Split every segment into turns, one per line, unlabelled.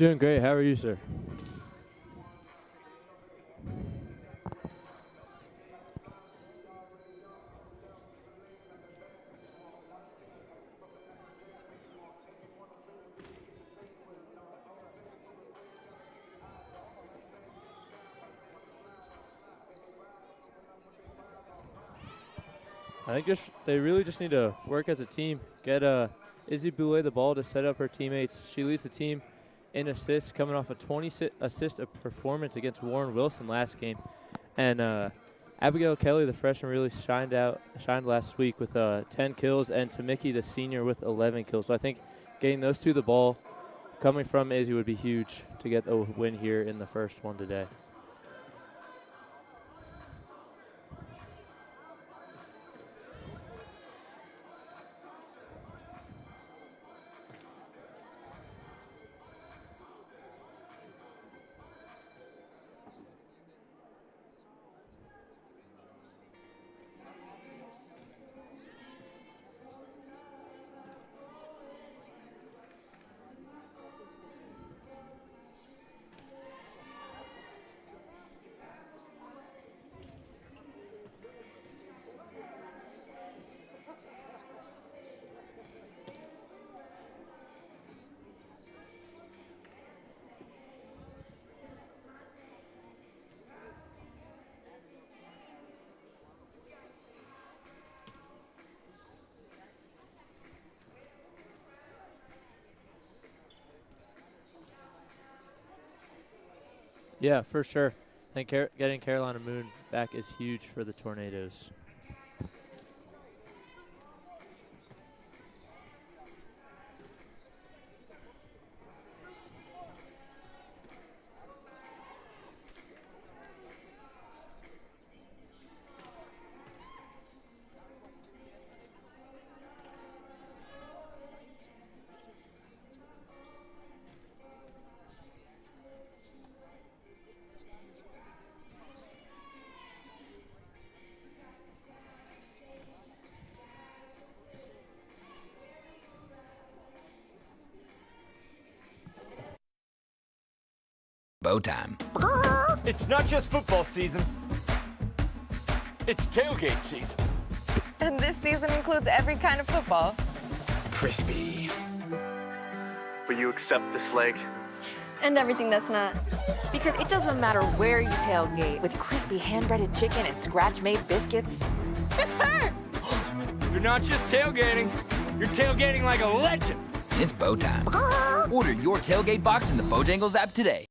Doing great. How are you, sir? I think they really just need to work as a team. Get Izzy Boulay the ball to set up her teammates. She leads the team in assists, coming off a 20-assist performance against Warren Wilson last game. And Abigail Kelly, the freshman, really shined last week with 10 kills, and Tamiki, the senior, with 11 kills. So I think getting those two the ball coming from Izzy would be huge to get a win here in the first one today. Yeah, for sure. I think getting Carolina Moon back is huge for the Tornadoes.
Bow time.
It's not just football season. It's tailgate season.
And this season includes every kind of football.
Crispy.
Will you accept this leg?
And everything that's not.
Because it doesn't matter where you tailgate, with crispy hand-breaded chicken and scratch-made biscuits.
It's her!
You're not just tailgating. You're tailgating like a legend.
It's bow time. Order your tailgate box in the Bojangles app today.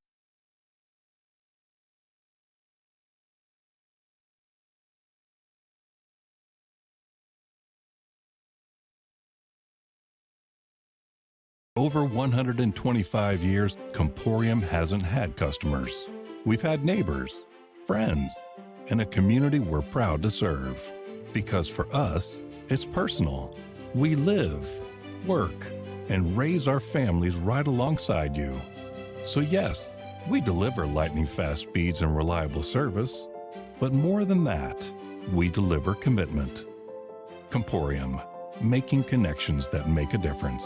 Over 125 years, Comporium hasn't had customers. We've had neighbors, friends, and a community we're proud to serve. Because for us, it's personal. We live, work, and raise our families right alongside you. So yes, we deliver lightning-fast speeds and reliable service, but more than that, we deliver commitment. Comporium, making connections that make a difference.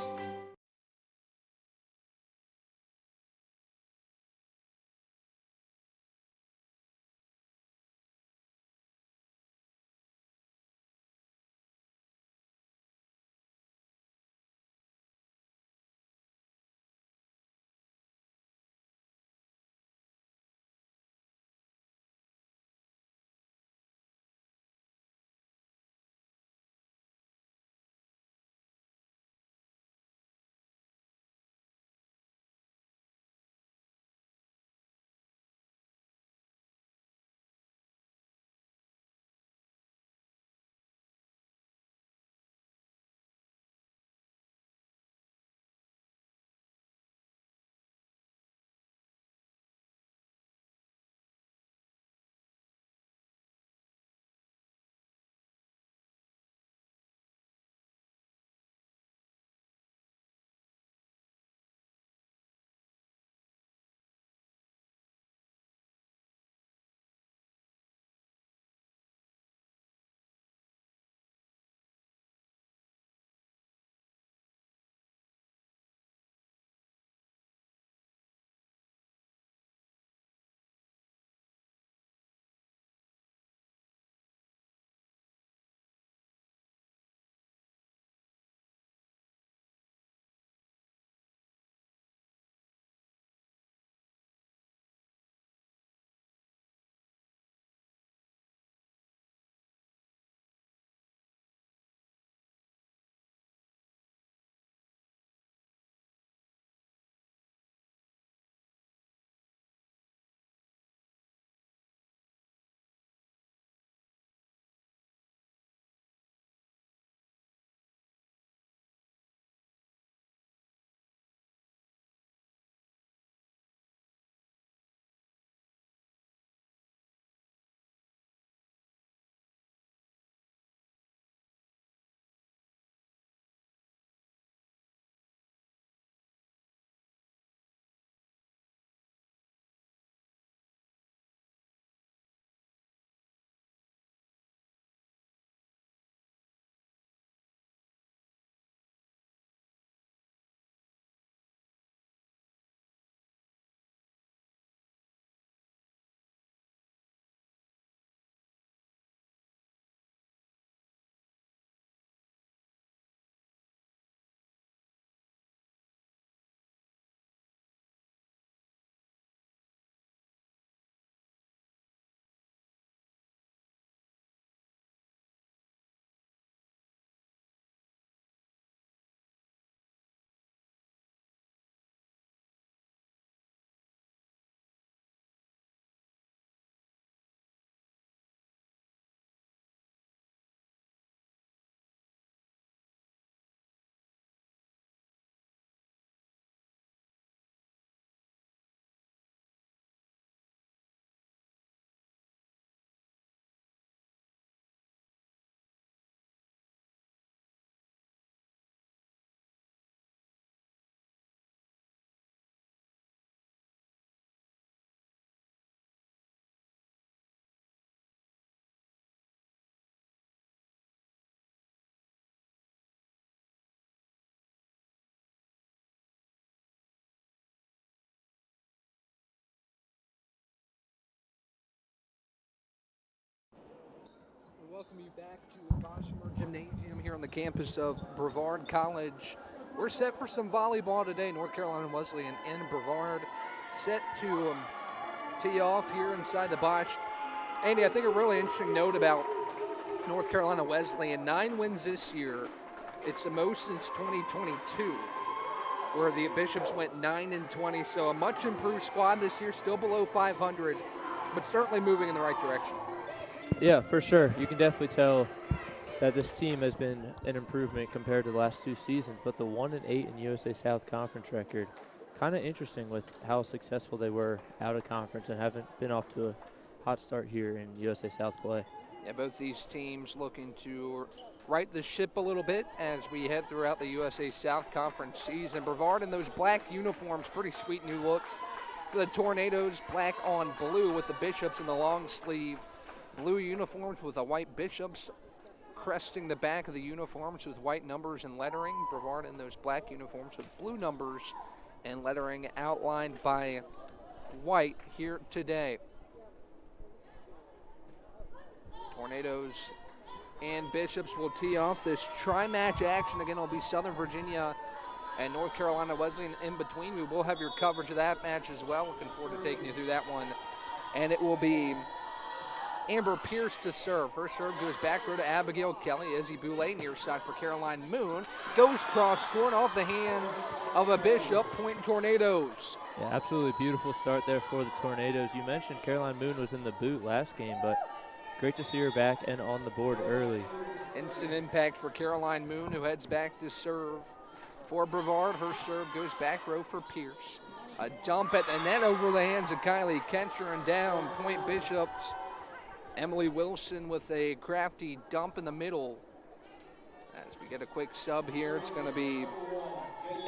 welcome you back to Boshamer Gymnasium here on the campus of Brevard College. We're set for some volleyball today. North Carolina Wesleyan and Brevard set to tee off here inside the Bosch. Andy, I think a really interesting note about North Carolina Wesleyan, 9 wins this year. It's the most since 2022, where the Bishops went 9-20. So a much improved squad this year, still below 500, but certainly moving in the right direction.
Yeah, for sure. You can definitely tell that this team has been an improvement compared to the last 2 seasons, but the 1-8 in USA South Conference record, kind of interesting with how successful they were out of conference and haven't been off to a hot start here in USA South play.
Yeah, both these teams looking to right the ship a little bit as we head throughout the USA South Conference season. Brevard in those black uniforms, pretty sweet new look. For the Tornadoes, black on blue with the Bishops in the long sleeve. Blue uniforms with the white Bishops cresting the back of the uniforms with white numbers and lettering. Brevard in those black uniforms with blue numbers and lettering outlined by white here today. Tornadoes and Bishops will tee off this tri-match action. Again, it'll be Southern Virginia and North Carolina Wesleyan in between. We will have your coverage of that match as well. Looking forward to taking you through that one. And it will be Amber Pierce to serve. Her serve goes back row to Abigail Kelly. Izzy Boulay near side for Caroline Moon. Goes cross court off the hands of a Bishop. Point Tornadoes.
Yeah, absolutely beautiful start there for the Tornadoes. You mentioned Caroline Moon was in the boot last game, but great to see her back and on the board early.
Instant impact for Caroline Moon, who heads back to serve for Brevard. Her serve goes back row for Pierce. A dump at the net over the hands of Kylie Ketcher and down. Point Bishops. Emily Wilson with a crafty dump in the middle. As we get a quick sub here, it's going to be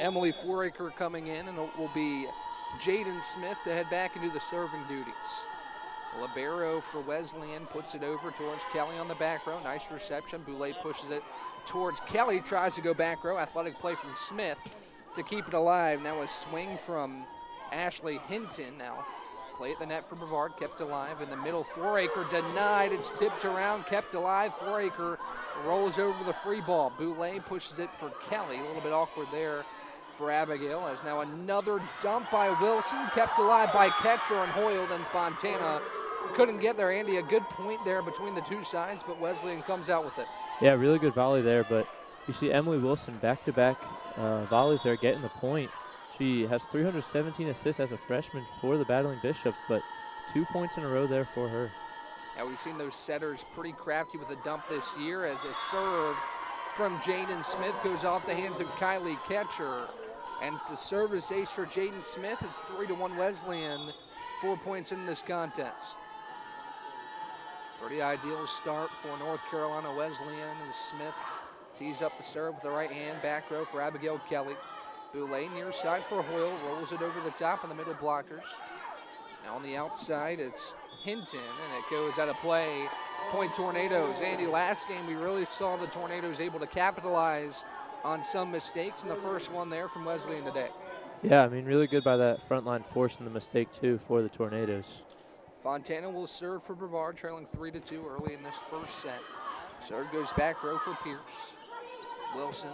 Emily Foraker coming in, and it will be Jaden Smith to head back and do the serving duties. Libero for Wesleyan puts it over towards Kelly on the back row. Nice reception. Boulay pushes it towards Kelly, tries to go back row. Athletic play from Smith to keep it alive. Now a swing from Ashley Hinton. Now play at the net for Brevard, kept alive in the middle. Foraker denied. It's tipped around, kept alive. Foraker rolls over the free ball. Boulay pushes it for Kelly. A little bit awkward there for Abigail, as now another dump by Wilson, kept alive by Ketcher and Hoyle. Then Fontana couldn't get there. Andy, a good point there between the two sides, but Wesleyan comes out with it.
Yeah, really good volley there, but you see Emily Wilson back-to-back volleys there getting the point. She has 317 assists as a freshman for the Battling Bishops, but 2 points in a row there for her.
Yeah, we've seen those setters pretty crafty with a dump this year, as a serve from Jaden Smith goes off the hands of Kylie Ketcher. And it's a service ace for Jaden Smith. It's 3-1 Wesleyan, 4 points in this contest. Pretty ideal start for North Carolina Wesleyan, as Smith tees up the serve with the right hand, back row for Abigail Kelly. Boulay near side for Hoyle, rolls it over the top of the middle blockers. Now on the outside, it's Hinton, and it goes out of play. Point Tornadoes. Andy, last game we really saw the Tornadoes able to capitalize on some mistakes, in the first one there from Wesleyan today.
Yeah, I mean, really good by that front line forcing the mistake, too, for the Tornadoes.
Fontana will serve for Brevard, trailing 3-2 early in this first set. Serve goes back row for Pierce. Wilson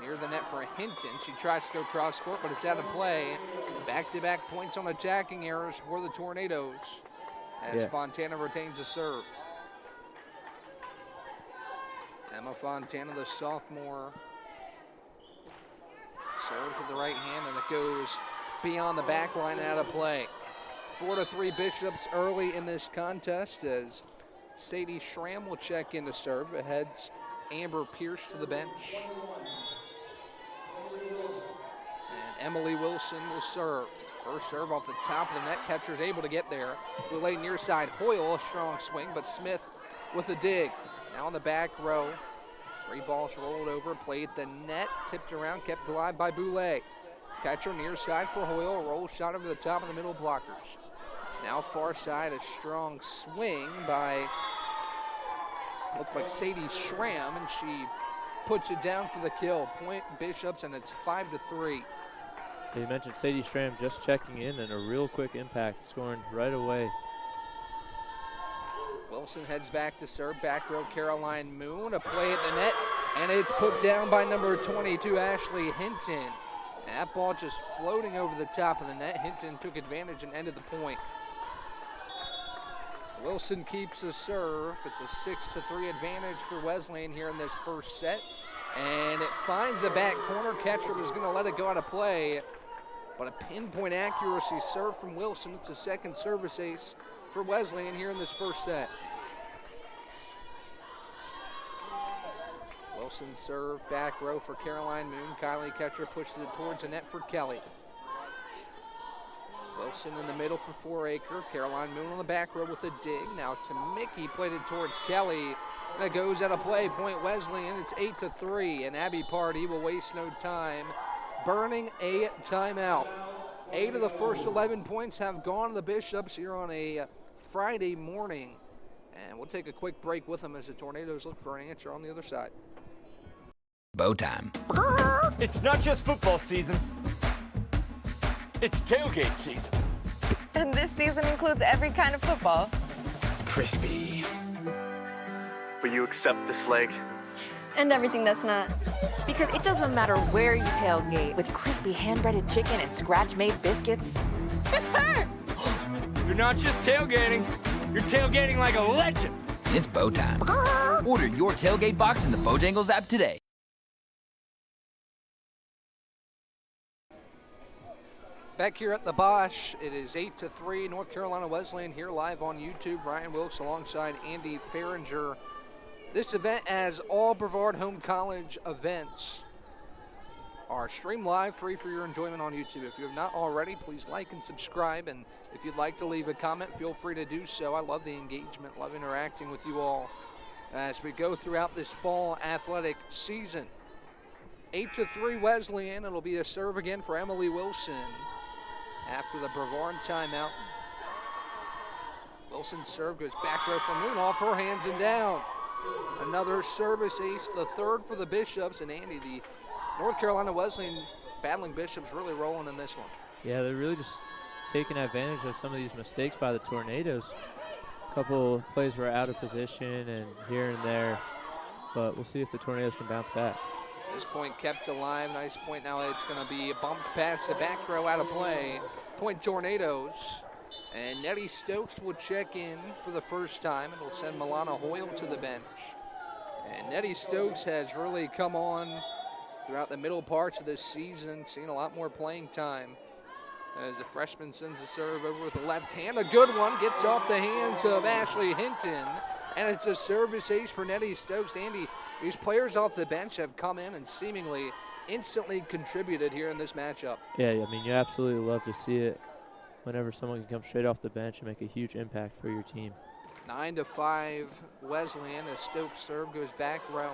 near the net for Hinton. She tries to go cross court, but it's out of play. Back-to-back points on attacking errors for the Tornadoes, as Fontana retains a serve. Emma Fontana, the sophomore, serves with the right hand, and it goes beyond the back line and out of play. 4-3 Bishops early in this contest, as Sadie Schramm will check in to serve. It heads Amber Pierce to the bench. And Emily Wilson will serve. Her serve off the top of the net. Catcher's able to get there. Boulay near side. Hoyle, a strong swing, but Smith with a dig. Now on the back row. 3 balls rolled over, played at the net, tipped around, kept alive by Boulay. Catcher near side for Hoyle, roll shot over the top of the middle blockers. Now far side, a strong swing by, looks like Sadie Schramm, and she puts it down for the kill. Point Bishops, and it's 5-3.
You mentioned Sadie Schramm just checking in, and a real quick impact, scoring right away.
Wilson heads back to serve. Back row, Caroline Moon. A play at the net, and it's put down by number 22, Ashley Hinton. That ball just floating over the top of the net. Hinton took advantage and ended the point. Wilson keeps a serve. It's a 6-3 advantage for Wesleyan here in this first set. And it finds a back corner. Catcher was going to let it go out of play. But a pinpoint accuracy serve from Wilson. It's a second service ace for Wesleyan here in this first set. Wilson serve, back row for Caroline Moon. Kylie Ketcher pushes it towards the net for Kelly. Wilson in the middle for Four-Acre. Caroline Moon on the back row with a dig. Now to Mickey, played it towards Kelly. That goes out of play. Point Wesleyan. It's 8-3, and Abby Party will waste no time, burning a timeout. 8 of the first 11 points have gone to the Bishops here on a Friday morning. And we'll take a quick break with them as the Tornadoes look for an answer on the other side.
Bow time.
It's not just football season. It's tailgate season.
And this season includes every kind of football.
Crispy.
Will you accept this leg?
And everything that's not. Because it doesn't matter where you tailgate, with crispy hand-breaded chicken and scratch-made biscuits. It's her!
You're not just tailgating. You're tailgating like a legend.
It's bow time. Order your tailgate box in the Bojangles app today.
Back here at the Bosch, it is 8-3, North Carolina Wesleyan here live on YouTube. Ryan Wilkes alongside Andy Farringer. This event, as all Brevard Home College events, are streamed live, free for your enjoyment on YouTube. If you have not already, please like and subscribe. And if you'd like to leave a comment, feel free to do so. I love the engagement, love interacting with you all as we go throughout this fall athletic season. 8-3 Wesleyan. It'll be a serve again for Emily Wilson after the Brevard timeout. Wilson's serve goes back row for Moon, off her hands and down. Another service ace, the third for the Bishops. And Andy, the North Carolina Wesleyan battling Bishops, really rolling in this one.
Yeah, they're really just taking advantage of some of these mistakes by the Tornadoes. A couple plays were out of position and here and there, but we'll see if the Tornadoes can bounce back.
This point kept alive. Nice point. Now it's going to be bumped past the back row, out of play. Point Tornadoes. And Nettie Stokes will check in for the first time, and will send Milana Hoyle to the bench. And Nettie Stokes has really come on throughout the middle parts of this season, seen a lot more playing time. As the freshman sends a serve over with the left hand. A good one, gets off the hands of Ashley Hinton. And it's a service ace for Nettie Stokes. Andy, these players off the bench have come in and seemingly instantly contributed here in this matchup.
Yeah, I mean, you absolutely love to see it whenever someone can come straight off the bench and make a huge impact for your team.
9-5 Wesleyan as Stokes' serve goes back row.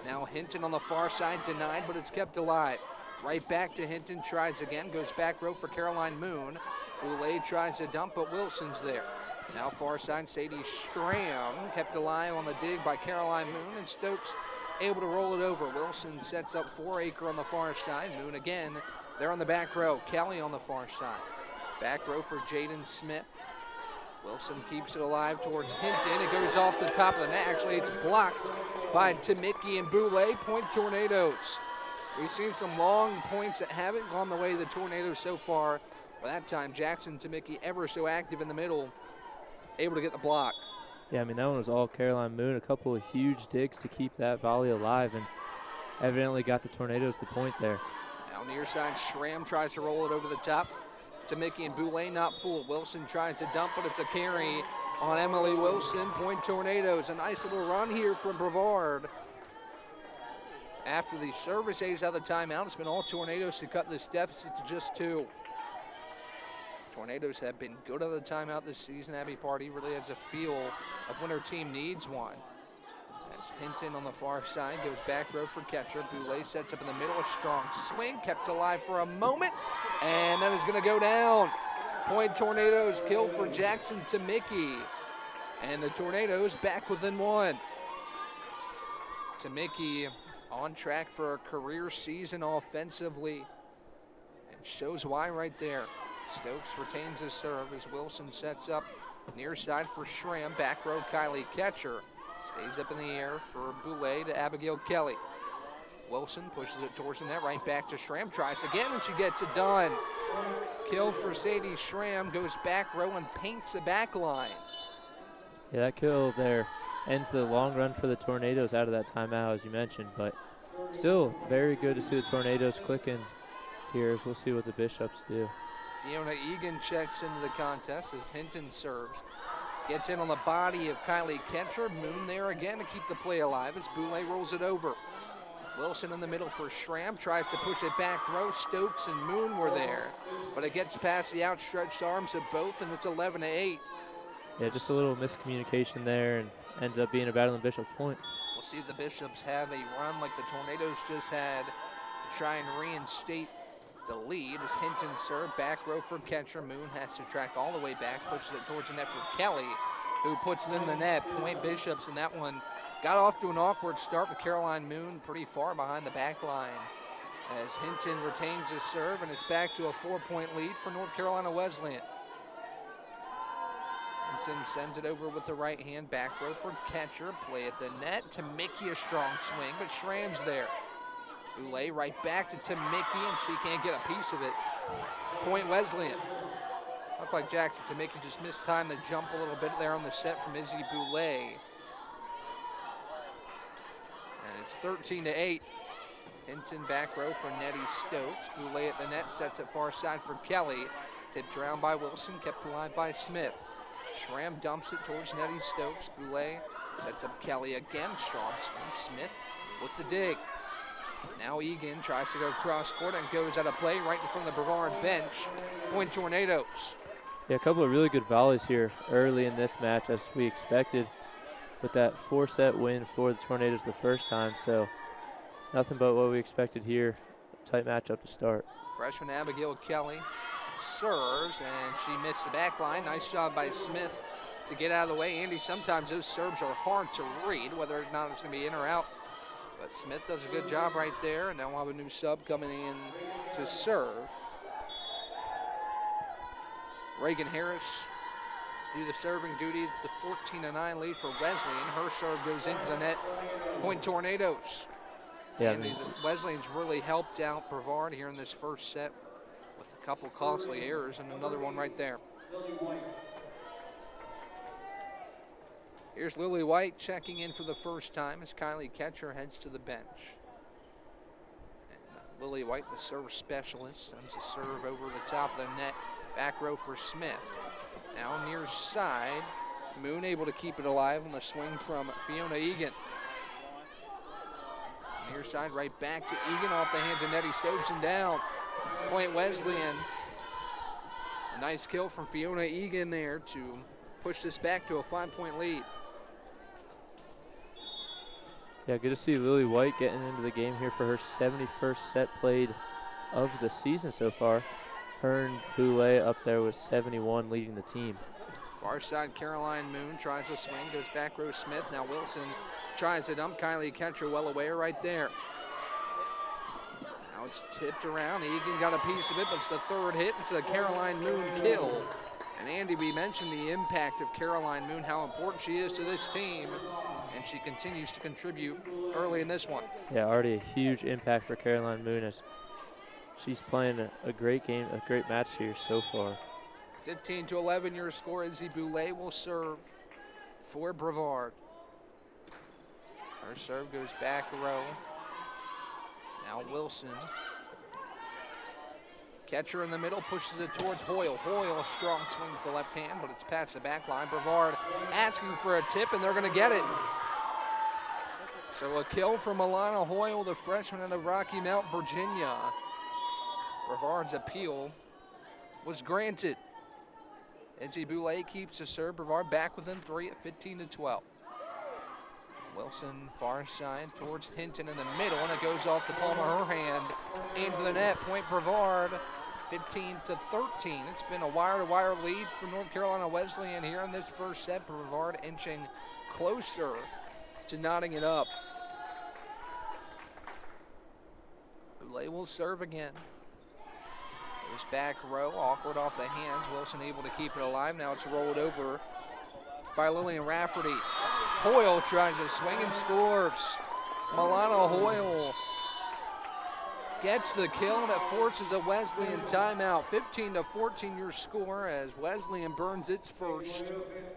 Now Hinton on the far side, denied, but it's kept alive. Right back to Hinton, tries again, goes back row for Caroline Moon. Boulay tries to dump, but Wilson's there. Now far side, Sadie Stram, kept alive on the dig by Caroline Moon, and Stokes able to roll it over. Wilson sets up Four-Acre on the far side. Moon again, they're on the back row. Kelly on the far side. Back row for Jaden Smith. Wilson keeps it alive towards Hinton. It goes off the top of the net. Actually, it's blocked by Tamicki and Boulay. Point Tornadoes. We've seen some long points that haven't gone the way of the Tornadoes so far. By that time, Jackson Tamicki, ever so active in the middle, able to get the block.
Yeah, I mean, that one was all Caroline Moon. A couple of huge digs to keep that volley alive, and evidently got the Tornadoes the point there.
Now near side, Schramm tries to roll it over the top. Tamicki and Boulay not fooled. Wilson tries to dump, but it's a carry on Emily Wilson. Point Tornadoes. A nice little run here from Brevard. After the service ace out of the timeout, it's been all Tornadoes to cut this deficit to just 2. Tornadoes have been good out of the timeout this season. Abby Party really has a feel of when her team needs one. As Hinton on the far side goes back row for catcher. Boulay sets up in the middle. A strong swing, kept alive for a moment, and then it's going to go down. Point Tornadoes, kill for Jackson Tamicki. And the Tornadoes back within 1. Tamicki on track for a career season offensively, and shows why right there. Stokes retains his serve as Wilson sets up Near side for Schramm. Back row, Kylie Ketcher. Stays up in the air for Boulay to Abigail Kelly. Wilson pushes it towards the net, right back to Schramm. Tries again, and she gets it done. Kill for Sadie Schramm. Goes back row and paints the back line.
Yeah, that kill there ends the long run for the Tornadoes out of that timeout, as you mentioned. But still very good to see the Tornadoes clicking here, as we'll see what the Bishops do.
Fiona Egan checks into the contest as Hinton serves. Gets in on the body of Kylie Ketcher. Moon there again to keep the play alive as Boulay rolls it over. Wilson in the middle for Schramm. Tries to push it back row. Stokes and Moon were there. But it gets past the outstretched arms of both, and it's 11-8.
Yeah, just a little miscommunication there, and ended up being a battle in Bishop's point.
We'll see if the Bishops have a run like the Tornadoes just had to try and reinstate the lead as Hinton served. Back row for Ketcher. Moon has to track all the way back. Pushes it towards the net for Kelly, who puts it in the net. Point Bishops, and that one got off to an awkward start with Caroline Moon pretty far behind the back line as Hinton retains his serve, and it's back to a 4-point lead for North Carolina Wesleyan. Hinton sends it over with the right hand. Back row for Ketcher. Play at the net. Tamicki a strong swing, but Schramm's there. Boulay right back to Tamicki, and she can't get a piece of it. Point Wesleyan. Looked like Jackson Tamicki just missed time to jump a little bit there on the set from Izzy Boulay. And it's 13-8. Hinton back row for Nettie Stokes. Boulay at the net, sets it far side for Kelly. Tipped around by Wilson, kept alive by Smith. Schramm dumps it towards Nettie Stokes. Boulay sets up Kelly again. Strong swing. Smith with the dig. Now Egan tries to go cross court and goes out of play right in front of the Brevard bench. Point Tornadoes.
Yeah, a couple of really good volleys here early in this match, as we expected, with that 4-set win for the Tornadoes the first time. So nothing but what we expected here. Tight matchup to start.
Freshman Abigail Kelly serves, and she missed the back line. Nice job by Smith to get out of the way. Andy, sometimes those serves are hard to read, whether or not it's going to be in or out. But Smith does a good job right there, and now we'll have a new sub coming in to serve. Reagan Harris do the serving duties. It's a 14-9 lead for Wesleyan. Her serve goes into the net. Point Tornadoes.
Yeah,
and the Wesleyans really helped out Brevard here in this first set with a couple costly errors and another one right there. Here's Lily White checking in for the first time as Kylie Ketcher heads to the bench. And Lily White, the serve specialist, sends a serve over the top of the net. Back row for Smith. Now near side. Moon able to keep it alive on the swing from Fiona Egan. Near side right back to Egan off the hands of Nettie Stokes and down. Point Wesleyan. A nice kill from Fiona Egan there to push this back to a 5-point lead.
Yeah, good to see Lily White getting into the game here for her 71st set played of the season so far. Her and Boulay up there with 71 leading the team.
Far side Caroline Moon tries to swing, goes back row Smith. Now Wilson tries to dump. Kylie Ketcher well away right there. Now it's tipped around. Egan got a piece of it, but it's the third hit. It's a Caroline Moon kill. And Andy, we mentioned the impact of Caroline Moon, how important she is to this team, and she continues to contribute early in this one.
Yeah, already a huge impact for Caroline Moon as she's playing a great game, a great match here so far.
15-11 your score. Izzy Boulay will serve for Brevard. Her serve goes back row. Now Wilson. Ketcher in the middle, pushes it towards Hoyle. Hoyle, a strong swing with the left hand, but it's past the back line. Brevard asking for a tip, and they're going to get it. So a kill from Alana Hoyle, the freshman out of Rocky Mount, Virginia. Brevard's appeal was granted. Izzy Boulay keeps the serve. Brevard back within 3 at 15-12. Wilson far side towards Hinton in the middle, and it goes off the palm of her hand into the net. Point Brevard, 15-13. It's been a wire-to-wire lead for North Carolina Wesleyan here in this first set. Brevard inching closer to knotting it up. Boulay will serve again. Goes back row, awkward off the hands. Wilson able to keep it alive. Now it's rolled over by Lillian Rafferty. Hoyle tries to swing and scores. Milano Hoyle gets the kill, and it forces a Wesleyan timeout. 15-14 your score as Wesleyan burns its first.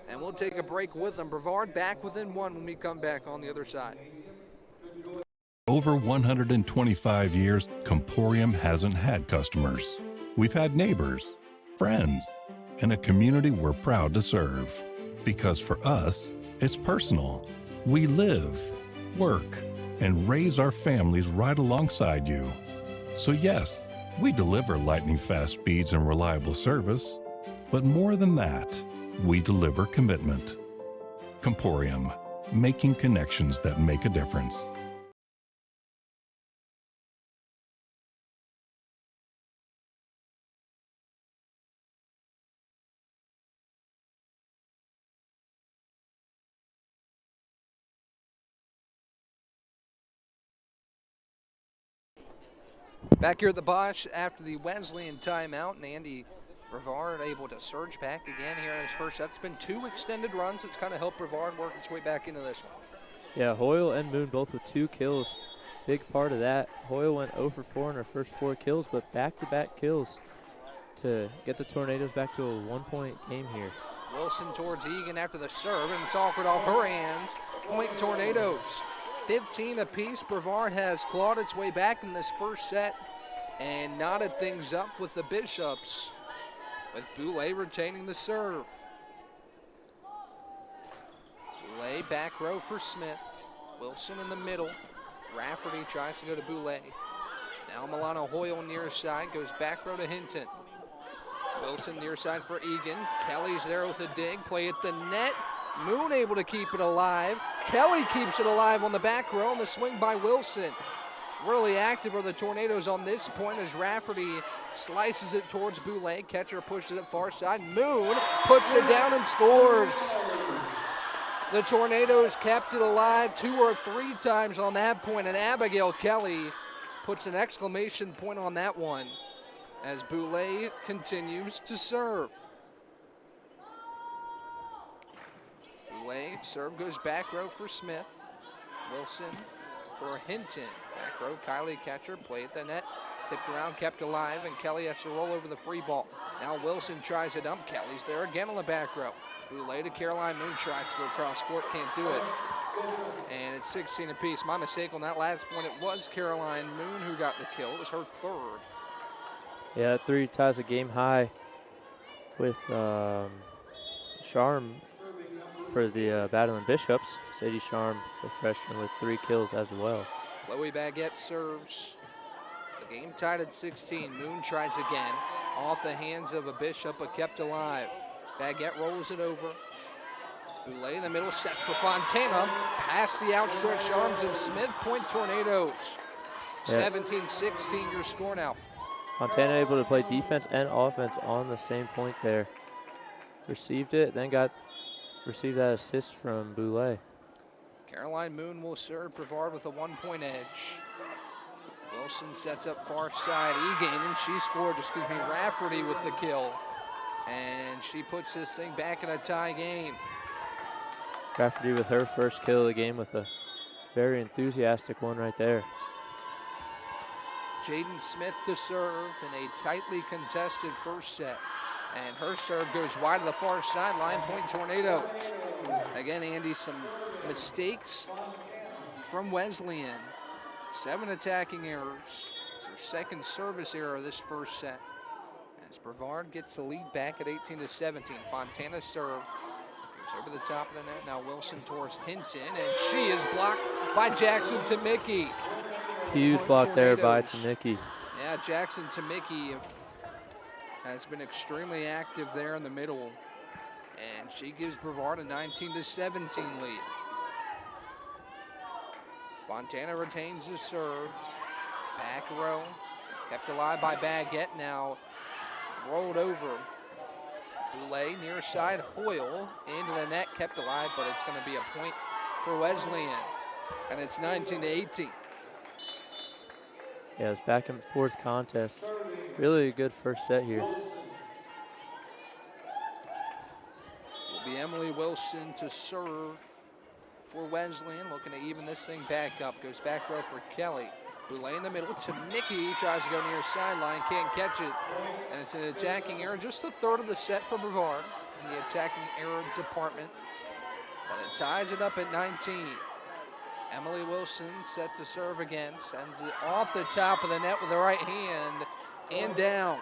And we'll take a break with them. Brevard back within one when we come back on the other side.
Over 125 years, Comporium hasn't had customers. We've had neighbors, friends, and a community we're proud to serve. Because for us, it's personal. We live, work, and raise our families right alongside you. So yes, we deliver lightning-fast speeds and reliable service, but more than that, we deliver commitment. Comporium, making connections that make a difference.
Back here at the Bosch after the Wesleyan timeout, and Andy Brevard able to surge back again here in his first set. It's been 2 extended runs. It's kind of helped Brevard work its way back into this one.
Yeah, Hoyle and Moon both with 2 kills. Big part of that. Hoyle went 0 for 4 in her first 4 kills, but back-to-back kills to get the Tornadoes back to a 1-point game here.
Wilson towards Egan after the serve, and it's awkward off her hands. Point Tornadoes. 15 apiece. Brevard has clawed its way back in this first set and knotted things up with the Bishops, with Boulay retaining the serve. Boulay back row for Smith. Wilson in the middle. Rafferty tries to go to Boulay. Now Milano Hoyle near side, goes back row to Hinton. Wilson near side for Egan. Kelly's there with a dig, play at the net. Moon able to keep it alive. Kelly keeps it alive on the back row, and the swing by Wilson. Really active are the Tornadoes on this point as Rafferty slices it towards Boulay. Catcher pushes it far side. Moon puts it down and scores. The Tornadoes kept it alive 2 or 3 times on that point, and Abigail Kelly puts an exclamation point on that one as Boulay continues to serve. Boulay, serve goes back row for Smith. Wilson for Hinton. Back row, Kylie Catcher, play at the net. Tipped around, kept alive, and Kelly has to roll over the free ball. Now Wilson tries to dump. Kelly's there again on the back row. Boulay to Caroline Moon, tries to go across court, can't do it. And it's 16 apiece. My mistake on that last point. It was Caroline Moon who got the kill. It was her third.
Yeah, that 3 ties a game high with Charm for the Battling Bishops. Sadie Charm, the freshman, with 3 kills as well.
Chloe Baguette serves. The game tied at 16. Moon tries again. Off the hands of a Bishop, but kept alive. Baguette rolls it over. Boulay in the middle, set for Fontana. Past the outstretched arms of Smith. Point Tornadoes. 17-16 your score now.
Fontana able to play defense and offense on the same point there. Received it, then received that assist from Boulay.
Caroline Moon will serve Brevard with a 1-point edge. Wilson sets up far side. Egan, and she scored, Rafferty with the kill. And she puts this thing back in a tie game.
Rafferty with her first kill of the game with a very enthusiastic one right there.
Jaden Smith to serve in a tightly contested first set. And her serve goes wide to the far sideline. Point Tornadoes. Again, Andy, some mistakes from Wesleyan. 7 attacking errors. It's her second service error this first set. As Brevard gets the lead back at 18-17. Fontana serve. Goes over the top of the net. Now Wilson towards Hinton. And she is blocked by Jackson Tamicki.
Huge block there by Tamicki.
Yeah, Jackson Tamicki has been extremely active there in the middle. And she gives Brevard a 19-17 lead. Fontana retains the serve. Back row. Kept alive by Baguette. Now rolled over. Boulay near side. Hoyle into the net. Kept alive, but it's going to be a point for Wesleyan. And it's 19-18.
Yeah, it's back and forth contest. Really a good first set here.
Will be Emily Wilson to serve for Wesleyan, looking to even this thing back up. Goes back row for Kelly. Boulay in the middle to Mickey, tries to go near sideline, can't catch it. And it's an attacking error, just the third of the set for Brevard in the attacking error department. But it ties it up at 19. Emily Wilson set to serve again, sends it off the top of the net with the right hand and down.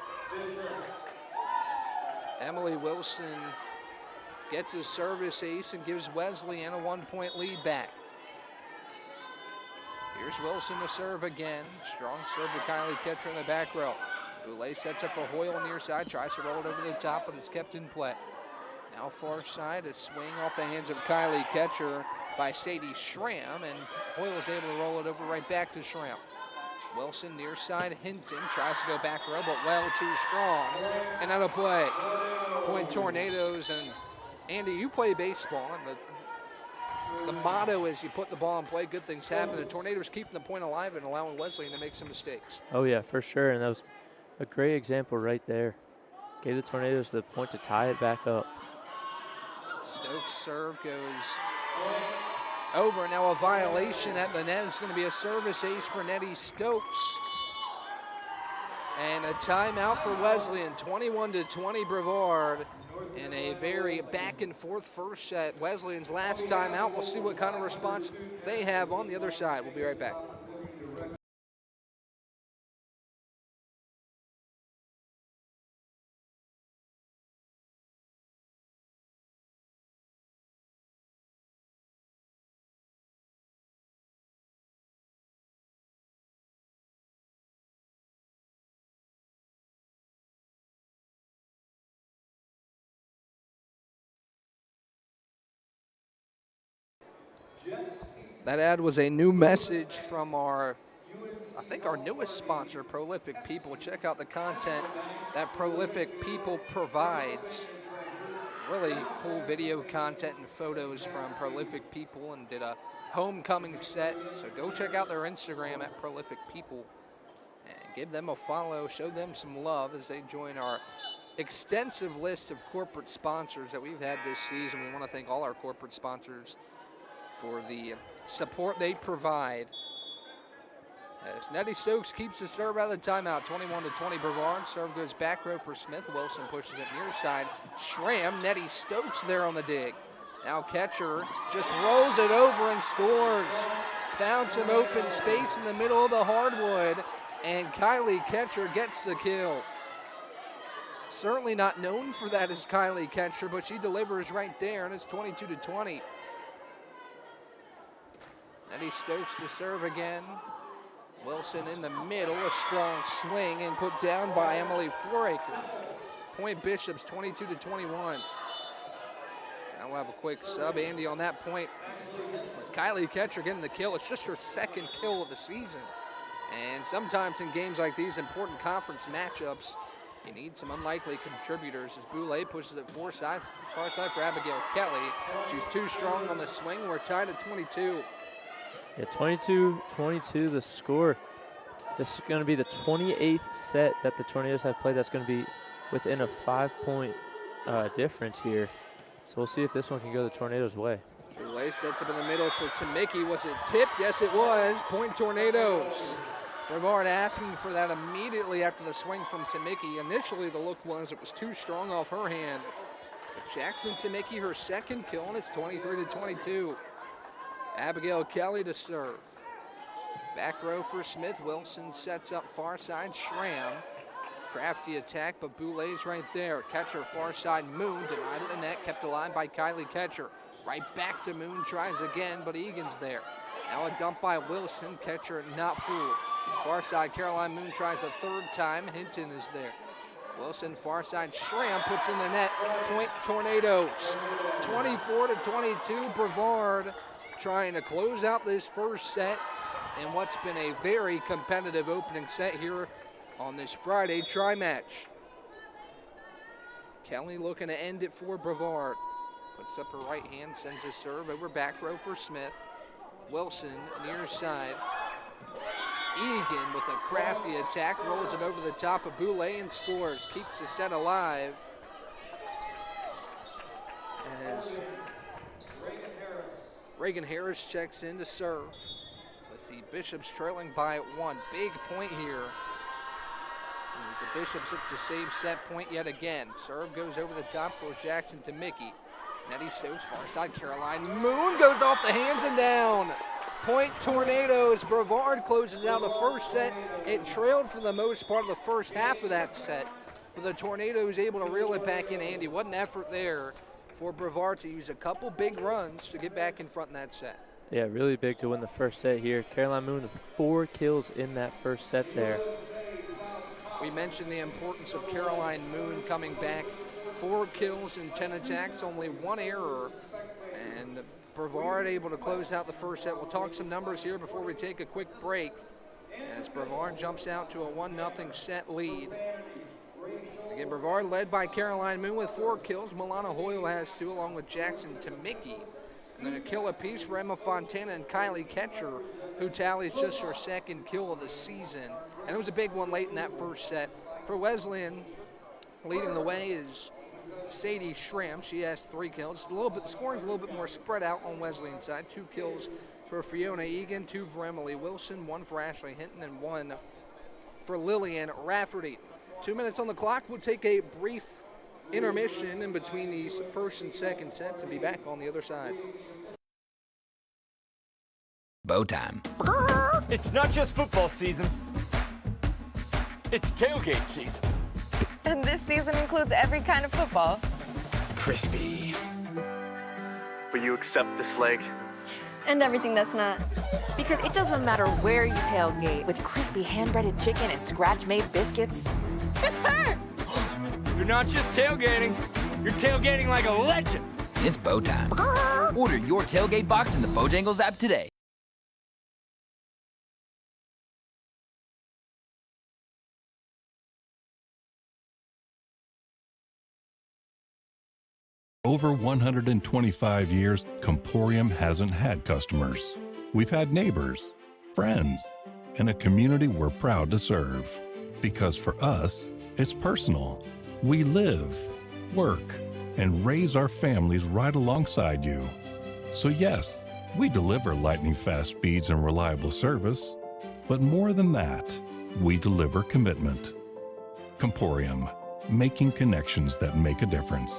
Emily Wilson gets his service ace and gives Wesleyan a 1-point lead back. Here's Wilson to serve again. Strong serve to Kylie Ketcher in the back row. Boulay sets up for Hoyle near side, tries to roll it over the top, but it's kept in play. Now far side, a swing off the hands of Kylie Ketcher by Sadie Schramm, and Hoyle is able to roll it over right back to Schramm. Wilson near side, Hinton tries to go back row, but well too strong, and out of play. Point Tornadoes, and Andy, you play baseball, and the motto is you put the ball in play, good things happen. The Tornadoes keeping the point alive and allowing Wesleyan to make some mistakes.
Oh yeah, for sure, and that was a great example right there. Gave the Tornadoes the point to tie it back up.
Stokes' serve goes over. Now a violation at the net. It's going to be a service ace for Nettie Stokes. And a timeout for Wesleyan, 21-20 Brevard. In a very back and forth first set. Wesleyan's last timeout. We'll see what kind of response they have on the other side. We'll be right back. That ad was a new message from our newest sponsor, Prolific People. Check out the content that Prolific People provides. Really cool video content and photos from Prolific People, and did a homecoming set. So go check out their Instagram at Prolific People and give them a follow, show them some love as they join our extensive list of corporate sponsors that we've had this season. We want to thank all our corporate sponsors for the support they provide. As Nettie Stokes keeps the serve out of the timeout, 21-20 Brevard. Serve goes back row for Smith. Wilson pushes it near side. Schramm, Nettie Stokes there on the dig. Now Ketcher just rolls it over and scores. Found some open space in the middle of the hardwood, and Kylie Ketcher gets the kill. Certainly not known for that as Kylie Ketcher, but she delivers right there, and it's 22-20. Nettie Stokes to serve again. Wilson in the middle, a strong swing, and put down by Emily Foraker. Point Bishops 22-21. Now we'll have a quick sub, Andy, on that point. With Kylie Ketcher getting the kill, it's just her second kill of the season. And sometimes in games like these, important conference matchups, you need some unlikely contributors. As Boulay pushes it far side for Abigail Kelly. She's too strong on the swing. We're tied at 22.
Yeah, 22-22 the score. This is going to be the 28th set that the Tornadoes have played. That's going to be within a 5-point difference here. So we'll see if this one can go the Tornadoes' way.
Boulay sets up in the middle for Tamiki. Was it tipped? Yes, it was. Point Tornadoes. Brevard asking for that immediately after the swing from Tamiki. Initially, the look was it was too strong off her hand. But Jackson Tamiki, her second kill, and it's 23-22. Abigail Kelly to serve. Back row for Smith. Wilson sets up far side. Schramm. Crafty attack, but Boulay's right there. Ketcher far side. Moon denied at the net. Kept alive by Kylie Ketcher. Right back to Moon. Tries again, but Egan's there. Now a dump by Wilson. Ketcher not fooled. Far side. Caroline Moon tries a third time. Hinton is there. Wilson far side. Schramm puts in the net. Point Tornadoes. 24-22 Brevard. Trying to close out this first set in what's been a very competitive opening set here on this Friday tri-match. Kelly looking to end it for Brevard. Puts up her right hand, sends a serve over back row for Smith. Wilson near side. Egan with a crafty attack, rolls it over the top of Boulay and scores, keeps the set alive. As Reagan Harris checks in to serve, with the Bishops trailing by 1. Big point here. As the Bishops look to save set point yet again. Serve goes over the top for Jackson to Mickey. Nettie Stokes, far side, Caroline Moon goes off the hands and down. Point Tornadoes. Brevard closes out the first set. It trailed for the most part of the first half of that set, but the Tornadoes able to reel it back in. Andy, what an effort there for Brevard to use a couple big runs to get back in front in that set.
Yeah, really big to win the first set here. Caroline Moon with 4 kills in that first set there.
We mentioned the importance of Caroline Moon coming back. 4 kills and 10 attacks, only 1 error. And Brevard able to close out the first set. We'll talk some numbers here before we take a quick break, as Brevard jumps out to a 1-0 set lead. Again, Brevard led by Caroline Moon with 4 kills. Milana Hoyle has 2, along with Jackson Tamicki. And then a kill apiece for Emma Fontana and Kylie Ketcher, who tallies just her 2nd kill of the season. And it was a big one late in that first set. For Wesleyan, leading the way is Sadie Schramm. She has 3 kills. The scoring's a little bit more spread out on Wesleyan's side. 2 kills for Fiona Egan, 2 for Emily Wilson, 1 for Ashley Hinton, and 1 for Lillian Rafferty. 2 minutes on the clock. We'll take a brief intermission in between these first and second sets and be back on the other side.
Bow time.
It's not just football season. It's tailgate season.
And this season includes every kind of football.
Crispy.
Will you accept this leg?
And everything that's not. Because it doesn't matter where you tailgate, with crispy hand-breaded chicken and scratch-made biscuits. It's her!
You're not just tailgating, you're tailgating like a legend.
It's bow time. Order your tailgate box in the Bojangles app today.
Over 125 years, Comporium hasn't had customers. We've had neighbors, friends, and a community we're proud to serve. Because for us, it's personal. We live, work, and raise our families right alongside you. So yes, we deliver lightning-fast speeds and reliable service, but more than that, we deliver commitment. Comporium, making connections that make a difference.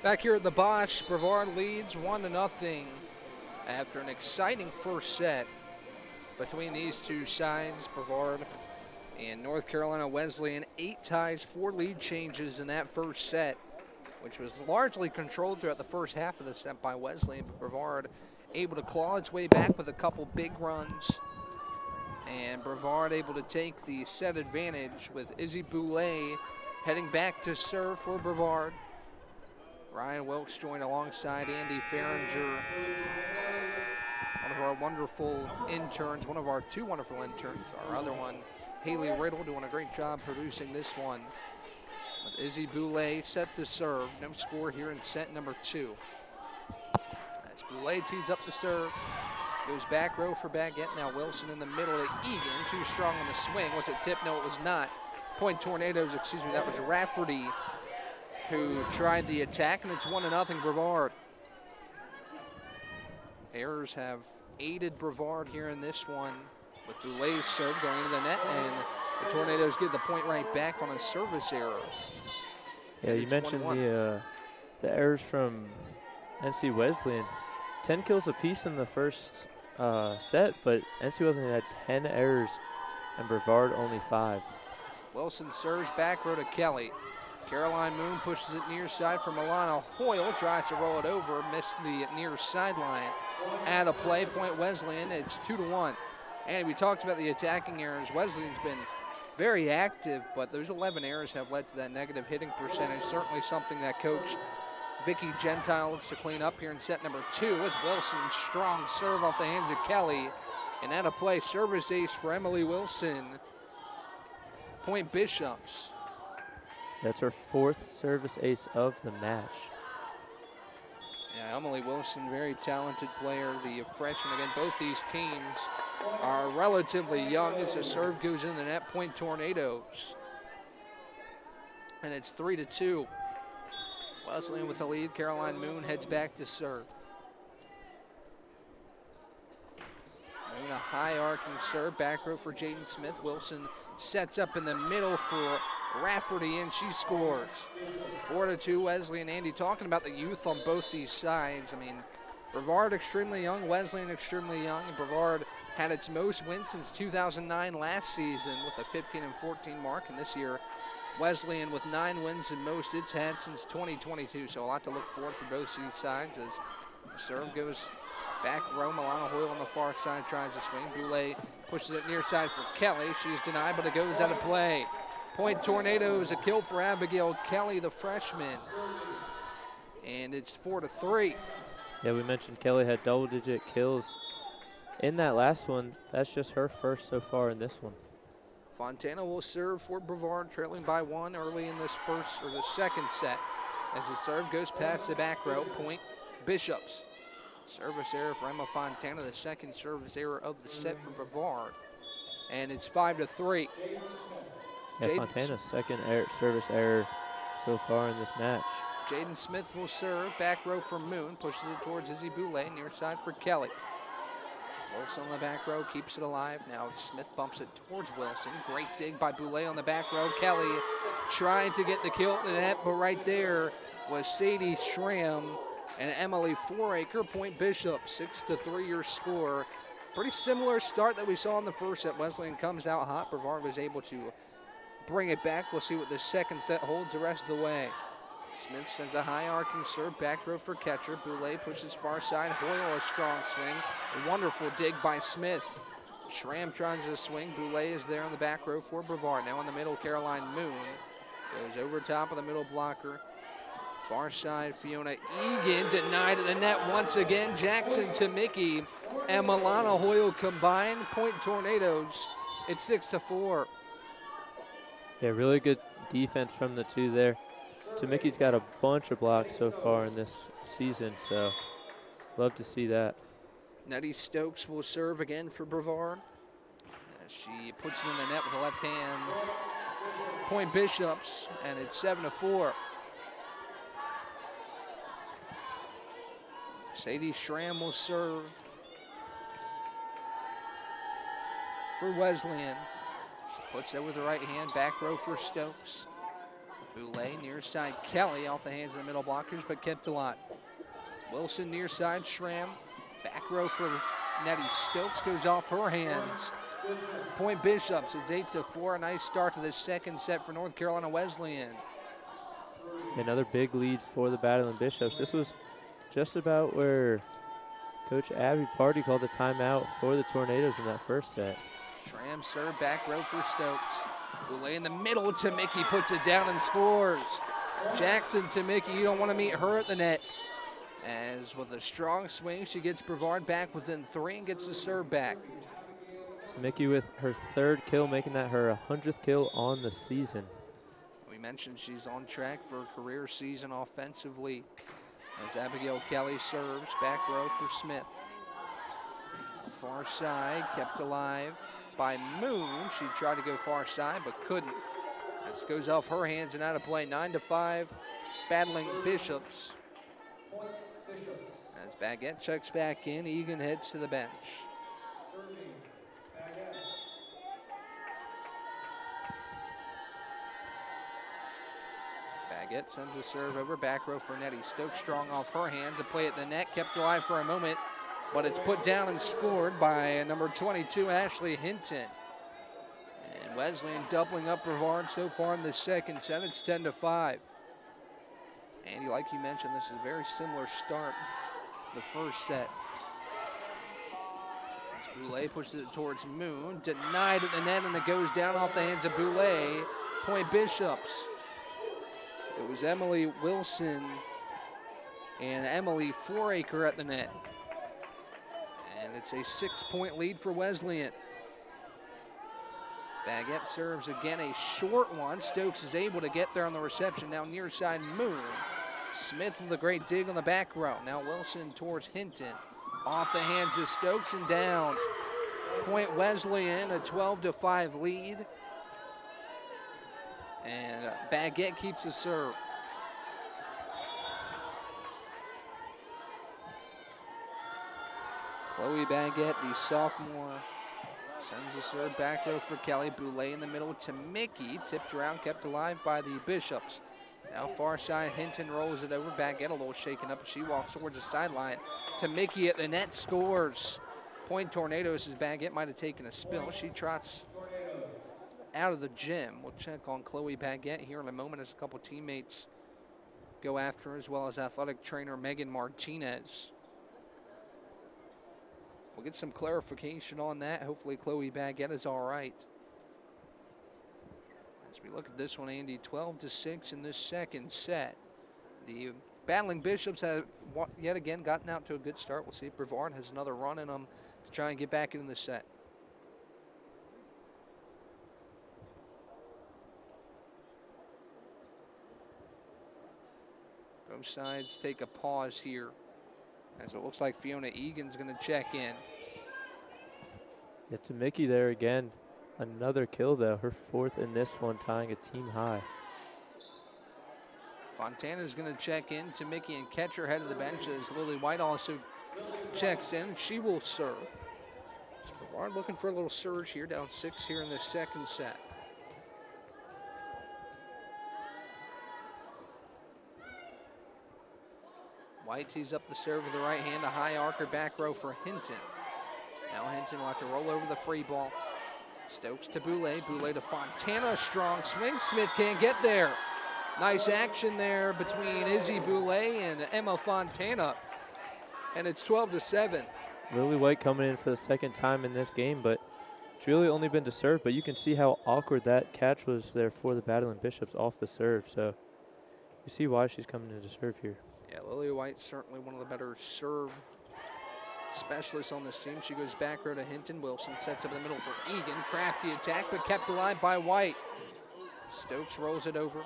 Back here at the Bosch, Brevard leads 1-0 after an exciting first set between these two sides, Brevard and North Carolina Wesleyan. 8 ties, 4 lead changes in that first set, which was largely controlled throughout the first half of the set by Wesleyan, but Brevard able to claw its way back with a couple big runs. And Brevard able to take the set advantage with Izzy Boulay heading back to serve for Brevard. Ryan Wilkes joined alongside Andy Farringer, one of our wonderful interns, one of our 2 wonderful interns. Our other one, Haley Riddle, doing a great job producing this one. With Izzy Boulay set to serve. No score here in set number 2. As Boulay tees up to serve, goes back row for Baguette. Now Wilson in the middle to Egan, too strong on the swing. Was it tip? No, it was not. Point Tornadoes, excuse me, that was Rafferty who tried the attack, and it's 1-0 Brevard. Errors have aided Brevard here in this one, with Boulay's serve going into the net, and the Tornadoes get the point right back on a service error.
Yeah, you mentioned the errors from NC Wesleyan. 10 kills apiece in the first set, but NC Wesleyan had 10 errors, and Brevard only 5.
Wilson serves back row to Kelly. Caroline Moon pushes it near side for Milana Hoyle, tries to roll it over, missed the near sideline. Add a play, point Wesleyan, it's 2-1. And we talked about the attacking errors. Wesleyan's been very active, but those 11 errors have led to that negative hitting percentage. Certainly something that Coach Vicky Gentile looks to clean up here in set number 2 as Wilson, strong serve off the hands of Kelly. And out of play, service ace for Emily Wilson. Point Bishops.
That's her 4th service ace of the match.
Yeah, Emily Wilson, very talented player, the freshman. Again, both these teams are relatively young as the serve goes in the net. Point Tornadoes. And it's 3-2. Wesleyan with the lead. Caroline Moon heads back to serve. Moon a high arcing serve. Back row for Jaden Smith. Wilson sets up in the middle for Rafferty, and she scores. 4-2 Wesleyan. Andy, talking about the youth on both these sides. I mean, Brevard extremely young, Wesleyan extremely young. Brevard had its most wins since 2009 last season with a 15-14 mark, and this year Wesleyan with 9 wins and most it's had since 2022. So a lot to look forward for both these sides as the serve goes back row. Milana Hoyle on the far side tries to swing. Boulay pushes it near side for Kelly. She's denied, but it goes out of play. Point Tornadoes, a kill for Abigail Kelly, the freshman. And it's 4-3.
Yeah, we mentioned Kelly had double-digit kills in that last one. That's just her first so far in this one.
Fontana will serve for Brevard, trailing by 1 early in this second set. As the serve goes past the back row, point Bishops. Service error for Emma Fontana, the second service error of the set for Brevard. And it's 5-3.
Yeah, Fontana's second service error so far in this match.
Jaden Smith will serve, back row for Moon, pushes it towards Izzy Boulay, near side for Kelly. Wilson on the back row, keeps it alive. Now Smith bumps it towards Wilson. Great dig by Boulay on the back row. Kelly trying to get the kill at the net, but right there was Sadie Schramm and Emily Foraker. Point Bishop, 6-3 your score. Pretty similar start that we saw in the first set. Wesleyan comes out hot. Brevard was able to bring it back. We'll see what the second set holds the rest of the way. Smith sends a high arcing serve, back row for catcher. Boulay pushes far side. Hoyle a strong swing. A wonderful dig by Smith. Schramm tries to swing. Boulay is there on the back row for Brevard. Now in the middle, Caroline Moon goes over top of the middle blocker. Far side, Fiona Egan denied at the net once again. Jackson to Mickey and Milana Hoyle combined. Point Tornadoes. It's 6-4.
Yeah, really good defense from the two there. Tamicki's got a bunch of blocks so far in this season, so love to see that.
Nettie Stokes will serve again for Brevard. As she puts it in the net with the left hand. Point Bishops, and it's 7-4. Sadie Schramm will serve for Wesleyan. She puts it with the right hand, back row for Stokes. Boulay near side, Kelly off the hands of the middle blockers, but kept alive. Wilson near side, Schramm. Back row for Nettie Stokes, goes off her hands. Point Bishops, it's 8-4. A nice start to the second set for North Carolina Wesleyan.
Another big lead for the Battling Bishops. This was just about where Coach Abby Party called the timeout for the Tornadoes in that first set.
Schramm serve, back row for Stokes. Boulay in the middle, Tamicki puts it down and scores. Jackson Tamicki, you don't want to meet her at the net. As with a strong swing, she gets Brevard back within 3 and gets the serve back.
Tamicki with her 3rd kill, making that her 100th kill on the season.
We mentioned she's on track for a career season offensively. As Abigail Kelly serves, back row for Smith. Far side, kept alive by Moon. She tried to go far side, but couldn't. This goes off her hands and out of play. 9-5, Battling Bishops. As Baguette checks back in, Egan heads to the bench. Baguette sends a serve over, back row for Nettie Stokes. Strong off her hands, a play at the net, kept alive for a moment, but it's put down and scored by number 22, Ashley Hinton. And Wesleyan doubling up Brevard so far in the second set. It's 10-5. Andy, like you mentioned, this is a very similar start to the first set. As Boulay pushes it towards Moon, denied at the net, and it goes down off the hands of Boulay. Point Bishops. It was Emily Wilson and Emily Foraker at the net. And it's a 6-point lead for Wesleyan. Baguette serves again, a short one. Stokes is able to get there on the reception. Now near side Moon. Smith with a great dig on the back row. Now Wilson towards Hinton. Off the hands of Stokes and down. Point Wesleyan, a 12-5 lead. And Baguette keeps the serve. Chloe Baguette, the sophomore, sends the serve back row for Kelly. Boulay in the middle to Mickey. Tipped around, kept alive by the Bishops. Now far side, Hinton rolls it over. Baguette a little shaken up. She walks towards the sideline to Mickey at the net, scores. Point Tornadoes as Baguette might have taken a spill. She trots out of the gym. We'll check on Chloe Baguette here in a moment as a couple teammates go after her, as well as athletic trainer Megan Martinez. We'll get some clarification on that. Hopefully Chloe Baguette is all right. As we look at this one, Andy, 12-6 in this second set. The battling Bishops have yet again gotten out to a good start. We'll see if Brevard has another run in them to try and get back into the set. Both sides take a pause here, as it looks like Fiona Egan's going to check in.
Yeah, to Mickey there again. Another kill, though. Her fourth in this one, tying a team high.
Fontana's going to check in to Mickey and Ketcher head of the bench as Lily White also checks in. She will serve. So Brevard looking for a little surge here, down 6 here in the second set. White tees up the serve with the right hand, a high archer back row for Hinton. Now Hinton will have to roll over the free ball. Stokes to Boulay, Boulay to Fontana, strong swing. Smith can't get there. Nice action there between Izzy Boulay and Emma Fontana. And it's 12-7.
Lily White coming in for the second time in this game, but it's really only been to serve. But you can see how awkward that catch was there for the battling Bishops off the serve. So you see why she's coming in to serve here.
Yeah, Lily White certainly one of the better serve specialists on this team. She goes back row to Hinton. Wilson sets up in the middle for Egan. Crafty attack, but kept alive by White. Stokes rolls it over.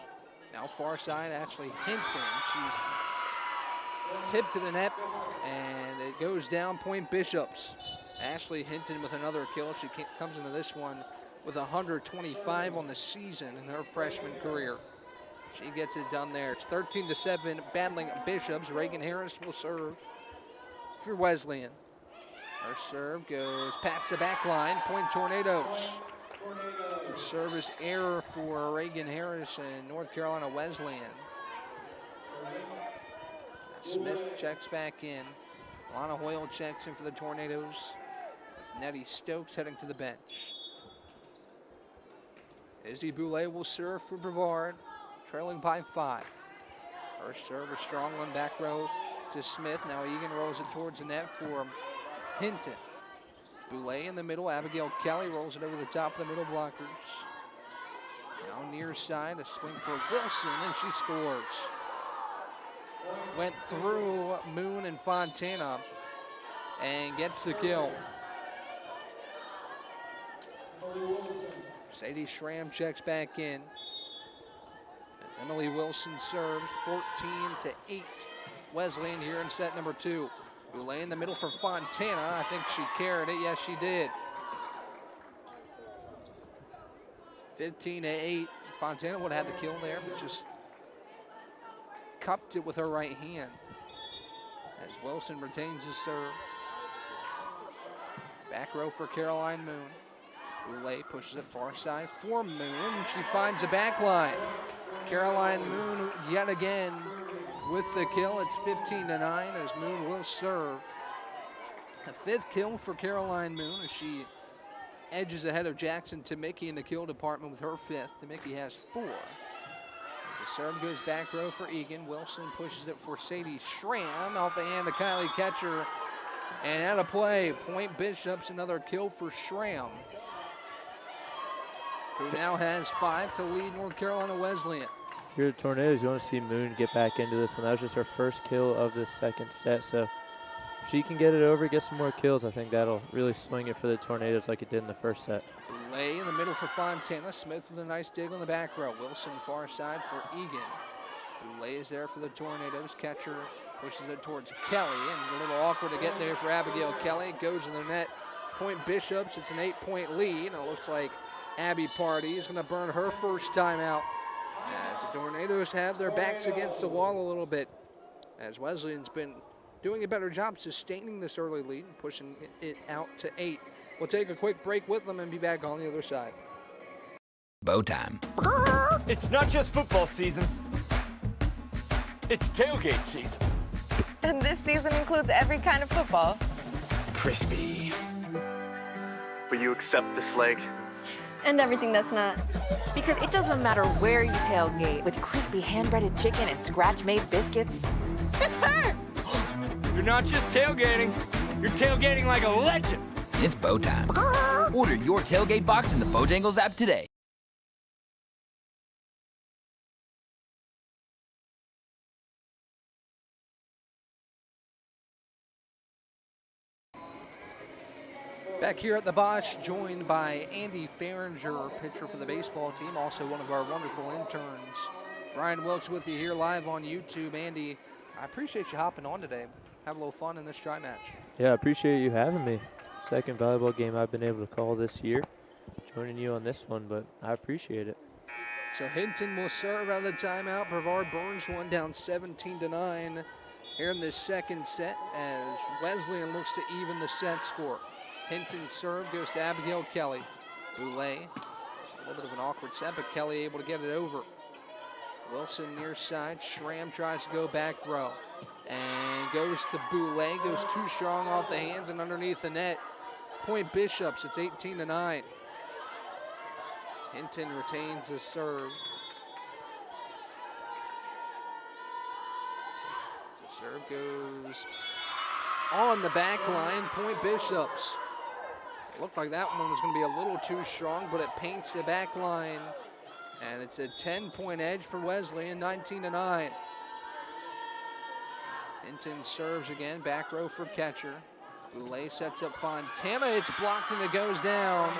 Now far side, Ashley Hinton. She's tipped to the net, and it goes down, point Bishops. Ashley Hinton with another kill. She comes into this one with 125 on the season in her freshman career. She gets it done there. It's 13-7, battling Bishops. Reagan Harris will serve for Wesleyan. Her serve goes past the back line. Point Tornadoes. Service error for Reagan Harris and North Carolina Wesleyan. Smith checks back in. Lana Hoyle checks in for the Tornadoes. Nettie Stokes heading to the bench. Izzy Boulay will serve for Brevard, trailing by 5. First serve, a strong one back row to Smith. Now Egan rolls it towards the net for Hinton. Boulay in the middle. Abigail Kelly rolls it over the top of the middle blockers. Now near side, a swing for Wilson, and she scores. Went through Moon and Fontana and gets the kill. Sadie Schramm checks back in. As Emily Wilson serves, 14-8. Wesleyan here in set number 2. Boulay in the middle for Fontana. I think she carried it. Yes, she did. 15-8. Fontana would have had the kill there, but just cupped it with her right hand. As Wilson retains the serve. Back row for Caroline Moon. Boulay pushes it far side for Moon. She finds the back line. Caroline Moon yet again with the kill. It's 15-9 as Moon will serve. A 5th kill for Caroline Moon as she edges ahead of Jackson Temicki in the kill department with her 5th. Temicki has 4. The serve goes back row for Egan. Wilson pushes it for Sadie Schramm. Off the hand of Kylie Ketcher. And out of play, point Bishops, another kill for Schramm, who now has 5 to lead North Carolina Wesleyan.
you're the Tornadoes, you want to see Moon get back into this one. That was just her first kill of the second set. So if she can get it over, get some more kills, I think that'll really swing it for the Tornadoes like it did in the first set.
Lay in the middle for Fontana. Smith with a nice dig on the back row. Wilson far side for Egan. Lay is there for the Tornadoes. Catcher pushes it towards Kelly, and a little awkward to get there for Abigail Kelly. Goes in the net. Point Bishops. It's an 8-point lead, and it looks like Abby Pardee is going to burn her first time out, as the Tornadoes have their backs against the wall a little bit, as Wesleyan's been doing a better job sustaining this early lead and pushing it out to 8. We'll take a quick break with them and be back on the other side.
Bow time.
It's not just football season. It's tailgate season.
And this season includes every kind of football.
Crispy.
Will you accept this leg?
And everything that's not. Because it doesn't matter where you tailgate, with crispy hand-breaded chicken and scratch-made biscuits. It's her!
You're not just tailgating. You're tailgating like a legend.
It's bow time. Order your tailgate box in the Bojangles app today.
Back here at the Bosch, joined by Andy Farringer, pitcher for the baseball team, also one of our wonderful interns. Ryan Wilkes with you here live on YouTube. Andy, I appreciate you hopping on today. Have a little fun in this try match.
Yeah, I appreciate you having me. Second volleyball game I've been able to call this year. Joining you on this one, but I appreciate it.
So Hinton will serve out of the timeout. Brevard burns one down 17-9 here in this second set, as Wesleyan looks to even the set score. Hinton's serve goes to Abigail Kelly. Boulay, a little bit of an awkward set, but Kelly able to get it over. Wilson near side. Schramm tries to go back row. And goes to Boulay. Goes too strong off the hands and underneath the net. Point Bishops. It's 18-9. Hinton retains the serve. The serve goes on the back line. Point Bishops. Looked like that one was going to be a little too strong, but it paints the back line. And it's a 10-point edge for Wesleyan, 19-9. Hinton serves again, back row for catcher. Boulay sets up Fontana. It's blocked and it goes down.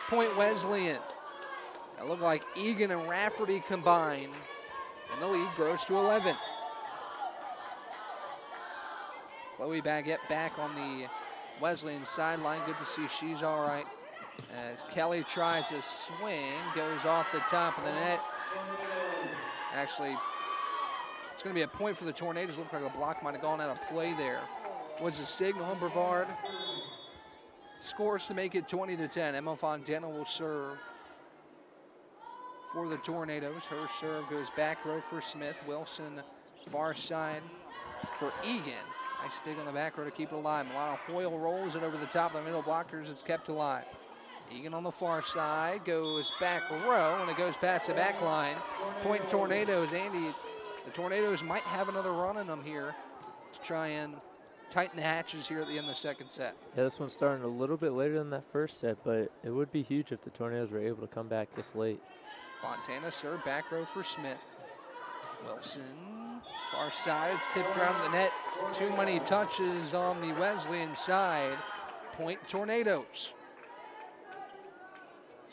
Point Wesleyan. It looked like Egan and Rafferty combine, and the lead grows to 11. Chloe Baguette back on the Wesleyan sideline. Good to see she's all right. As Kelly tries to swing, goes off the top of the net. Actually, it's going to be a point for the Tornadoes. Looked like a block might have gone out of play there. Was the signal. Brevard scores to make it 20-10. Emma Fontana will serve for the Tornadoes. Her serve goes back row for Smith. Wilson far side for Egan. Nice dig on the back row to keep it alive. Milano Hoyle rolls it over the top of the middle blockers. It's kept alive. Egan on the far side goes back row, and it goes past the back line. Point Tornadoes. Andy, the Tornadoes might have another run in them here to try and tighten the hatches here at the end of the second set.
Yeah, this one's starting a little bit later than that first set, but it would be huge if the Tornadoes were able to come back this late.
Fontana serve back row for Smith. Wilson, far side, it's tipped around the net. Too many touches on the Wesleyan side. Point Tornadoes.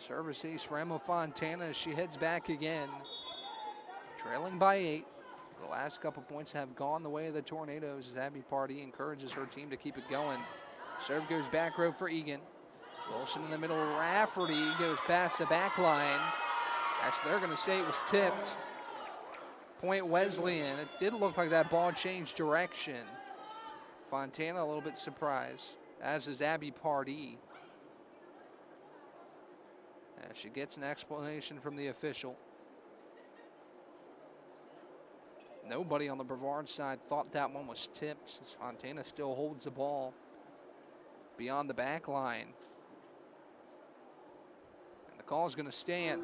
Service ace for Emma Fontana as she heads back again. Trailing by 8. The last couple points have gone the way of the Tornadoes as Abby Pardee encourages her team to keep it going. Serve goes back row for Egan. Wilson in the middle. Rafferty goes past the back line. Actually, they're going to say it was tipped. Point Wesleyan. It did look like that ball changed direction. Fontana a little bit surprised, as is Abby Pardee. As she gets an explanation from the official. Nobody on the Brevard side thought that one was tipped, as Fontana still holds the ball beyond the back line. And the call is going to stand.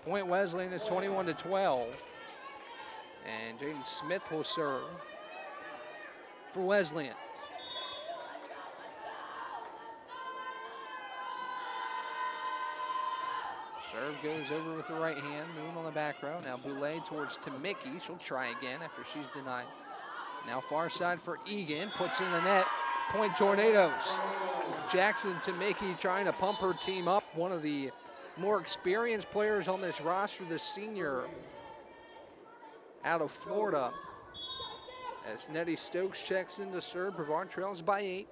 Point Wesleyan is 21-12. And Jaden Smith will serve for Wesleyan. Serve goes over with the right hand. Moon on the back row. Now Boulay towards Tamiki. She'll try again after she's denied. Now far side for Egan. Puts in the net. Point Tornadoes. Jackson Tamiki trying to pump her team up. One of the more experienced players on this roster, the senior out of Florida. As Nettie Stokes checks in to serve, Brevard trails by 8.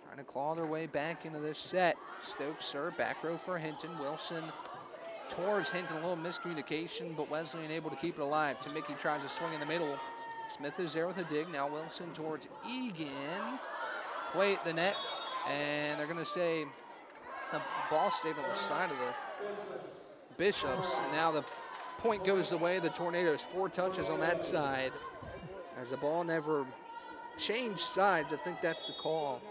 Trying to claw their way back into this set. Stokes serve, back row for Hinton. Wilson towards Hinton, a little miscommunication, but Wesleyan able to keep it alive. Tamiki tries to swing in the middle. Smith is there with a dig. Now Wilson towards Egan. Wait, the net, and they're going to say the ball stayed on the side of the Bishops, and now the point goes the way of the Tornadoes. 4 touches on that side. As the ball never changed sides, I think that's the call,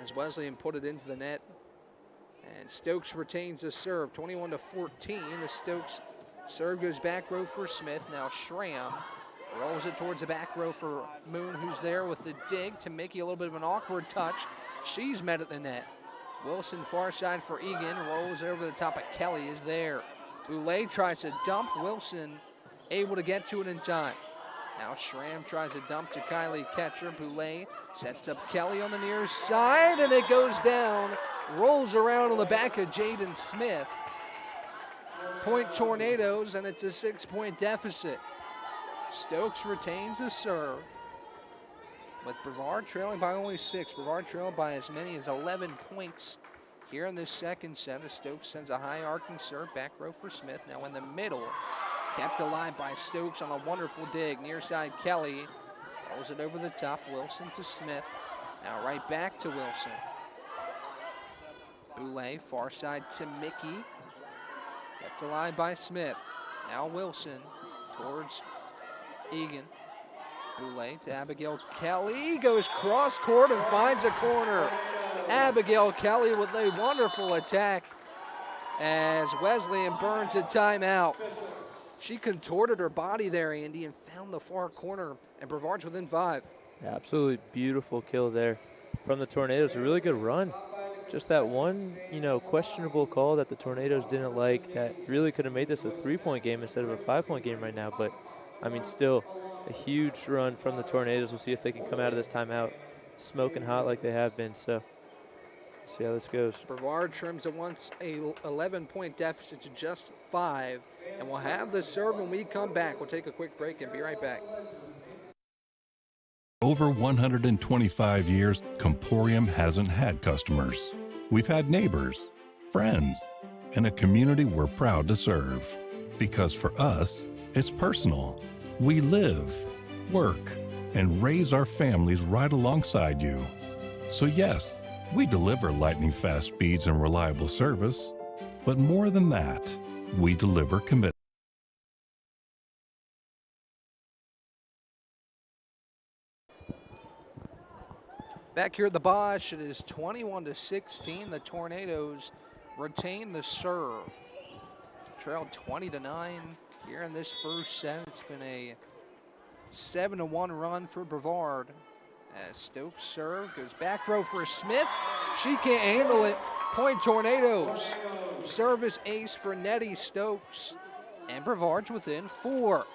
as Wesleyan put it into the net. And Stokes retains the serve, 21-14. The Stokes serve goes back row for Smith. Now Schramm rolls it towards the back row for Moon, who's there with the dig. To Mickey, a little bit of an awkward touch. She's met at the net. Wilson far side for Egan, rolls over the top of Kelly, is there. Boulay tries to dump. Wilson able to get to it in time. Now Schramm tries to dump to Kylie Ketcher. Boulay sets up Kelly on the near side, and it goes down. Rolls around on the back of Jaden Smith. Point Tornadoes, and it's a 6-point deficit. Stokes retains the serve, with Brevard trailing by only 6. Brevard trailed by as many as 11 points here in this second set. As Stokes sends a high arcing serve, back row for Smith. Now in the middle, kept alive by Stokes on a wonderful dig. Near side Kelly rolls it over the top. Wilson to Smith. Now right back to Wilson. Boulay far side to Mickey. Kept alive by Smith. Now Wilson towards Egan. Boulay to Abigail Kelly. Goes cross court and finds a corner. Abigail Kelly with a wonderful attack as Wesleyan burns a timeout. She contorted her body there, Andy, and found the far corner, and Brevard's within 5.
Yeah, absolutely beautiful kill there from the Tornadoes. A really good run. Just that one, questionable call that the Tornadoes didn't like that really could have made this a 3-point game instead of a 5-point game right now. But, still a huge run from the Tornadoes. We'll see if they can come out of this timeout smoking hot like they have been. So, see how this goes.
Brevard trims at once a 11-point deficit to just 5. And we'll have the serve when we come back. We'll take a quick break and be right back.
Over 125 years, Comporium hasn't had customers. We've had neighbors, friends, and a community we're proud to serve. Because for us, it's personal. We live, work, and raise our families right alongside you. So yes, we deliver lightning-fast speeds and reliable service, but more than that, we deliver commitment.
Back here at the Bosch, it is 21-16. The Tornadoes retain the serve. Trailed 20-9 here in this first set. It's been a 7-1 run for Brevard. As Stokes serve, goes back row for Smith. She can't handle it. Point Tornadoes. Service ace for Nettie Stokes. And Brevard's within 4.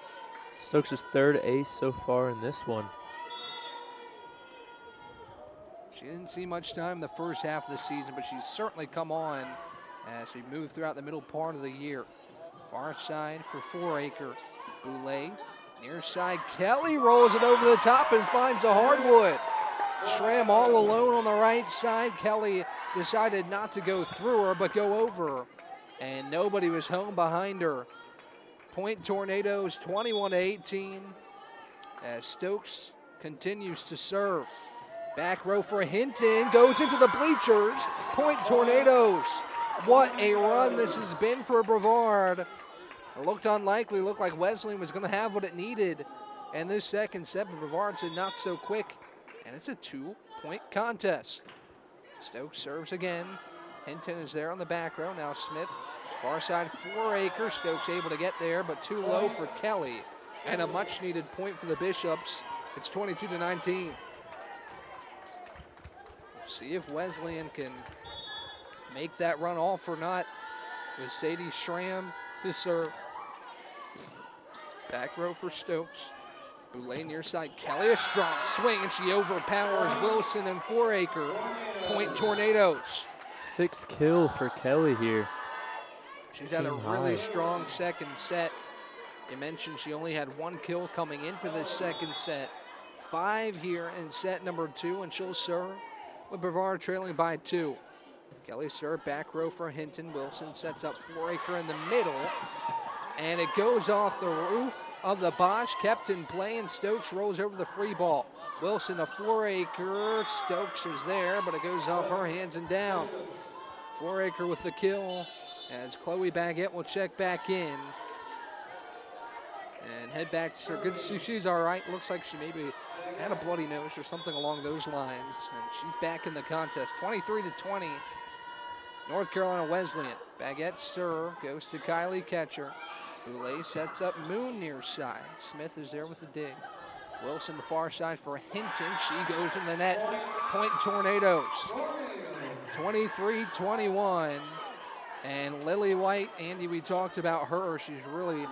Stokes' 3rd ace so far in this one.
She didn't see much time the first half of the season, but she's certainly come on as we move throughout the middle part of the year. Far side for 4-acre. Boulay. Near side, Kelly rolls it over the top and finds the hardwood. Schramm all alone on the right side. Kelly decided not to go through her, but go over. And nobody was home behind her. Point Tornadoes 21-18 as Stokes continues to serve. Back row for Hinton, goes into the bleachers. Point Tornadoes. What a run this has been for Brevard. It looked unlikely, looked like Wesleyan was going to have what it needed. And this second set, but Brevard said not so quick. And it's a 2-point contest. Stokes serves again. Hinton is there on the back row. Now Smith, far side 4-acre. Stokes able to get there, but too low for Kelly. And a much needed point for the Bishops. It's 22-19. See if Wesleyan can make that run off or not. with Sadie Schramm to serve. Back row for Stokes. Boulay near side. Kelly a strong swing, and she overpowers Wilson and Foraker. Point Tornadoes.
6th kill for Kelly here.
She's had a really strong second set. You mentioned she only had 1 kill coming into this second set. 5 here in set number 2, and she'll serve with Brevard trailing by 2. Kelly serve back row for Hinton. Wilson sets up Foraker in the middle, and it goes off the roof of the Bosch, kept in play, and Stokes rolls over the free ball. Wilson a Foraker. Stokes is there, but it goes off her hands and down. Foraker with the kill, as Chloe Baguette will check back in and head back to her. Good to see she's all right. Looks like she maybe had a bloody nose or something along those lines, and she's back in the contest. 23-20, North Carolina Wesleyan. Baguette serve goes to Kylie Ketcher. Boulay sets up Moon near side. Smith is there with the dig. Wilson the far side for Hinton. She goes in the net. Point Tornadoes. 23-21. And Lily White, Andy, we talked about her. She's really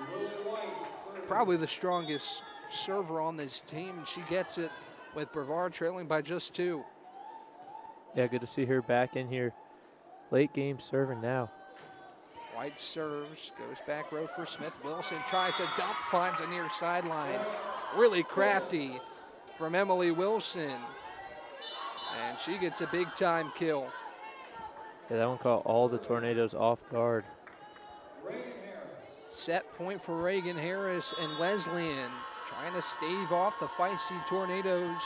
probably the strongest server on this team, and she gets it with Brevard trailing by just 2.
Yeah, good to see her back in here. Late game serving now.
White serves, goes back row for Smith. Wilson tries a dump, finds a near sideline. Really crafty from Emily Wilson. And she gets a big time kill.
Yeah, that one caught all the Tornadoes off guard.
Set point for Reagan Harris and Wesleyan, trying to stave off the feisty Tornadoes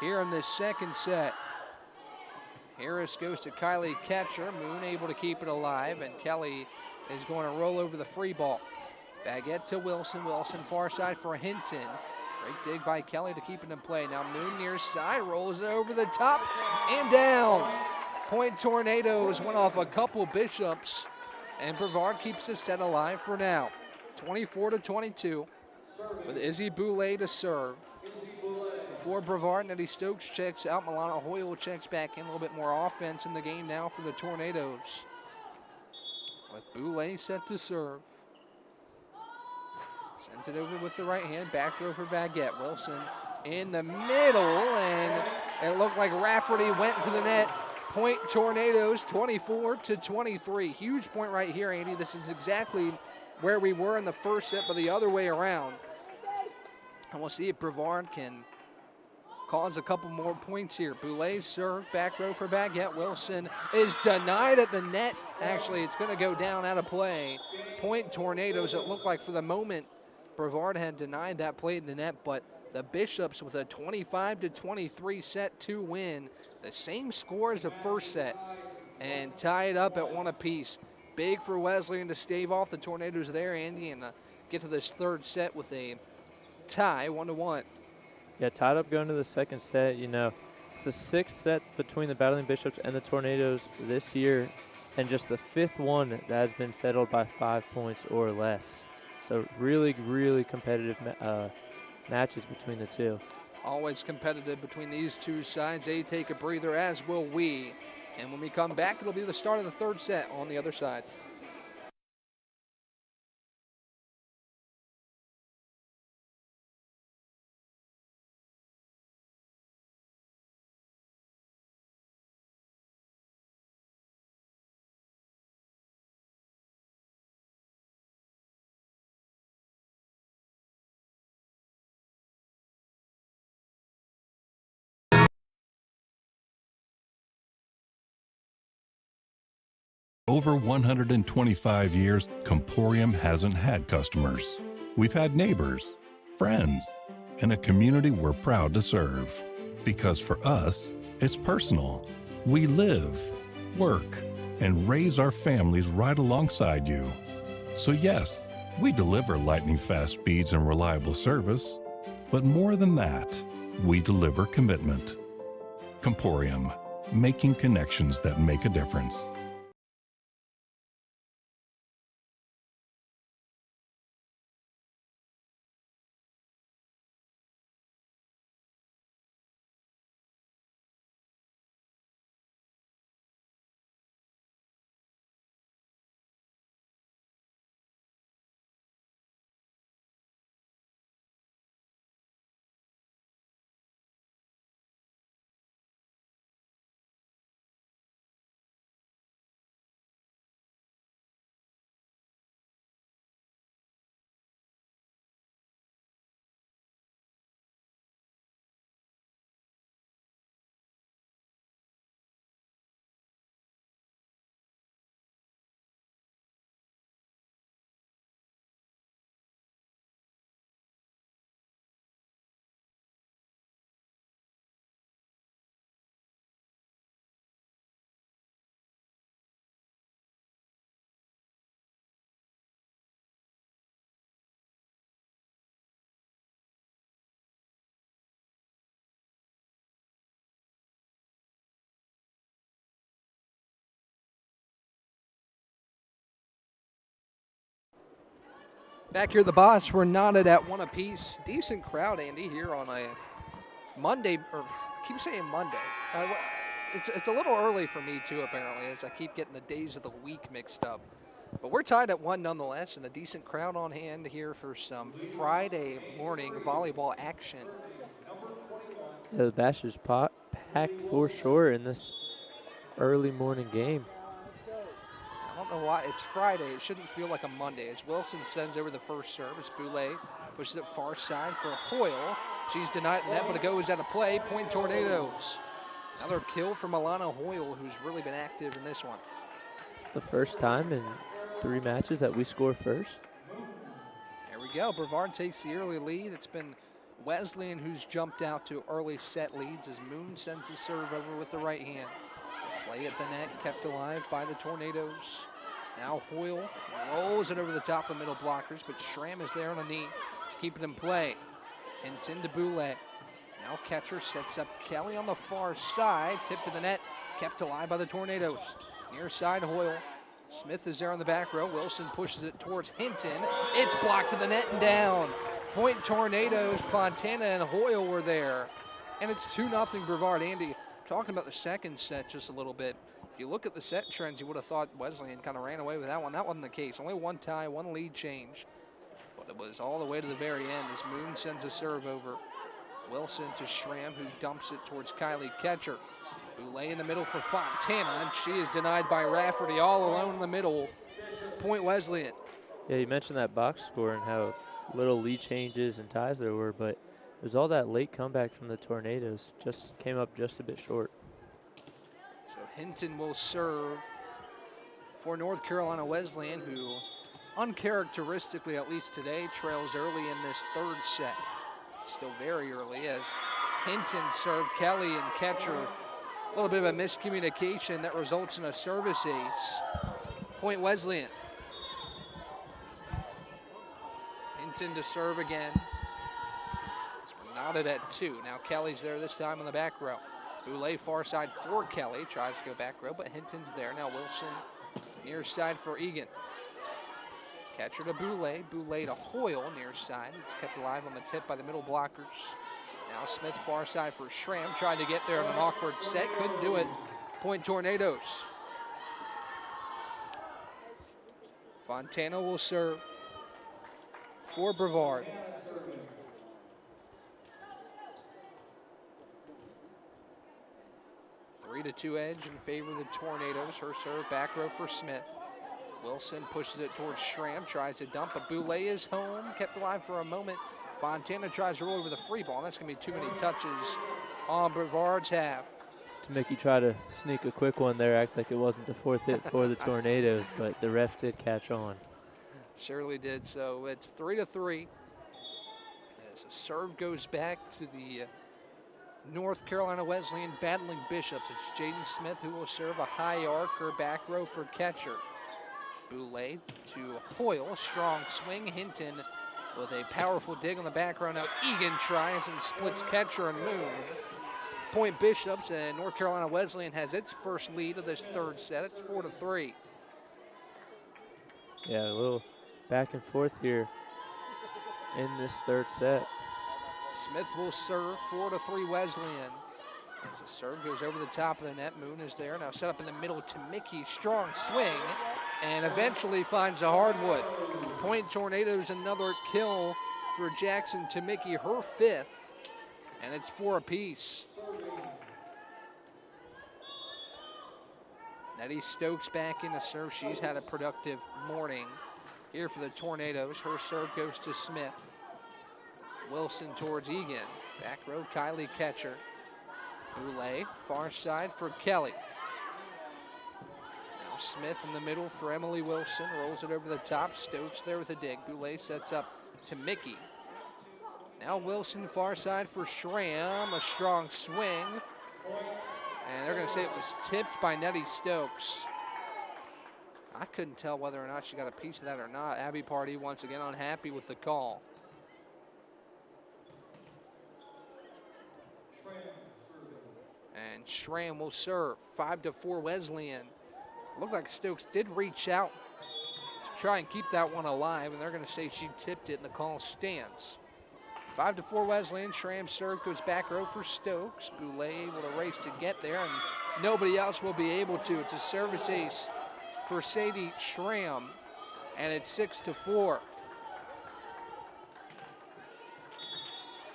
here in this second set. Harris goes to Kylie Ketcher. Moon able to keep it alive, and Kelly is going to roll over the free ball. Baguette to Wilson. Wilson far side for Hinton. Great dig by Kelly to keep it in play. Now Moon near side, rolls it over the top and down. Point Tornadoes went off a couple Bishops, and Brevard keeps the set alive for now. 24-22 with Izzy Boulay to serve. For Brevard, Nettie Stokes checks out. Milana Hoyle checks back in. A little bit more offense in the game now for the Tornadoes. With Boulay set to serve. Sends it over with the right hand. Back row for Baguette. Wilson in the middle, and it looked like Rafferty went to the net. Point Tornadoes, 24-23. Huge point right here, Andy. This is exactly where we were in the first set, but the other way around. And we'll see if Brevard can cause a couple more points here. Boulay's serve, back row for Baguette. Wilson is denied at the net. Actually, it's going to go down out of play. Point Tornadoes. It looked like for the moment Brevard had denied that play in the net, but the Bishops with a 25-23 set 2 win. The same score as the first set, and tied up at 1 apiece. Big for Wesleyan to stave off the Tornadoes there, Andy, and get to this third set with a tie, 1-1.
Yeah, tied up going to the second set. You know, it's the 6th set between the Battling Bishops and the Tornadoes this year, and just the 5th one that has been settled by 5 points or less. So really, really competitive matches between the two.
Always competitive between these two sides. They take a breather, as will we. And when we come back, it'll be the start of the third set on the other side.
Over 125 years, Comporium hasn't had customers. We've had neighbors, friends, and a community we're proud to serve. Because for us, it's personal. We live, work, and raise our families right alongside you. So yes, we deliver lightning-fast speeds and reliable service. But more than that, we deliver commitment. Comporium, making connections that make a difference.
Back here at the Bosch, we're knotted at 1 apiece. Decent crowd, Andy, here on a Monday, or I keep saying Monday. It's a little early for me too, apparently, as I keep getting the days of the week mixed up. But we're tied at 1 nonetheless, and a decent crowd on hand here for some Friday morning volleyball action.
Yeah, the Bash is packed for sure in this early morning game.
I don't know why. It's Friday. It shouldn't feel like a Monday. As Wilson sends over the first serve, as Boulay pushes it far side for Hoyle. She's denied the net, but it goes out of play. Point Tornadoes. Another kill from Alana Hoyle, who's really been active in this one.
The first time in 3 matches that we score first.
There we go. Brevard takes the early lead. It's been Wesleyan who's jumped out to early set leads as Moon sends the serve over with the right hand. Play at the net, kept alive by the Tornadoes. Now Hoyle rolls it over the top of middle blockers, but Schramm is there on a knee, keep it in play. Hinton to Boulay. Now catcher sets up Kelly on the far side, tipped to the net, kept alive by the Tornadoes. Near side Hoyle. Smith is there on the back row. Wilson pushes it towards Hinton. It's blocked to the net and down. Point Tornadoes, Fontana and Hoyle were there. And it's 2-0 Brevard. Andy, talking about the second set just a little bit. If you look at the set trends, you would have thought Wesleyan kind of ran away with that one. That wasn't the case. Only 1 tie, 1 lead change. But it was all the way to the very end as Moon sends a serve over. Wilson to Schramm, who dumps it towards Kylie Ketcher. Boulay in the middle for Fontana, and she is denied by Rafferty, all alone in the middle. Point Wesleyan.
Yeah, you mentioned that box score and how little lead changes and ties there were, but it was all that late comeback from the Tornadoes. Just came up just a bit short.
So Hinton will serve for North Carolina Wesleyan, who uncharacteristically, at least today, trails early in this third set. Still very early as Hinton served Kelly and Ketcher. A little bit of a miscommunication that results in a service ace. Point Wesleyan. Hinton to serve again. So we're knotted at 2. Now Kelly's there this time on the back row. Boulay far side for Kelly. Tries to go back row, but Hinton's there. Now Wilson near side for Egan. Catcher to Boulay. Boulay to Hoyle near side. It's kept alive on the tip by the middle blockers. Now Smith far side for Schramm. Tried to get there in an awkward set. Couldn't do it. Point Tornadoes. Fontana will serve for Brevard. Three to 2 edge in favor of the Tornadoes. Her serve back row for Smith. Wilson pushes it towards Schramm, tries to dump, but Boulay is home, kept alive for a moment. Fontana tries to roll over the free ball. That's going to be too many touches on Brevard's half.
Mickey tried to sneak a quick one there, act like it wasn't the 4th hit for the Tornadoes, but the ref did catch on.
Surely did. So it's 3-3. As a serve goes back to the North Carolina Wesleyan battling Bishops. It's Jaden Smith who will serve a high arc or back row for Ketcher. Boulay to Hoyle, strong swing. Hinton with a powerful dig on the back row. Now Egan tries and splits Ketcher and Moon. Point Bishops, and North Carolina Wesleyan has its first lead of this third set. It's 4-3.
Yeah, a little back and forth here in this third set.
Smith will serve 4-3 Wesleyan. As the serve goes over the top of the net, Moon is there. Now set up in the middle to Mickey. Strong swing, and eventually finds a hardwood. Point Tornadoes, another kill for Jackson to Mickey, her 5th, and it's 4 apiece. Nettie Stokes back in the serve. She's had a productive morning here for the Tornadoes. Her serve goes to Smith. Wilson towards Egan. Back row, Kylie Ketcher. Boulay, far side for Kelly. Now Smith in the middle for Emily Wilson. Rolls it over the top. Stokes there with a dig. Boulay sets up to Mickey. Now Wilson far side for Schramm. A strong swing. And they're going to say it was tipped by Nettie Stokes. I couldn't tell whether or not she got a piece of that or not. Abby Pardee once again unhappy with the call. And Schramm will serve. 5-4 Wesleyan. Looked like Stokes did reach out try and keep that one alive, and they're going to say she tipped it, and the call stands. 5-4 Wesleyan. Schramm's serve goes back row for Stokes. Boulay able to race to get there, and nobody else will be able to. It's a service ace for Sadie Schramm, and it's 6-4.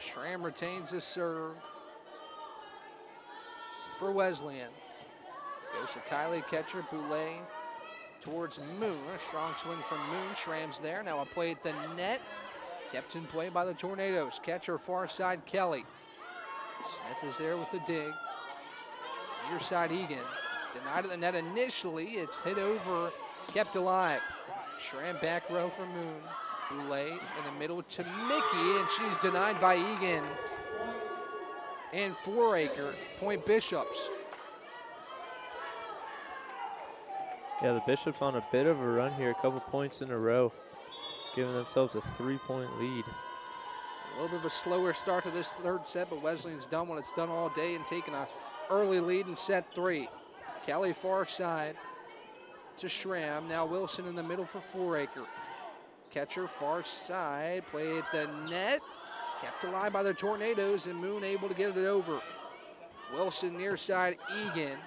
Schramm retains the serve for Wesleyan. Goes to Kylie Ketcher. Boulay towards Moon. A strong swing from Moon. Schramm's there. Now a play at the net. Kept in play by the Tornadoes. Catcher far side Kelly. Smith is there with the dig. Near side Egan. Denied at the net initially. It's hit over. Kept alive. Schramm back row for Moon. Boulay in the middle to Mickey, and she's denied by Egan. And Foraker. Point Bishops.
Yeah, the Bishops on a bit of a run here, a couple points in a row, giving themselves a 3-point lead.
A little bit of a slower start to this third set, but Wesleyan's done what it's done all day and taking an early lead in set 3. Kelly far side to Schramm. Now Wilson in the middle for Foraker. Catcher far side, play at the net. Kept alive by the Tornadoes, and Moon able to get it over. Wilson near side Egan.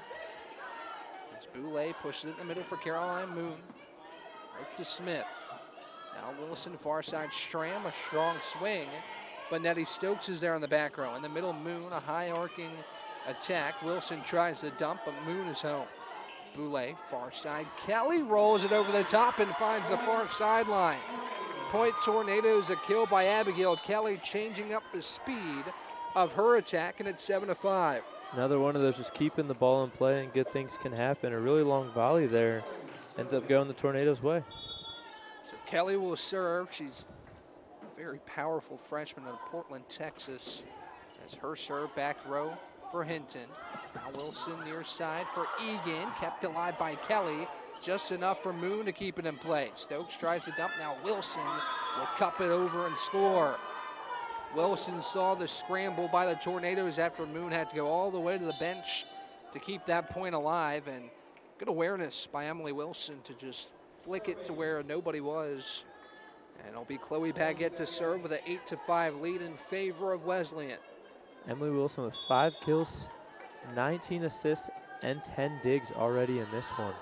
As Boulay pushes it in the middle for Caroline Moon. Right to Smith. Now Wilson far side Schramm, a strong swing. But Nettie Stokes is there in the back row. In the middle, Moon, a high arcing attack. Wilson tries to dump, but Moon is home. Boulay, far side. Kelly rolls it over the top and finds the far sideline. Point Tornadoes, a kill by Abigail Kelly, changing up the speed of her attack, and it's 7-5.
Another one of those, just keeping the ball in play and good things can happen. A really long volley there ends up going the Tornadoes' way.
So Kelly will serve. She's a very powerful freshman out of Portland, Texas. As her serve back row for Hinton. Now Wilson near side for Egan, kept alive by Kelly. Just enough for Moon to keep it in play. Stokes tries to dump. Now Wilson will cup it over and score. Wilson saw the scramble by the Tornadoes after Moon had to go all the way to the bench to keep that point alive. And good awareness by Emily Wilson to just flick it to where nobody was. And it'll be Chloe Baguette to serve with an 8-5 lead in favor of Wesleyan.
Emily Wilson with 5 kills, 19 assists, and 10 digs already in this one.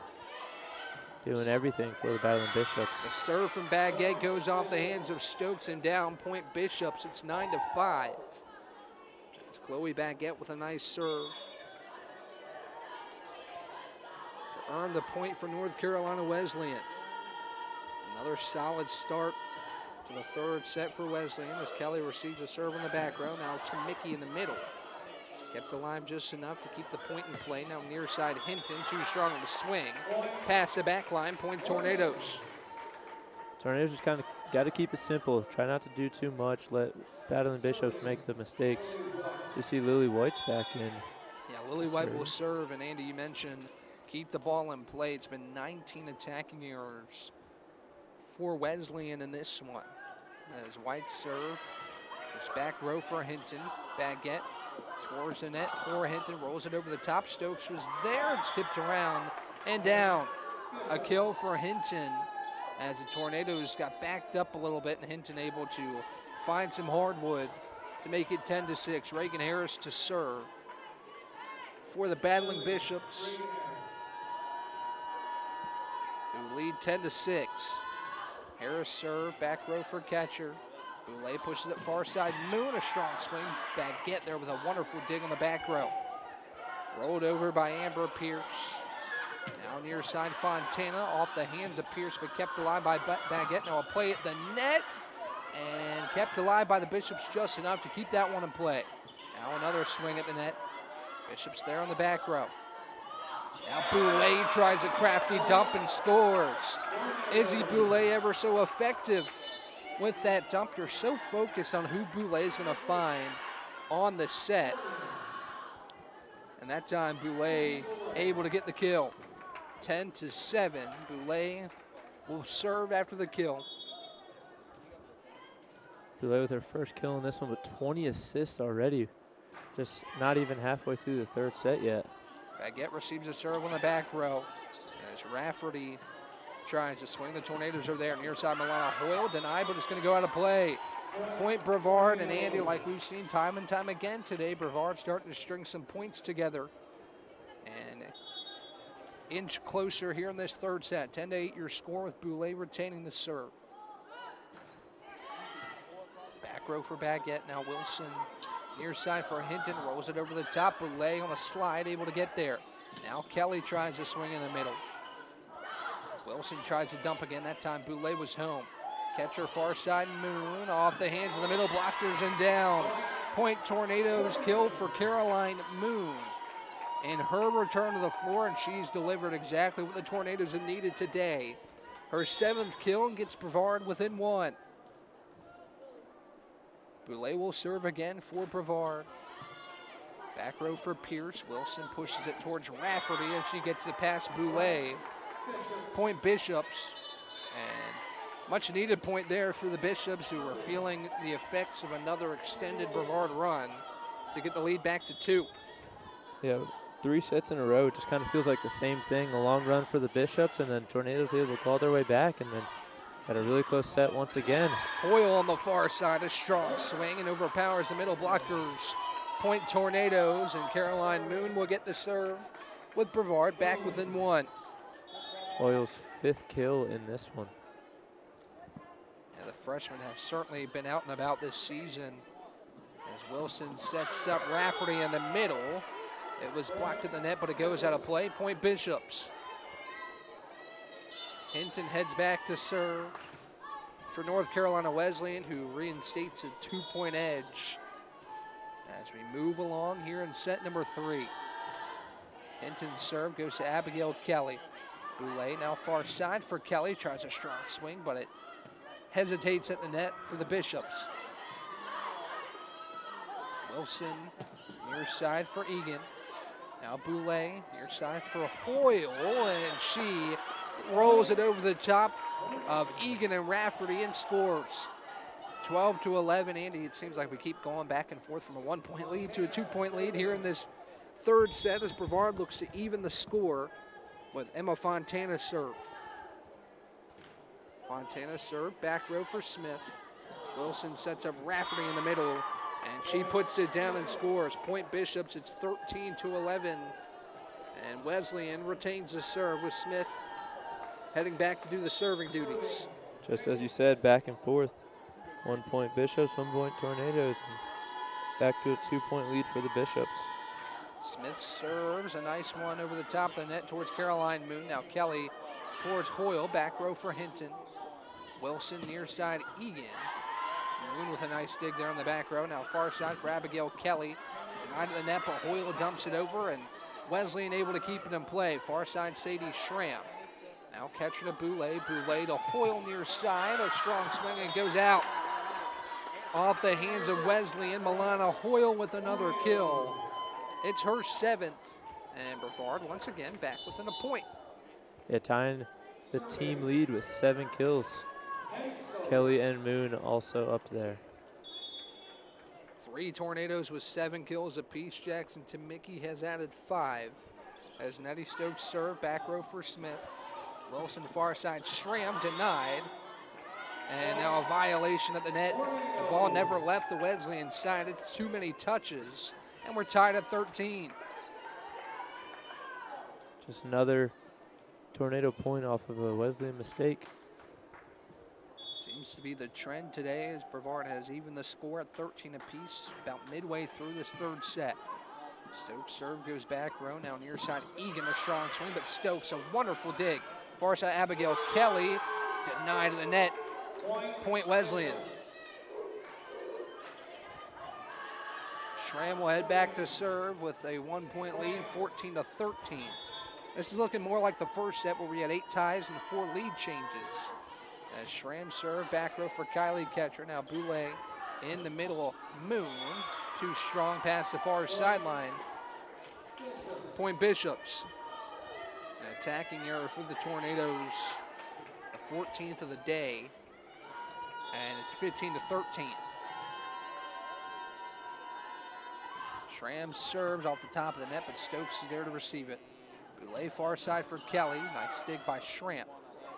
Doing everything for the Battling Bishops.
The serve from Baguette goes off the hands of Stokes and down. Point Bishops, it's 9-5. It's Chloe Baguette with a nice serve. To earn the point for North Carolina Wesleyan. Another solid start to the third set for Wesleyan as Kelly receives a serve in the back row. Now to Mickey in the middle. Kept alive just enough to keep the point in play. Now near side Hinton, too strong of a swing. Pass the back line, point Tornadoes.
Tornadoes just kind of got to keep it simple. Try not to do too much. Let Battling Bishops make the mistakes. You see Lily White's back in.
Yeah, Lily White will serve, and Andy, you mentioned keep the ball in play. It's been 19 attacking errors for Wesleyan in this one. As White serve, goes back row for Hinton. Baguette towards the net for Hinton, rolls it over the top. Stokes was there, it's tipped around and down. A kill for Hinton as the Tornadoes got backed up a little bit, and Hinton able to find some hardwood to make it 10-6. Reagan Harris to serve for the Battling Bishops, who lead 10-6. Harris serve, back row for Catcher. Boulay pushes it far side. Moon, a strong swing. Baguette there with a wonderful dig on the back row. Rolled over by Amber Pierce. Now near side Fontana, off the hands of Pierce, but kept alive by Baguette. Now a play at the net, and kept alive by the Bishops just enough to keep that one in play. Now another swing at the net. Bishops there on the back row. Now Boulay tries a crafty dump and scores. Izzy Boulay ever so effective with that dump. You're so focused on who Boulay is going to find on the set. And that time Boulay able to get the kill. 10-7. Boulay will serve after the kill.
Boulay with her first kill in this one, but 20 assists already. Just not even halfway through the third set yet.
Baguette receives a serve on the back row as Rafferty tries to swing. The Tornadoes are there. Near side, Milana Hoyle denied, but it's going to go out of play. Point Brevard and Andy, like we've seen time and time again today. Brevard starting to string some points together. And inch closer here in this third set. 10-8 your score with Boulay retaining the serve. Back row for Baguette. Now Wilson near side for Hinton. Rolls it over the top. Boulay on a slide, able to get there. Now Kelly tries to swing in the middle. Wilson tries to dump again. That time Boulay was home. Catcher far side, Moon off the hands of the middle blockers and down. Point Tornadoes kill for Caroline Moon. And her return to the floor, and she's delivered exactly what the Tornadoes have needed today. Her 7th kill gets Brevard within 1. Boulay will serve again for Brevard. Back row for Pierce. Wilson pushes it towards Rafferty as she gets it past Boulay. Point Bishops, and much needed point there for the Bishops, who were feeling the effects of another extended Brevard run to get the lead back to 2.
Yeah, 3 sets in a row. It just kind of feels like the same thing. A long run for the Bishops, and then Tornadoes able to claw their way back, and then had a really close set once again.
Hoyle on the far side, a strong swing and overpowers the middle blockers. Point Tornadoes, and Caroline Moon will get the serve with Brevard back within 1.
Hoyle's 5th kill in this one.
Yeah, the freshmen have certainly been out and about this season. As Wilson sets up Rafferty in the middle. It was blocked at the net, but it goes out of play. Point Bishops. Hinton heads back to serve for North Carolina Wesleyan, who reinstates a 2-point edge as we move along here in set number 3. Hinton's serve goes to Abigail Kelly. Boulay now far side for Kelly, tries a strong swing, but it hesitates at the net for the Bishops. Wilson near side for Egan. Now Boulay near side for Hoyle, and she rolls it over the top of Egan and Rafferty and scores. 12-11, Andy, it seems like we keep going back and forth from a 1-point lead to a 2-point lead here in this third set as Brevard looks to even the score with Emma Fontana serve. Fontana serve, back row for Smith. Wilson sets up Rafferty in the middle, and she puts it down and scores. Point Bishops, it's 13-11, and Wesleyan retains the serve with Smith heading back to do the serving duties.
Just as you said, back and forth. 1-point Bishops, 1-point Tornadoes, and back to a 2-point lead for the Bishops.
Smith serves a nice one over the top of the net towards Caroline Moon. Now Kelly towards Hoyle, back row for Hinton. Wilson near side Egan. Moon with a nice dig there on the back row. Now far side for Abigail Kelly. Denied at the net, but Hoyle dumps it over, and Wesleyan able to keep it in play. Far side Sadie Schramm. Now catcher to Boulay. Boulay to Hoyle near side. A strong swing and goes out. Off the hands of Wesleyan. Milana Hoyle with another kill. It's her 7th, and Brevard once again back within a point.
Yeah, tying the team lead with 7 kills. Kelly and Moon also up there.
3 Tornadoes with 7 kills apiece. Jackson Temicki has added 5. As Nettie Stokes serve, back row for Smith. Wilson far side, Schramm denied. And now a violation at the net. The ball never left the Wesleyan side. It's too many touches. And we're tied at 13.
Just another Tornado point off of a Wesleyan mistake.
Seems to be the trend today as Brevard has even the score at 13 apiece about midway through this third set. Stokes serve goes back row. Now near side Egan, a strong swing, but Stokes a wonderful dig. Far side Abigail Kelly denied the net. Point Wesleyan. Schramm will head back to serve with a 1-point lead, 14-13. This is looking more like the first set where we had 8 ties and 4 lead changes. As Schramm serve, back row for Kylie Ketcher. Now Boulay in the middle. Moon, too strong past the far sideline. Point Bishops. An attacking error for the Tornadoes. The 14th of the day. And it's 15-13. Schramm serves off the top of the net, but Stokes is there to receive it. Boulay far side for Kelly. Nice dig by Schramm.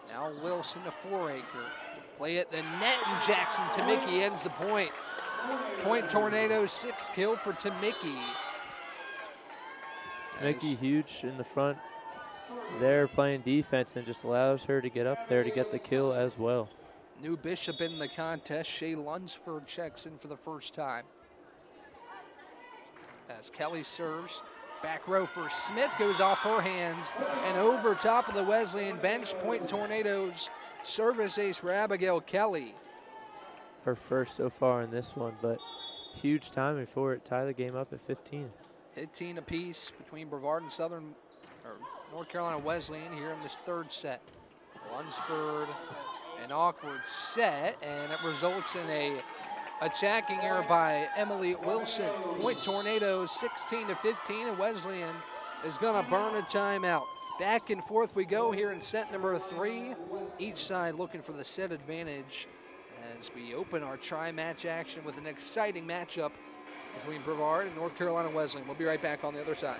Now Wilson to Foraker. Play at the net, and Jackson Tamicki ends the point. Point Tornado, 6th kill for Tamicki.
Tamicki huge in the front. They're playing defense and just allows her to get up there to get the kill as well.
New Bishop in the contest. Shay Lunsford checks in for the first time. As Kelly serves, back row for Smith, goes off her hands and over top of the Wesleyan bench. Point Tornadoes service ace for Abigail Kelly.
Her first so far in this one, but huge timing for it. Tie the game up at 15.
15 apiece between Brevard and North Carolina Wesleyan here in this third set. Lunsford, an awkward set, and it results in a attacking error by Emily Wilson. Point Tornadoes 16-15, and Wesleyan is going to burn a timeout. Back and forth we go here in set number 3. Each side looking for the set advantage as we open our tri-match action with an exciting matchup between Brevard and North Carolina Wesleyan. We'll be right back on the other side.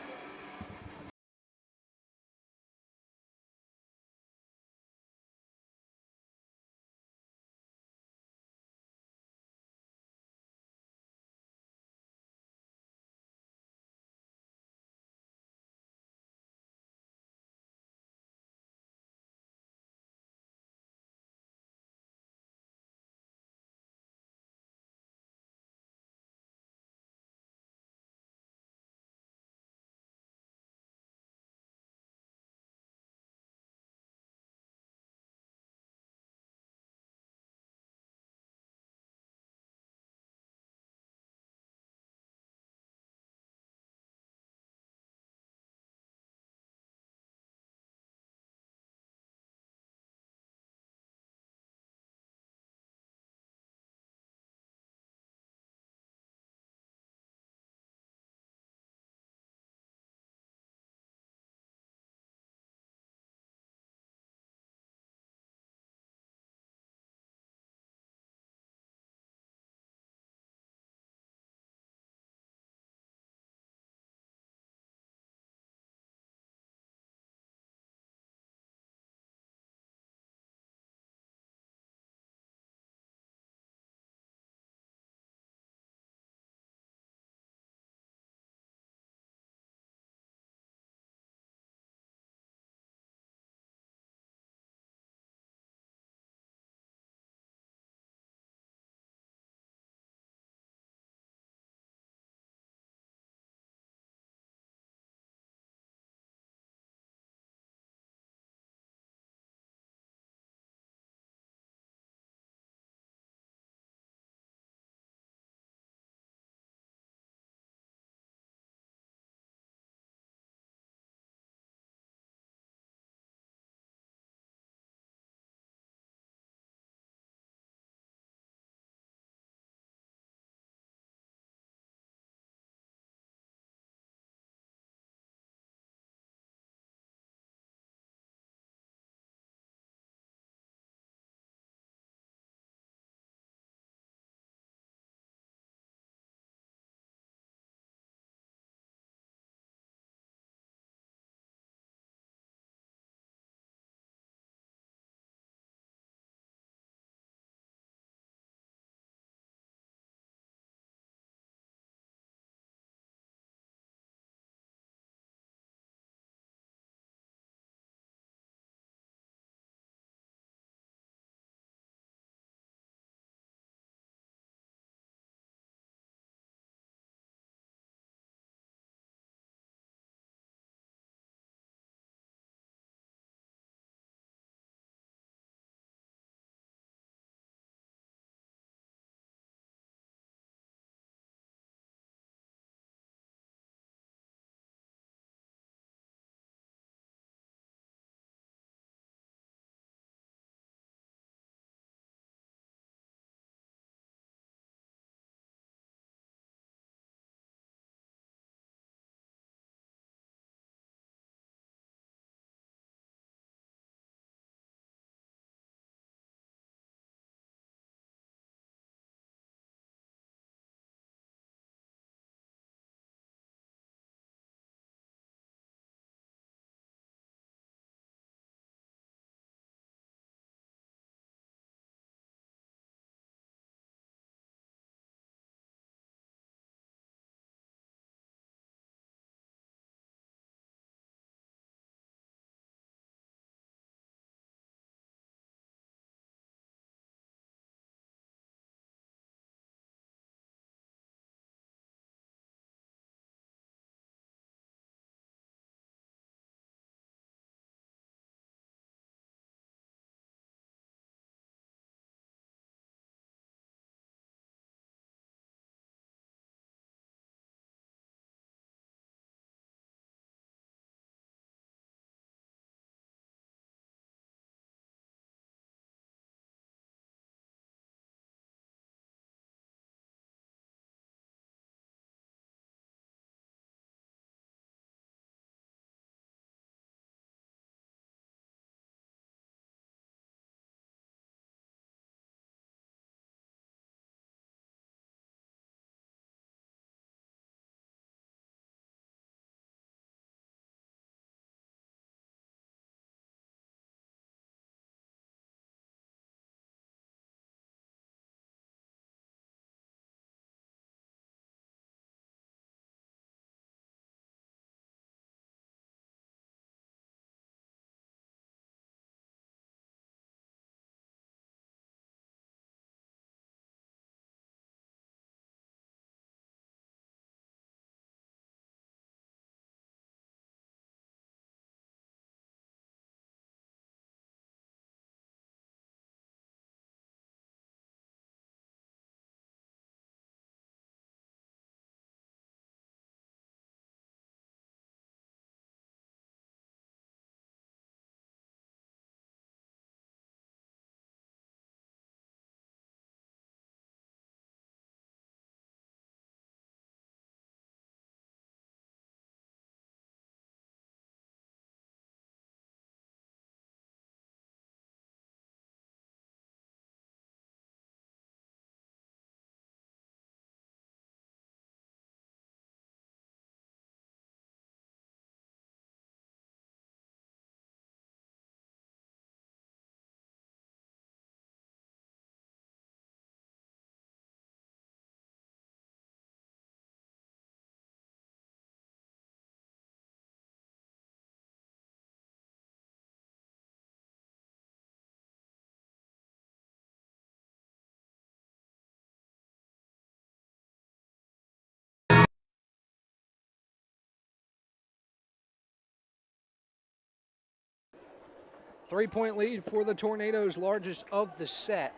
3-point lead for the Tornadoes, largest of the set.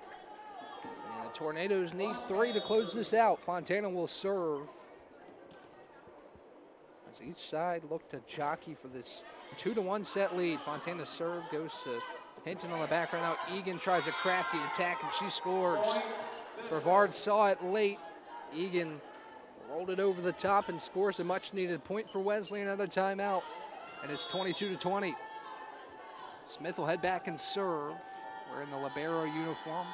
And the Tornadoes need 3 to close this out. Fontana will serve. As each side look to jockey for this 2-1 set lead. Fontana's serve goes to Hinton on the back right now. Egan tries a crafty attack and she scores. Brevard saw it late. Egan rolled it over the top and scores a much needed point for Wesley. Another timeout. And it's 22-20. Smith will head back and serve. Wearing the libero uniform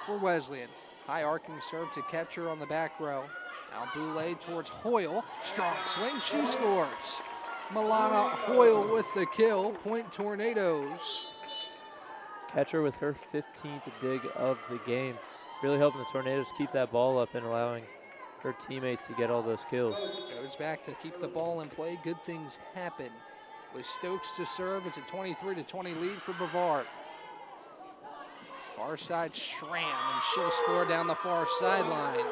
for Wesleyan. High arcing serve to Ketcher on the back row. Now Boulay towards Hoyle. Strong swing, she scores. Milana Hoyle with the kill. Point Tornadoes.
Ketcher with her 15th dig of the game. Really helping the Tornadoes keep that ball up and allowing her teammates to get all those kills.
Goes back to keep the ball in play. Good things happen. With Stokes to serve, it's a 23-20 lead for Brevard. Far side Schramm, and she'll score down the far sideline.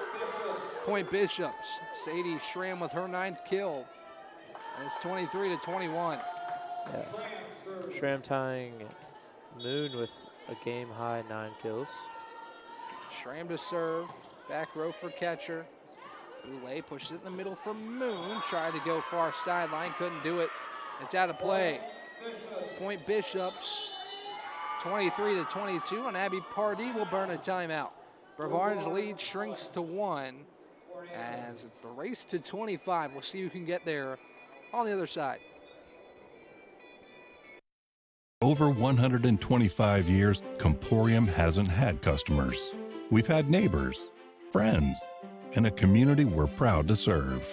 Point Bishops. Sadie Schramm with her 9th kill. And it's 23-21.
Yeah. Schramm tying Moon with a game-high 9 kills.
Schramm to serve. Back row for Ketcher. Boulay pushes it in the middle for Moon. Tried to go far sideline, couldn't do it. It's out of play. Point Bishops. 23-22, and Abby Pardee will burn a timeout. Brevard's lead shrinks to 1 as it's the race to 25. We'll see who can get there on the other side.
Over 125 years, Comporium hasn't had customers. We've had neighbors, friends, and a community we're proud to serve.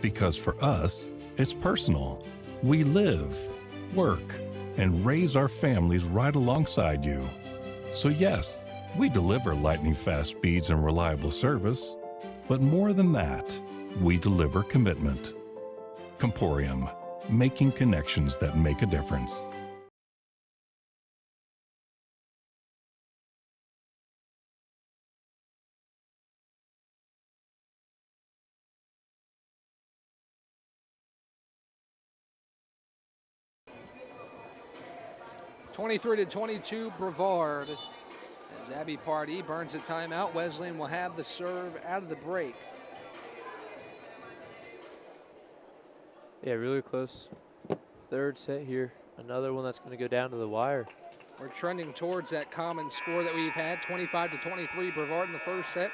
Because for us, it's personal. We live, work, and raise our families right alongside you. So yes, we deliver lightning fast speeds and reliable service, but more than that, we deliver commitment. Comporium, making connections that make a difference.
23-22 Brevard. As Abby Pardee burns a timeout, Wesleyan will have the serve out of the break.
Yeah, really close. Third set here. Another one that's going to go down to the wire.
We're trending towards that common score that we've had, 25-23 Brevard in the first set,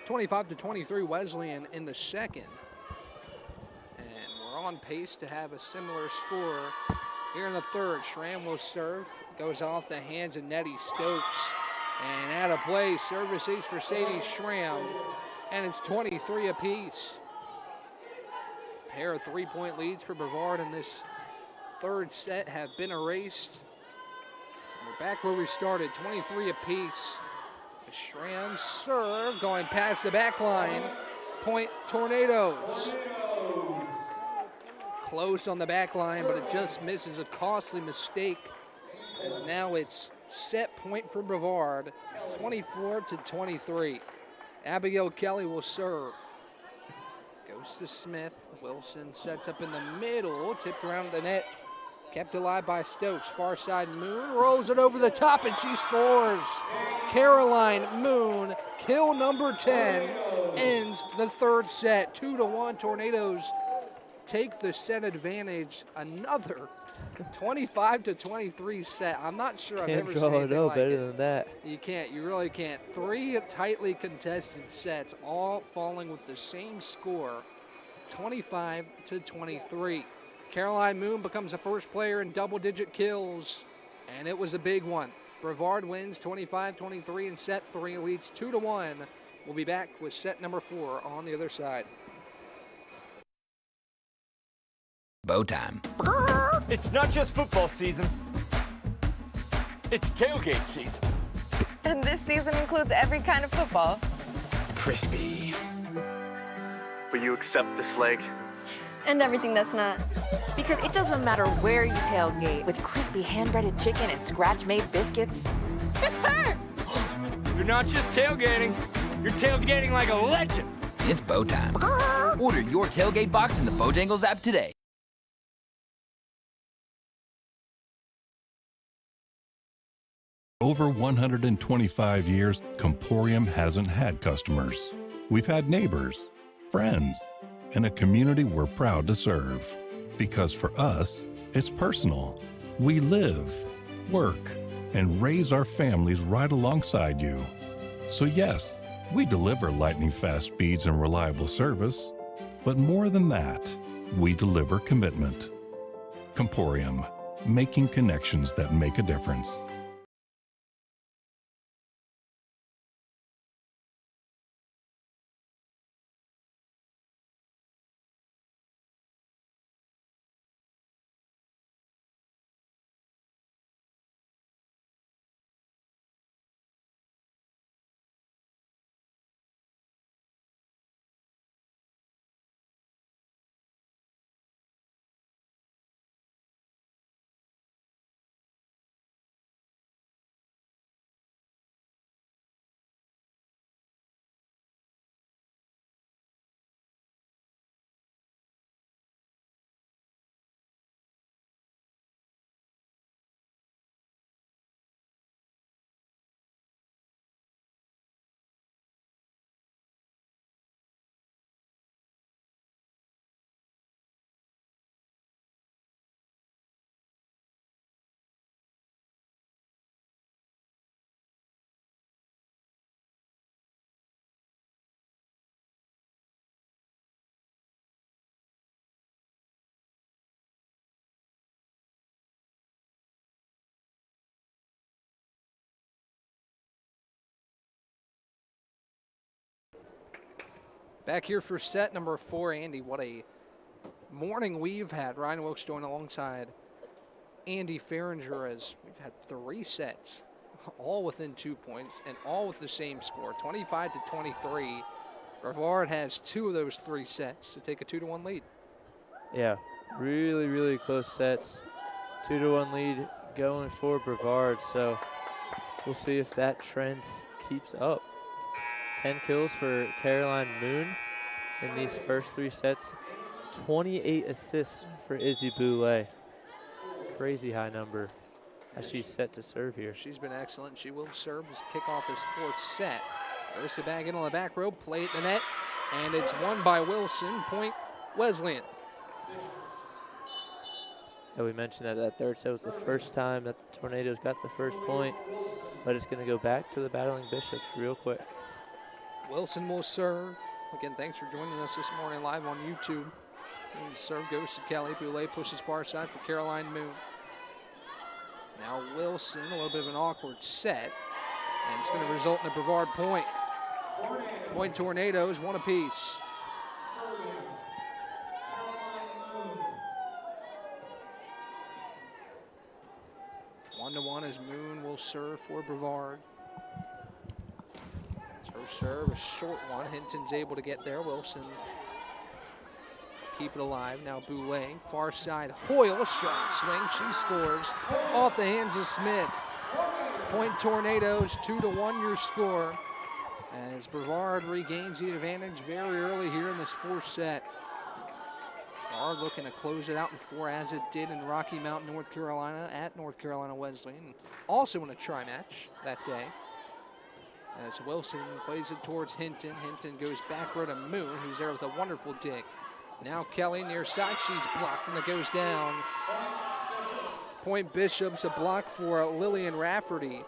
25-23 Wesleyan in the second. And we're on pace to have a similar score here in the third. Schramm will serve, goes off the hands of Nettie Stokes. And out of play, service ace for Sadie Schramm. And it's 23 apiece. A pair of 3-point leads for Brevard in this third set have been erased. We're back where we started, 23 apiece. Schramm serve, going past the back line. Point Tornadoes. Close on the back line, but it just misses. A costly mistake, as now it's set point for Brevard, 24-23. Abigail Kelly will serve. Goes to Smith. Wilson sets up in the middle, tipped around the net. Kept alive by Stokes. Far side Moon rolls it over the top and she scores. Caroline Moon, kill number 10, ends the third set. 2-1 Tornadoes take the set advantage. Another 25-23 set. I'm not sure I've ever seen anything like
better
it.
than that.
You can't. You really can't. 3 tightly contested sets, all falling with the same score, 25-23. Caroline Moon becomes the first player in double-digit kills, and it was a big one. Brevard wins 25-23 in set 3, leads 2-1. We'll be back with set number 4 on the other side.
Bow time.
It's not just football season. It's tailgate season.
And this season includes every kind of football.
Crispy.
Will you accept this leg?
And everything that's not. Because it doesn't matter where you tailgate, with crispy hand-breaded chicken and scratch-made biscuits. It's her!
You're not just tailgating, you're tailgating like a legend.
It's bow time. Order your tailgate box in the Bojangles app today.
over 125 years, Comporium hasn't had customers. We've had neighbors, friends, and a community we're proud to serve. Because for us, it's personal. We live, work, and raise our families right alongside you. So yes, we deliver lightning-fast speeds and reliable service, but more than that, we deliver commitment. Comporium, making connections that make a difference.
Back here for set number 4, Andy. What a morning we've had. Ryan Wilkes joined alongside Andy Farringer as we've had 3 sets, all within 2 points and all with the same score, 25-23. Brevard has 2 of those 3 sets to take a 2-1 lead.
Yeah, really, really close sets. 2-1 lead going for Brevard, so we'll see if that trend keeps up. 10 kills for Caroline Moon in these first 3 sets. 28 assists for Izzy Boulay. Crazy high number as she's set to serve here.
She's been excellent. She will serve as kick off this 4th set. Goes to bag in on the back row, play at the net, and it's won by Wilson. Point Wesleyan.
Yeah, we mentioned that 3rd set was the first time that the Tornadoes got the first point, but it's going to go back to the Battling Bishops real quick.
Wilson will serve. Again, thanks for joining us this morning live on YouTube. And serve goes to Kelly. Boulay pushes far side for Caroline Moon. Now Wilson, a little bit of an awkward set, and it's going to result in a Brevard point. Point Tornadoes, 1 apiece. One to one as Moon will serve for Brevard. Serve, a short one. Hinton's able to get there. Wilson keep it alive. Now Boulay, far side. Hoyle, strong swing. She scores off the hands of Smith. Point Tornadoes, 2-1 your score. As Brevard regains the advantage very early here in this 4th set. Brevard looking to close it out in 4 as it did in Rocky Mount, North Carolina at North Carolina Wesleyan. Also in a tri-match that day. As Wilson plays it towards Hinton. Hinton goes back row to Moon, who's there with a wonderful dig. Now Kelly near side. She's blocked and it goes down. Point Bishops, a block for Lillian Rafferty.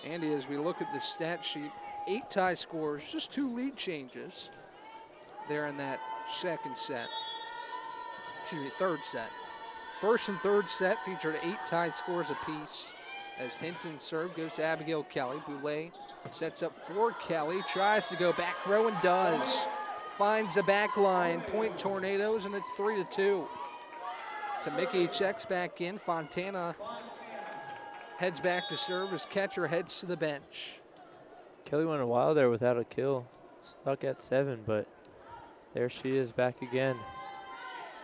Andy, as we look at the stat sheet, 8 tie scores, just 2 lead changes there in that 2nd set. Excuse me, 3rd set. 1st and 3rd set featured 8 tie scores apiece. As Hinton's serve goes to Abigail Kelly. Boulay sets up for Kelly, tries to go back row and does. Finds the back line, Point Tornadoes, and it's 3-2. Mickey checks back in. Fontana heads back to serve as catcher heads to the bench.
Kelly went a while there without a kill. Stuck at 7, but there she is back again.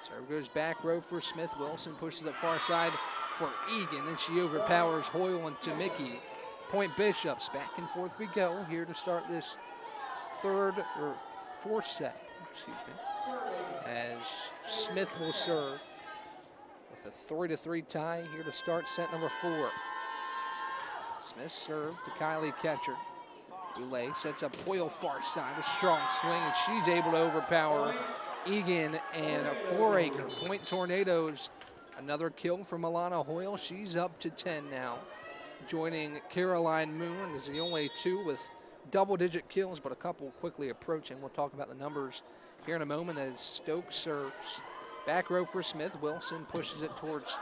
Serve goes back row for Smith. Wilson pushes it far side for Egan, and she overpowers Hoyle and Tamicki. Point Bishops, back and forth we go here to start this 4th set, excuse me, as Smith will serve with a 3-3 tie here to start set number 4. Smith serve to Kylie Ketcher. Boulay sets up Hoyle far side, a strong swing, and she's able to overpower Egan and Foraker. Point Tornadoes, another kill from Alana Hoyle. She's up to 10 now. Joining Caroline Moon is the only two with double-digit kills, but a couple quickly approaching. We'll talk about the numbers here in a moment as Stokes serves. Back row for Smith. Wilson pushes it towards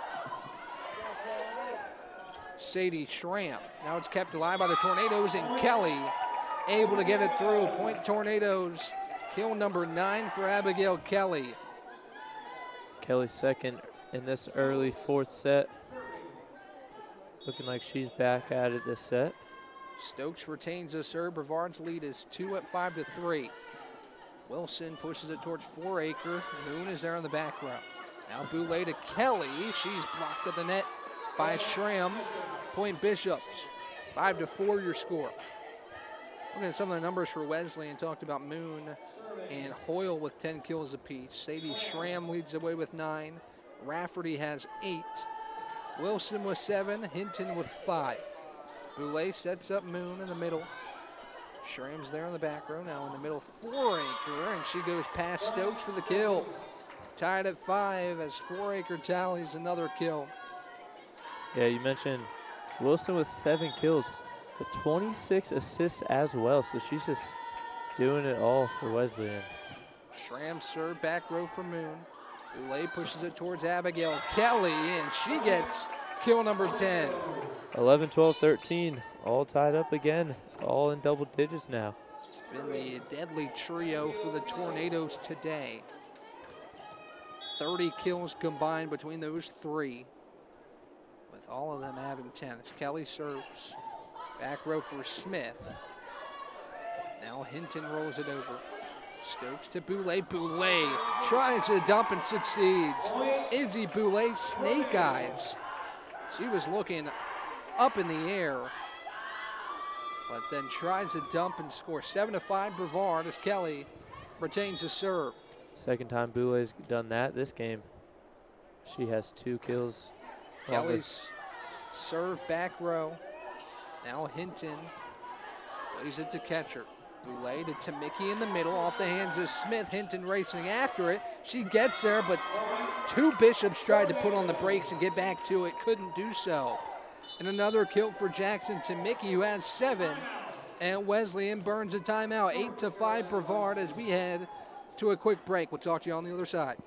Sadie Schramm. Now it's kept alive by the Tornadoes, and Kelly able to get it through. Point Tornadoes, kill number 9 for Abigail Kelly.
Kelly's second in this early fourth set. Looking like she's back at it this set.
Stokes retains the serve. Brevard's lead is 2 at 5-3. Wilson pushes it towards Foraker. Moon is there in the back row. Now Boulay to Kelly. She's blocked at the net by Schramm. Point Bishops. 5-4 your score. Looking at some of the numbers for Wesleyan, talked about Moon and Hoyle with 10 kills apiece. Sadie Schramm leads the way with 9. Rafferty has 8. Wilson with 7. Hinton with 5. Boulay sets up Moon in the middle. Schramm's there in the back row. Now in the middle, Foraker, and she goes past Stokes with a kill. Tied at 5 as Foraker tallies another kill.
Yeah, you mentioned Wilson with 7 kills, but 26 assists as well, so she's just doing it all for Wesleyan.
Schramm serve back row for Moon. Boulay pushes it towards Abigail Kelly, and she gets kill number 10.
11, 12, 13, all tied up again, all in double digits now.
It's been the deadly trio for the Tornadoes today. 30 kills combined between those three, with all of them having 10. As Kelly serves. Back row for Smith. Now Hinton rolls it over. Stokes to Boulay. Boulay tries to dump and succeeds. Izzy Boulay, snake eyes. She was looking up in the air, but then tries to dump and score. 7-5 Brevard as Kelly retains the serve.
Second time Boulay's done that this game. She has 2 kills.
Kelly's serve back row. Now Hinton lays it to Ketcher. Boulay to Tamicki in the middle, off the hands of Smith. Hinton racing after it. She gets there, but 2 Bishops tried to put on the brakes and get back to it. Couldn't do so. And another kill for Jackson Tamicki, who has 7. And Wesleyan burns a timeout. 8-5 Brevard as we head to a quick break. We'll talk to you on the other side.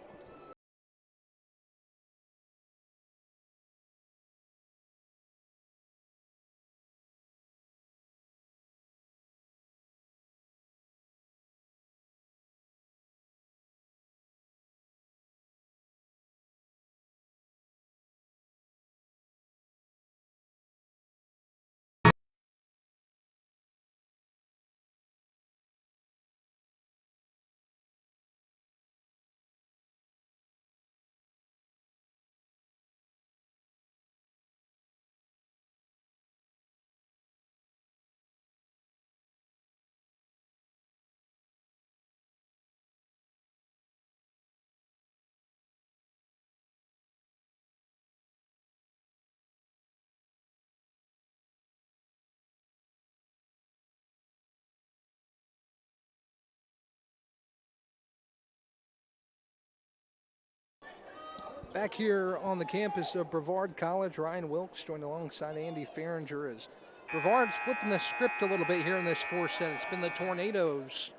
Back here on the campus of Brevard College, Ryan Wilkes joined alongside Andy Farringer as Brevard's flipping the script a little bit here in this fourth set. It's been the Tornadoes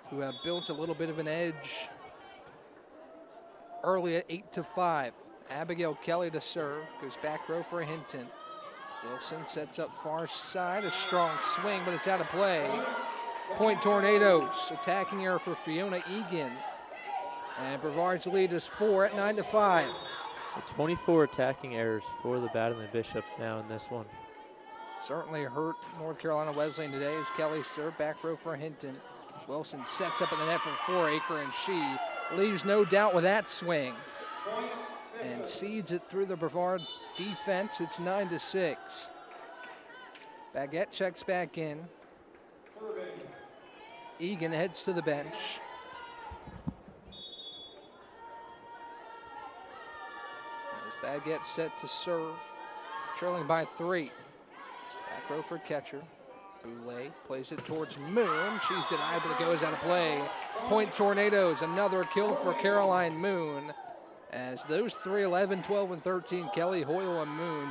who have built a little bit of an edge early at 8-5. Abigail Kelly to serve, goes back row for Hinton. Wilson sets up far side, a strong swing, but it's out of play. Point Tornadoes, attacking error for Fiona Egan. And Brevard's lead is 4 at 9-5.
24 attacking errors for the Battling Bishops now in this one.
Certainly hurt North Carolina Wesleyan today as Kelly served back row for Hinton. Wilson sets up in the net for Foraker, and she leaves no doubt with that swing. And seeds it through the Brevard defense. It's 9-6. Baguette checks back in. Egan heads to the bench. Baguette set to serve, trailing by 3. row for catcher. Boulay plays it towards Moon. She's denied, but it goes out of play. Point Tornadoes, another kill for Caroline Moon. As those three, 11, 12, and 13, Kelly, Hoyle, and Moon,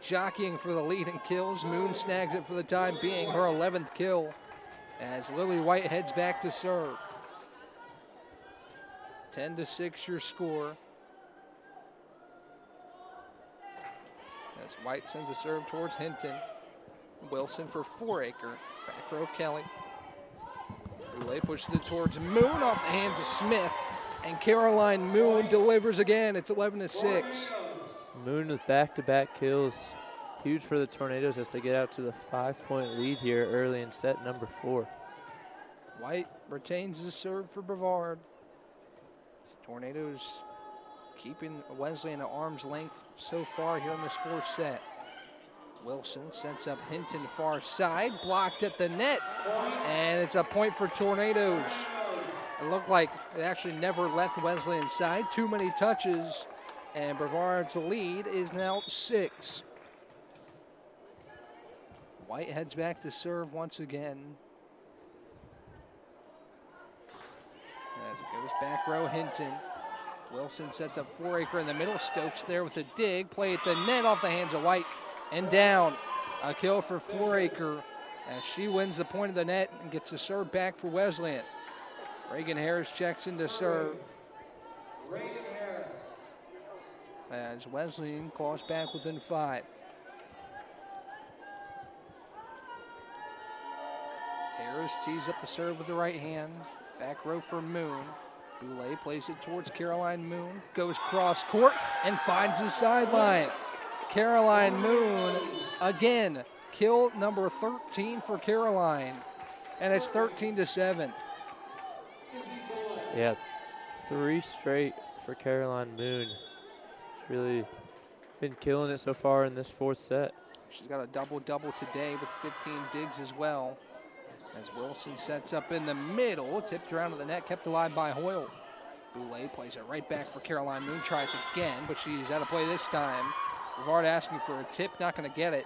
jockeying for the lead in kills. Moon snags it for the time being, her 11th kill, as Lily White heads back to serve. 10-6 your score. As White sends a serve towards Hinton. Wilson for Foraker. Back row Kelly. Boulay pushes it towards Moon off the hands of Smith. And Caroline Moon delivers again. It's 11-6.
Moon with back-to-back kills. Huge for the Tornadoes as they get out to the 5-point lead here early in set number 4.
White retains the serve for Brevard. Tornadoes keeping Wesleyan at arm's length so far here in this fourth set. Wilson sets up Hinton far side, blocked at the net, and it's a point for Tornadoes. It looked like it actually never left Wesleyan's side. Too many touches, and Brevard's lead is now 6. White heads back to serve once again. As it goes back row, Hinton. Wilson sets up Foraker in the middle. Stokes there with a dig. Play at the net off the hands of White. And down. A kill for Foraker as she wins the point of the net and gets a serve back for Wesleyan. Reagan Harris checks in to serve. As Wesleyan claws back within 5. Harris tees up the serve with the right hand. Back row for Moon. Boulay plays it towards Caroline Moon. Goes cross court and finds the sideline. Caroline Moon again. Kill number 13 for Caroline. And it's 13-7.
Yeah, 3 straight for Caroline Moon. She's really been killing it so far in this fourth set.
She's got a double-double today with 15 digs as well. As Wilson sets up in the middle, tipped around to the net, kept alive by Hoyle. Boulay plays it right back for Caroline Moon, tries again, but she's out of play this time. Brevard asking for a tip, not going to get it,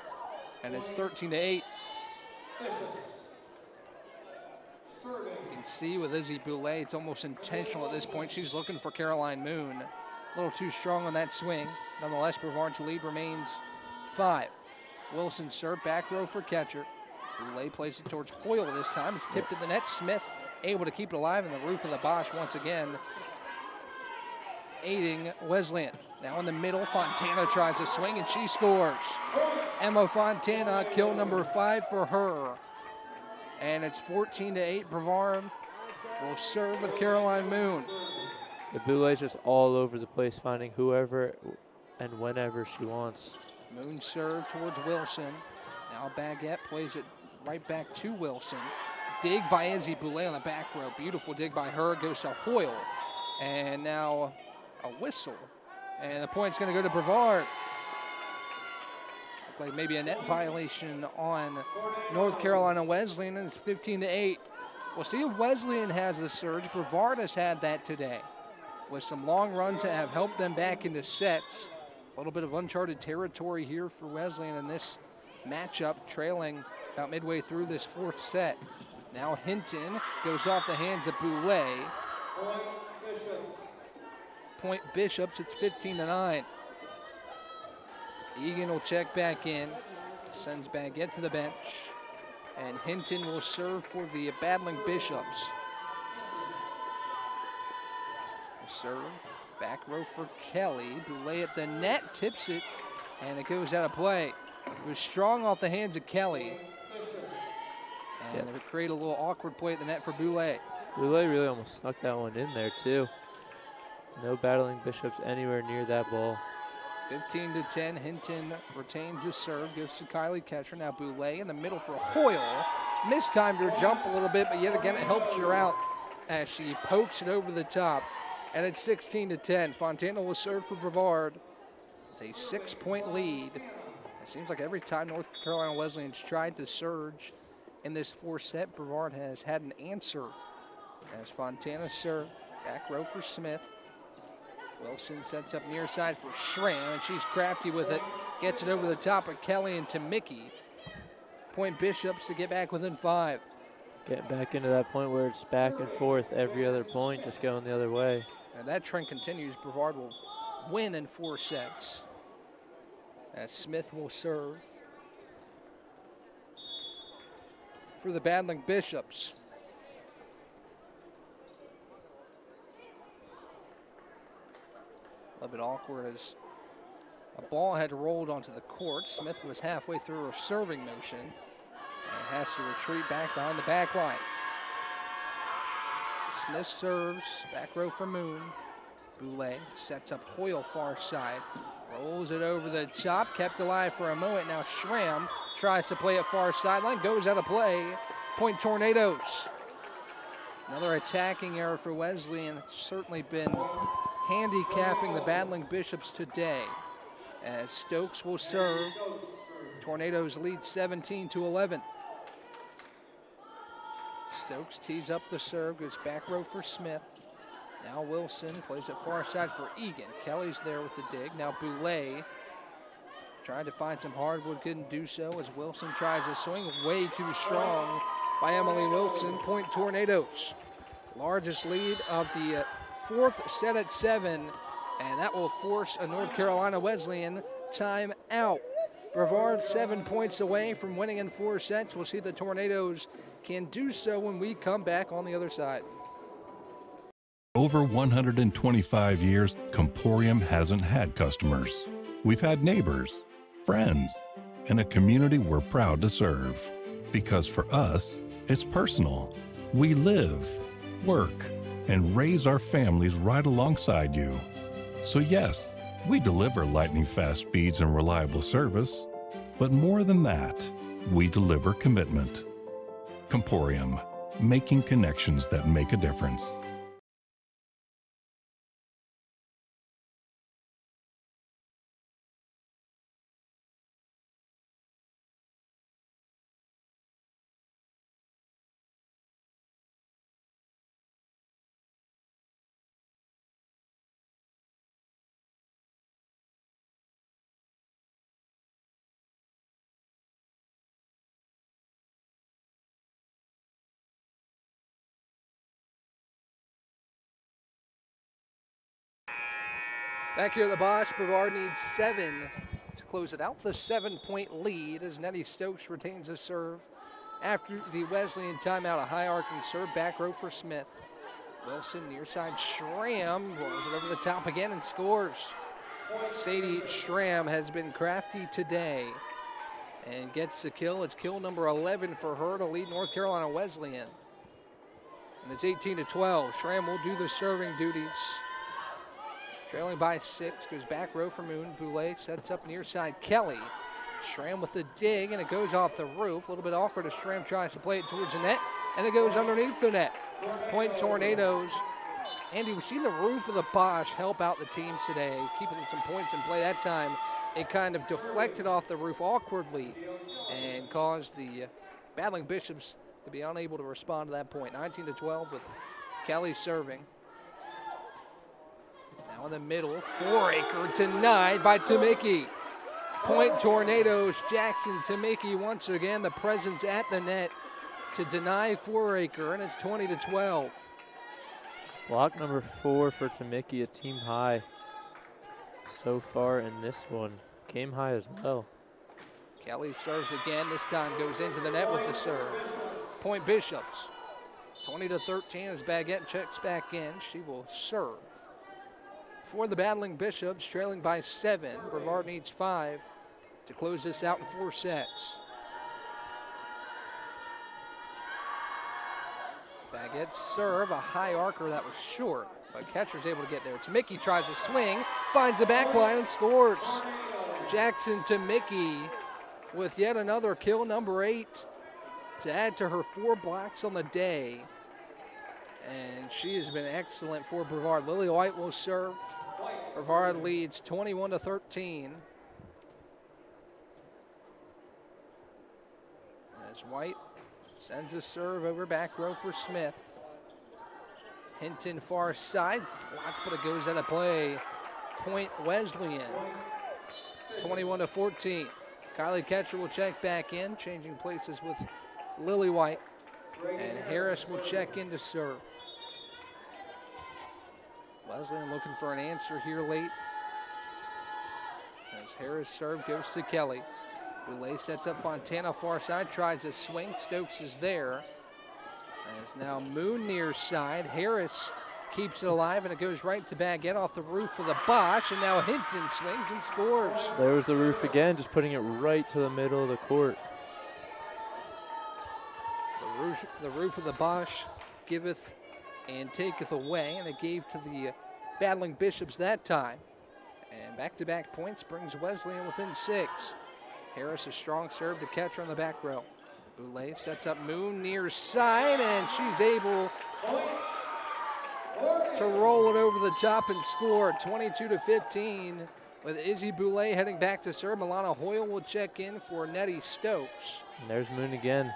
and it's 13-8. You can see with Izzy Boulay, it's almost intentional at this point. She's looking for Caroline Moon. A little too strong on that swing. Nonetheless, Brevard's lead remains 5. Wilson serve, back row for catcher. Boulay plays it towards Hoyle this time. It's tipped at the net. Smith able to keep it alive in the roof of the Bosch once again, aiding Wesleyan. Now in the middle, Fontana tries to swing and she scores. Emma Fontana, kill number 5 for her. And it's 14-8. Brevard will serve with Caroline Moon.
The Boulay's just all over the place, finding whoever and whenever she wants.
Moon serve towards Wilson. Now Baguette plays it right back to Wilson. Dig by Izzy Boulay on the back row. Beautiful dig by her. Goes to Hoyle. And now a whistle. And the point's going to go to Brevard. Looked like maybe a net violation on North Carolina Wesleyan, and it's 15-8. We'll see if Wesleyan has the surge. Brevard has had that today, with some long runs that have helped them back into sets. A little bit of uncharted territory here for Wesleyan in this matchup, trailing about midway through this fourth set. Now Hinton goes off the hands of Boulay. Point Bishops, it's 15-9. Egan will check back in, sends Baguette to the bench, and Hinton will serve for the battling Bishops. Serve, back row for Kelly. Boulay at the net, tips it, and it goes out of play. It was strong off the hands of Kelly. And it created a little awkward play at the net for Boulay.
Boulay really almost snuck that one in there too. No battling Bishops anywhere near that ball.
15-10, Hinton retains the serve, goes to Kylie Ketcher. Now Boulay in the middle for Hoyle. Mistimed her jump a little bit, but yet again it helps her out as she pokes it over the top. And it's 16-10. Fontana will serve for Brevard. It's a 6-point lead. It seems like every time North Carolina Wesleyan's tried to surge in this fourth set, Brevard has had an answer. As Fontana serve, back row for Smith. Wilson sets up near side for Schramm, and she's crafty with it. Gets it over the top of Kelly and to Mickey. Point Bishops to get back within 5.
Getting back into that point where it's back and forth every other point, just going the other way.
And that trend continues. Brevard will win in 4 sets. As Smith will serve for the battling Bishops. A little bit awkward as a ball had rolled onto the court. Smith was halfway through her serving motion and has to retreat back behind the back line. Smith serves, back row for Moon. Boulay sets up Hoyle far side, rolls it over the top, kept alive for a moment. Now Schramm tries to play it far sideline, goes out of play. Point Tornadoes. Another attacking error for Wesleyan. Certainly been handicapping the battling Bishops today. As Stokes will serve. Tornadoes lead 17-11. Stokes tees up the serve, goes back row for Smith. Now Wilson plays it far side for Egan. Kelly's there with the dig. Now Boulay trying to find some hardwood, couldn't do so as Wilson tries to swing. Way too strong by Emily Wilson. Point Tornadoes. Largest lead of the 4th set at 7, and that will force a North Carolina Wesleyan timeout. Brevard 7 points away from winning in 4 sets. We'll see the Tornadoes can do so when we come back on the other side.
Over 125 years, Comporium hasn't had customers. We've had neighbors, friends, and a community we're proud to serve. Because for us, it's personal. We live, work, and raise our families right alongside you. So yes, we deliver lightning-fast speeds and reliable service, but more than that, we deliver commitment. Comporium, making connections that make a difference.
Back here at the Bosch, Brevard needs 7 to close it out. The 7-point lead as Nettie Stokes retains a serve. After the Wesleyan timeout, a high arcing serve, back row for Smith. Wilson near side, Schramm rolls it over the top again and scores. Sadie Schramm has been crafty today and gets the kill. It's kill number 11 for her to lead North Carolina Wesleyan. And it's 18-12. Schramm will do the serving duties. Trailing by 6, goes back row for Moon. Boulay sets up near side Kelly. Schramm with the dig, and it goes off the roof. A little bit awkward as Schramm tries to play it towards the net, and it goes underneath the net. Point Tornadoes. Andy, we've seen the roof of the Bosch help out the teams today, keeping some points in play. That time, it kind of deflected off the roof awkwardly and caused the battling Bishops to be unable to respond to that point. 19-12 with Kelly serving. Now in the middle, Foraker denied by Tamiki. Point Tornadoes, Jackson Tamiki once again the presence at the net to deny Foraker, and it's 20-12.
Block number 4 for Tamiki, a team high so far in this one. Game high as well.
Kelly serves again, this time goes into the net with the serve. Point Bishops, 20-13 as Baguette checks back in. She will serve. For the battling Bishops, trailing by 7. Brevard needs 5 to close this out in 4 sets. Baguette serve, a high arcer that was short, but catcher's able to get there. Tamiki tries to swing, finds the back line and scores. Jackson Tamiki with yet another kill, number 8, to add to her 4 blocks on the day. And she has been excellent for Brevard. Lily White will serve. Brevard leads 21-13. As White sends a serve over back row for Smith. Hinton far side, blocked, but it goes out of play. Point Wesleyan, 21-14. Kylie Ketcher will check back in, changing places with Lily White. And Harris will check in to serve. Wesleyan looking for an answer here late. As Harris serve goes to Kelly. Boulay sets up Fontana far side, tries a swing. Stokes is there. As now Moon near side. Harris keeps it alive, and it goes right to Baguette off the roof of the Bosch, and now Hinton swings and scores.
There was the roof again, just putting it right to the middle of the court.
The roof of the Bosch giveth and taketh away, and it gave to the battling Bishops that time. And back-to-back points brings Wesleyan within 6. Harris a strong serve to Ketcher on the back row. Boulay sets up Moon near side, and she's able to roll it over the top and score 22-15. With Izzy Boulay heading back to serve, Milana Hoyle will check in for Nettie Stokes.
And there's Moon again.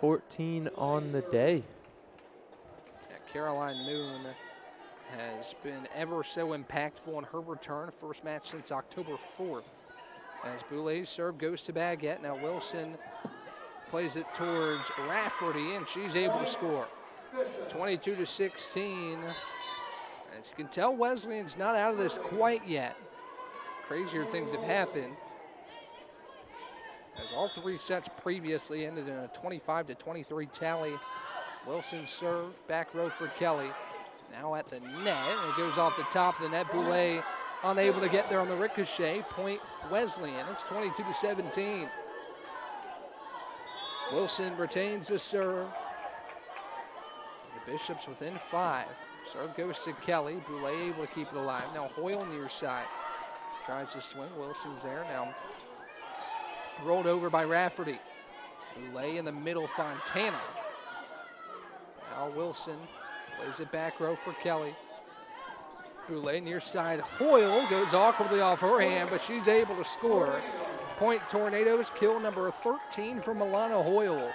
14 on the day.
Yeah, Caroline Moon has been ever so impactful in her return. First match since October 4th. As Boulay's serve goes to Baguette. Now Wilson plays it towards Rafferty, and she's able to score. 22-16. As you can tell, Wesleyan's not out of this quite yet. Crazier things have happened, as all 3 sets previously ended in a 25-23 tally. Wilson serve, back row for Kelly. Now at the net, and it goes off the top of the net. Boulay unable to get there on the ricochet. Point Wesleyan. It's 22-17. Wilson retains the serve. The Bishops within 5. Serve goes to Kelly. Boulay able to keep it alive. Now Hoyle near side. Tries to swing. Wilson's there. Now rolled over by Rafferty. Boulay in the middle. Fontana. Now Wilson plays it back row for Kelly. Boulay near side. Hoyle goes awkwardly off her hand, but she's able to score. Point Tornadoes, kill number 13 for Milana Hoyle.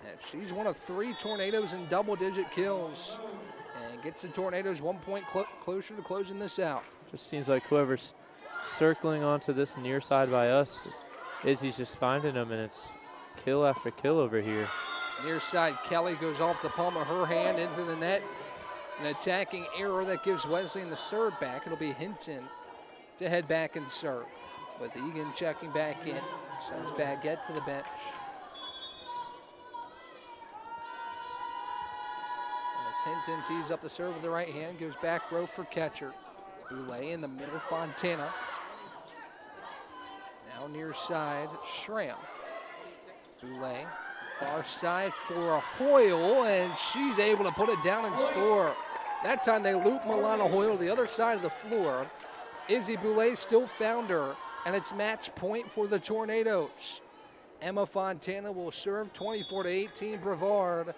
And she's one of 3 Tornadoes in double-digit kills, and gets the Tornadoes 1 point closer to closing this out.
Just seems like whoever's circling onto this near side by us, Izzy's just finding them, and it's kill after kill over here.
Near side, Kelly goes off the palm of her hand into the net. An attacking error that gives Wesleyan the serve back. It'll be Hinton to head back and serve. With Egan checking back in, sends Baguette to the bench. As Hinton tees up the serve with the right hand, goes back row for Ketcher. Boulay in the middle, Fontana. Now near side, Schramm. Boulay, far side for Hoyle, and she's able to put it down and score. That time they loop Milana Hoyle to the other side of the floor. Izzy Boulay still found her, and it's match point for the Tornadoes. Emma Fontana will serve 24-18 Brevard.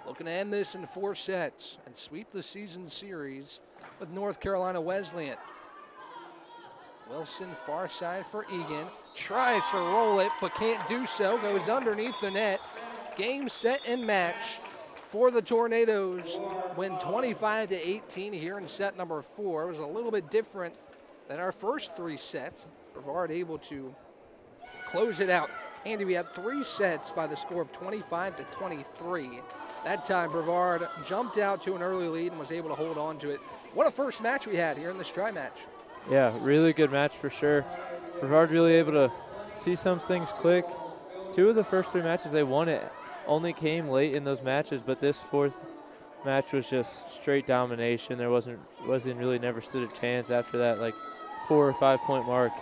Looking to end this in 4 sets and sweep the season series with North Carolina Wesleyan. Wilson far side for Egan. Tries to roll it, but can't do so. Goes underneath the net. Game, set, and match for the Tornadoes. Win 25-18 here in set number 4. It was a little bit different than our first 3 sets. Brevard able to close it out. Andy, we had 3 sets by the score of 25-23. That time Brevard jumped out to an early lead and was able to hold on to it. What a first match we had here in this tri-match.
Yeah, really good match for sure. Brevard really able to see some things click. 2 of the first 3 matches they won it only came late in those matches, but this 4th match was just straight domination. There wasn't really never stood a chance after that, like 4 or 5 point mark,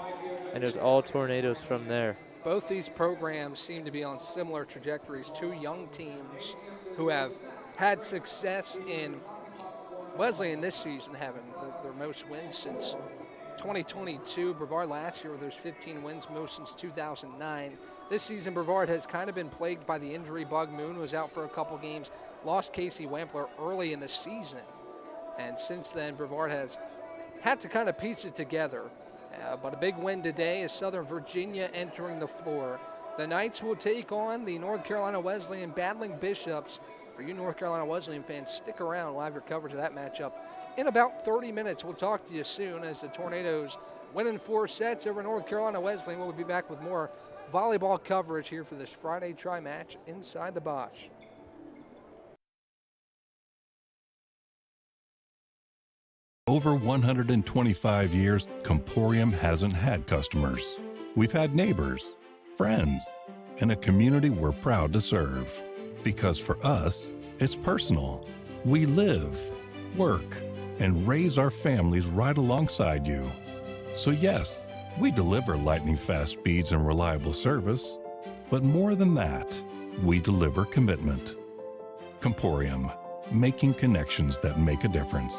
and it was all Tornadoes from there.
Both these programs seem to be on similar trajectories. 2 young teams who have had success in Wesleyan this season, having their most wins since 2022. Brevard last year with those 15 wins, most since 2009. This season, Brevard has kind of been plagued by the injury bug. Moon was out for a couple games, lost Casey Wampler early in the season. And since then, Brevard has had to kind of piece it together. But a big win today is Southern Virginia entering the floor. The Knights will take on the North Carolina Wesleyan battling Bishops. For you North Carolina Wesleyan fans, stick around. We'll have your coverage of that matchup in about 30 minutes. We'll talk to you soon as the Tornadoes winning 4 sets over North Carolina Wesleyan. We'll be back with more volleyball coverage here for this Friday tri-match inside the Bosch.
Over 125 years, Comporium hasn't had customers. We've had neighbors, friends, and a community we're proud to serve. Because for us, it's personal. We live, work, and raise our families right alongside you. So yes, we deliver lightning-fast speeds and reliable service, but more than that, we deliver commitment. Comporium, making connections that make a difference.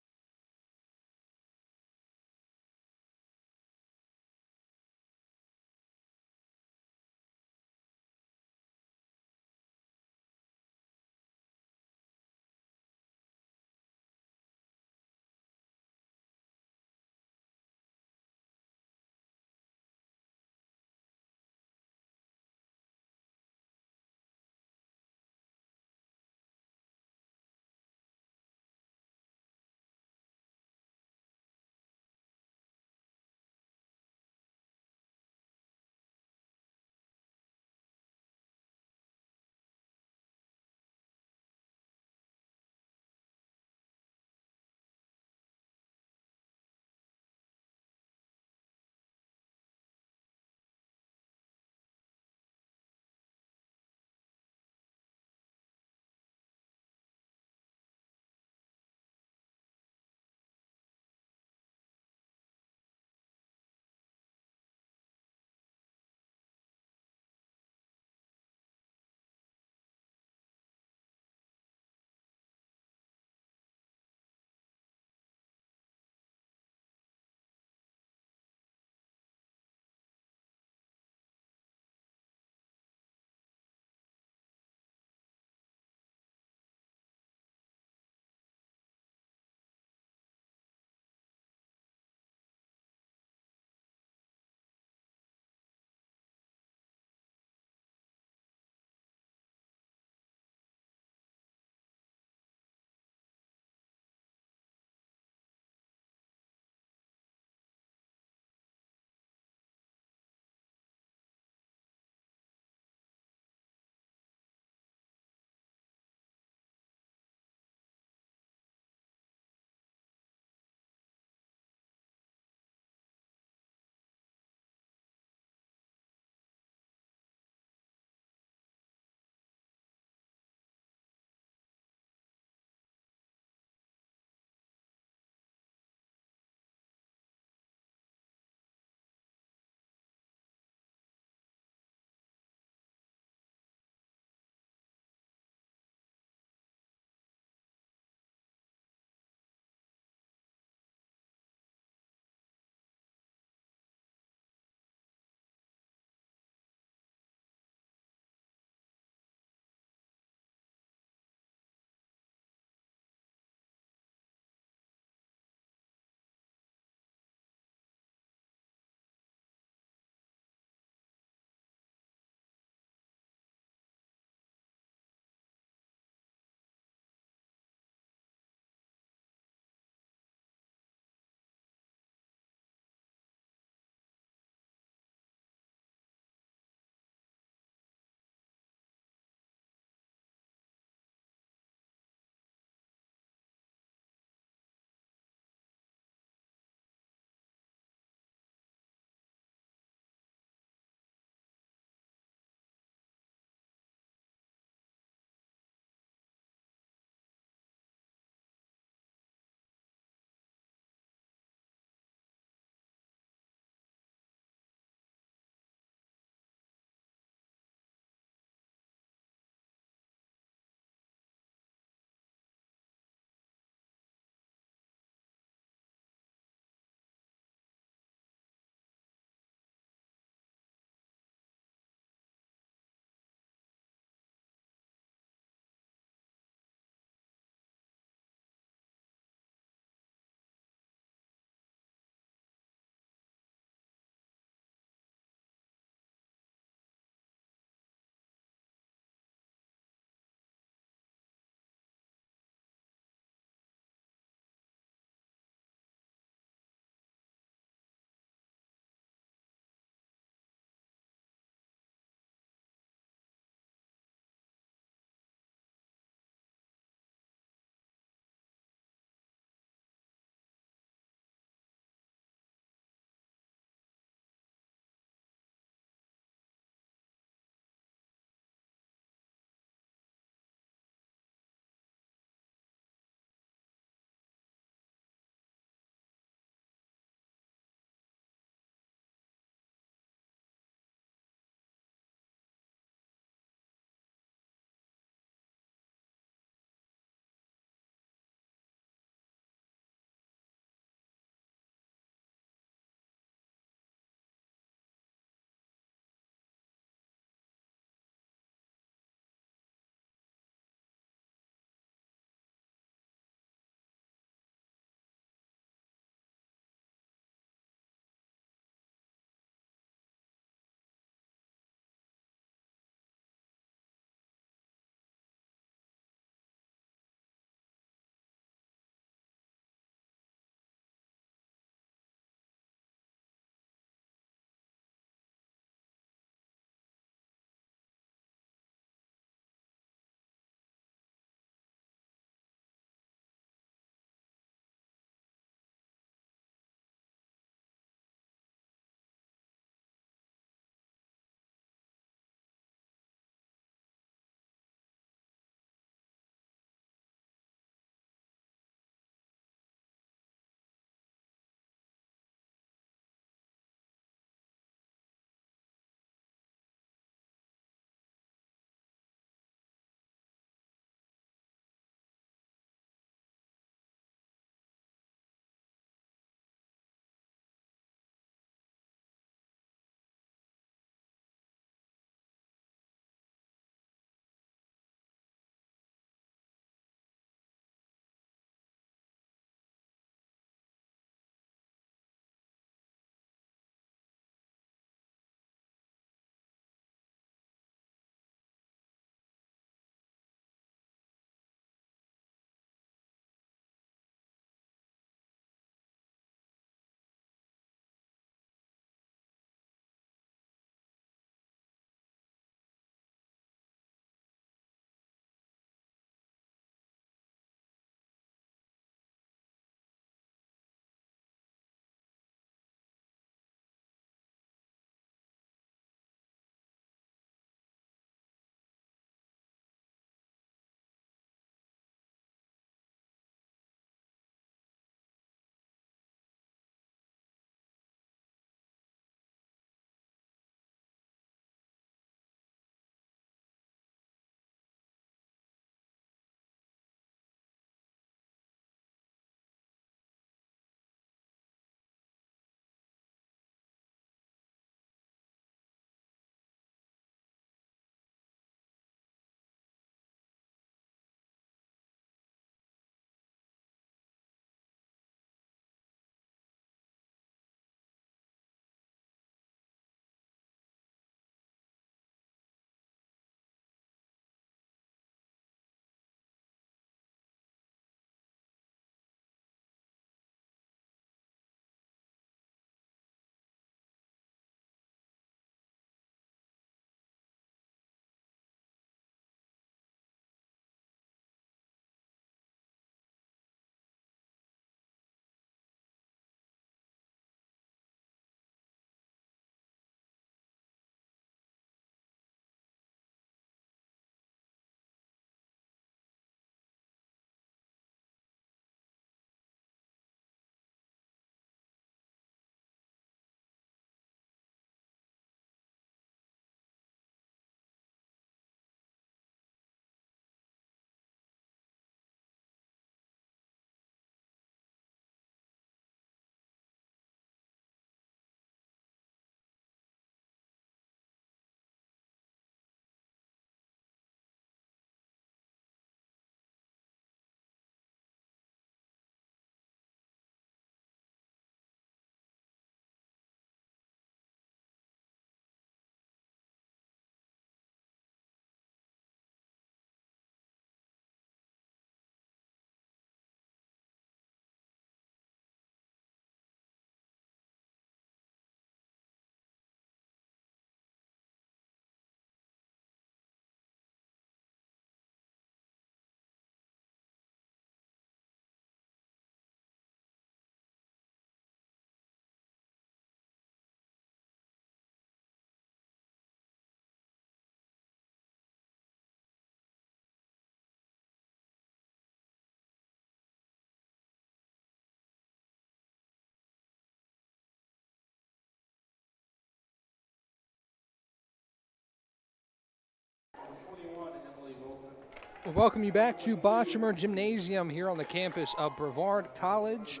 We welcome you back to Boshamer Gymnasium here on the campus of Brevard College.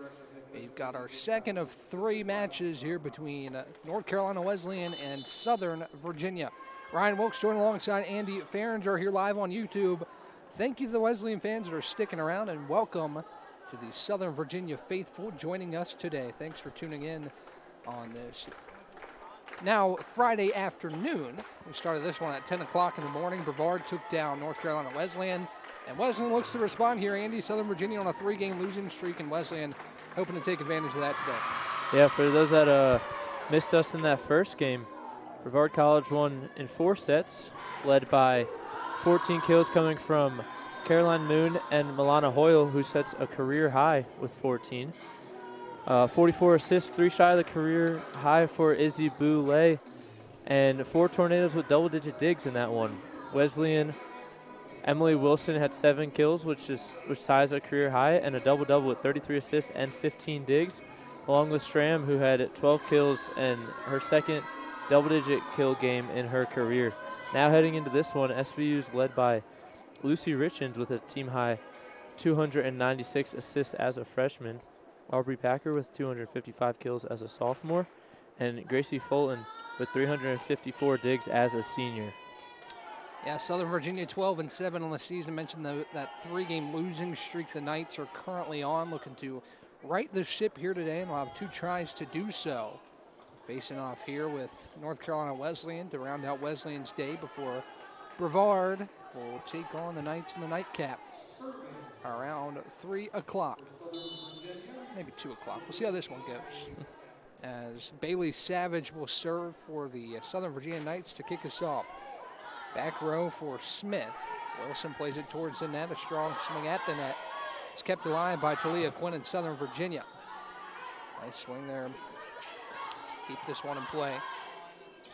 We've got our second of 3 matches here between North Carolina Wesleyan and Southern Virginia. Ryan Wilkes joined alongside Andy Farringer here live on YouTube. Thank you to the Wesleyan fans that are sticking around, and welcome to the Southern Virginia faithful joining us today. Thanks for tuning in on this. Now, Friday afternoon, we started this one at 10 o'clock in the morning. Brevard took down North Carolina Wesleyan, and Wesleyan looks to respond here. Andy, Southern Virginia on a 3-game losing streak, and Wesleyan hoping to take advantage of that today.
Yeah, for those that missed us in that first game, Brevard College won in 4 sets, led by 14 kills coming from Caroline Moon and Milana Hoyle, who sets a career high with 14. 44 assists, 3 shy of the career high for Izzy Boulay, and 4 tornadoes with double-digit digs in that one. Wesleyan Emily Wilson had 7 kills, which ties a career high, and a double-double with 33 assists and 15 digs, along with Stram, who had 12 kills and her second double-digit kill game in her career. Now heading into this one, SVU's led by Lucy Richens with a team-high 296 assists as a freshman. Aubrey Packer with 255 kills as a sophomore, and Gracie Fulton with 354 digs as a senior.
Yeah, Southern Virginia 12-7 on the season. Mentioned that 3-game losing streak the Knights are currently on, looking to right the ship here today, and will have 2 tries to do so. Facing off here with North Carolina Wesleyan to round out Wesleyan's day before Brevard will take on the Knights in the nightcap around 3 o'clock. Maybe 2 o'clock. We'll see how this one goes. As Bailey Savage will serve for the Southern Virginia Knights to kick us off. Back row for Smith. Wilson plays it towards the net. A strong swing at the net. It's kept alive by Talia Quinn in Southern Virginia. Nice swing there. Keep this one in play.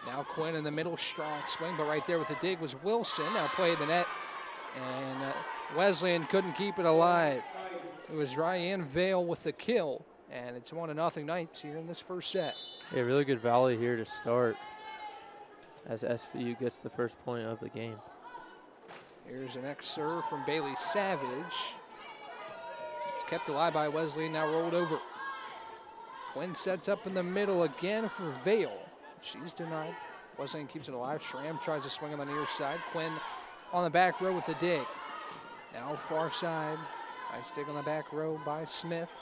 Now Quinn in the middle. Strong swing, but right there with the dig was Wilson. Now played the net. And Wesleyan couldn't keep it alive. It was Ryan Vale with the kill, and it's 1-0 Knights here in this first set.
Yeah, really good volley here to start as SVU gets the first point of the game.
Here's an next serve from Bailey Savage. It's kept alive by Wesleyan, now rolled over. Quinn sets up in the middle again for Vale. She's denied. Wesleyan keeps it alive. Schramm tries to swing on the near side. Quinn on the back row with the dig. Now far side. Nice dig on the back row by Smith.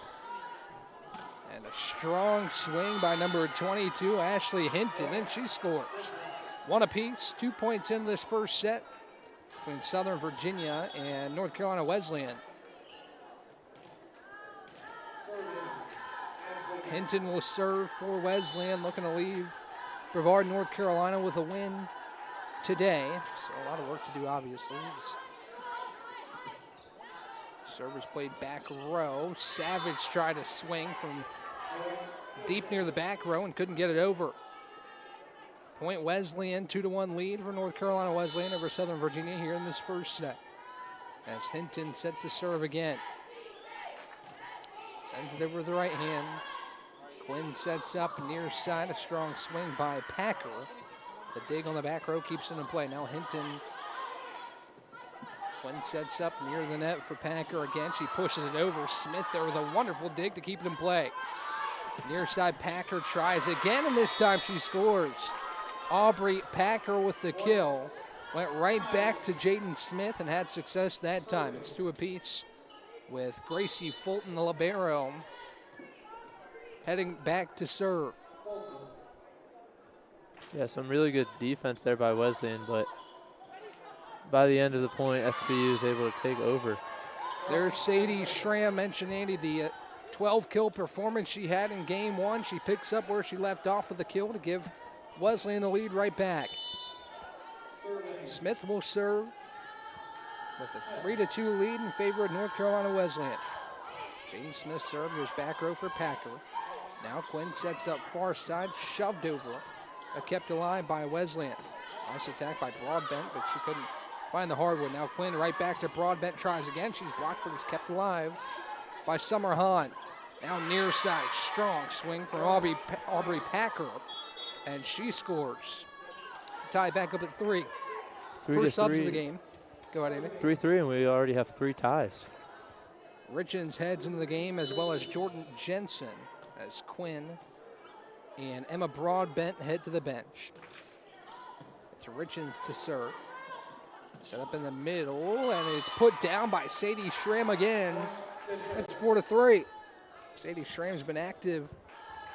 And a strong swing by number 22, Ashley Hinton, and she scores. 1 apiece, 2 points in this first set between Southern Virginia and North Carolina Wesleyan. Hinton will serve for Wesleyan, looking to leave Brevard, North Carolina with a win today. So a lot of work to do, obviously. Servers played back row. Savage tried to swing from deep near the back row and couldn't get it over. Point Wesleyan, 2-1 lead for North Carolina Wesleyan over Southern Virginia here in this first set. As Hinton set to serve again. Sends it over the right hand. Quinn sets up near side, a strong swing by Packer. The dig on the back row keeps it in play. Now Hinton. Quinn sets up near the net for Packer again. She pushes it over. Smith there with a wonderful dig to keep it in play. Near side, Packer tries again, and this time she scores. Aubrey Packer with the kill. Went right back to Jaden Smith and had success that time. It's 2 apiece with Gracie Fulton, the libero, heading back to serve.
Yeah, some really good defense there by Wesleyan, but by the end of the point, SVU is able to take over.
There's Sadie Schramm, mentioned Andy, the 12-kill performance she had in game 1. She picks up where she left off with the kill to give Wesleyan the lead right back. Smith will serve with a 3-2 lead in favor of North Carolina Wesleyan. Jaden Smith served, goes back row for Packer. Now Quinn sets up far side, shoved over. Kept alive by Wesleyan. Nice attack by Broadbent, but she couldn't find the hardwood. Now Quinn right back to Broadbent, tries again. She's blocked, but is kept alive by Summer Hahn. Now near side, strong swing from Aubrey Packer, and she scores. Tie back up at 3. First subs of the game. Go ahead, Amy.
3-3, and we already have 3 ties.
Richens heads into the game, as well as Jordan Jensen, as Quinn and Emma Broadbent head to the bench. It's Richens to serve. Set up in the middle, and it's put down by Sadie Schramm again. It's 4-3. Sadie Schramm's been active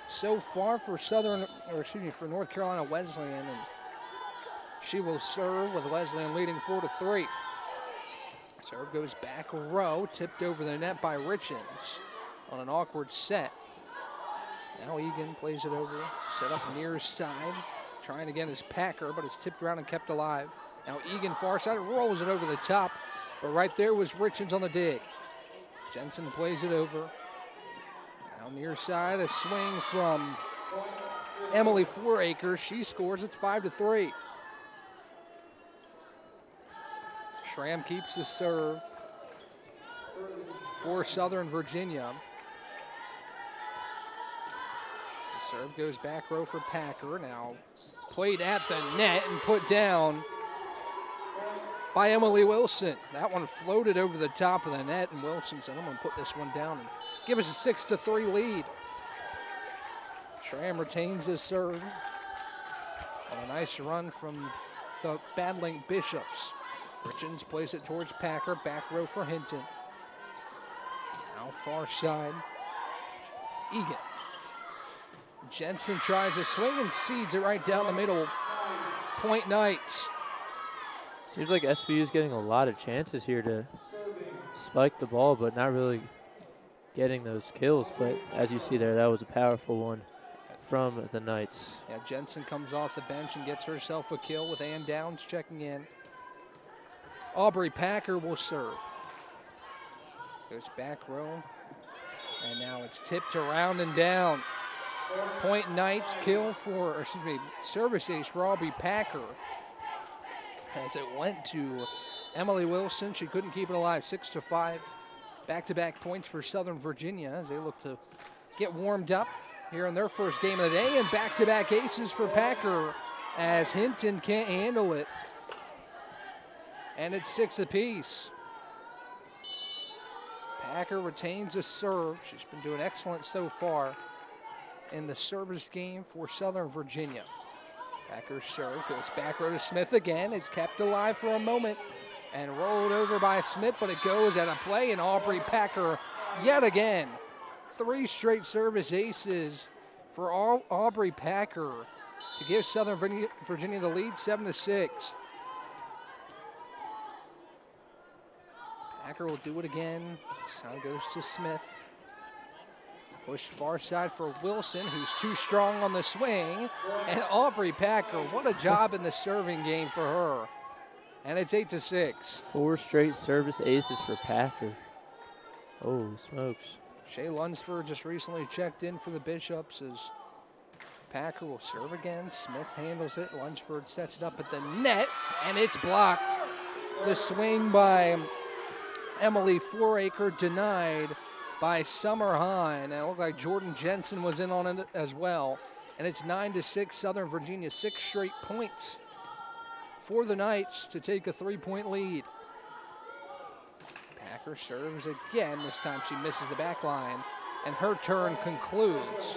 so far for for North Carolina Wesleyan, and she will serve with Wesleyan leading 4-3. Serve goes back row, tipped over the net by Richens on an awkward set. Now Egan plays it over, set up near side, trying again is Packer, but it's tipped around and kept alive. Now Egan far side rolls it over the top, but right there was Richens on the dig. Jensen plays it over. Now near side, a swing from Emily Fouracre. She scores, it's 5-3. Schramm keeps the serve for Southern Virginia. The serve goes back row for Packer. Now played at the net and put down by Emily Wilson. That one floated over the top of the net, and Wilson said, I'm going to put this one down and give us a 6-3 lead. Schramm retains his serve on a nice run from the battling Bishops. Richens plays it towards Packer, back row for Hinton. Now far side, Egan. Jensen tries a swing and seeds it right down the middle. Point Knights.
Seems like SVU is getting a lot of chances here to spike the ball, but not really getting those kills. But as you see there, that was a powerful one from the Knights.
Yeah, Jensen comes off the bench and gets herself a kill with Ann Downs checking in. Aubrey Packer will serve. Goes back row. And now it's tipped around and down. Point Knights kill for, service ace for Aubrey Packer. As it went to Emily Wilson, she couldn't keep it alive, 6-5. Back-to-back points for Southern Virginia as they look to get warmed up here in their first game of the day. And back-to-back aces for Packer as Hinton can't handle it. And it's 6 apiece. Packer retains a serve. She's been doing excellent so far in the service game for Southern Virginia. Packer's serve goes back row to Smith again. It's kept alive for a moment and rolled over by Smith, but it goes out of play, and Aubrey Packer yet again. 3 straight service aces for Aubrey Packer to give Southern Virginia the lead, 7-6. Packer will do it again. Now goes to Smith. Push far side for Wilson, who's too strong on the swing. And Aubrey Packer, what a job in the serving game for her. And it's 8-6.
4 straight service aces for Packer. Oh, smokes.
Shay Lunsford just recently checked in for the Bishops as Packer will serve again. Smith handles it. Lunsford sets it up at the net, and it's blocked. The swing by Emily Fouracre denied by Summer Hine. And it looked like Jordan Jensen was in on it as well. And it's 9-6 Southern Virginia, 6 straight points for the Knights to take a 3-point lead. Packer serves again. This time she misses the back line, and her turn concludes.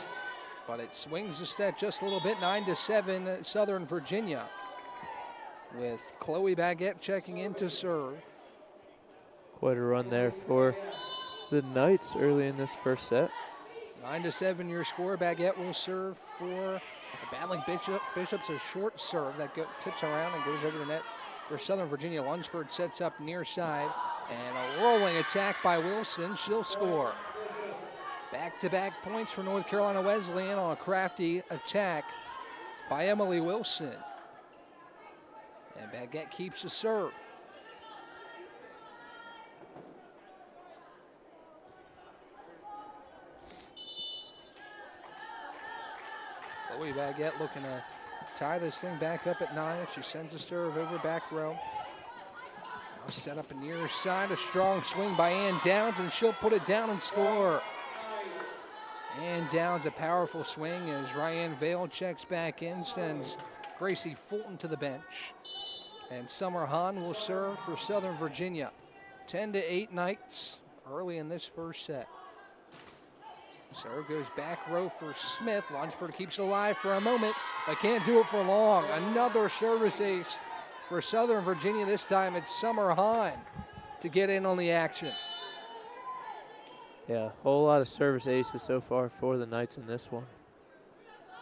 But it swings the set just a little bit, 9-7 Southern Virginia, with Chloe Baguette checking in to serve.
Quite a run there for the Knights early in this first set.
9-7 your score. Baguette will serve for the battling Bishops. A short serve that tips around and goes over the net for Southern Virginia. Lunsford sets up near side, and a rolling attack by Wilson. She'll score. Back-to-back points for North Carolina Wesleyan on a crafty attack by Emily Wilson. And Baguette keeps the serve. Chloe Baguette looking to tie this thing back up at 9. She sends a serve over back row. Now set up a near side, a strong swing by Ann Downs, and she'll put it down and score. Ann Downs, a powerful swing as Ryan Vale checks back in, sends Gracie Fulton to the bench. And Summer Hahn will serve for Southern Virginia. 10-8 Knights early in this first set. Serve goes back row for Smith. Lunsford keeps it alive for a moment, but can't do it for long. Another service ace for Southern Virginia. This time it's Summer Hahn to get in on the action.
Yeah, a whole lot of service aces so far for the Knights in this one.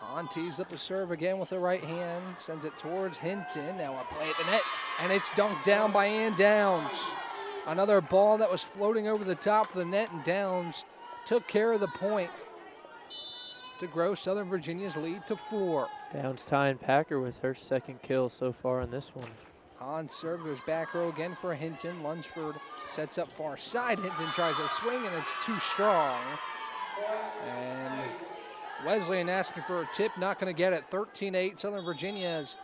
Hahn tees up the serve again with the right hand, sends it towards Hinton. Now a play at the net, and it's dunked down by Ann Downs. Another ball that was floating over the top of the net, and Downs took care of the point to grow Southern Virginia's lead to 4.
Downs tying Packer with her second kill so far in this one.
On serve goes back row again for Hinton. Lunsford sets up far side. Hinton tries a swing, and it's too strong. And Wesleyan asking for a tip, not going to get it. 13-8 Southern Virginia's.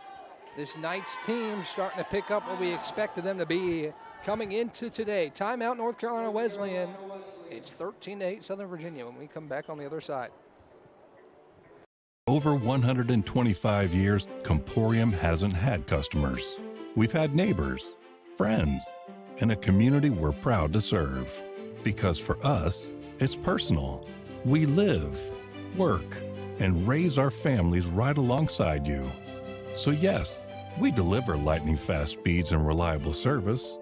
This Knights team starting to pick up what we expected them to be coming into today. Timeout North Carolina Wesleyan. It's 13-8 Southern Virginia when we come back on the other side.
Over 125 years, Comporium hasn't had customers. We've had neighbors, friends, and a community we're proud to serve. Because for us, it's personal. We live, work, and raise our families right alongside you. So yes, we deliver lightning-fast speeds and reliable service,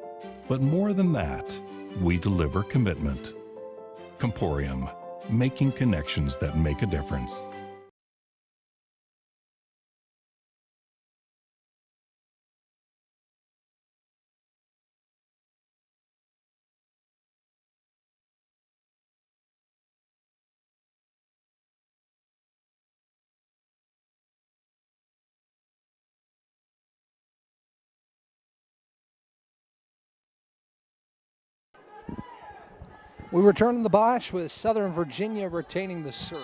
but more than that, we deliver commitment. Comporium, making connections that make a difference.
We return to the Bosch with Southern Virginia retaining the serve.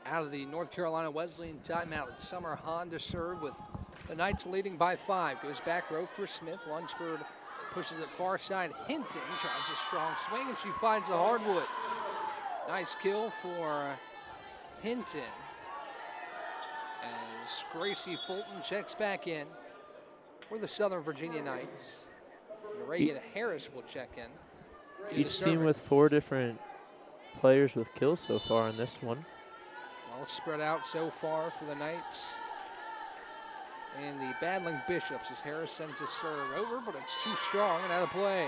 Out of the North Carolina Wesleyan timeout, it's Summer Hahn to serve with the Knights leading by 5. Goes back row for Smith. Lunsford pushes it far side. Hinton tries a strong swing, and she finds the hardwood. Nice kill for Hinton as Gracie Fulton checks back in for the Southern Virginia Knights. And Reagan Harris will check in.
Each team with 4 different players with kills so far in this one.
Well spread out so far for the Knights. And the battling Bishops as Harris sends a serve over, but it's too strong and out of play.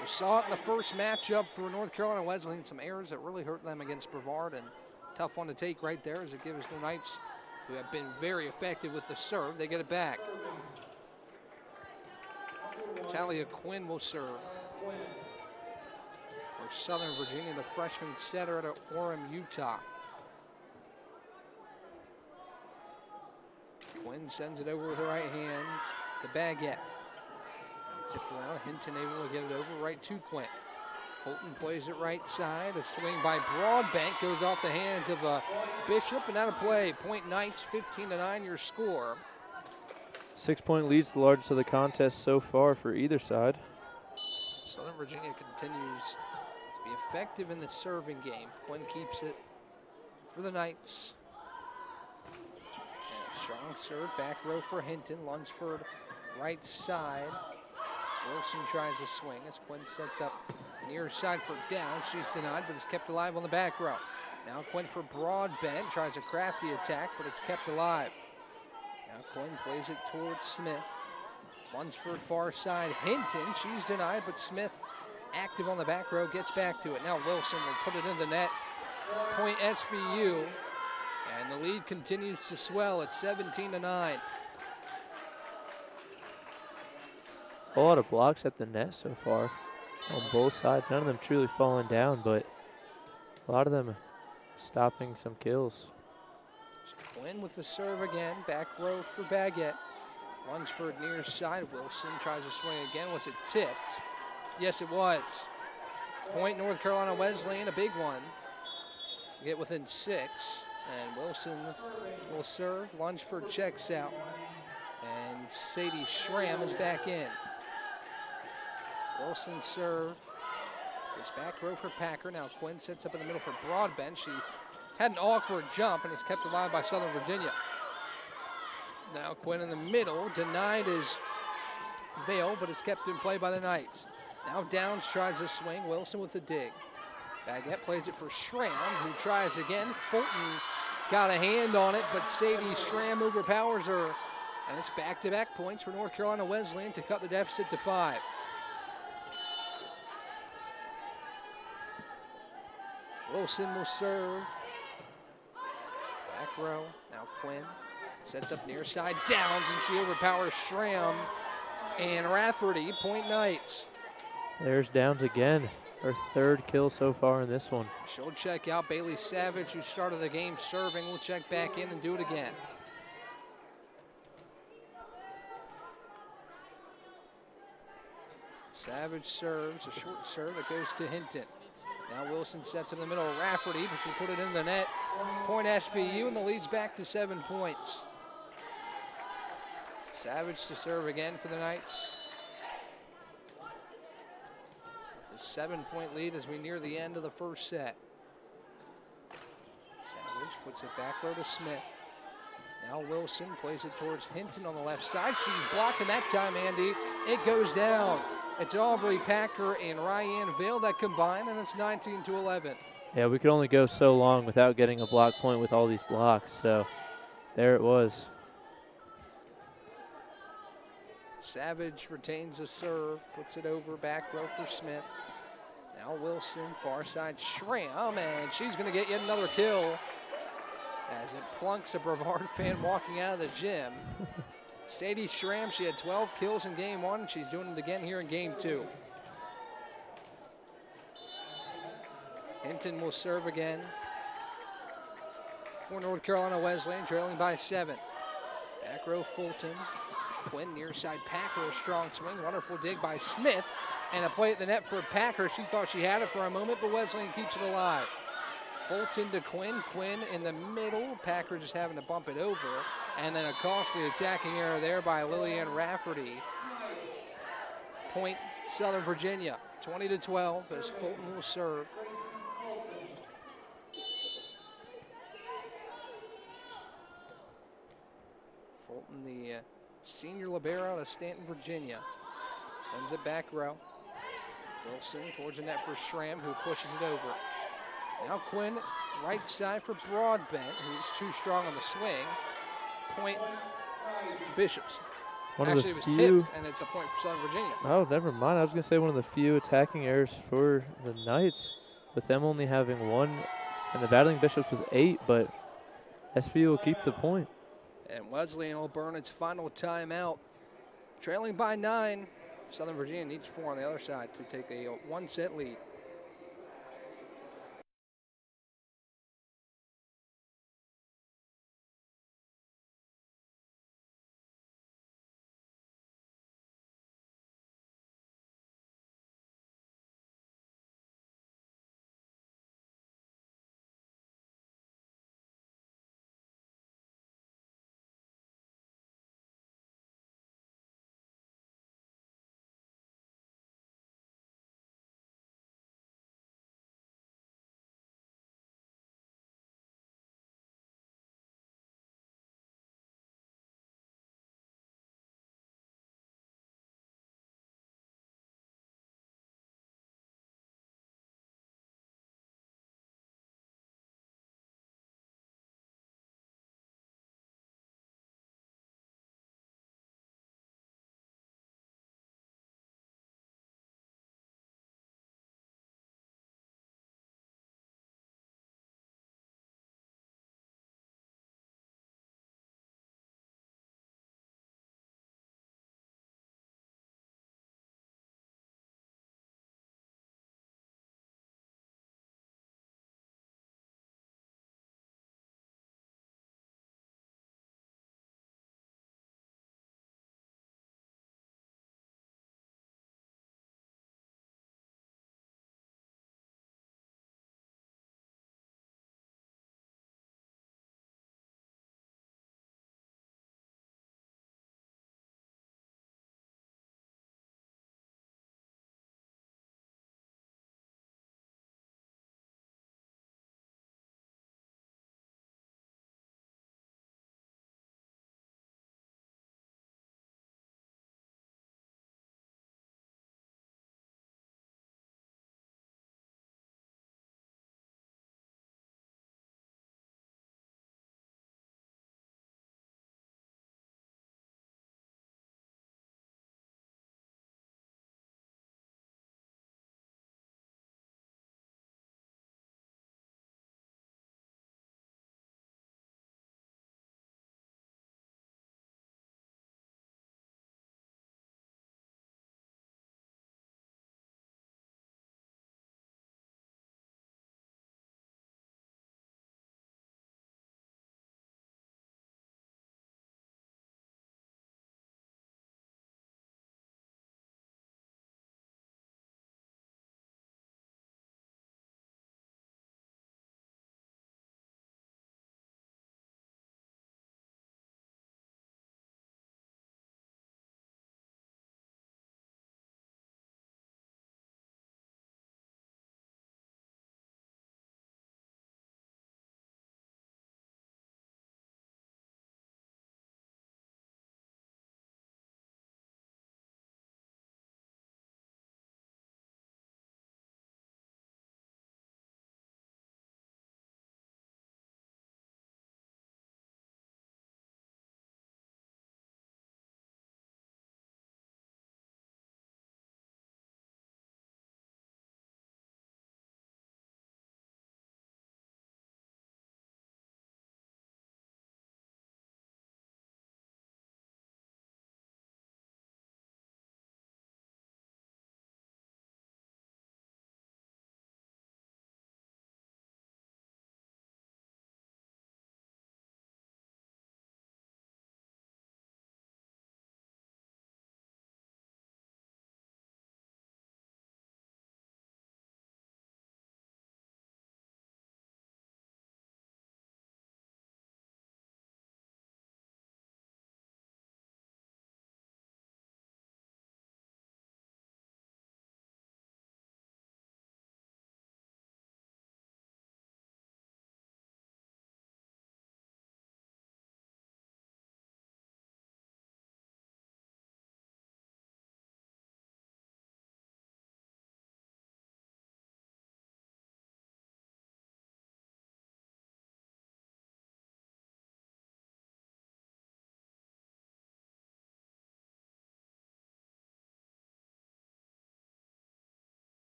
We saw it in the first matchup for North Carolina Wesleyan. Some errors that really hurt them against Brevard, and tough one to take right there as it gives the Knights, who have been very effective with the serve, they get it back. Talia Quinn will serve. For Southern Virginia, the freshman setter out of Orem, Utah. Quinn sends it over with the right hand to Baguette. Tipped around, Hinton able to get it over right to Quinn. Fulton plays it right side. A swing by Broadbank goes off the hands of Bishop and out of play. Point Knights, 15-9 your score.
6-point lead's the largest of the contest so far for either side.
Southern Virginia continues to be effective in the serving game. Quinn keeps it for the Knights. And strong serve, back row for Hinton. Lunsford, right side. Wilson tries a swing as Quinn sets up near side for down. She's denied, but it's kept alive on the back row. Now Quinn for Broadbent, tries a crafty attack, but it's kept alive. Now Quinn plays it towards Smith. Lunsford far side, Hinton, she's denied, but Smith active on the back row, gets back to it. Now Wilson will put it in the net. Point SVU, and the lead continues to swell at 17-9.
A lot of blocks at the net so far on both sides. None of them truly falling down, but a lot of them stopping some kills.
Quinn with the serve again, back row for Baguette. Lunsford near side, Wilson tries to swing again. Was it tipped? Yes, it was. Point North Carolina Wesleyan, a big one. Get within 6, and Wilson will serve. Lunsford checks out, and Sadie Schramm is back in. Wilson serve. Goes back row for Packer. Now Quinn sets up in the middle for Broadbent. She had an awkward jump, and is kept alive by Southern Virginia. Now Quinn in the middle, denied is Vale, but it's kept in play by the Knights. Now Downs tries to swing, Wilson with the dig. Baguette plays it for Schramm, who tries again. Fulton got a hand on it, but Sadie Schramm overpowers her. And it's back-to-back points for North Carolina Wesleyan to cut the deficit to 5. Wilson will serve. Back row, now Quinn. Sets up near side, Downs, and she overpowers Schramm. And Rafferty, point Knights.
There's Downs again. Her 3rd kill so far in this one.
She'll check out. Bailey Savage, who started the game serving, will check back in and do it again. Savage serves, a short serve that goes to Hinton. Now Wilson sets in the middle, Rafferty, but she put it in the net. Point SBU, and the lead's back to 7 points. Savage to serve again for the Knights. With a 7-point lead as we near the end of the first set. Savage puts it back row to Smith. Now Wilson plays it towards Hinton on the left side. She's blocked, and that time, Andy, it goes down. It's Aubrey Packer and Ryan Vale that combine, and it's 19-11.
Yeah, we could only go so long without getting a block point with all these blocks, so there it was.
Savage retains a serve, puts it over back row for Smith. Now Wilson, far side Schramm, and she's going to get yet another kill as it plunks a Brevard fan walking out of the gym. Sadie Schramm, she had 12 kills in game 1, and she's doing it again here in game 2. Hinton will serve again for North Carolina Wesleyan, trailing by 7. Back row Fulton. Quinn near side Packer, a strong swing. Wonderful dig by Smith, and a play at the net for Packer. She thought she had it for a moment, but Wesleyan keeps it alive. Fulton to Quinn. Quinn in the middle. Packer just having to bump it over. And then a costly attacking error there by Lillian Rafferty. Point Southern Virginia, 20-12 as Fulton will serve. Fulton, the senior libero out of Stanton, Virginia. Sends it back row. Wilson towards the net for Schramm, who pushes it over. Now Quinn, right side for Broadbent, who's too strong on the swing. Point Bishops. Actually, it was tipped, and it's a point for Southern Virginia.
Oh, never mind. I was going to say one of the few attacking errors for the Knights, with them only having 1 and the Battling Bishops with 8, but SVU will keep the point.
And Wesleyan will burn its final timeout. Trailing by 9, Southern Virginia needs 4 on the other side to take a 1-set lead.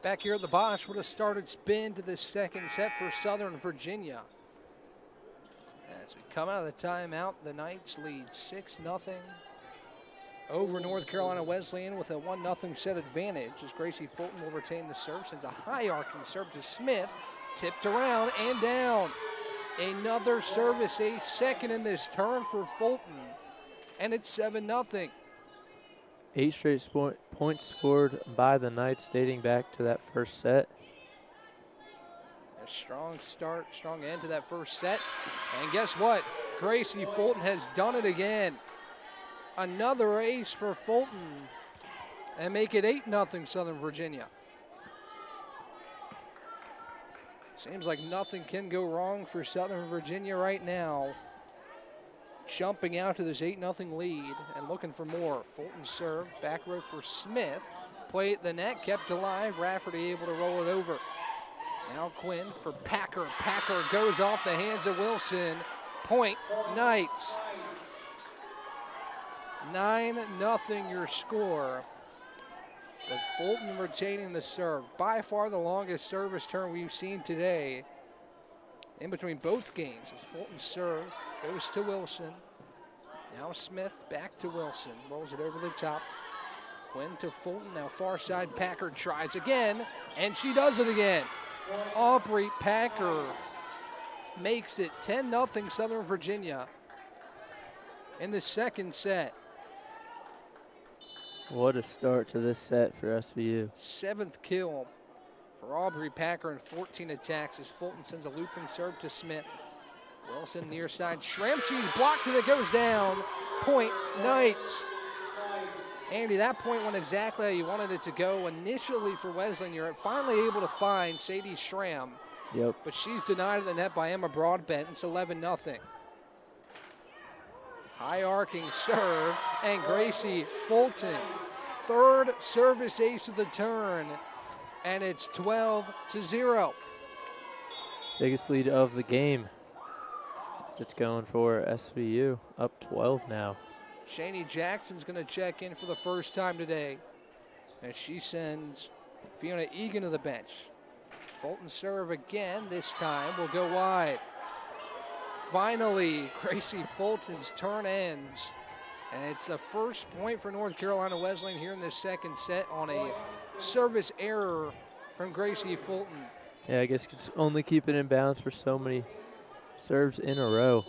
Back here at the Bosch would have started spin to the second set for Southern Virginia. As we come out of the timeout, the Knights lead 6-0 over North Carolina Wesleyan with a 1-0 set advantage as Gracie Fulton will retain the serve. Sends a high arcing serve to Smith, tipped around and down. Another service ace, second in this turn for Fulton, and it's 7-0.
8 straight points scored by the Knights dating back to that first set.
A strong start, strong end to that first set. And guess what? Gracie Fulton has done it again. Another ace for Fulton and make it 8-0 Southern Virginia. Seems like nothing can go wrong for Southern Virginia right now. Jumping out to this 8-0 lead and looking for more. Fulton serve, back row for Smith. Play at the net, kept alive. Rafferty able to roll it over. Now Quinn for Packer. Packer goes off the hands of Wilson. Point, Knights. 9-0 your score. With Fulton retaining the serve. By far the longest service turn we've seen today in between both games. As Fulton serve goes to Wilson. Now Smith back to Wilson. Rolls it over the top. Quinn to Fulton. Now far side Packer tries again. And she does it again. Aubrey Packer makes it 10-0 Southern Virginia in the second set.
What a start to this set for SVU.
7th kill for Aubrey Packer in 14 attacks as Fulton sends a looping serve to Smith. Wilson near side, Schramm, she's blocked and it goes down. Point, Knights. Andy, that point went exactly how you wanted it to go initially for Wesleyan. You're finally able to find Sadie Schramm.
Yep.
But she's denied at the net by Emma Broadbent. It's 11-0. High arcing serve, and Gracie Fulton, third service ace of the turn, and it's 12-0.
Biggest lead of the game. It's going for SVU, up 12 now.
Shani Jackson's going to check in for the first time today as she sends Fiona Egan to the bench. Fulton serve again, this time will go wide. Finally, Gracie Fulton's turn ends, and it's the first point for North Carolina Wesleyan here in this second set on a service error from Gracie Fulton.
Yeah, I guess you can only keep it in balance for so many serves in a row.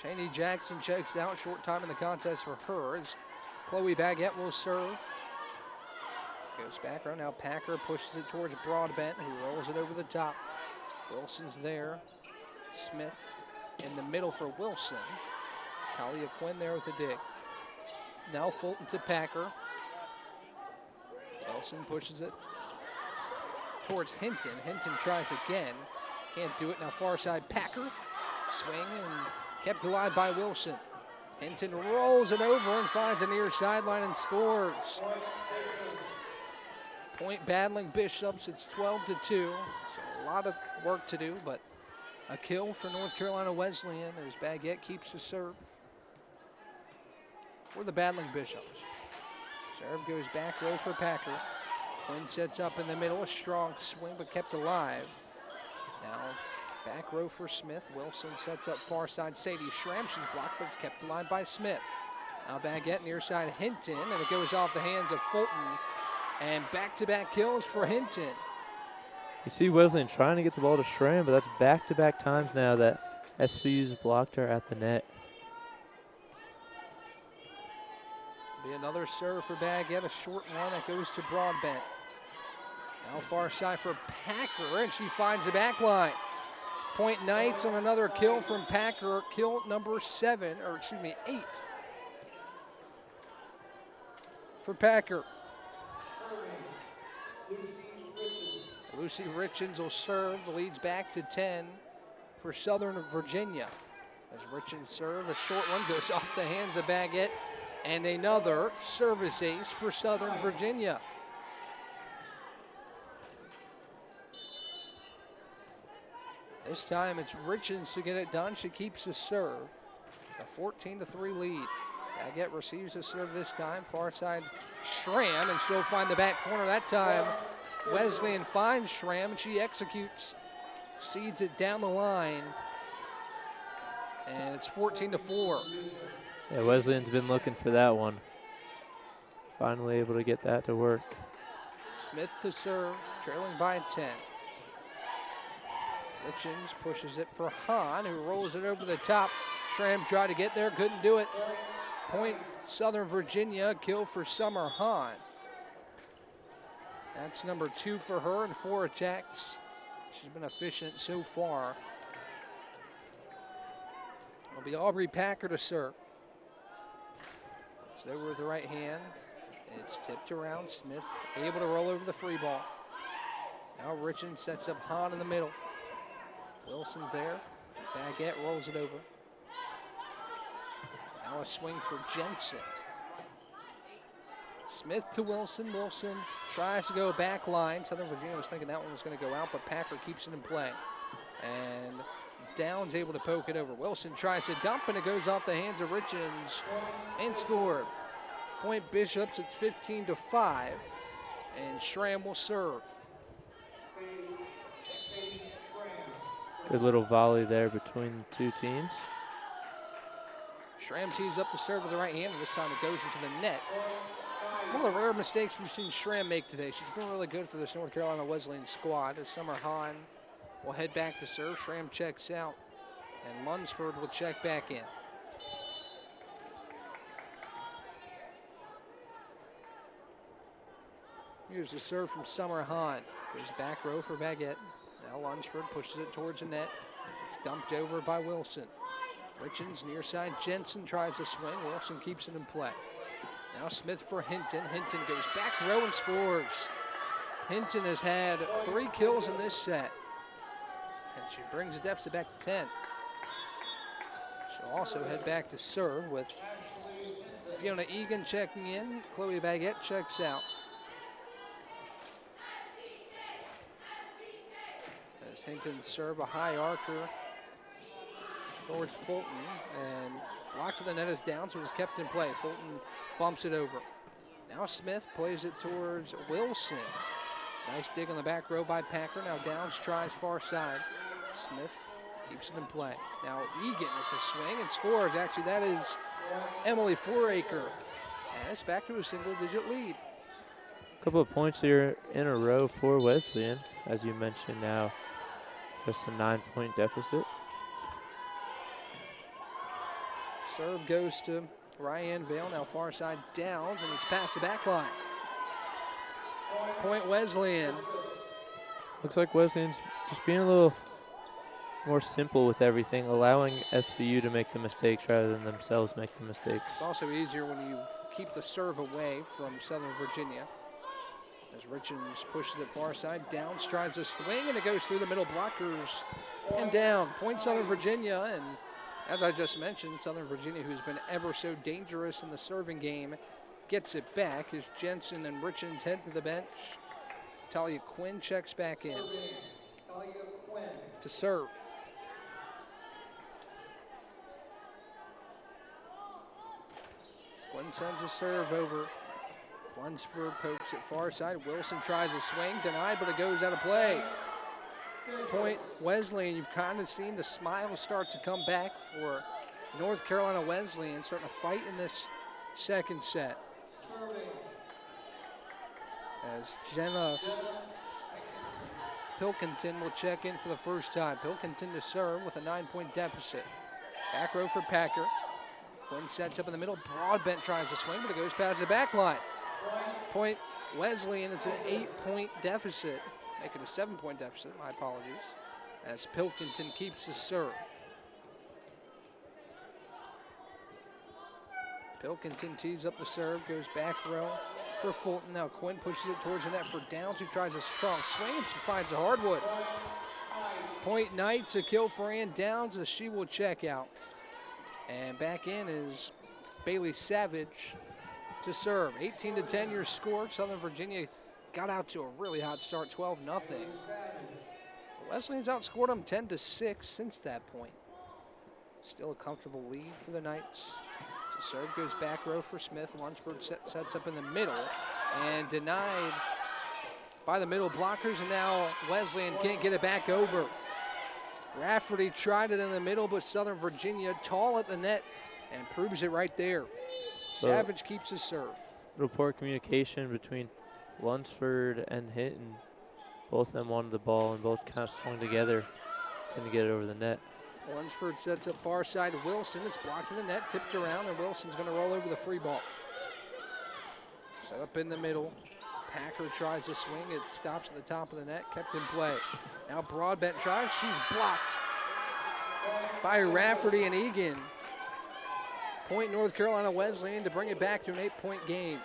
Shani Jackson checks out, short time in the contest for her as Chloe Baguette will serve. Goes back row, now Packer pushes it towards Broadbent, who rolls it over the top. Wilson's there. Smith in the middle for Wilson. Talia Quinn there with a dig. Now Fulton to Packer. Wilson pushes it towards Hinton. Hinton tries again. Can't do it. Now far side Packer. Swing and kept alive by Wilson. Hinton rolls it over and finds a near sideline and scores. Point battling Bishops. It's 12-2. So a lot of work to do, but a kill for North Carolina Wesleyan as Baguette keeps the serve for the battling Bishops. Serve goes back row for Packer. Quinn sets up in the middle, a strong swing but kept alive. Now back row for Smith. Wilson sets up far side Sadie Schramm. She's blocked but it's kept alive by Smith. Now Baguette near side Hinton, and it goes off the hands of Fulton. And back-to-back kills for Hinton.
You see Wesleyan trying to get the ball to Schramm, but that's back-to-back times now that SVU's blocked her at the net.
Be another serve for Baguette, a short one that goes to Broadbent. Now far side for Packer, and she finds the back line. Point Knights on another kill from Packer, kill number 8 for Packer. Lucy Richens will serve, leads back to 10 for Southern Virginia. As Richens serve, a short one goes off the hands of Baguette, and another service ace for Southern Virginia. This time it's Richens to get it done. She keeps the serve. A 14-3 lead. Baguette receives the serve this time. Far side, Schramm, and she'll find the back corner that time. Wesleyan finds Schramm, and she executes. Seeds it down the line. And it's 14-4.
Yeah, Wesleyan's been looking for that one. Finally able to get that to work.
Smith to serve, trailing by 10. Richens pushes it for Hahn, who rolls it over the top. Schramm tried to get there, couldn't do it. Point Southern Virginia, kill for Summer Hahn. That's number 2 for her in 4 attacks. She's been efficient so far. It'll be Aubrey Packer to serve. It's over with the right hand. It's tipped around. Smith able to roll over the free ball. Now Richens sets up Hahn in the middle. Wilson there. Baguette rolls it over. Now a swing for Jensen. Smith to Wilson. Wilson tries to go back line. Southern Virginia was thinking that one was going to go out, but Packer keeps it in play. And Downs able to poke it over. Wilson tries to dump, and it goes off the hands of Richens and scored. Point Bishops at 15-5, and Schramm will serve.
Good little volley there between the two teams.
Schramm tees up the serve with the right hand, and this time it goes into the net. One of the rare mistakes we've seen Schramm make today. She's been really good for this North Carolina Wesleyan squad. As Summer Hahn will head back to serve. Schramm checks out, and Lunsford will check back in. Here's the serve from Summer Hahn. Goes back row for Baguette. Now Lunsford pushes it towards the net. It's dumped over by Wilson. Richens near side. Jensen tries to swing. Wilson keeps it in play. Now Smith for Hinton. Hinton goes back row and scores. Hinton has had 3 kills in this set. And she brings the deficit back to 10. She'll also head back to serve with Fiona Egan checking in. Chloe Baguette checks out. As Hinton serve a high archer towards Fulton, and blocked to the net is down, so it's kept in play. Fulton bumps it over. Now Smith plays it towards Wilson. Nice dig on the back row by Packer. Now Downs tries far side. Smith keeps it in play. Now Egan with the swing and scores. Actually, that is Emily Foraker. And it's back to a single-digit lead.
A couple of points here in a row for Wesleyan, as you mentioned now. Just a 9-point deficit.
Serve goes to Ryan Vale. Now far side Downs, and it's past the back line. Point Wesleyan.
Looks like Wesleyan's just being a little more simple with everything, allowing SVU to make the mistakes rather than themselves make the mistakes.
It's also easier when you keep the serve away from Southern Virginia. As Richens pushes it far side, Downs tries to swing, and it goes through the middle blockers and down. Point Southern Virginia, and as I just mentioned, Southern Virginia, who's been ever so dangerous in the serving game, gets it back as Jensen and Richens head to the bench. Talia Quinn checks back in to serve. Quinn sends a serve over. Lunsford pokes it far side. Wilson tries a swing, denied, but it goes out of play. Point Wesleyan, you've kind of seen the smiles start to come back for North Carolina Wesleyan, starting to fight in this second set. As Jenna Pilkington will check in for the first time. Pilkington to serve with a 9-point deficit. Back row for Packer. Quinn sets up in the middle. Broadbent tries to swing, but it goes past the back line. Point Wesleyan, it's an 8-point deficit. Make it a 7-point deficit, my apologies, as Pilkington keeps the serve. Pilkington tees up the serve, goes back row for Fulton. Now Quinn pushes it towards the net for Downs, who tries a strong swing, and she finds the hardwood. Point Knights, a kill for Ann Downs as she will check out. And back in is Bailey Savage to serve. 18-10 your score. Southern Virginia got out to a really hot start, 12-0. Wesleyan's outscored them 10-6 since that point. Still a comfortable lead for the Knights. Serve goes back row for Smith. Lunsford sets up in the middle and denied by the middle blockers, and now Wesleyan can't get it back over. Rafferty tried it in the middle, but Southern Virginia tall at the net and proves it right there. Savage keeps his serve.
Little poor communication between Lunsford and Hinton. Both of them wanted the ball and both kind of swung together. Couldn't get it over the net.
Lunsford sets up far side. Wilson, it's blocked in the net, tipped around, and Wilson's going to roll over the free ball. Set up in the middle. Packer tries to swing. It stops at the top of the net, kept in play. Now Broadbent tries. She's blocked by Rafferty and Egan. Point North Carolina Wesleyan to bring it back to an 8-point game.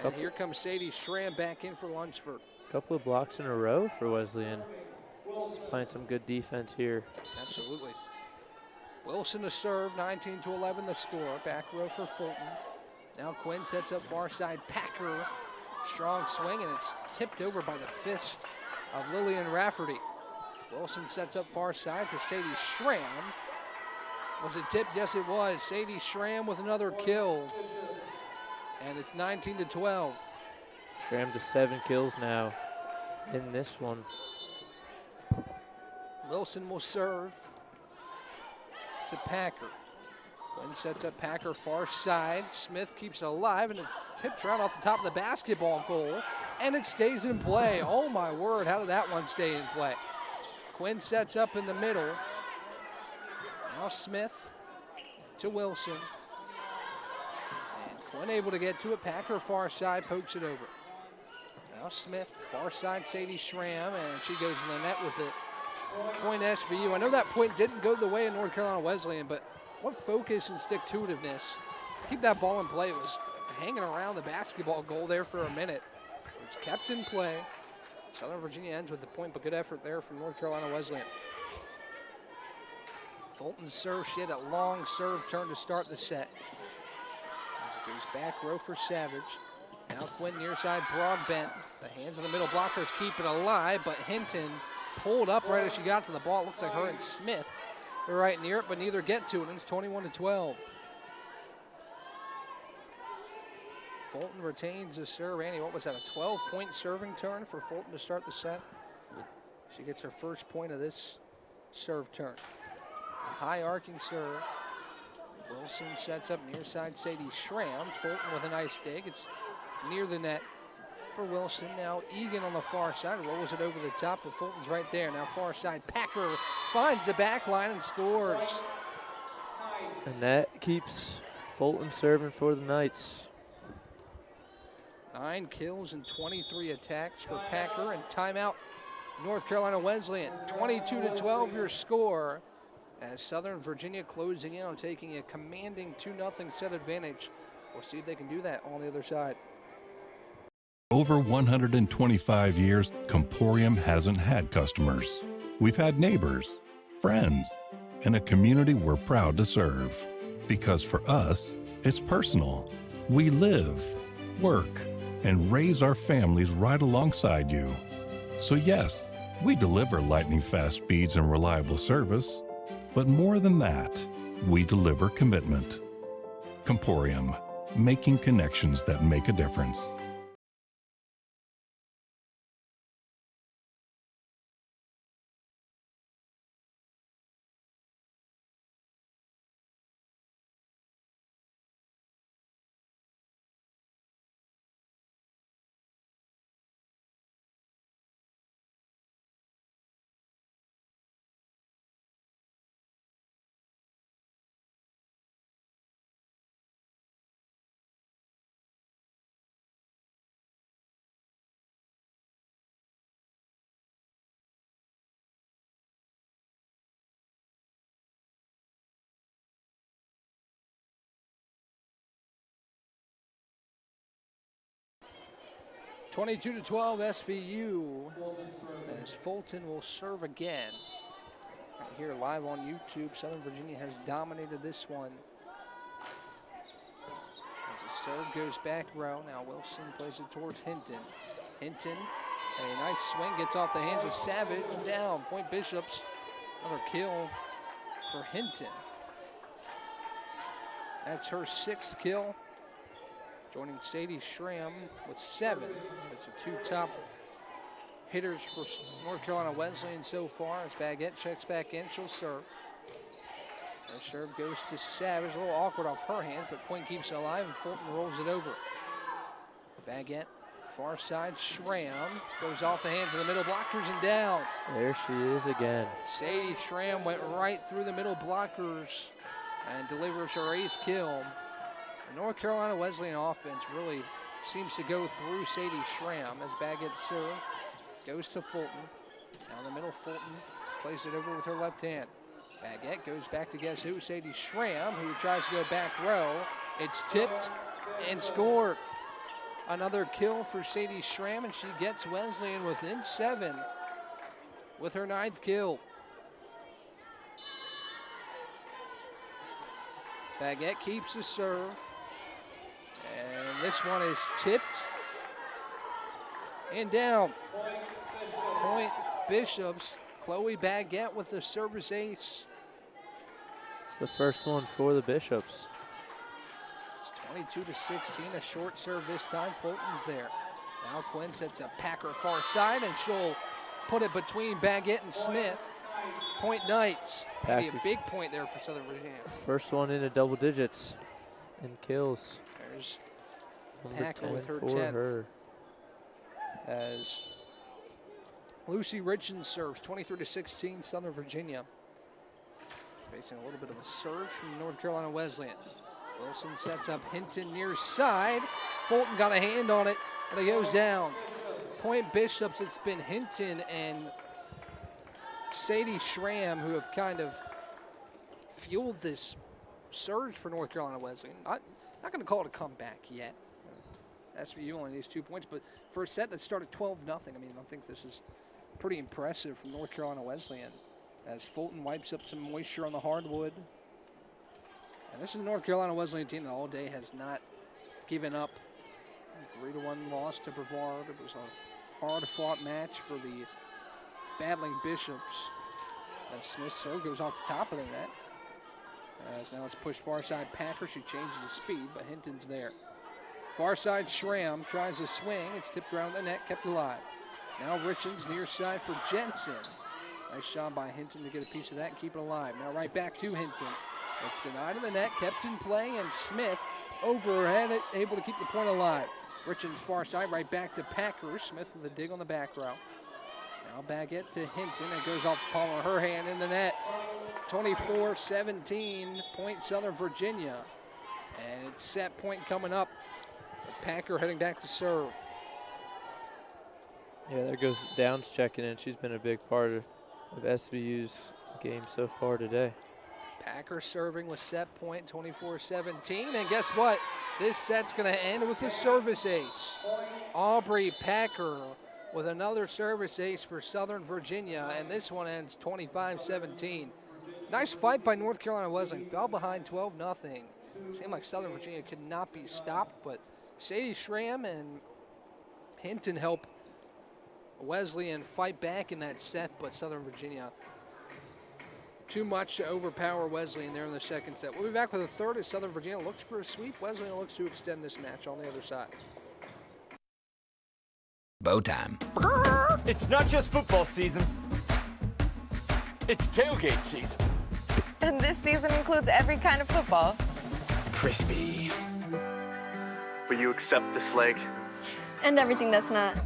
And here comes Sadie Schramm back in for Lunsford.
Couple of blocks in a row for Wesleyan. Playing some good defense here.
Absolutely. Wilson to serve, 19-11 the score. Back row for Fulton. Now Quinn sets up far side. Packer, strong swing, and it's tipped over by the fist of Lillian Rafferty. Wilson sets up far side to Sadie Schramm. Was it tipped? Yes, it was. Sadie Schramm with another kill. And it's 19-12.
Schramm to 7 kills now in this one.
Wilson will serve to Packer. Quinn sets up Packer far side. Smith keeps it alive, and it tips right off the top of the basketball goal, and it stays in play. Oh my word, how did that one stay in play? Quinn sets up in the middle. Now Smith to Wilson. And Quinn able to get to it. Packer far side pokes it over. Now Smith, far side Sadie Schramm, and she goes in the net with it. Point SVU. I know that point didn't go the way of North Carolina Wesleyan, but what focus and stick-to-itiveness. Keep that ball in play. It was hanging around the basketball goal there for a minute. It's kept in play. Southern Virginia ends with a point, but good effort there from North Carolina Wesleyan. Fulton's serve. She had a long serve turn to start the set. As it goes back row for Savage. Now Quinn near side, Broadbent. The hands of the middle blockers keep it alive, but Hinton pulled up right as she got to the ball. It looks like her and Smith are right near it, but neither get to it. It's 21-12. Fulton retains the serve. Annie, what was that, a 12-point serving turn for Fulton to start the set? She gets her first point of this serve turn. A high arcing serve. Wilson sets up near side Sadie Schramm. Fulton with a nice dig. It's near the net for Wilson. Now Egan on the far side rolls it over the top, but Fulton's right there. Now far side, Packer finds the back line and scores.
And that keeps Fulton serving for the Knights.
9 kills and 23 attacks for Packer, and timeout North Carolina Wesleyan. 22-12 your score, as Southern Virginia closing in on taking a commanding 2-0 set advantage. We'll see if they can do that on the other side.
Over 125 years, Comporium hasn't had customers. We've had neighbors, friends, and a community we're proud to serve. Because for us, it's personal. We live, work, and raise our families right alongside you. So yes, we deliver lightning-fast speeds and reliable service, but more than that, we deliver commitment. Comporium, making connections that make a difference.
(22-12) SVU, as Fulton will serve again. Right here live on YouTube, Southern Virginia has dominated this one. As the serve goes back row, now Wilson plays it towards Hinton. Hinton, a nice swing, gets off the hands of Savage, down. Point Bishops, another kill for Hinton. That's her 6th kill. Joining Sadie Schramm with 7. That's the 2 top hitters for North Carolina Wesleyan so far. As Baguette checks back in, she'll serve. Her serve goes to Savage. A little awkward off her hands, but point keeps it alive, and Fulton rolls it over. Baguette, far side, Schramm goes off the hands of the middle blockers and down.
There she is again.
Sadie Schramm went right through the middle blockers and delivers her 8th kill. The North Carolina Wesleyan offense really seems to go through Sadie Schramm as Baguette serve goes to Fulton. Down the middle, Fulton plays it over with her left hand. Baguette goes back to guess who? Sadie Schramm, who tries to go back row. It's tipped and scored. Another kill for Sadie Schramm, and she gets Wesleyan within 7 with her 9th kill. Baguette keeps the serve. And this one is tipped and down. Point Bishops. Chloe Baguette with the service ace.
It's the first one for the Bishops.
It's 22-16, a short serve this time. Fulton's there. Now Quinn sets a Packer far side, and she'll put it between Baguette and Smith. Point Knights. Maybe a big point there for Southern Virginia.
First one into double digits and kills.
There's
Number
Packer
10
with her
for
10th.
her.
As Lucy Richens serves 23-16, Southern Virginia. Facing a little bit of a surge from North Carolina Wesleyan. Wilson sets up Hinton near side. Fulton got a hand on it, but it goes down. Point Bishops, it's been Hinton and Sadie Schramm who have kind of fueled this surge for North Carolina Wesleyan. Not going to call it a comeback yet. SVU only needs 2 points, but first set that started 12-0. I mean, I think this is pretty impressive from North Carolina Wesleyan as Fulton wipes up some moisture on the hardwood. And this is a North Carolina Wesleyan team that all day has not given up. 3-1 loss to Brevard. It was a hard-fought match for the battling Bishops. As Smith's serve goes off the top of the net. As now it's pushed far side Packer. She changes the speed, but Hinton's there. Far side Schramm tries a swing. It's tipped around the net, kept alive. Now Richens near side for Jensen. Nice shot by Hinton to get a piece of that and keep it alive. Now right back to Hinton. It's denied in the net, kept in play, and Smith overhead, able to keep the point alive. Richens far side, right back to Packer. Smith with a dig on the back row. Now Baguette to Hinton. It goes off the palm of her hand in the net. 24-17, point Southern Virginia. And it's set point coming up. The Packer heading back to serve.
Yeah, there goes Downs checking in. She's been a big part of SVU's game so far today.
Packer serving with set point 24-17. And guess what? This set's going to end with a service ace. Aubrey Packer with another service ace for Southern Virginia. And this one ends 25-17. Nice fight by North Carolina Wesleyan. Fell behind 12-0. Seemed like Southern Virginia could not be stopped, but Sadie Schramm and Hinton help Wesleyan fight back in that set, but Southern Virginia too much to overpower Wesleyan there in the second set. We'll be back with a third as Southern Virginia looks for a sweep. Wesleyan looks to extend this match on the other side.
Bow time.
It's not just football season. It's tailgate season.
And this season includes every kind of football.
Crispy.
Will you accept this leg?
And everything that's not.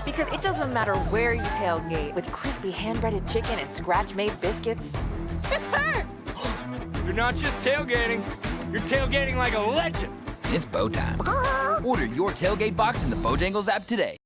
Because it doesn't matter where you tailgate, with crispy hand-breaded chicken and scratch-made biscuits, it's her!
You're not just tailgating, you're tailgating like a legend.
It's bow time. Order your tailgate box in the Bojangles app today.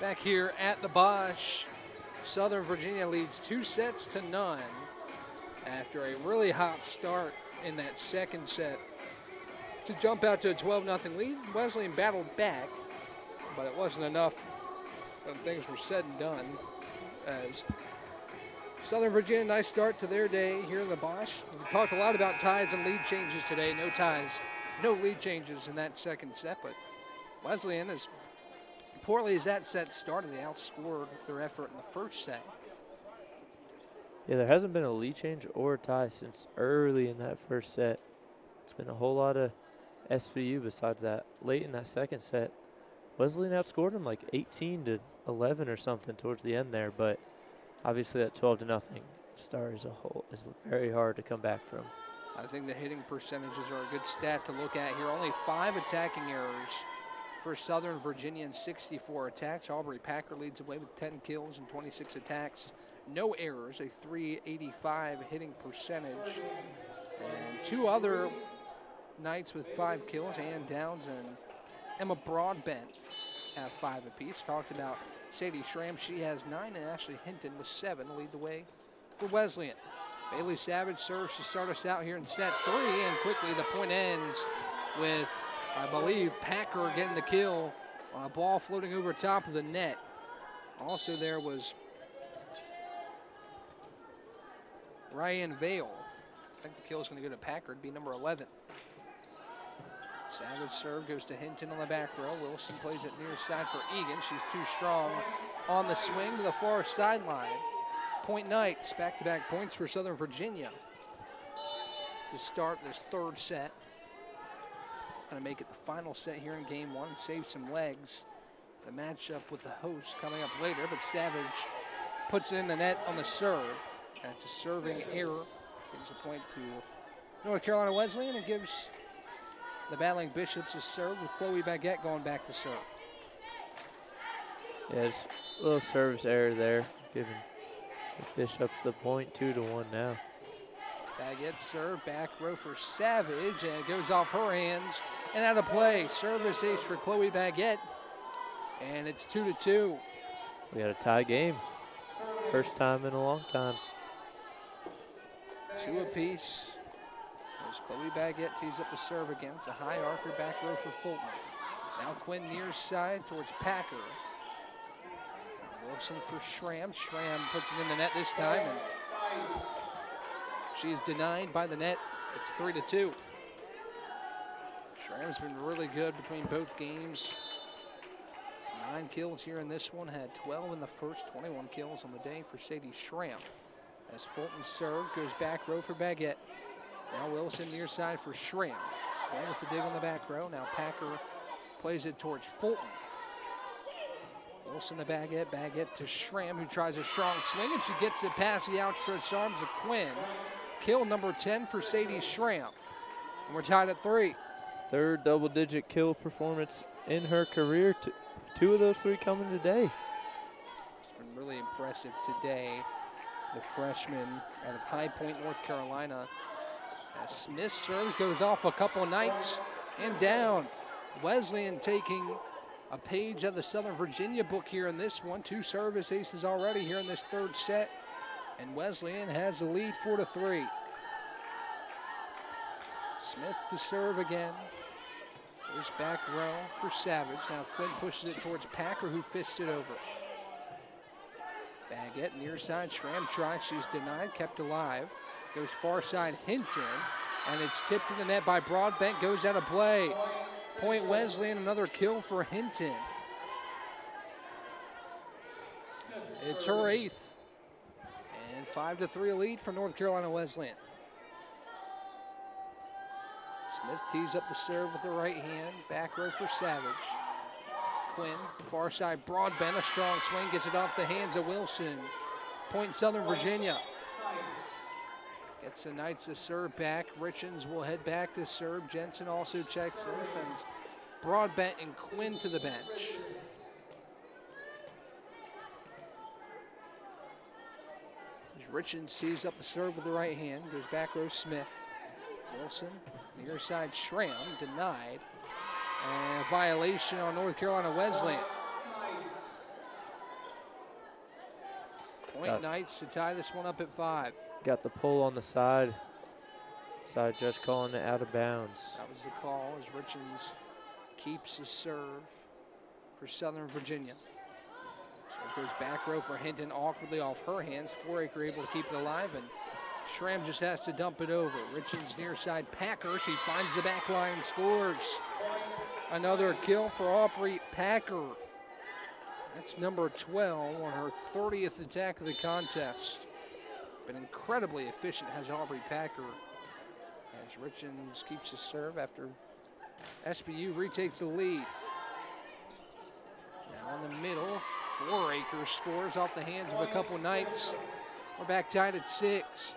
Back here at the Bosch, Southern Virginia leads 2-0 after a really hot start in that second set to jump out to a 12-0 lead. Wesleyan battled back, but it wasn't enough when things were said and done, as Southern Virginia, nice start to their day here in the Bosch. We talked a lot about ties and lead changes today. No ties, no lead changes in that second set, but Wesleyan, as poorly as that set started, they outscored their effort in the first set.
Yeah, there hasn't been a lead change or a tie since early in that first set. It's been a whole lot of SVU besides that. Late in that second set, Wesleyan outscored them like 18-11 or something towards the end there, but obviously that 12-0 start as a whole is very hard to come back from.
I think the hitting percentages are a good stat to look at here. Only 5 attacking errors for Southern Virginia and 64 attacks. Aubrey Packer leads away with 10 kills and 26 attacks. No errors, a .385 hitting percentage. And 2 other Knights with 5 kills, Ann Downs and Emma Broadbent have 5 apiece. Talked about Sadie Schramm, she has 9, and Ashley Hinton with 7 to lead the way for Wesleyan. Bailey Savage serves to start us out here in set 3, and quickly the point ends with, I believe, Packer getting the kill on a ball floating over top of the net. Also there was Ryan Vale. I think the kill is going to go to Packer. It'd be number 11. Savage serve goes to Hinton on the back row. Wilson plays it near side for Egan. She's too strong on the swing to the far sideline. Point Knights, back-to-back points for Southern Virginia to start this third set. Going to make it the final set here in game 1 and save some legs. The matchup with the host coming up later, but Savage puts it in the net on the serve. That's a serving error. Gives a point to North Carolina Wesleyan and gives the battling Bishops a serve with Chloe Baguette going back to serve.
Yeah, just a little service error there, giving the Bishops the point, 2-1 now.
Baguette serve, back row for Savage, and it goes off her hands and out of play. Service ace for Chloe Baguette, and it's 2-2.
We got a tie game. First time in a long time.
2 apiece. As Chloe Baguette tees up the serve against a high archer back row for Fulton. Now Quinn near side towards Packer. Wilson for Schramm. Schramm puts it in the net this time, and she's denied by the net. It's 3-2. Schramm's been really good between both games. 9 kills here in this one, had 12 in the first, 21 kills on the day for Sadie Schramm. As Fulton's serve goes back row for Baguette. Now Wilson near side for Schramm. Playing with the dig on the back row. Now Packer plays it towards Fulton. Wilson to Baguette, Baguette to Schramm, who tries a strong swing, and she gets it past the outstretched arms of Quinn. Kill number 10 for Sadie Schramm. And we're tied at 3.
Third double-digit kill performance in her career. 2 of those 3 coming today.
It's been really impressive today. The freshman out of High Point, North Carolina. As Smith serves, goes off a couple of Knights and down. Wesleyan taking a page of the Southern Virginia book here in this one. 2 service aces already here in this third set. And Wesleyan has the lead 4-3. Smith to serve again. Goes back row for Savage. Now Quinn pushes it towards Packer, who fists it over. Baguette near side. Schramm tries. She's denied. Kept alive. Goes far side Hinton. And it's tipped in the net by Broadbent. Goes out of play. Point Wesleyan. Another kill for Hinton. It's her 8th. And 5-3 lead for North Carolina Wesleyan. Smith tees up the serve with the right hand. Back row for Savage. Quinn, far side, Broadbent, a strong swing, gets it off the hands of Wilson. Point Southern Virginia. Gets the Knights to serve back. Richens will head back to serve. Jensen also checks in, sends Broadbent and Quinn to the bench. Richens tees up the serve with the right hand, goes back row Smith. Wilson, near side Schramm, denied. And a violation on North Carolina Wesleyan. Point Knights to tie this one up at 5.
Got the pull on the side. Side judge calling it out of bounds.
That was the call as Richards keeps the serve for Southern Virginia. So it goes back row for Hinton, awkwardly off her hands. Foraker able to keep it alive, and Schramm just has to dump it over. Richards near side Packer. She finds the back line and scores. Another kill for Aubrey Packer. That's number 12 on her 30th attack of the contest. Been incredibly efficient has Aubrey Packer. As Richards keeps the serve after SBU retakes the lead. Now in the middle, Foraker scores off the hands of a couple Knights. We're back tied at 6.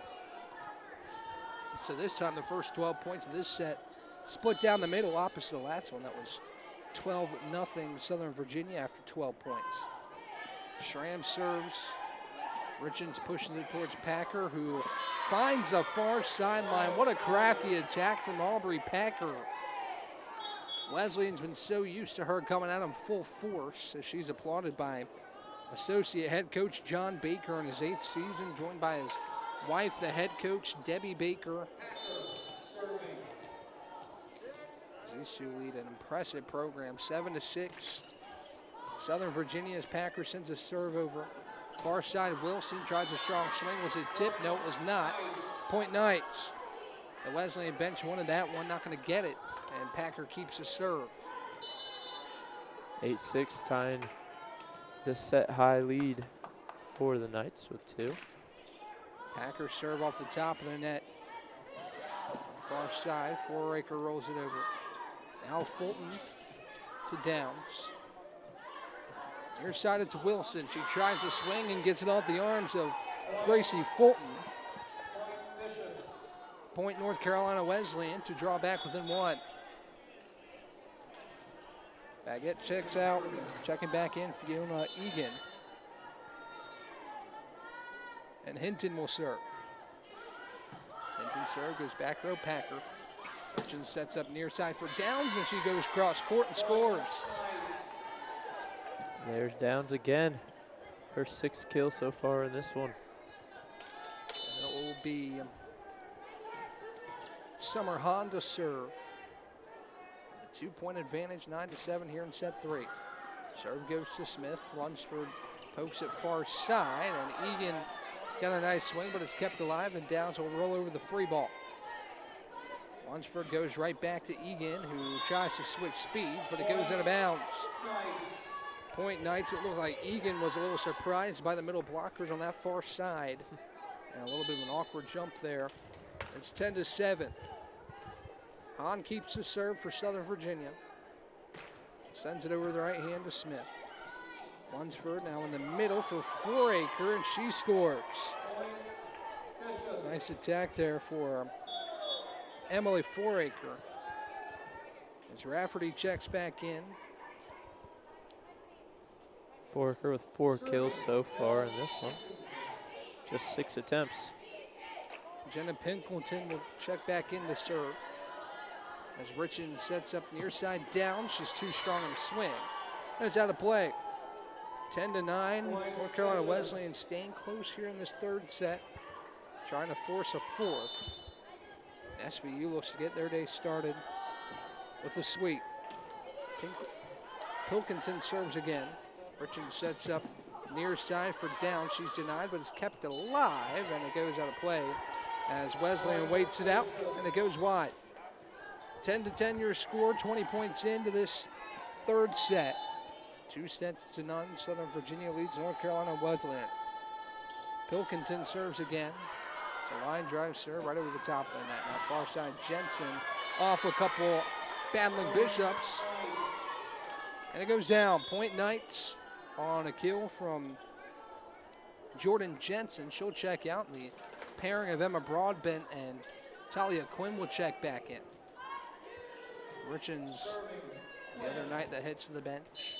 So this time the first 12 points of this set split down the middle opposite the last one. That was 12-0 Southern Virginia after 12 points. Schramm serves. Richards pushes it towards Packer, who finds the far sideline. What a crafty attack from Aubrey Packer. Wesleyan's been so used to her coming out in full force as she's applauded by associate head coach John Baker in his 8th season, joined by his wife, the head coach, Debbie Baker. These two lead an impressive program, 7-6. Southern Virginia as Packer sends a serve over. Far side, Wilson tries a strong swing. Was it tipped? No, it was not. Point Knights. The Wesleyan bench wanted that one, not going to get it. And Packer keeps a serve.
8-6 tying this set high lead for the Knights with 2.
Packer serve off the top of the net. Far side, Foraker rolls it over. Now Fulton to Downs. Near side it's Wilson. She tries to swing and gets it off the arms of Gracie Fulton. Point North Carolina Wesleyan to draw back within 1. Baguette checks out, checking back in, Fiona Egan. And Hinton will serve. Hinton serve, goes back row, Packer. Richards sets up near side for Downs, and she goes cross court and scores.
There's Downs again. Her 6th kill so far in this one.
And it will be Summer Hahn to serve. 2-point advantage, 9-7 here in set 3. Serve goes to Smith. Lunsford pokes it far side, and Egan got a nice swing, but it's kept alive, and Downs will roll over the free ball. Lunsford goes right back to Egan, who tries to switch speeds, but it goes out of bounds. Point Knights, it looked like Egan was a little surprised by the middle blockers on that far side. And a little bit of an awkward jump there. It's 10-7. Hahn keeps the serve for Southern Virginia. Sends it over the right hand to Smith. Lunsford now in the middle for Foraker, and she scores. Nice attack there for Emily Foraker. As Rafferty checks back in.
Foraker with 4 kills so far in this one. Just 6 attempts.
Jenna Pinkleton will check back in to serve. As Richards sets up near side down, she's too strong in the swing. And it's out of play. 10-9, North Carolina Wesleyan staying close here in this 3rd set. Trying to force a 4th. SBU looks to get their day started with a sweep. Pilkington serves again. Richards sets up near side for down. She's denied, but it's kept alive, and it goes out of play as Wesleyan waits it out, and it goes wide. 10-10 your score, 20 points into this 3rd set. 2-0. Southern Virginia leads North Carolina Wesleyan. Pilkington serves again. It's a line drive serve right over the top of the net. Now far side Jensen off a couple battling Bishops. And it goes down. Point Knights on a kill from Jordan Jensen. She'll check out. The pairing of Emma Broadbent and Talia Quinn will check back in. Richards, the other Knight that heads to the bench.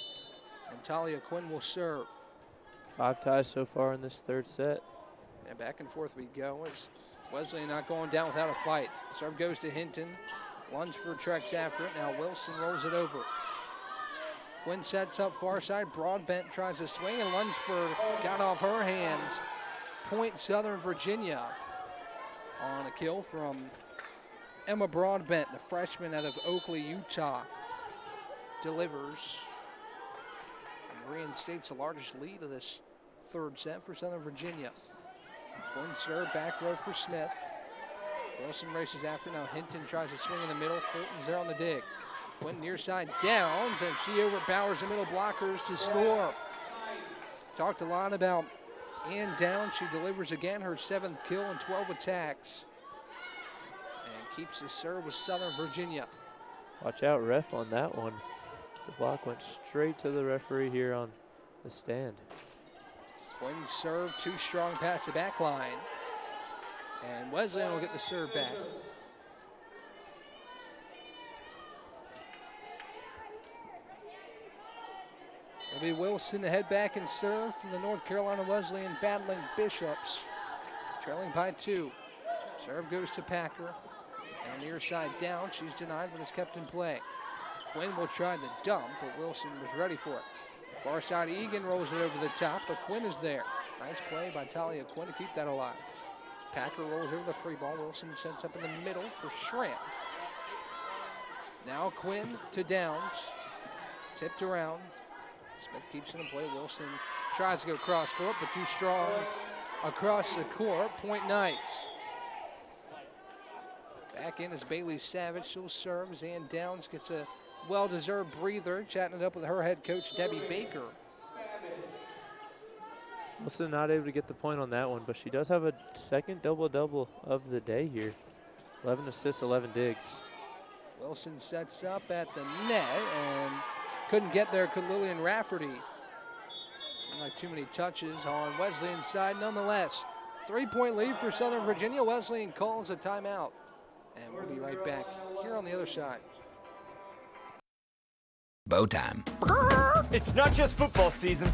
And Talia Quinn will serve.
5 ties so far in this 3rd set.
And back and forth we go as Wesleyan not going down without a fight. Serve goes to Hinton. Lunsford treks after it. Now Wilson rolls it over. Quinn sets up far side. Broadbent tries to swing, and Lunsford got off her hands. point Southern Virginia on a kill from Emma Broadbent, the freshman out of Oakley, Utah. Delivers and reinstates the largest lead of this third set for Southern Virginia. One serve, back row for Smith. Wilson races after. Now Hinton tries to swing in the middle. Fulton's there on the dig. Quinn near side downs, and she overpowers the middle blockers to score. Talked a lot about Ann Downs. She delivers again her 7th kill and 12 attacks. And keeps the serve with Southern Virginia.
Watch out, ref, on that one. The block went straight to the referee here on the stand.
Quinn's serve, too strong past the back line. And Wesleyan will get the serve back. It'll be Wilson to head back and serve from the North Carolina Wesleyan battling Bishops. Trailing by 2. Serve goes to Packer. And near side down, she's denied, but is kept in play. Quinn will try the dump, but Wilson was ready for it. Far side, Egan rolls it over the top, but Quinn is there. Nice play by Talia Quinn to keep that alive. Packer rolls over the free ball. Wilson sets up in the middle for Schramm. Now Quinn to Downs. Tipped around. Smith keeps it in play. Wilson tries to go cross court, but too strong across the court. Point Knights. Back in is Bailey Savage. She'll serve as Ann Downs gets a well-deserved breather, chatting it up with her head coach, Debbie Baker.
Wilson not able to get the point on that one, but she does have a second double-double of the day here. 11 assists, 11 digs.
Wilson sets up at the net and couldn't get there, could Lillian Rafferty. Seemed like too many touches on Wesleyan's side nonetheless. 3-point lead for Southern Virginia. Wesleyan calls a timeout. And we'll be right back here on the other side.
Bow time.
It's not just football season.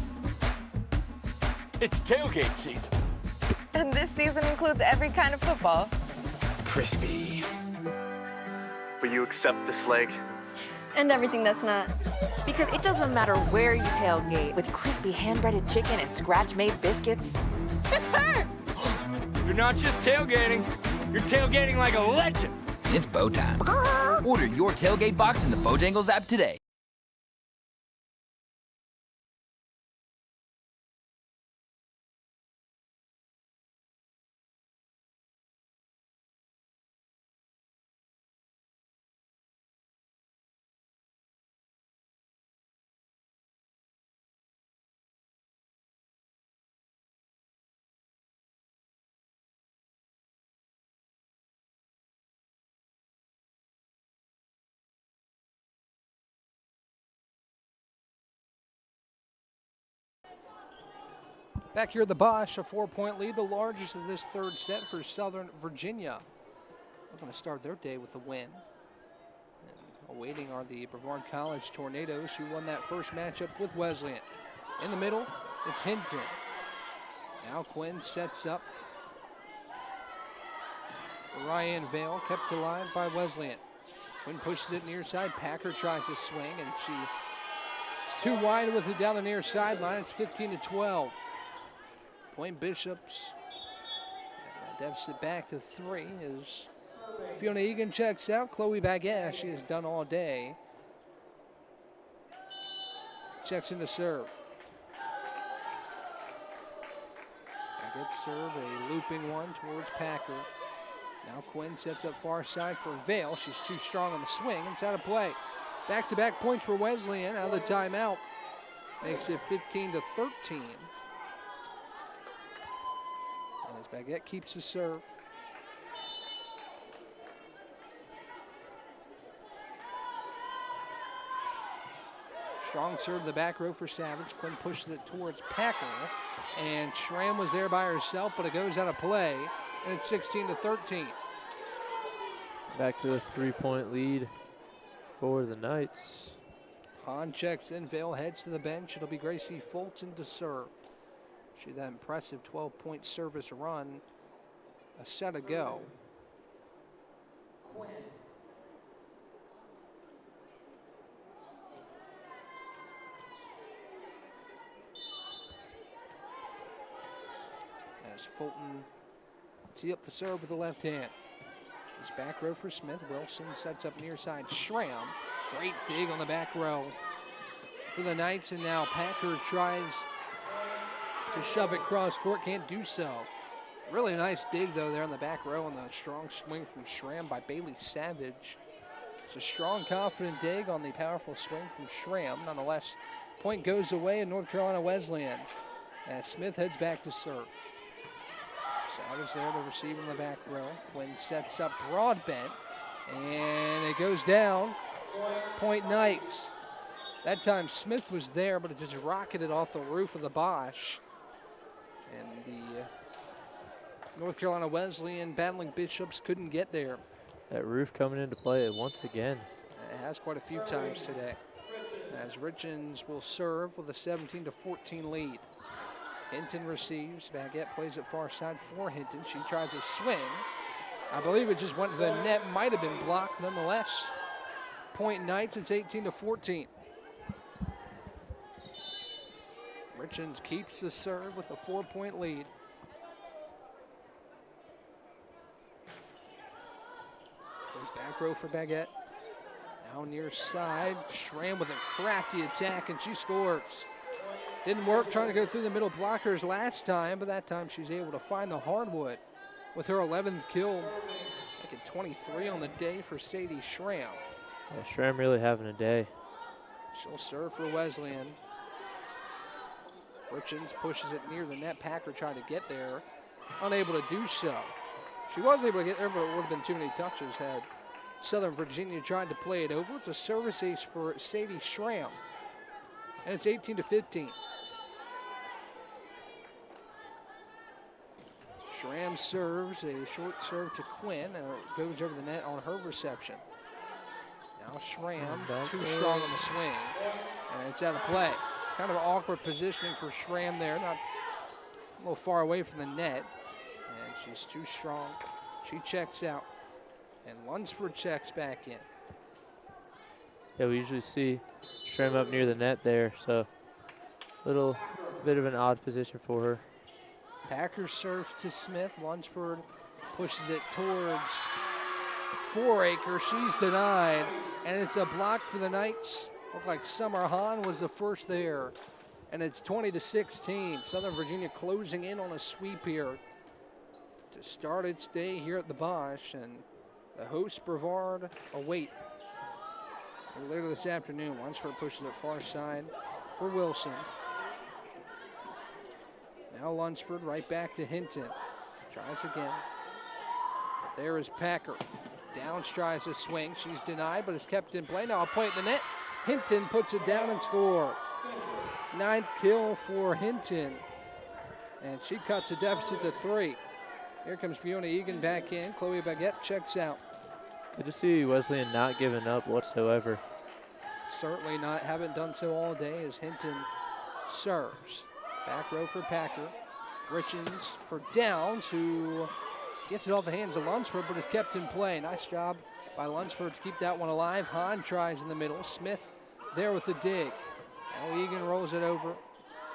It's tailgate season.
And this season includes every kind of football.
Crispy.
Will you accept this leg?
And everything that's not. Because it doesn't matter where you tailgate, with crispy hand-breaded chicken and scratch-made biscuits. It's her!
You're not just tailgating. You're tailgating like a legend.
It's bow time. Order your tailgate box in the Bojangles app today.
Back here at the Bosch, a 4-point lead, the largest of this third set for Southern Virginia. They're going to start their day with a win. And awaiting are the Brevard College Tornadoes, who won that first matchup with Wesleyan. In the middle, it's Hinton. Now Quinn sets up. Ryan Vale kept alive by Wesleyan. Quinn pushes it near side. Packer tries to swing, and it's too wide with it down the near sideline. It's 15-12. Point Bishops. And that deficit back to 3 as Fiona Egan checks out. Chloe Baguette, she has done all day. Checks in to serve. Baggette's serve, a looping one towards Packer. Now Quinn sets up far side for Vale. She's too strong on the swing. It's out of play. Back-to-back points for Wesleyan out of the timeout. Makes it 15-13. As Baguette keeps the serve. Strong serve to the back row for Savage. Quinn pushes it towards Packer. And Schramm was there by herself, but it goes out of play. And it's 16-13.
Back to a 3-point lead for the Knights.
Hahn checks in. Vale heads to the bench. It'll be Gracie Fulton to serve. She had that impressive 12-point service run a set ago. As serves. Fulton tee up the serve with the left hand. It's back row for Smith. Wilson sets up near side. Schramm, great dig on the back row for the Knights, and now Packer tries to shove it cross court, can't do so. Really nice dig, though, there on the back row, and the strong swing from Schramm by Bailey Savage. It's a strong, confident dig on the powerful swing from Schramm. Nonetheless, point goes away in North Carolina Wesleyan as Smith heads back to serve. Savage there to receive in the back row. Quinn sets up Broadbent, and it goes down. Point Knights. That time Smith was there, but it just rocketed off the roof of the Bosch. And the North Carolina Wesleyan battling Bishops couldn't get there.
That roof coming into play once again.
It has quite a few times today. As Richens will serve with a 17-14 lead. Hinton receives. Baguette plays it far side for Hinton. She tries a swing. I believe it just went to the net. Might have been blocked nonetheless. Point Knights, it's 18-14. Richens keeps the serve with a 4-point lead. Goes back row for Baguette. Now near side. Schramm with a crafty attack, and she scores. Didn't work trying to go through the middle blockers last time, but that time she's able to find the hardwood with her 11th kill. Making 23 on the day for Sadie Schramm.
Yeah, Schramm really having a day.
She'll serve for Wesleyan. Richens pushes it near the net. Packer tried to get there, unable to do so. She was able to get there, but it would have been too many touches had Southern Virginia tried to play it over. It's a service ace for Sadie Schramm, and it's 18-15. Schramm serves a short serve to Quinn, and it goes over the net on her reception. Now Schramm, too strong on the swing, and it's out of play. Kind of awkward positioning for Schramm there, not a little far away from the net, and she's too strong. She checks out, and Lunsford checks back in.
Yeah, we usually see Schramm up near the net there, so little bit of an odd position for her.
Packer serves to Smith. Lunsford pushes it towards Foraker. She's denied, and it's a block for the Knights. Looked like Summer Hahn was the first there, and it's 20-16. Southern Virginia closing in on a sweep here to start its day here at the Bosch, and the host Brevard await. Later this afternoon, Lunsford pushes it far side for Wilson. Now Lunsford right back to Hinton. Tries again. But there is Packer. Down tries a swing. She's denied, but it's kept in play. Now a point in the net. Hinton puts it down and scores. 9th kill for Hinton. And she cuts a deficit to 3. Here comes Fiona Egan back in. Chloe Baguette checks out.
Good to see Wesleyan not giving up whatsoever.
Certainly not. Haven't done so all day as Hinton serves. Back row for Packer. Richens for Downs, who gets it off the hands of Lunsford, but is kept in play. Nice job by Lunsford to keep that one alive. Hahn tries in the middle. Smith there with the dig. Now Egan rolls it over.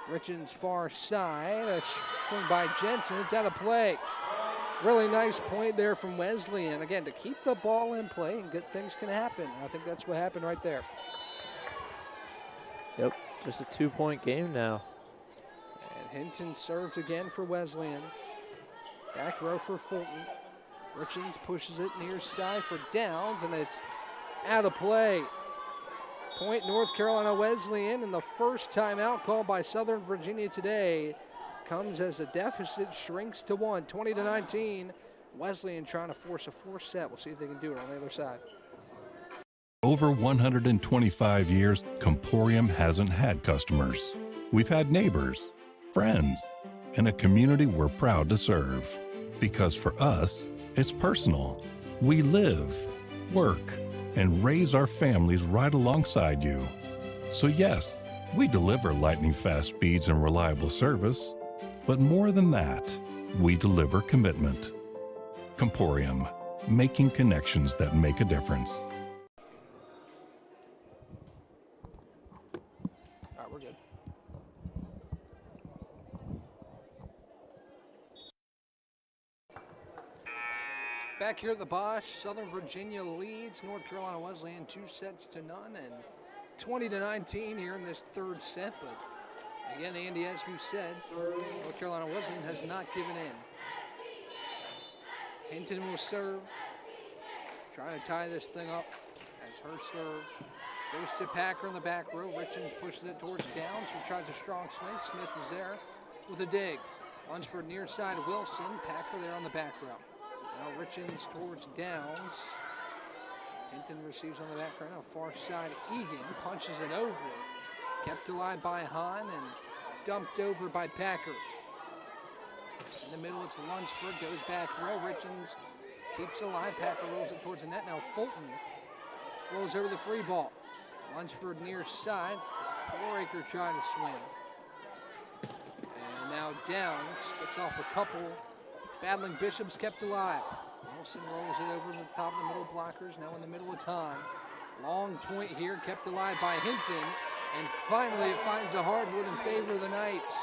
Richens far side. A swing by Jensen. It's out of play. Really nice point there from Wesleyan. Again, to keep the ball in play and good things can happen. I think that's what happened right there.
Yep, just a 2-point game now.
And Hinton serves again for Wesleyan. Back row for Fulton. Richens pushes it near side for Downs, and it's out of play. Point North Carolina Wesleyan, and the first timeout called by Southern Virginia today comes as the deficit shrinks to 1, 20-19. Wesleyan trying to force a 4th set. We'll see if they can do it on the other side.
Over 125 years, Comporium hasn't had customers. We've had neighbors, friends, and a community we're proud to serve. Because for us, it's personal. We live, work, and raise our families right alongside you. So yes, we deliver lightning-fast speeds and reliable service, but more than that, we deliver commitment. Comporium, making connections that make a difference.
Back here at the Bosch, Southern Virginia leads North Carolina Wesleyan 2-0 and 20-19 here in this third set. But again, Andy, as you said, North Carolina Wesleyan has not given in. Hinton will serve, trying to tie this thing up as her serve goes to Packer in the back row. Richards pushes it towards Downs, who tries a strong swing. Smith is there with a dig. Lunsford near side Wilson, Packer there on the back row. Now Richards towards Downs. Hinton receives on the back right now. Far side Egan punches it over. Kept alive by Hahn and dumped over by Packer. In the middle it's Lunsford, goes back row. Richards keeps it alive. Packer rolls it towards the net. Now Fulton rolls over the free ball. Lunsford near side. Foraker trying to swing. And now Downs gets off a couple. Battling Bishop's kept alive. Wilson rolls it over the top of the middle blockers. Now in the middle it's Hahn. Long point here, kept alive by Hinton. And finally it finds a hardwood in favor of the Knights.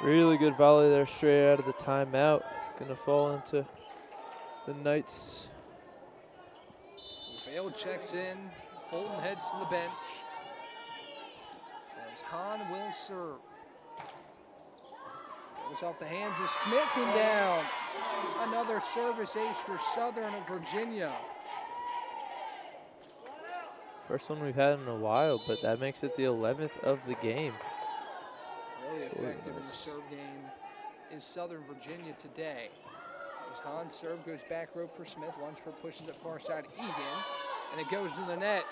Really good volley there straight out of the timeout. Gonna fall into the Knights.
Bale checks in. Fulton heads to the bench. As Hahn will serve. Goes off the hands of Smith and down. Another service ace for Southern Virginia.
First one we've had in a while, but that makes it the 11th of the game.
Really effective in the serve game is Southern Virginia today. As Hahn's serve goes back row for Smith. Lunsford pushes it far side Egan, and it goes to the net.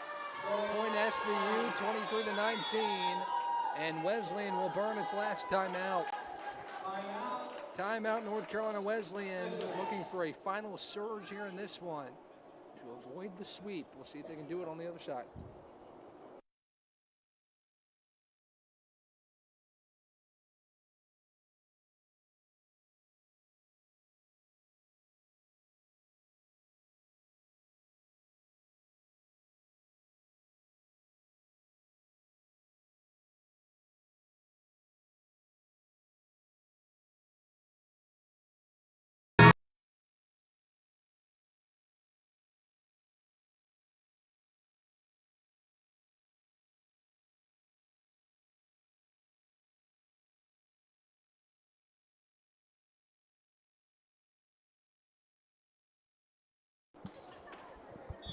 Point SVU 23-19, and Wesleyan will burn its last timeout. Timeout North Carolina Wesleyan looking for a final surge here in this one to avoid the sweep. We'll see if they can do it on the other side.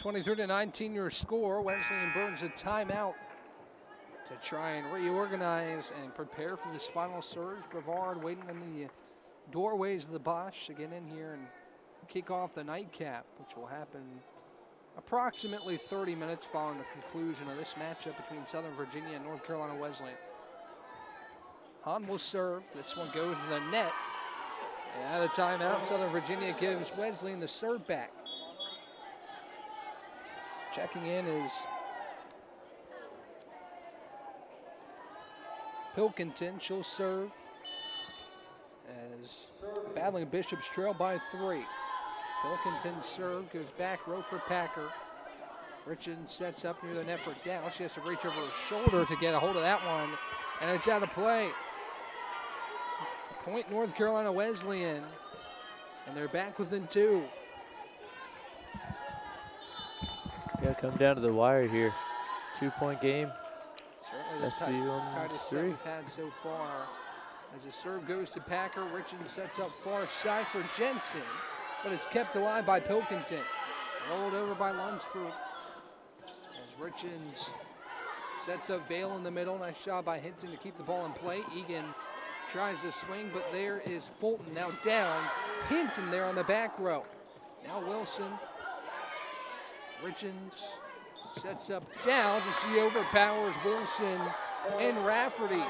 (23-19) your score. Wesleyan burns a timeout to try and reorganize and prepare for this final surge. Brevard waiting in the doorways of the Bosch to get in here and kick off the nightcap, which will happen approximately 30 minutes following the conclusion of this matchup between Southern Virginia and North Carolina Wesleyan. Hahn will serve. This one goes to the net. And out of timeout, Southern Virginia gives Wesleyan the serve back. Checking in is Pilkington. She'll serve as battling Bishop's trail by 3. Pilkington's serve goes back row for Packer. Richardson sets up near the net for Down. She has to reach over her shoulder to get a hold of that one, and it's out of play. Point North Carolina Wesleyan, and they're back within 2.
Got to come down to the wire here. 2-point game.
Certainly the tightest set we've had so far. As the serve goes to Packer, Richardson sets up far side for Jensen, but it's kept alive by Pilkington. Rolled over by Lunsford. As Richardson sets up Vale in the middle. Nice job by Hinton to keep the ball in play. Egan tries to swing, but there is Fulton. Now Downs. Hinton there on the back row. Now Wilson. Richards sets up Downs, and she overpowers Wilson and Rafferty.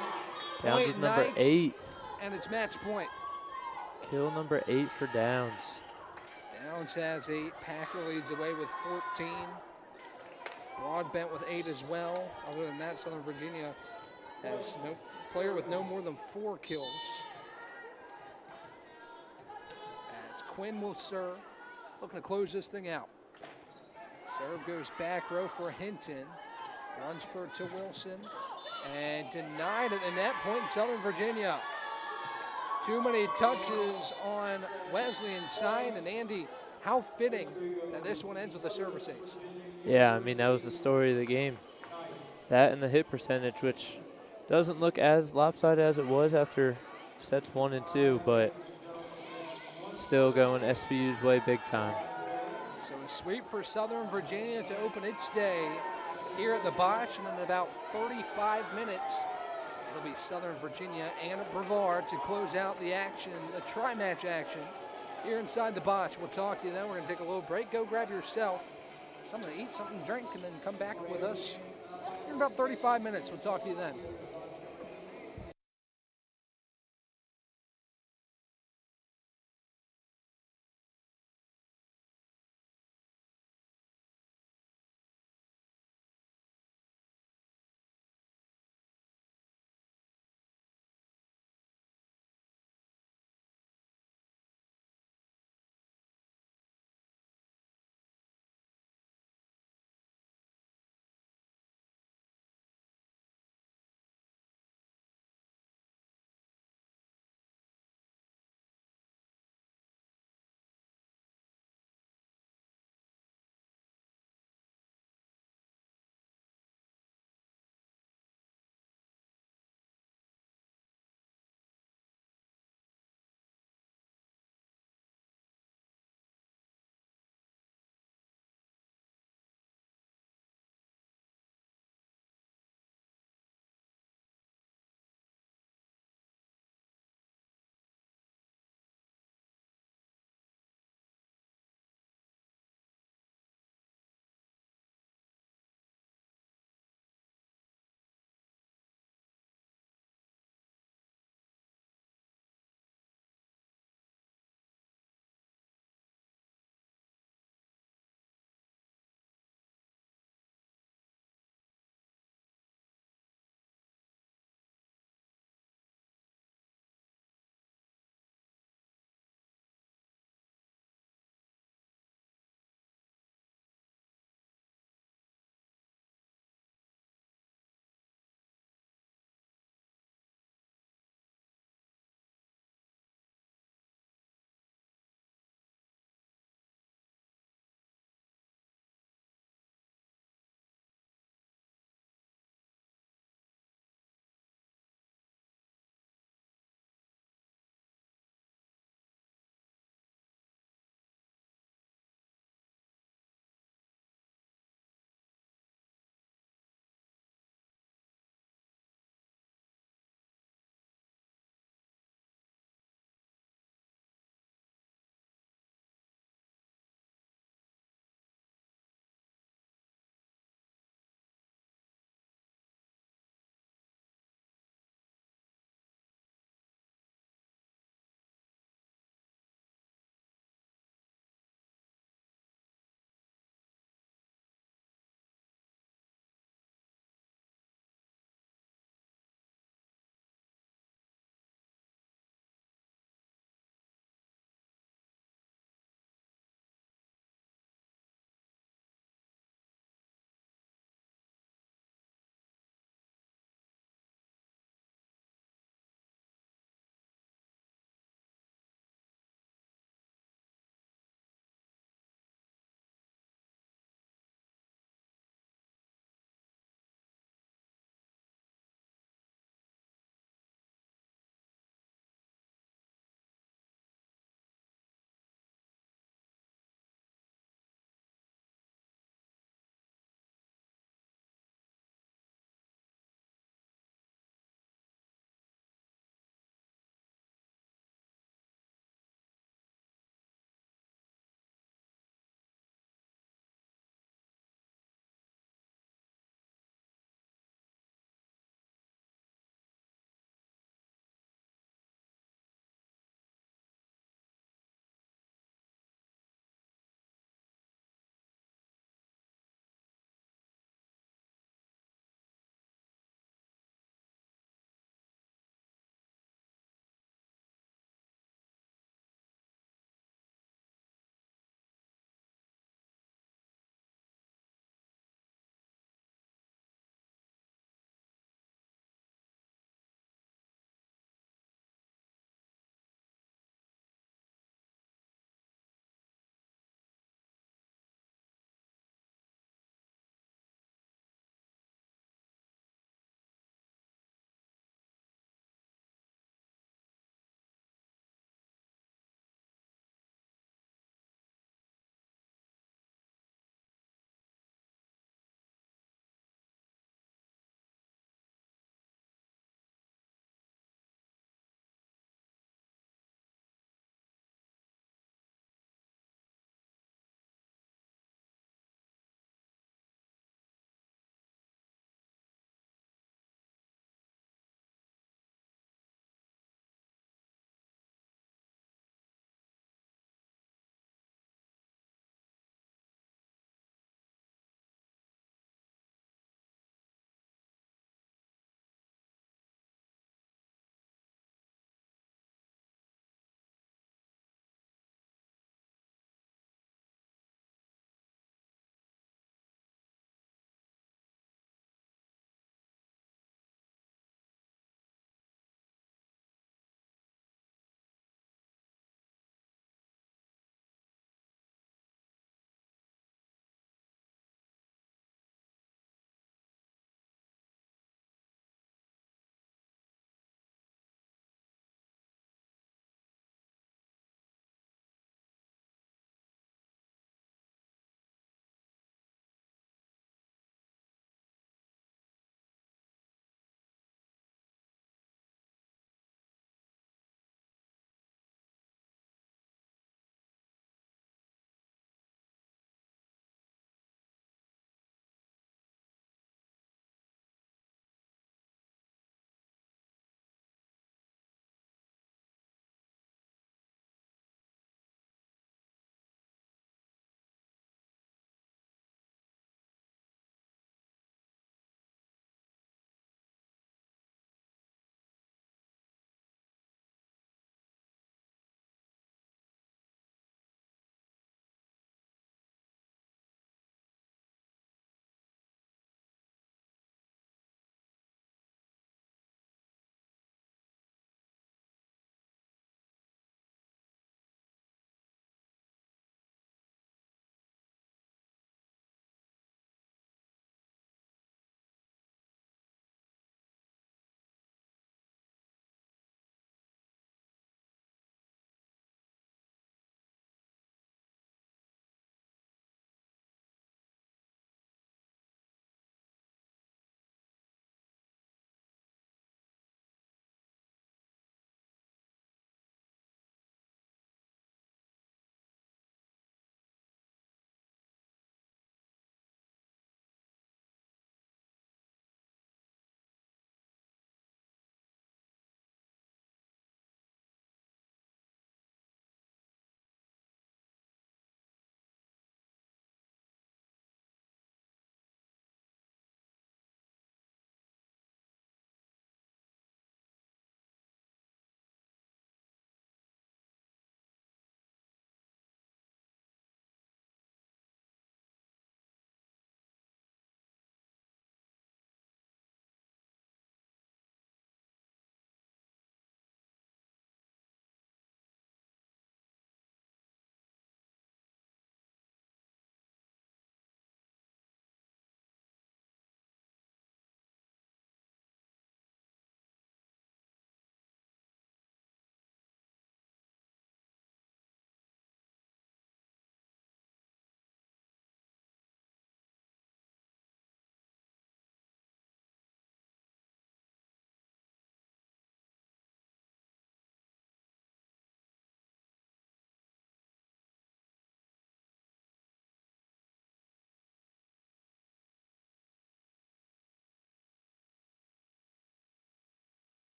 Downs with number 8.
And it's match point.
Kill number 8 for Downs.
Downs has 8. Packer leads away with 14. Broadbent with 8 as well. Other than that, Southern Virginia has no player with no more than 4 kills. As Quinn will serve, looking to close this thing out. Serve goes back row for Hinton. Lunsford to Wilson. And denied at the net point, Southern Virginia. Too many touches on Wesleyan's side. And Andy, how fitting that this one ends with a service ace.
Yeah, I mean, that was the story of the game. That and the hit percentage, which doesn't look as lopsided as it was after sets 1 and 2, but still going SVU's way big time.
So a sweep for Southern Virginia to open its day here at the Bosch, and in about 35 minutes, it'll be Southern Virginia and Brevard to close out the action, the tri-match action here inside the Bosch. We'll talk to you then. We're going to take a little break. Go grab yourself something to eat, something to drink, and then come back with us in about 35 minutes. We'll talk to you then.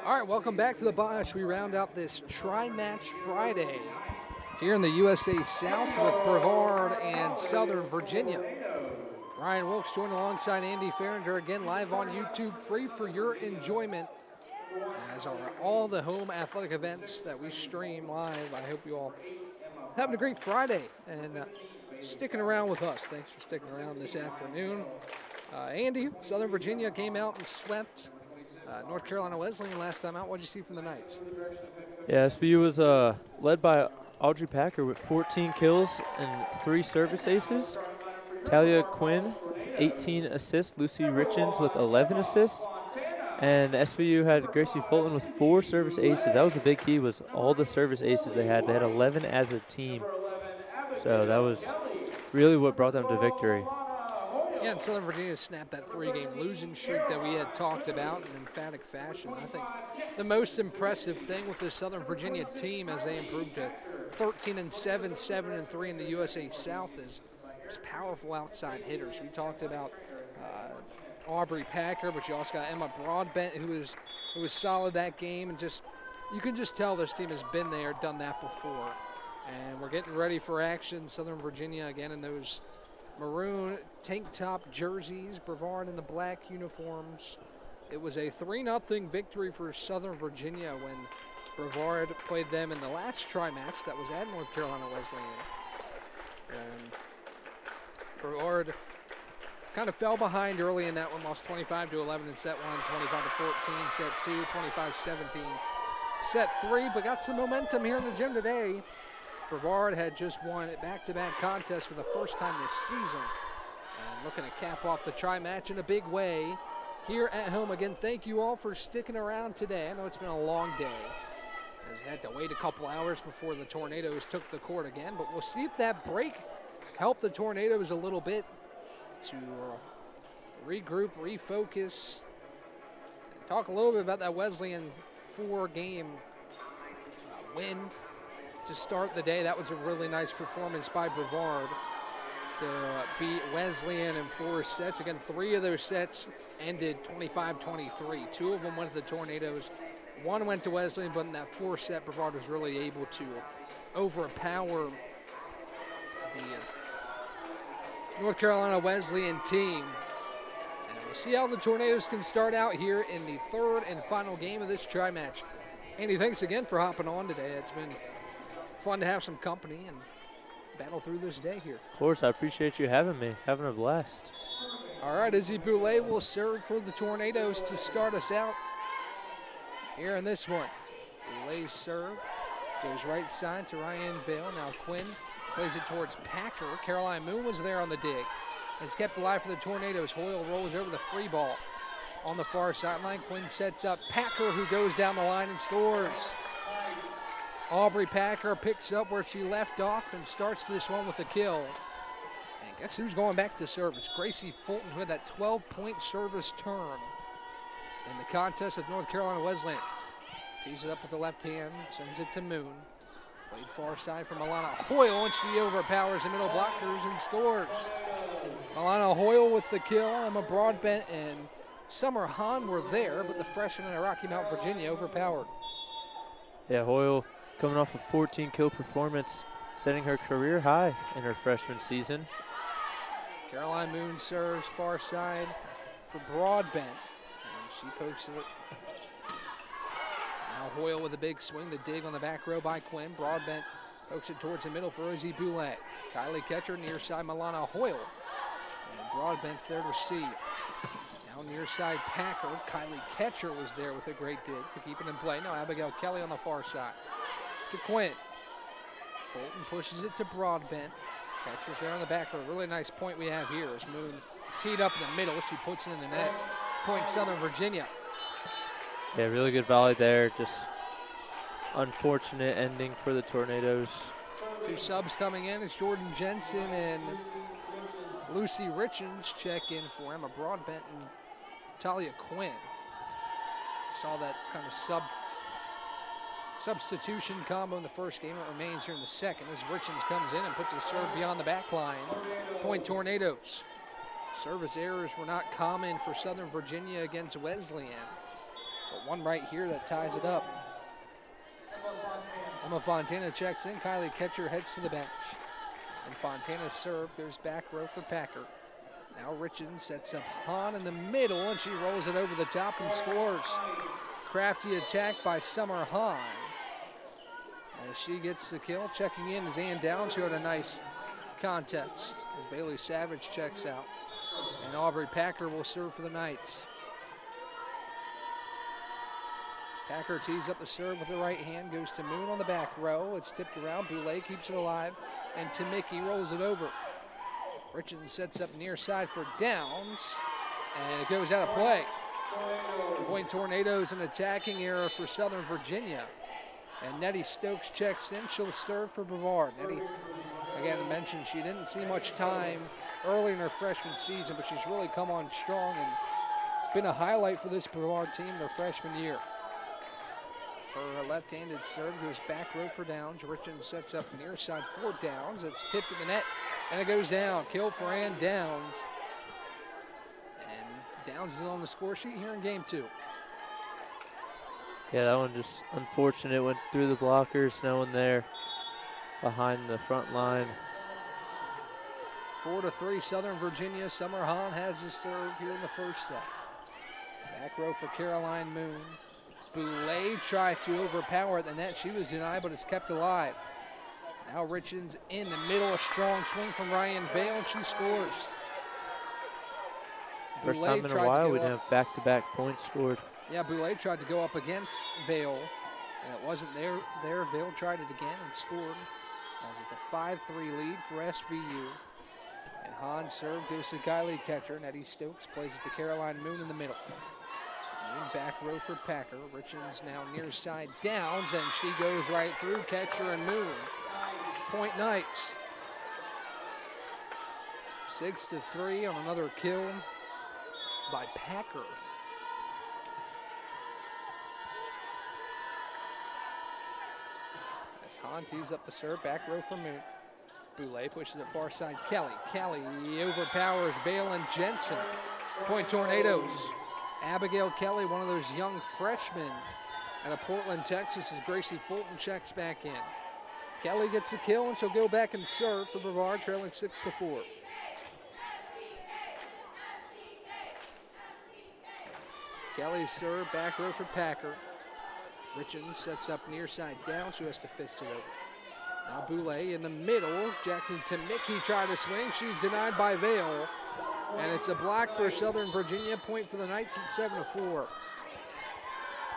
All right, welcome back to the Bosch. We round out this Tri-Match Friday here in the USA South with Brevard and Southern Virginia. Ryan Wilkes joined alongside Andy Farringer, again live on YouTube, free for your enjoyment, as are all the home athletic events that we stream live. I hope you all having a great Friday and sticking around with us. Thanks for sticking around this afternoon. Andy, Southern Virginia came out and swept North Carolina Wesleyan last time out. What did you see from the Knights?
Yeah, SVU was led by Audrey Packer with 14 kills and 3 service aces. Talia Quinn, 18 assists. Lucy Richens with 11 assists. And SVU had Gracie Fulton with 4 service aces. That was the big key, was all the service aces they had. They had 11 as a team. So that was really what brought them to victory.
Yeah, and Southern Virginia snapped that 3-game losing streak that we had talked about in emphatic fashion. I think the most impressive thing with the Southern Virginia team as they improved to 13-7, 7-3 in the USA South is powerful outside hitters. We talked about Aubrey Packer, but you also got Emma Broadbent, who was solid that game, and you can just tell this team has been there, done that before. And we're getting ready for action. Southern Virginia again in those maroon tank top jerseys, Brevard in the black uniforms. It was a 3-0 victory for Southern Virginia when Brevard played them in the last tri-match that was at North Carolina Wesleyan. And Brevard kind of fell behind early in that one, lost 25-11 in set 1, 25-14, set 2, 25-17, set 3, but got some momentum here in the gym today. Brevard had just won a back-to-back contest for the first time this season, and looking to cap off the tri-match in a big way here at home. Again, thank you all for sticking around today. I know it's been a long day, as you had to wait a couple hours before the Tornadoes took the court again, but we'll see if that break helped the Tornadoes a little bit to regroup, refocus, talk a little bit about that Wesleyan 4-game win to start the day. That was a really nice performance by Brevard to beat Wesleyan in 4 sets. Again, 3 of those sets ended 25-23. 2 of them went to the Tornadoes. 1 went to Wesleyan, but in that 4th set, Brevard was really able to overpower the North Carolina Wesleyan team. And we'll see how the Tornadoes can start out here in the 3rd and final game of this tri-match. Andy, thanks again for hopping on today. It's been fun to have some company and battle through this day here.
Of course, I appreciate you having me. Having a blast.
All right, Izzy Boulay will serve for the Tornadoes to start us out here in this one. Boulay's serve goes right side to Ryan Vale. Now Quinn plays it towards Packer. Caroline Moon was there on the dig. It's kept alive for the Tornadoes. Hoyle rolls over the free ball on the far sideline. Quinn sets up Packer, who goes down the line and scores. Aubrey Packer picks up where she left off and starts this one with a kill. And guess who's going back to service? Gracie Fulton, who had that 12-point service turn in the contest with North Carolina Wesleyan. Tees it up with the left hand, sends it to Moon. Played far side from Alana Hoyle, and she overpowers the middle blockers and scores. Alana Hoyle with the kill. Emma Broadbent and Summer Hahn were there, but the freshman at Rocky Mount, Virginia, overpowered.
Yeah, Hoyle coming off a 14-kill performance, setting her career high in her freshman season.
Caroline Moon serves far side for Broadbent, and she pokes it. Now Hoyle with a big swing, the dig on the back row by Quinn. Broadbent pokes it towards the middle for Izzy Boulay. Kylie Ketcher near side Milana Hoyle, and Broadbent's there to receive. Now near side Packer. Kylie Ketcher was there with a great dig to keep it in play. Now Abigail Kelly on the far side to Quinn. Fulton pushes it to Broadbent. Ketcher's there on the back row. Really nice point we have here as Moon teed up in the middle. She puts it in the net. Point Southern Virginia.
Yeah, really good volley there. Just unfortunate ending for the Tornadoes.
2 subs coming in. It's Jordan Jensen and Lucy Richens check in for Emma Broadbent and Talia Quinn. Saw that kind of substitution combo in the first game. It remains here in the second as Richens comes in and puts a serve beyond the back line. Point Tornadoes. Service errors were not common for Southern Virginia against Wesleyan. But one right here that ties it up. Emma Fontana checks in. Kylie Ketcher heads to the bench. And Fontana's serve goes back row for Packer. Now Richens sets up Hahn in the middle, and she rolls it over the top and scores. Crafty attack by Summer Hahn. As she gets the kill, checking in is Ann Downs, who had a nice contest. As Bailey Savage checks out. And Aubrey Packer will serve for the Knights. Packer tees up the serve with the right hand, goes to Moon on the back row. It's tipped around, Boulay keeps it alive, and Tamicki rolls it over. Richens sets up near side for Downs, and it goes out of play. Point Tornadoes, an attacking error for Southern Virginia. And Nettie Stokes checks in, she'll serve for Brevard. Nettie, again, mentioned she didn't see much time early in her freshman season, but she's really come on strong and been a highlight for this Brevard team their freshman year. Her left-handed serve goes back row for Downs. Richens sets up near side for Downs. It's tipped in the net, and it goes down. Kill for Ann Downs. And Downs is on the score sheet here in game 2.
Yeah, that one just unfortunate. Went through the blockers. No one there behind the front line.
4-3 Southern Virginia. Summer Hahn has the serve here in the first set. Back row for Caroline Moon. Boulay tried to overpower at the net. She was denied, but it's kept alive. Now Richens in the middle. A strong swing from Ryan Vale, and she scores.
First
Boulay
time in a
tried to
while
go
we'd
up.
have back-to-back points scored.
Yeah, Boulay tried to go up against Vale, and it wasn't there. Vale tried it again and scored. As it's a 5-3 lead for SVU. And Hahn's serve goes to Kylie Ketcher, and Eddie Stokes plays it to Caroline Moon in the middle. Moon back row for Packer. Richens now near side Downs, and she goes right through Ketcher and Moon. Point Knights. 6-3 on another kill by Packer. As Hahn tees up the serve, back row for Moon. Boulay pushes it far side. Kelly overpowers Bale and Jensen. Point Tornadoes. Abigail Kelly, one of those young freshmen out of Portland, Texas, as Gracie Fulton checks back in. Kelly gets the kill, and she'll go back and serve for Brevard, trailing 6-4. Kelly's serve, back row for Packer. Richens sets up near side down, she has to fist it over. Now Boulay in the middle. Jackson Tamicki tried to swing. She's denied by Vale. And it's a block for Southern Virginia. Point for the Knights at 7-4.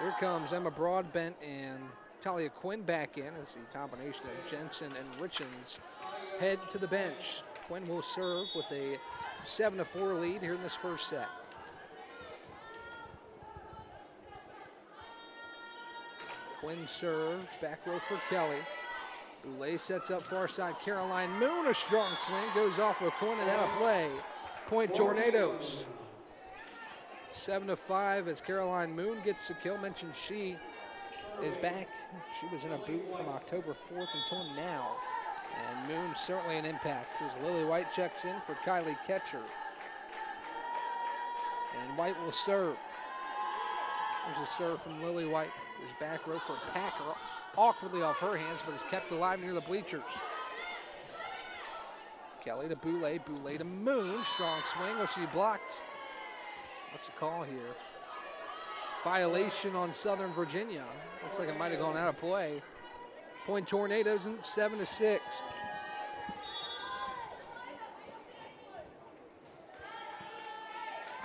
Here comes Emma Broadbent and Talia Quinn back in as the combination of Jensen and Richens head to the bench. Quinn will serve with a 7-4 lead here in this first set. Quinn serve, back row for Kelly. Boulay sets up far side. Caroline Moon, a strong swing, goes off with Quinn and out of play. Point Tornadoes. 7-5 as Caroline Moon gets the kill. Mentioned she is back. She was in a boot from October 4th until now. And Moon certainly an impact as Lily White checks in for Kylie Ketcher. And White will serve. There's a serve from Lily White. There's back row for Packer. Awkwardly off her hands, but is kept alive near the bleachers. Kelly to Boulay. Boulay to Moon. Strong swing. Was she blocked? What's the call here? Violation on Southern Virginia. Looks like it might have gone out of play. Point Tornadoes in 7-6.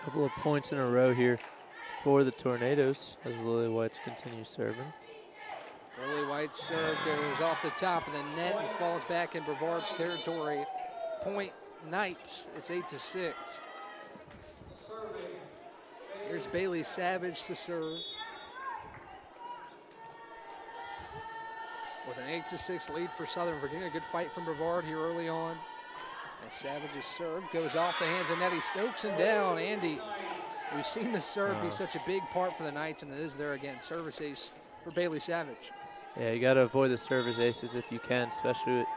Couple of points in a row here for the Tornadoes as Lily White's continue serving.
Lily White's serve goes off the top of the net and falls back in Brevard's territory. Point Knights. It's 8-6. Here's Bailey Savage to serve. With an 8-6 lead for Southern Virginia. Good fight from Brevard here early on. And Savage's serve goes off the hands of Nettie Stokes and down. Andy, we've seen the serve be such a big part for the Knights, and it is there again. Service ace for Bailey Savage.
Yeah, you got to avoid the service aces if you can, especially with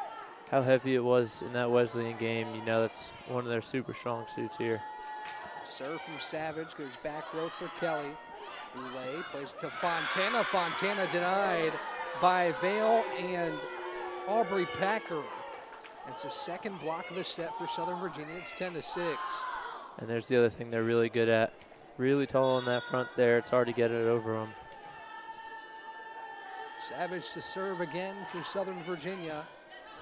how heavy it was in that Wesleyan game. You know that's one of their super strong suits here.
Serve from Savage goes back row for Kelly. Boulay plays it to Fontana. Fontana denied by Vale and Aubrey Packer. It's a second block of the set for Southern Virginia. It's 10-6.
And there's the other thing they're really good at. Really tall in that front there. It's hard to get it over them.
Savage to serve again for Southern Virginia.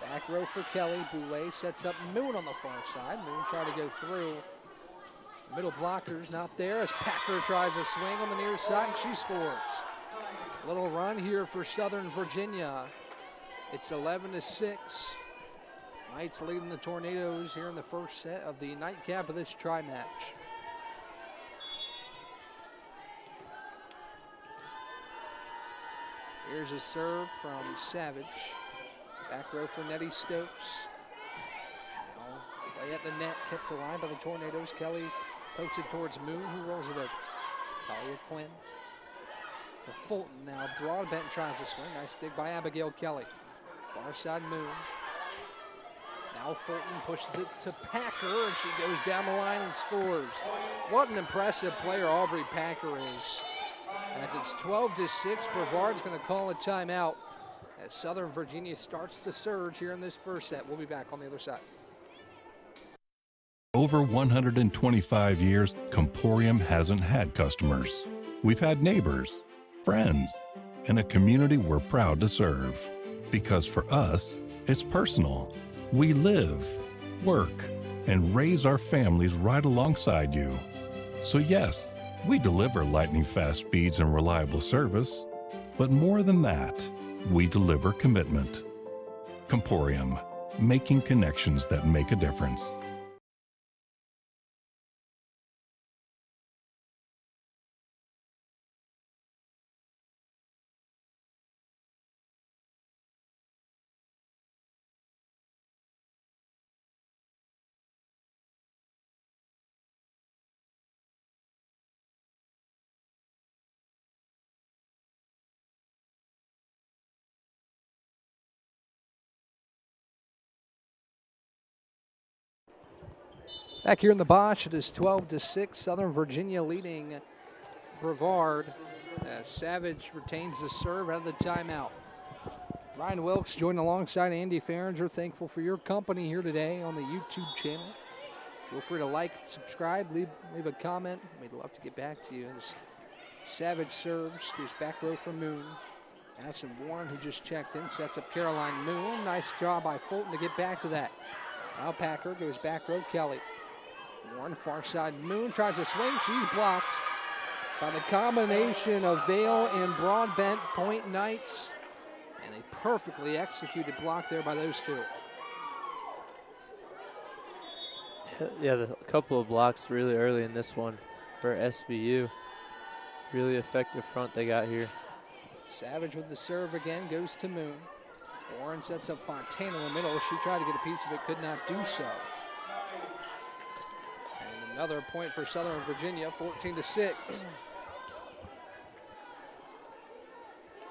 Back row for Kelly. Boulay sets up Moon on the far side. Moon trying to go through. Middle blockers not there as Packer tries a swing on the near side and she scores. Little run here for Southern Virginia. It's 11-6. Knights leading the Tornadoes here in the first set of the nightcap of this tri-match. Here's a serve from Savage. Back row for Nettie Stokes. Now play at the net, kept alive by the Tornadoes. Kelly pokes it towards Moon, who rolls it at Talia Quinn. For Fulton now, Broadbent tries to swing. Nice dig by Abigail Kelly. Far side Moon. Now Fulton pushes it to Packer, and she goes down the line and scores. What an impressive player Aubrey Packer is. As it's 12-6, Brevard's going to call a timeout as Southern Virginia starts to surge here in this first set. We'll be back on the other side.
Over 125 years, Comporium hasn't had customers. We've had neighbors, friends, and a community we're proud to serve. Because for us, it's personal. We live, work, and raise our families right alongside you. So yes, we deliver lightning-fast speeds and reliable service, but more than that, we deliver commitment. Comporium, making connections that make a difference.
Back here in the Bosch, it is 12-6. Southern Virginia leading Brevard. Savage retains the serve out of the timeout. Ryan Wilkes joined alongside Andy Farringer. Thankful for your company here today on the YouTube channel. Feel free to like, subscribe, leave a comment. We'd love to get back to you. As Savage serves, goes back row for Moon. Addison Warren, who just checked in, sets up Caroline Moon. Nice job by Fulton to get back to that. Now Packer goes back row Kelly. Warren, far side Moon, tries to swing. She's blocked by the combination of Vale and Broadbent Point Knights. And a perfectly executed block there by those two.
Yeah, a couple of blocks really early in this one for SVU. Really effective front they got here.
Savage with the serve again, goes to Moon. Warren sets up Fontana in the middle. She tried to get a piece of it, could not do so. And another point for Southern Virginia, 14-6.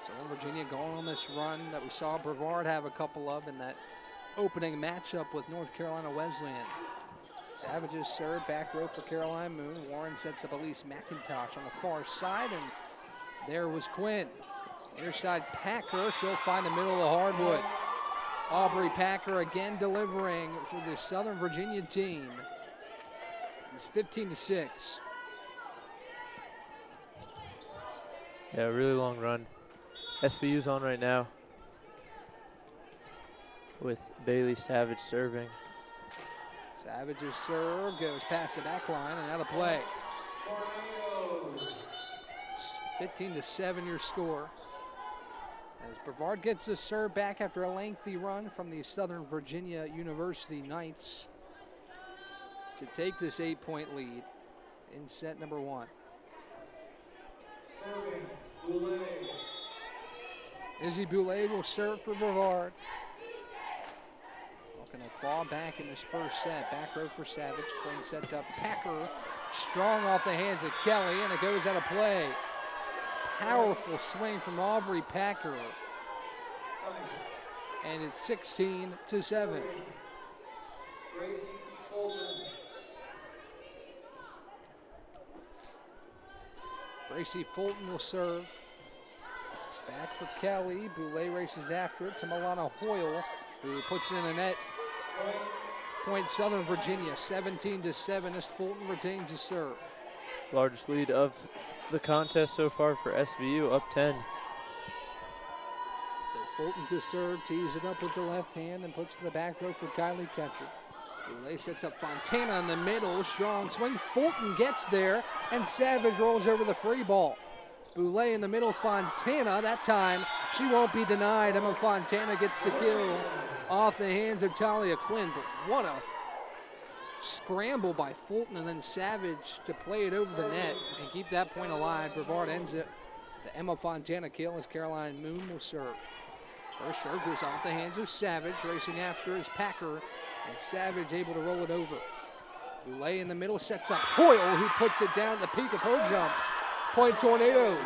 Southern Virginia going on this run that we saw Brevard have a couple of in that opening matchup with North Carolina Wesleyan. Savage's serve, back row for Caroline Moon. Warren sets up Elise McIntosh on the far side, and there was Quinn. Near side Packer, she'll find the middle of the hardwood. Aubrey Packer again delivering for the Southern Virginia team. It's 15-6.
Yeah, really long run. SVU's on right now with Bailey Savage serving.
Savage's serve goes past the back line and out of play. 15-7 your score. As Brevard gets the serve back after a lengthy run from the Southern Virginia University Knights to take this 8-point lead in set number one. Izzy Boulay will serve for Brevard. Looking to claw back in this first set. Back row for Savage. Quinn sets up Packer. Strong off the hands of Kelly, and it goes out of play. Powerful swing from Aubrey Packer. And it's 16-7. Gracie Fulton will serve. It's back for Kelly. Boulay races after it to Milana Hoyle, who puts it in the net. Point Southern Virginia, 17-7 as Fulton retains his serve.
Largest lead of the contest so far for SVU, up 10.
So Fulton to serve, tees it up with the left hand and puts to the back row for Kylie Ketcher. Boulay sets up Fontana in the middle, strong swing. Fulton gets there, and Savage rolls over the free ball. Boulay in the middle, Fontana, that time she won't be denied. Emma Fontana gets the kill off the hands of Talia Quinn, but what a scramble by Fulton and then Savage to play it over the net and keep that point alive. Brevard ends it. The Emma Fontana kill as Caroline Moon will serve. First serve goes off the hands of Savage, racing after is Packer, and Savage able to roll it over. Boulay in the middle sets up Hoyle, who puts it down at the peak of her jump. Point Tornadoes.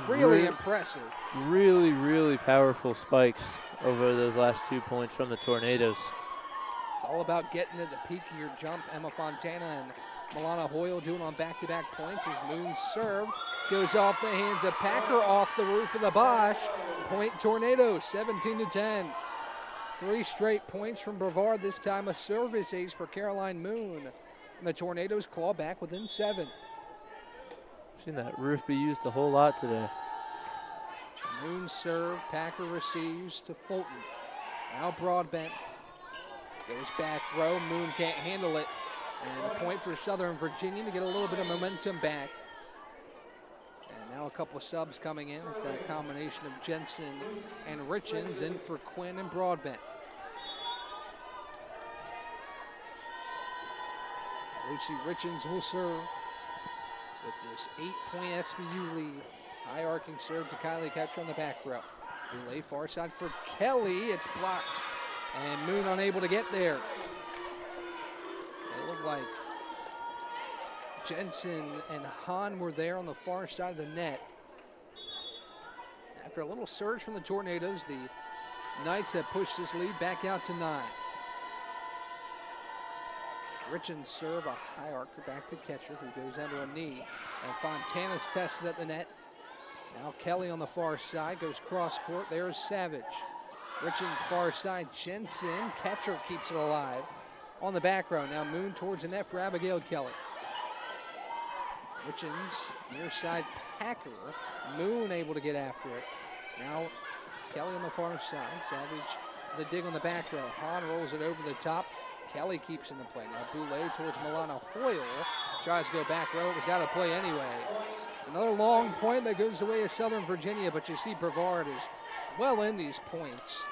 Really impressive.
Really, really powerful spikes over those last 2 points from the Tornadoes.
It's all about getting at the peak of your jump. Emma Fontana and Milana Hoyle doing on back-to-back points as Moon's serve goes off the hands of Packer off the roof of the Bosch. Point Tornadoes, 17-10. 3 straight points from Brevard, this time a service ace for Caroline Moon. And the Tornadoes claw back within 7.
Seen that roof be used a whole lot today.
Moon serve, Packer receives to Fulton. Now Broadbent goes back row, Moon can't handle it. And a point for Southern Virginia to get a little bit of momentum back. And now a couple of subs coming in. It's that combination of Jensen and Richens in for Quinn and Broadbent. Lucy Richens will serve with this 8-point SVU lead. High arcing serve to Kylie Ketcher on the back row. Boulay far side for Kelly. It's blocked. And Moon unable to get there. It looked like Jensen and Hahn were there on the far side of the net. After a little surge from the Tornadoes, the Knights have pushed this lead back out to 9. Richens serve, a high archer back to Ketcher, who goes under a knee. And Fontana's tested at the net. Now Kelly on the far side goes cross court. There's Savage. Richens far side, Jensen. Ketcher keeps it alive on the back row. Now Moon towards the net for Abigail Kelly. Richens near side, Packer. Moon able to get after it. Now Kelly on the far side. Savage the dig on the back row. Hahn rolls it over the top. Kelly keeps in the play. Now Boulay towards Milana Hoyle. Tries to go back row. It was out of play anyway. Another long point that goes the way of Southern Virginia, but you see Brevard is well in these points.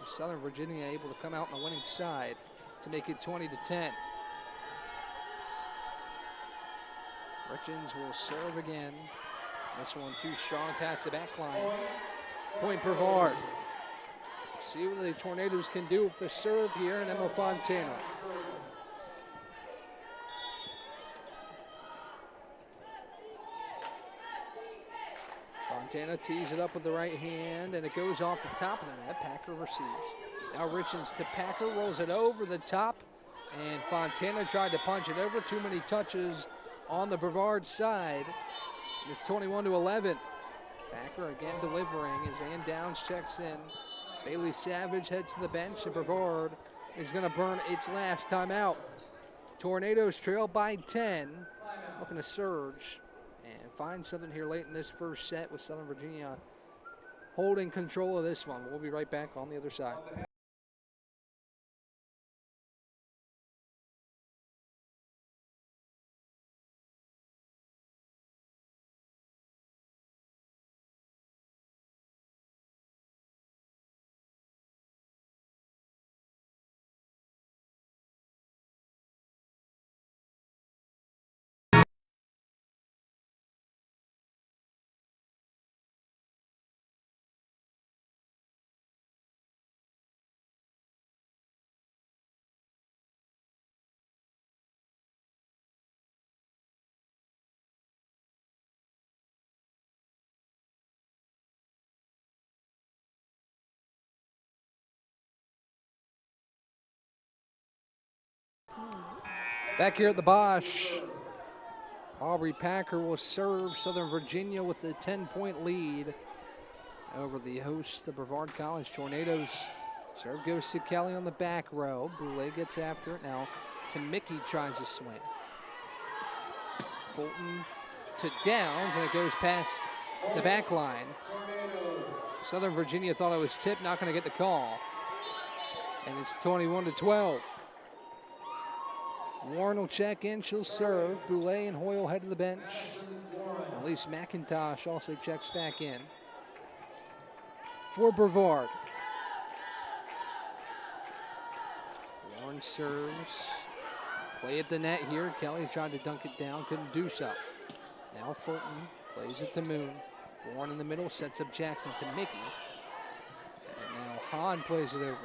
Southern Virginia able to come out on the winning side to make it 20-10. Richens will serve again. This one too strong past the back line. Point Brevard. See what the Tornadoes can do with the serve here in Emma Fontana. Fontana tees it up with the right hand, and it goes off the top of the net. Packer receives. Now Richens to Packer, rolls it over the top, and Fontana tried to punch it over. Too many touches on the Brevard side. It's 21-11. Packer again delivering as Ann Downs checks in. Bailey Savage heads to the bench, and Brevard is going to burn its last timeout. Tornadoes trail by 10, looking to surge and find something here late in this first set with Southern Virginia holding control of this one. We'll be right back on the other side. Back here at the Bosch, Aubrey Packer will serve. Southern Virginia with a 10-point lead over the hosts, the Brevard College Tornadoes. Serve goes to Kelly on the back row. Boulay gets after it now. To Mickey tries to swing. Fulton to Downs, and it goes past the back line. Southern Virginia thought it was tipped, not going to get the call. And it's 21-12. Warren will check in, she'll serve. Boulay and Hoyle head to the bench. Elise McIntosh also checks back in for Brevard. Warren serves. Play at the net here. Kelly tried to dunk it down, couldn't do so. Now Fulton plays it to Moon. Warren in the middle, sets up Jackson to Mickey. And now Hahn plays it over.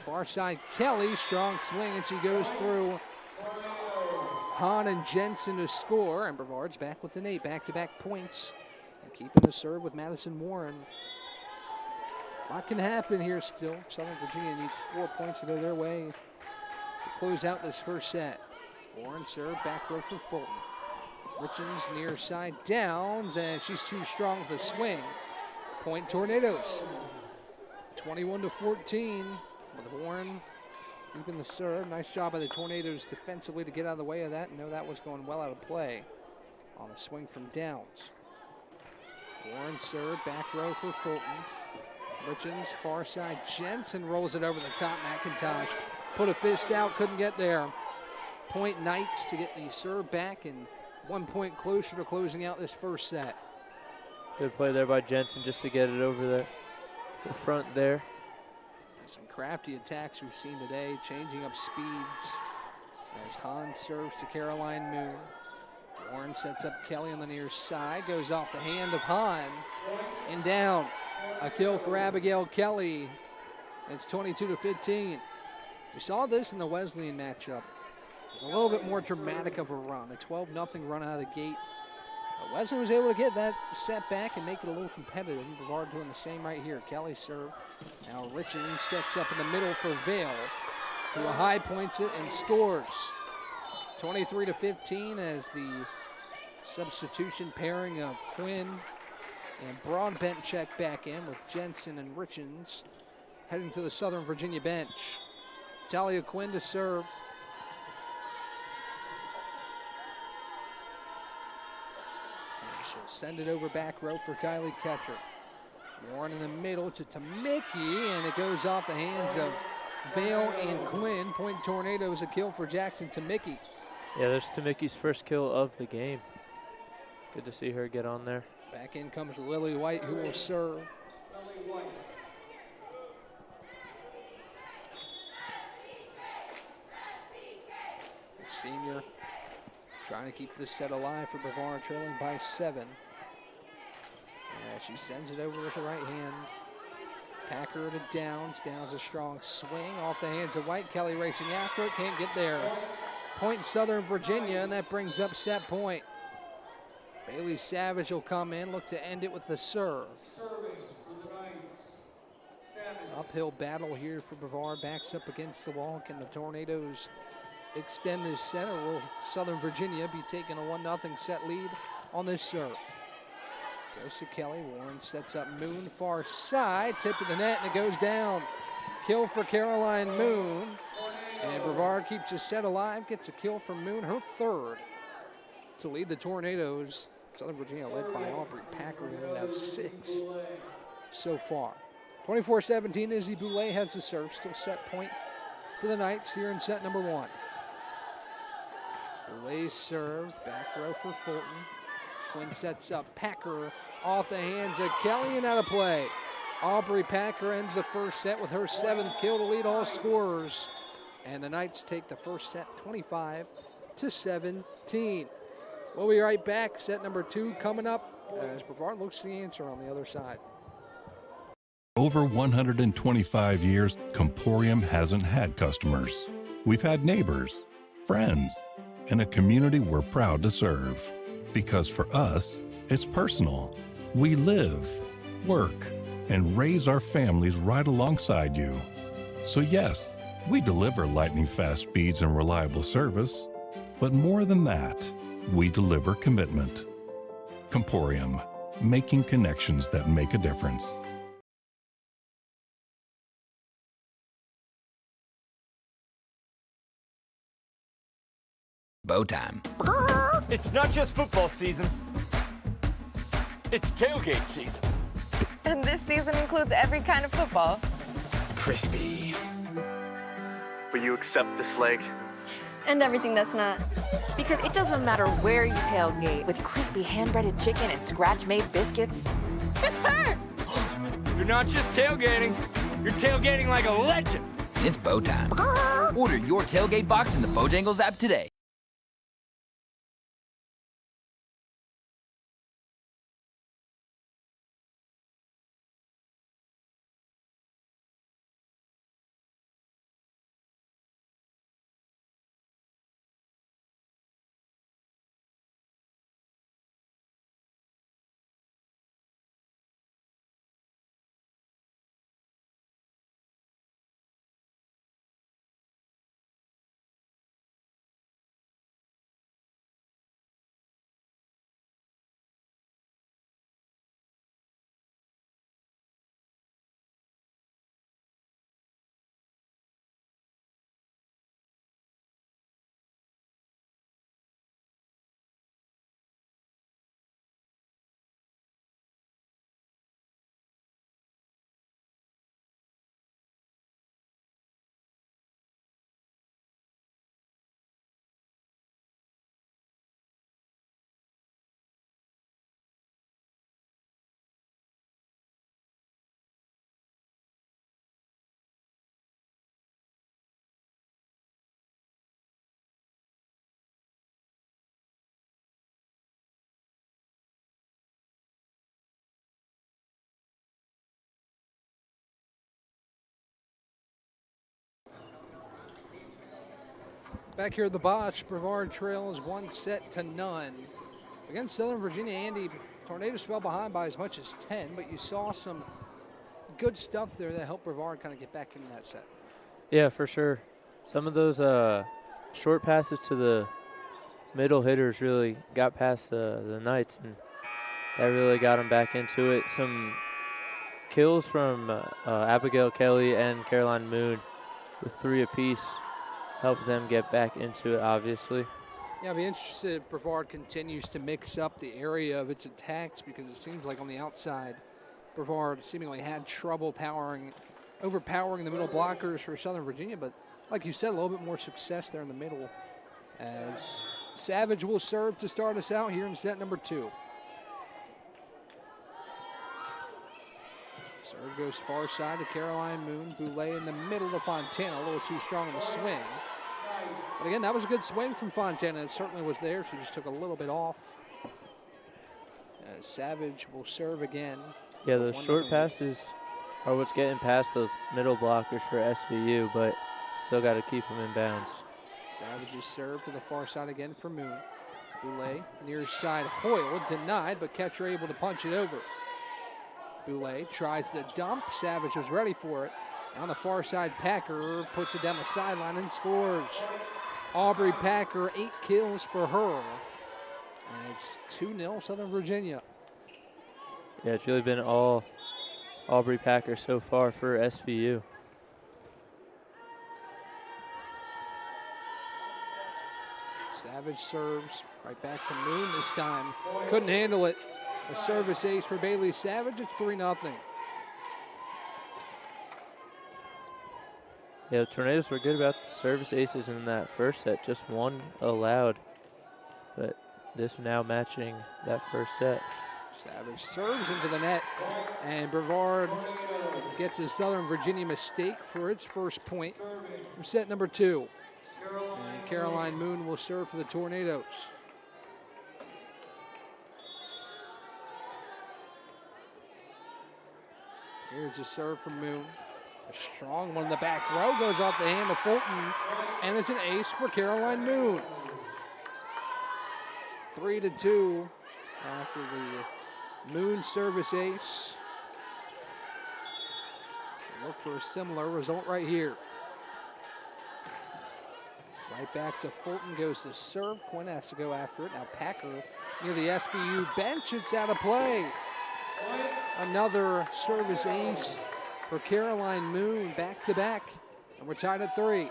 Far side, Kelly, strong swing, and she goes through. Hahn and Jensen to score, and Brevard's back with an 8, back-to-back points. And keeping the serve with Madison Warren. A lot can happen here still. Southern Virginia needs 4 points to go their way to close out this first set. Warren serve, back row for Fulton. Richens near side, Downs, and she's too strong with a swing. Point Tornadoes. 21-14 with Warren keeping the serve. Nice job by the Tornadoes defensively to get out of the way of that. No, that was going well out of play on a swing from Downs. Warren serve, back row for Fulton. Richens, far side, Jensen rolls it over the top. McIntosh put a fist out, couldn't get there. Point Knights to get the serve back and 1 point closer to closing out this first set.
Good play there by Jensen just to get it over the front there.
Some crafty attacks we've seen today, changing up speeds as Hahn serves to Caroline Moon. Warren sets up Kelly on the near side, goes off the hand of Hahn and down. A kill for Abigail Kelly. It's 22-15. We saw this in the Wesleyan matchup. It was a little bit more dramatic of a run, a 12-0 run out of the gate. But Wesleyan was able to get that set back and make it a little competitive. Brevard doing the same right here. Kelly serve. Now Richens steps up in the middle for Vale, who high points it and scores. 23-15 as the substitution pairing of Quinn and Broadbent check back in with Jensen and Richens heading to the Southern Virginia bench. Talia Quinn to serve. And she'll send it over back row for Kylie Ketcher. Warren in the middle to Tamiki, and it goes off the hands of Vale and Quinn. Point Tornadoes, a kill for Jackson Tamiki.
Yeah, there's Tamiki's first kill of the game. Good to see her get on there.
Back in comes Lily White, who will serve. The senior trying to keep this set alive for Brevard, trailing by 7. She sends it over with the right hand. Packer to Downs. Downs a strong swing off the hands of White. Kelly racing after it, can't get there. Point Southern Virginia, and that brings up set point. Bailey Savage will come in, look to end it with the serve. Uphill battle here for Brevard, backs up against the wall. Can the Tornadoes extend this set, or will Southern Virginia be taking a 1-0 set lead on this serve? Goes to Kelly. Warren sets up Moon, far side, tip of the net, and it goes down. Kill for Caroline Moon. And Brevard keeps the set alive, gets a kill from Moon, her third, to lead the Tornadoes. Southern Virginia led by Aubrey Packer, who has 6 so far. 24-17, Izzy Boulay has the serve. Still set point for the Knights here in set number 1. Boulay serve, back row for Fulton. Quinn sets up Packer off the hands of Kelly and out of play. Aubrey Packer ends the first set with her 7th kill to lead all scorers. And the Knights take the first set 25-17. We'll be right back. Set number 2 coming up as Brevard looks to the answer on the other side.
Over 125 years, Comporium hasn't had customers. We've had neighbors, friends, and a community we're proud to serve. Because for us, it's personal. We live, work, and raise our families right alongside you. So yes, we deliver lightning fast speeds and reliable service, but more than that, we deliver commitment. Comporium, making connections that make a difference.
Bow time.
It's not just football season. It's tailgate season.
And this season includes every kind of football.
Crispy.
Will you accept this leg?
And everything that's not. Because it doesn't matter where you tailgate, with crispy hand-breaded chicken and scratch-made biscuits. It's her!
You're not just tailgating. You're tailgating like a legend.
It's bow time. Order your tailgate box in the Bojangles app today.
Back here at the Bosch, Brevard trails 1-0. Against Southern Virginia, Andy, Tornadoes fell behind by as much as 10, but you saw some good stuff there that helped Brevard kind of get back into that set.
Yeah, for sure. Some of those short passes to the middle hitters really got past the Knights, and that really got them back into it. Some kills from Abigail Kelly and Caroline Moon with 3 apiece helped them get back into it, obviously.
Yeah, I'll be interested if Brevard continues to mix up the area of its attacks, because it seems like on the outside, Brevard seemingly had trouble overpowering the middle blockers for Southern Virginia, but like you said, a little bit more success there in the middle, as Savage will serve to start us out here in set number 2. Serve goes far side to Caroline Moon. Boulay in the middle to Fontana, a little too strong in the swing. But again, that was a good swing from Fontana. It certainly was there. She just took a little bit off. Savage will serve again.
Yeah, those short passes are what's getting past those middle blockers for SVU, but still got to keep them in bounds.
Savage's serve to the far side again for Moon. Boulay near side Hoyle, denied, but catcher able to punch it over. Boulay tries to dump. Savage was ready for it. On the far side, Packer puts it down the sideline and scores. Aubrey Packer, 8 kills for her. And it's 2-0 Southern Virginia.
Yeah, it's really been all Aubrey Packer so far for SVU.
Savage serves right back to Moon this time. Couldn't handle it. A service ace for Bailey Savage. It's 3-0.
Yeah, the Tornadoes were good about the service aces in that first set, just 1 allowed. But this now matching that first set.
Savage serves into the net, and Brevard gets a Southern Virginia mistake for its first point from set number 2. And Caroline Moon will serve for the Tornadoes. Here's a serve from Moon. A strong one in the back row, goes off the hand of Fulton, and it's an ace for Caroline Moon. 3-2 after the Moon service ace. Look for a similar result right here. Right back to Fulton, goes to serve. Quinn has to go after it. Now Packer near the SVU bench. It's out of play. Another service ace for Caroline Moon, back to back. And we're tied at 3.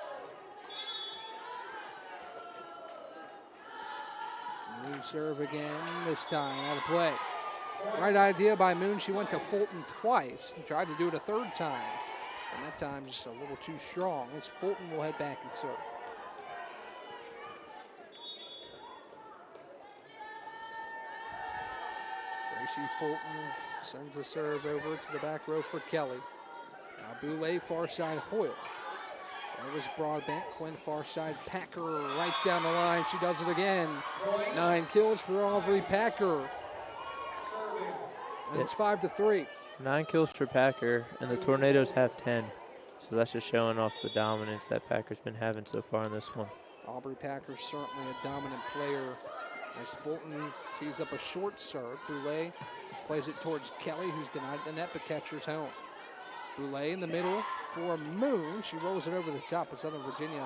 Moon serve again, this time out of play. Right idea by Moon. She went to Fulton twice and tried to do it a third time. And that time just a little too strong, as Fulton will head back and serve. Gracie Fulton sends a serve over to the back row for Kelly. Now Boulay, far side Hoyle. There was Broadbent. Quinn far side Packer right down the line. She does it again. 9 kills for Aubrey Packer. And it's 5-3.
9 kills for Packer, and the Tornadoes have 10. So that's just showing off the dominance that Packer's been having so far in this one.
Aubrey Packer certainly a dominant player as Fulton tees up a short serve. Boulay plays it towards Kelly, who's denied the net, but catcher's home. Boulay in the middle for Moon. She rolls it over the top, but Southern Virginia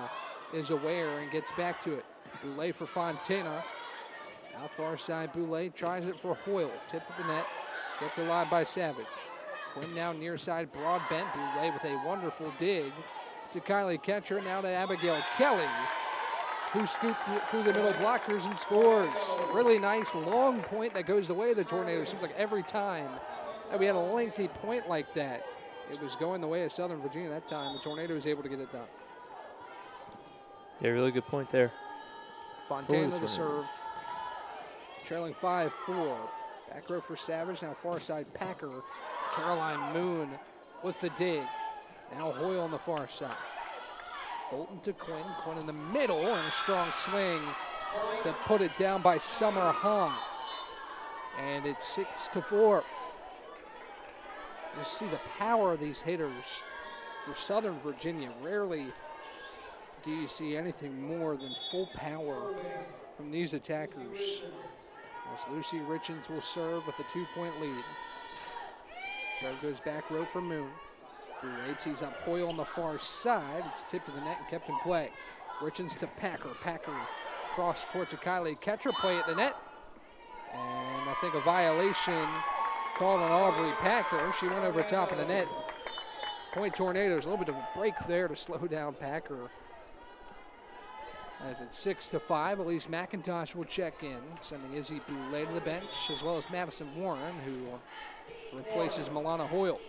is aware and gets back to it. Boulay for Fontana. Now far side Boulay tries it for Hoyle. Tip of the net, kept alive by Savage. Quinn now near side Broadbent. Boulay with a wonderful dig to Kylie Ketcher. Now to Abigail Kelly, who scooped through the middle blockers and scores. Really nice long point that goes the way of the Tornadoes. Seems like every time that we had a lengthy point like that, it was going the way of Southern Virginia. That time the Tornado was able to get it done.
Yeah, really good point there.
Fontana to serve. Trailing 5-4. Back row for Savage. Now far side Packer. Caroline Moon with the dig. Now Hoyle on the far side. Fulton to Quinn. Quinn in the middle, and a strong swing to put it down by Summer Hahn. And it's 6-4. You see the power of these hitters for Southern Virginia. Rarely do you see anything more than full power from these attackers. As Lucy Richens will serve with a 2-point lead. Serve goes back row for Moon. Boulay tees up Hoyle on the far side. It's tipped to the net and kept in play. Richens to Packer. Packer cross court to Kylie Ketcher. Play at the net. And I think a violation called on Aubrey Packer. She went over top of the net. Point Tornadoes, a little bit of a break there to slow down Packer. As it's 6-5, Elise McIntosh will check in, sending Izzy Boulay to the bench, as well as Madison Warren, who replaces Milana Hoyle.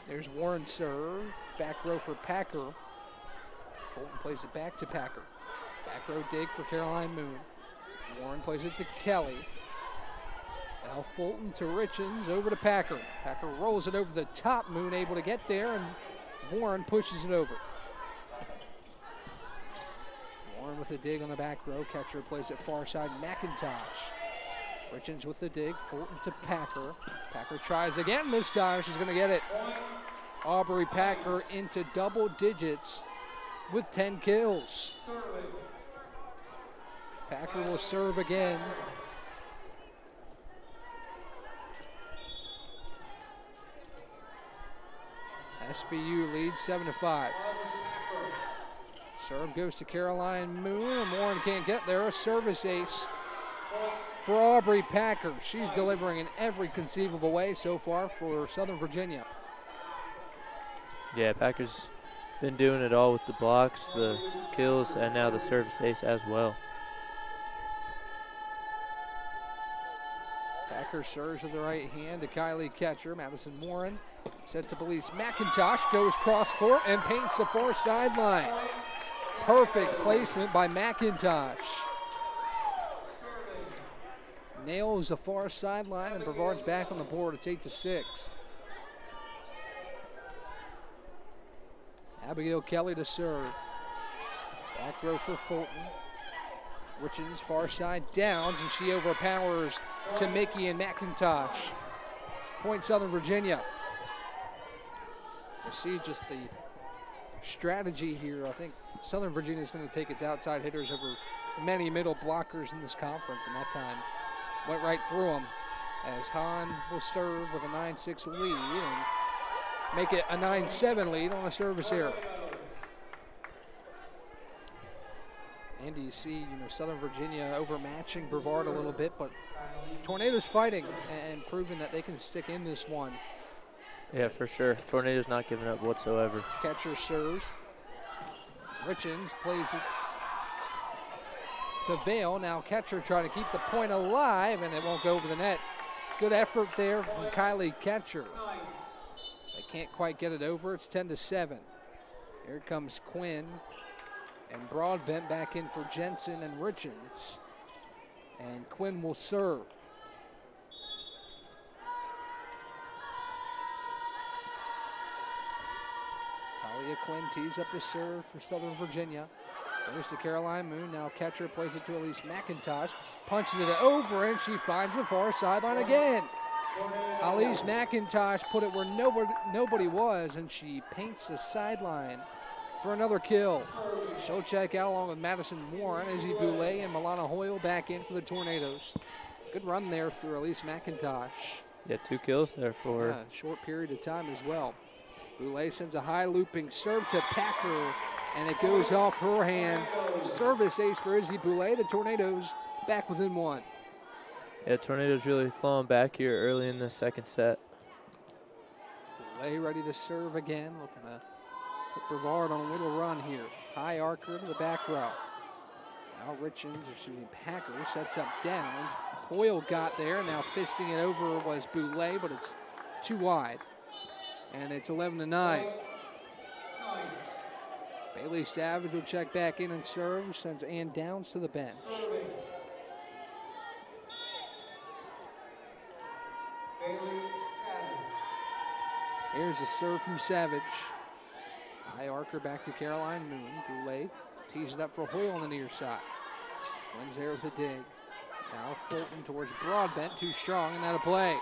There's Warren's serve, back row for Packer. Fulton plays it back to Packer. Back row dig for Caroline Moon. Warren plays it to Kelly. Now Fulton to Richens, over to Packer. Packer rolls it over the top. Moon able to get there, and Warren pushes it over. Warren with a dig on the back row. Catcher plays it far side, McIntosh. Richens with the dig. Fulton to Packer. Packer tries again. This time she's going to get it. Aubrey Packer into double digits with 10 kills. Packer will serve again. SVU leads 7-5. Serve goes to Caroline Moon, and Warren can't get there. A service ace for Aubrey Packer. She's delivering in every conceivable way so far for Southern Virginia.
Yeah, Packer's been doing it all with the blocks, the kills, and now the service ace as well.
Packer serves with the right hand to Kylie Ketcher. Madison Warren sets up Elise McIntosh, goes cross court and paints the far sideline. Perfect placement by McIntosh. Nails the far sideline, and Brevard's back on the board. It's 8-6. Abigail Kelly to serve. Back row for Fulton. Richens far side downs, and she overpowers to Mickey and McIntosh. Point Southern Virginia. You see just the strategy here. I think Southern Virginia is going to take its outside hitters over many middle blockers in this conference, and that time went right through them. As Hahn will serve with a 9-6 lead and make it a 9-7 lead on a service error. And you see, Southern Virginia overmatching Brevard a little bit, but Tornadoes fighting and proving that they can stick in this one.
Yeah, for sure. Tornadoes not giving up whatsoever.
Catcher serves. Richens plays it to Vale. Now Catcher trying to keep the point alive, and it won't go over the net. Good effort there from Kylie Catcher. They can't quite get it over. It's 10-7. Here comes Quinn. And Broadbent back in for Jensen and Richens. And Quinn will serve. Talia Quinn tees up the serve for Southern Virginia. There's the Caroline Moon. Now Catcher plays it to Elise McIntosh. Punches it over, and she finds the far sideline again. Elise McIntosh put it where nobody was, and she paints the sideline for another kill. She'll check out along with Madison Warren. Izzy Boulay and Milana Hoyle back in for the Tornadoes. Good run there through Elise McIntosh.
Yeah, 2 kills there for her.
Short period of time as well. Boulay sends a high looping serve to Packer, and it goes off her hands. Service ace for Izzy Boulay. The Tornadoes back within 1.
Yeah, Tornadoes really clawing back here early in the second set.
Boulay ready to serve again. Looking to put Brevard on a little run here. High archer to the back row. Now Packer sets up downs. Hoyle got there. Now fisting it over was Boulay, but it's too wide. And it's 11-9. Bailey Savage will check back in and serve. Sends Ann Downs to the bench. Here's a serve from Savage. High archer back to Caroline Moon. Boulay tees it up for Hoyle on the near side. Wins there with a dig. Now Fulton towards Broadbent. Too strong and out of play.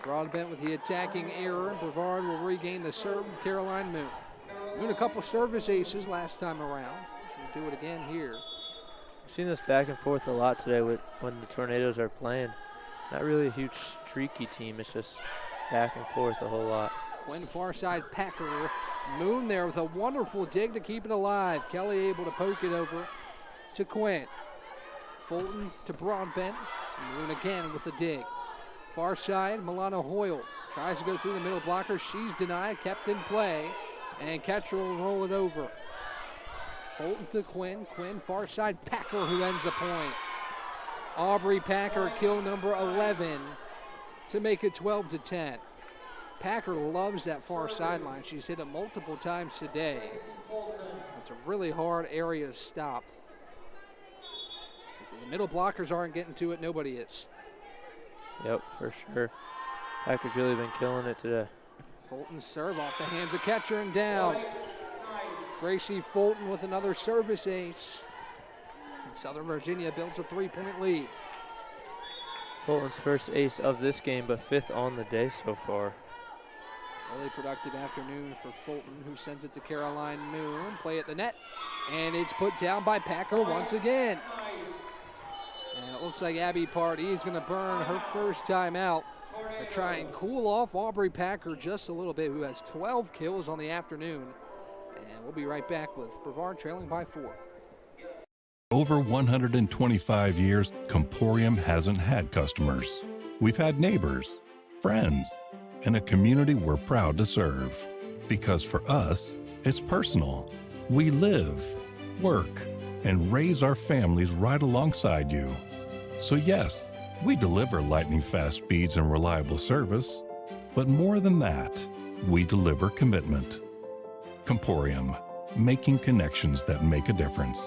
Broadbent with the attacking error. Brevard will regain the serve with Caroline Moon. Moon a couple service aces last time around. We'll do it again here.
We've seen this back and forth a lot today when the Tornadoes are playing. Not really a huge streaky team. It's just back and forth a whole lot.
Quinn far side Packer. Moon there with a wonderful dig to keep it alive. Kelly able to poke it over to Quinn. Fulton to Broadbent. Moon again with a dig. Far side, Milana Hoyle tries to go through the middle blocker. She's denied, kept in play, and Catcher will roll it over. Fulton to Quinn. Quinn far side Packer who ends the point. Aubrey Packer kill number 11 to make it 12-10. Packer loves that far sideline. She's hit it multiple times today. It's a really hard area to stop. The middle blockers aren't getting to it. Nobody is.
Yep, for sure. Packer's really been killing it today.
Fulton serve off the hands of Catcher and down. Gracie Fulton with another service ace. And Southern Virginia builds a 3-point lead.
Fulton's first ace of this game, but 5th on the day so far.
Really productive afternoon for Fulton, who sends it to Caroline Moon. Play at the net, and it's put down by Packer once again. And it looks like Abby Pardee is going to burn her first time out to try and cool off Aubrey Packer just a little bit, who has 12 kills on the afternoon. And we'll be right back with Brevard trailing by 4.
Over 125 years, Comporium hasn't had customers. We've had neighbors, friends, and a community we're proud to serve. Because for us, it's personal. We live, work, and raise our families right alongside you. So yes, we deliver lightning-fast speeds and reliable service, but more than that, we deliver commitment. Comporium, making connections that make a difference.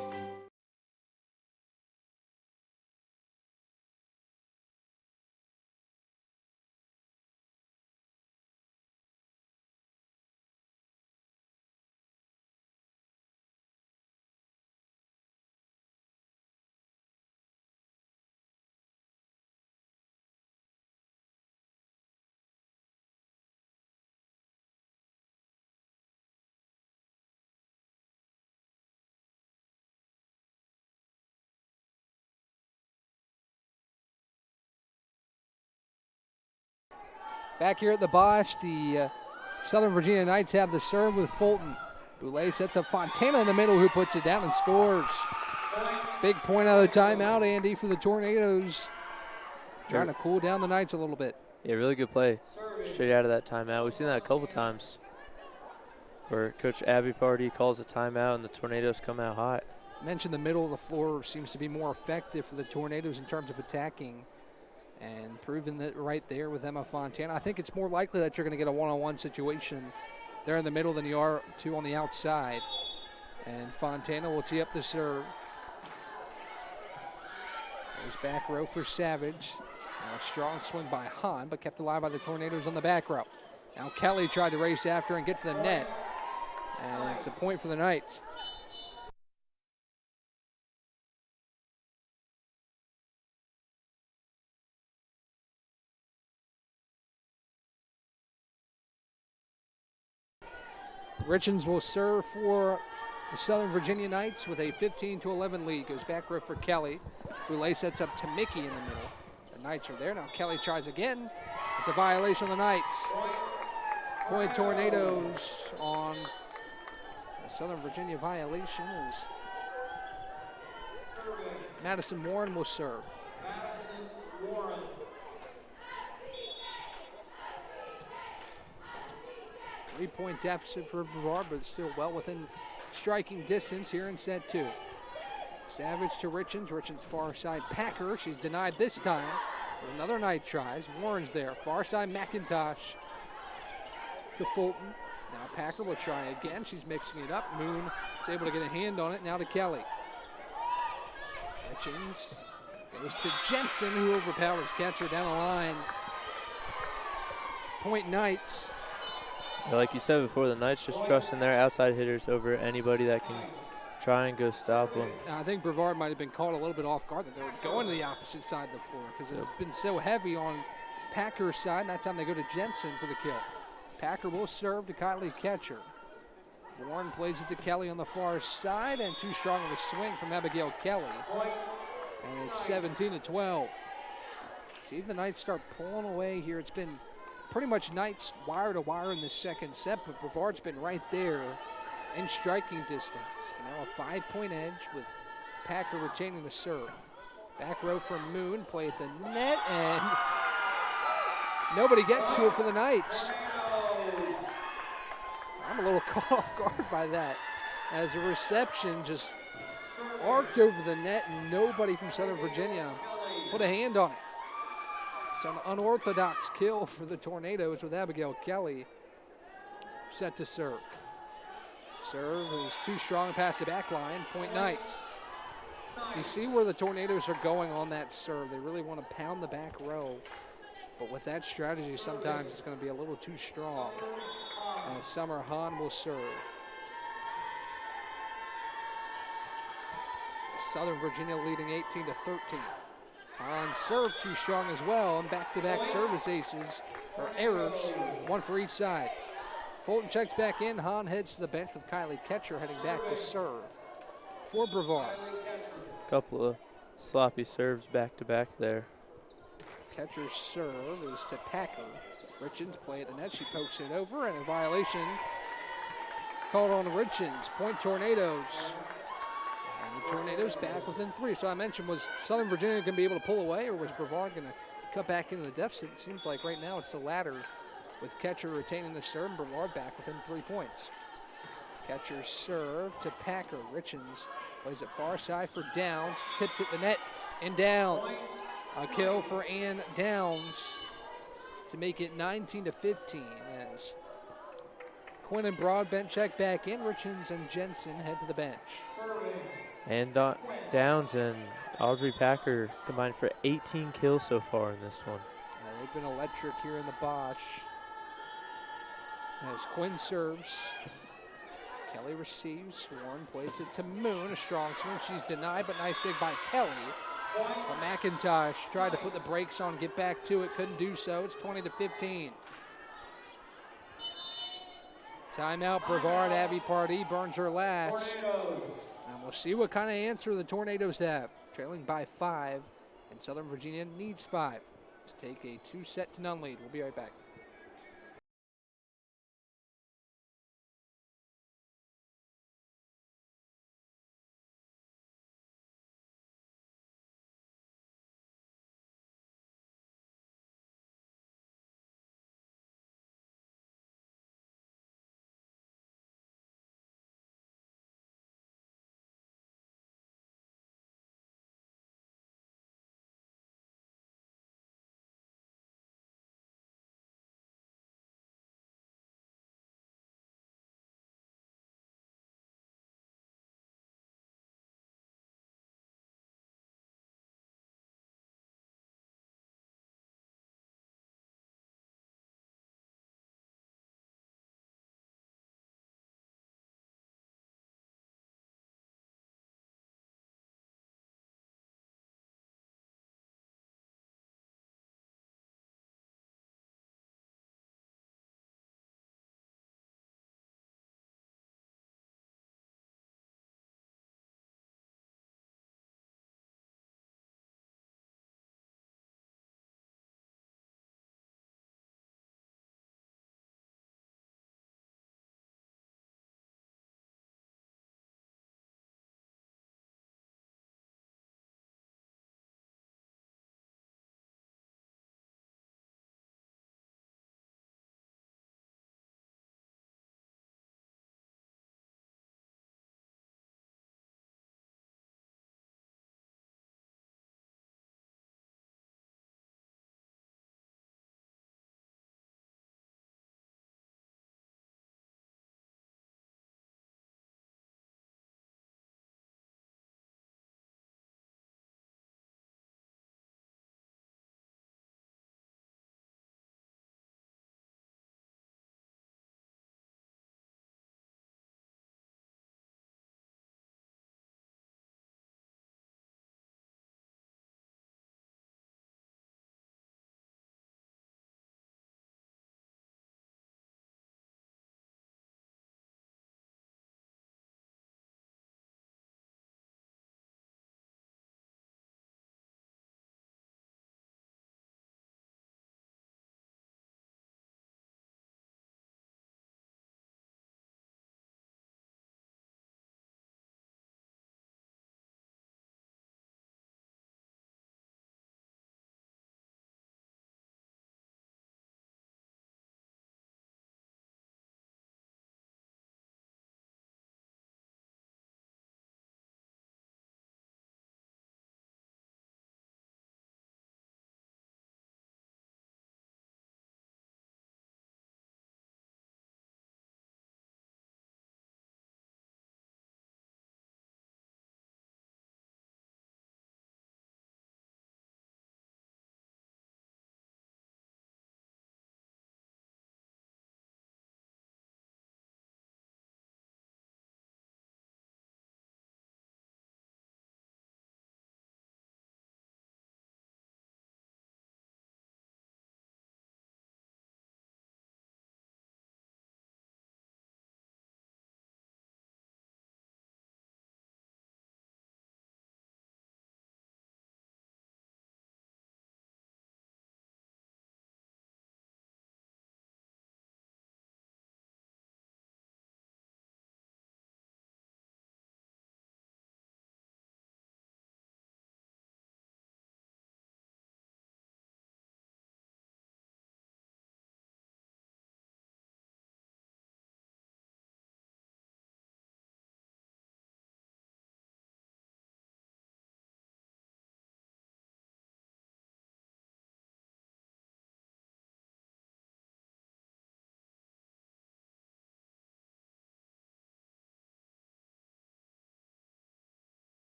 Back here at the Bosch, the Southern Virginia Knights have the serve with Fulton. Boulay sets up Fontana in the middle, who puts it down and scores. Big point out of the timeout, Andy, for the Tornadoes. Trying to cool down the Knights a little bit.
Yeah, really good play straight out of that timeout. We've seen that a couple times where Coach Abby Party calls a timeout and the Tornadoes come out hot.
Mentioned the middle of the floor seems to be more effective for the Tornadoes in terms of attacking, and proving that right there with Emma Fontana. I think it's more likely that you're going to get a one-on-one situation there in the middle than you are two on the outside. And Fontana will tee up the serve. There's back row for Savage. Now a strong swing by Hahn, but kept alive by the Tornadoes on the back row. Now Kelly tried to race after and get to the net. And it's a point for the Knights. Richens will serve for the Southern Virginia Knights with a 15-11 lead. Goes back row for Kelly. Boulay sets up to Mickey in the middle. The Knights are there. Now Kelly tries again. It's a violation on the Knights. Point Tornadoes on a Southern Virginia violation is Madison Warren will serve. Three-point deficit for Brevard, but still well within striking distance here in set two. Savage to Richens. Richens far side Packer. She's denied this time. But another Knight tries. Warren's there. Far side McIntosh to Fulton. Now Packer will try again. She's mixing it up. Moon is able to get a hand on it. Now to Kelly. Richens goes to Jensen, who overpowers catcher down the line. Point Knights.
Like you said before, the Knights just trusting their outside hitters over anybody that can try and go stop them.
I think Brevard might have been caught a little bit off guard that they were going to the opposite side of the floor because it's been so heavy on Packer's side. And that time they go to Jensen for the kill. Packer will serve to Kylie Ketcher. Warren plays it to Kelly on the far side, and too strong of a swing from Abigail Kelly. And it's 17-12. See the Knights start pulling away here. It's been pretty much Knights wire to wire in the second set, but Brevard's been right there in striking distance. Now a 5-point edge with Packer retaining the serve. Back row from Moon, play at the net, and nobody gets to it for the Knights. I'm a little caught off guard by that, as the reception just arced over the net and nobody from Southern Virginia put a hand on it. It's an unorthodox kill for the Tornadoes with Abigail Kelly set to serve. Serve is too strong past the back line. Point Knights. You see where the Tornadoes are going on that serve. They really want to pound the back row. But with that strategy, sometimes it's going to be a little too strong. Summer Hahn will serve. Southern Virginia leading 18-13. Hahn served too strong as well, and back-to-back service aces, or errors, one for each side. Fulton checks back in. Hahn heads to the bench with Kylie Ketcher heading back to serve for Brevard.
Couple of sloppy serves back-to-back there.
Ketcher's serve is to Packer. Richens play at the net. She pokes it over, and a violation called on Richens. Point Tornadoes. And the Tornadoes back within three. So I mentioned, was Southern Virginia going to be able to pull away, or was Brevard going to cut back into the deficit? It seems like right now it's the latter, with Ketcher retaining the serve and Brevard back within 3 points. Ketcher's serve to Packer. Richens plays it far side for Downs. Tipped at the net and down. A kill for Ann Downs to make it 19-15 as Quinn and Broadbent check back in. Richens and Jensen head to the bench.
And Downs and Audrey Packer combined for 18 kills so far in this one.
They've been electric here in the Bosch. As Quinn serves, Kelly receives. Warren plays it to Moon. A strong swing. She's denied, but nice dig by Kelly. But McIntosh tried to put the brakes on, get back to it, couldn't do so. It's 20-15. Timeout, Brevard. Abby Pardee burns her last. And we'll see what kind of answer the Tornadoes have. Trailing by 5, and Southern Virginia needs 5 to take a 2-0 lead. We'll be right back.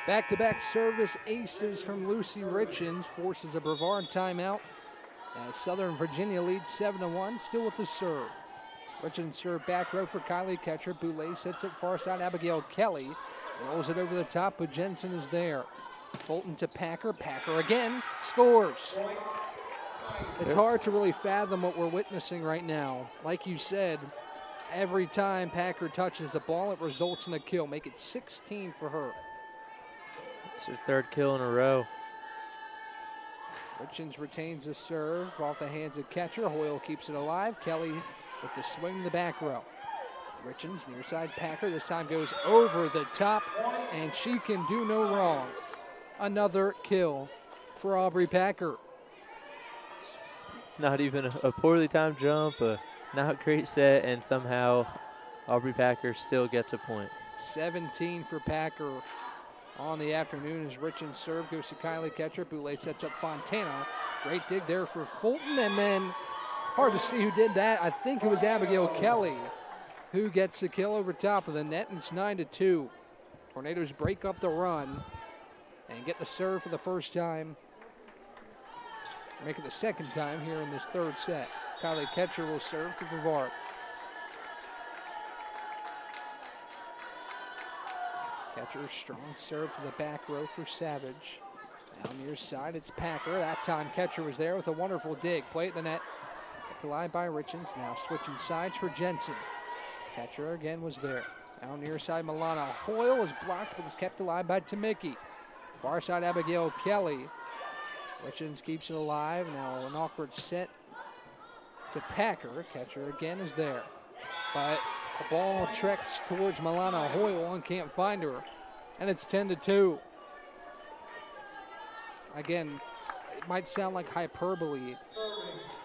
Back-to-back service aces from Lucy Richens forces a Brevard timeout as Southern Virginia leads 7-1, still with the serve. Richens serve back row for Kylie Ketcher. Boulay sets it far side. Abigail Kelly rolls it over the top, but Jensen is there. Fulton to Packer. Packer again scores. It's hard to really fathom what we're witnessing right now. Like you said, every time Packer touches the ball, it results in a kill. Make it 16 for her.
It's her third kill in a row.
Richens retains the serve off the hands of Ketcher. Hoyle keeps it alive. Kelly with the swing in the back row. Richens near side Packer. This time goes over the top, and she can do no wrong. Another kill for Aubrey Packer.
Not even a poorly timed jump, a not great set, and somehow Aubrey Packer still gets a point.
17 for Packer on the afternoon as Richens serve goes to Kylie Ketcher. Boulay sets up Fontana. Great dig there for Fulton, and then hard to see who did that. I think it was Abigail Kelly who gets the kill over top of the net, and it's 9-2. Tornadoes break up the run and get the serve for the first time. Make it the second time here in this third set. Kylie Ketcher will serve for Brevard. Ketcher strong serve to the back row for Savage. Down near side, it's Packer. That time Ketcher was there with a wonderful dig. Play at the net. Kept alive by Richens. Now switching sides for Jensen. Ketcher again was there. Down near side, Milana Hoyle was blocked, but was kept alive by Tamicki. Far side, Abigail Kelly. Richens keeps it alive. Now an awkward set to Packer. Ketcher again is there. But the ball treks towards Milana Hoyle and can't find her. And it's 10-2. Again, it might sound like hyperbole,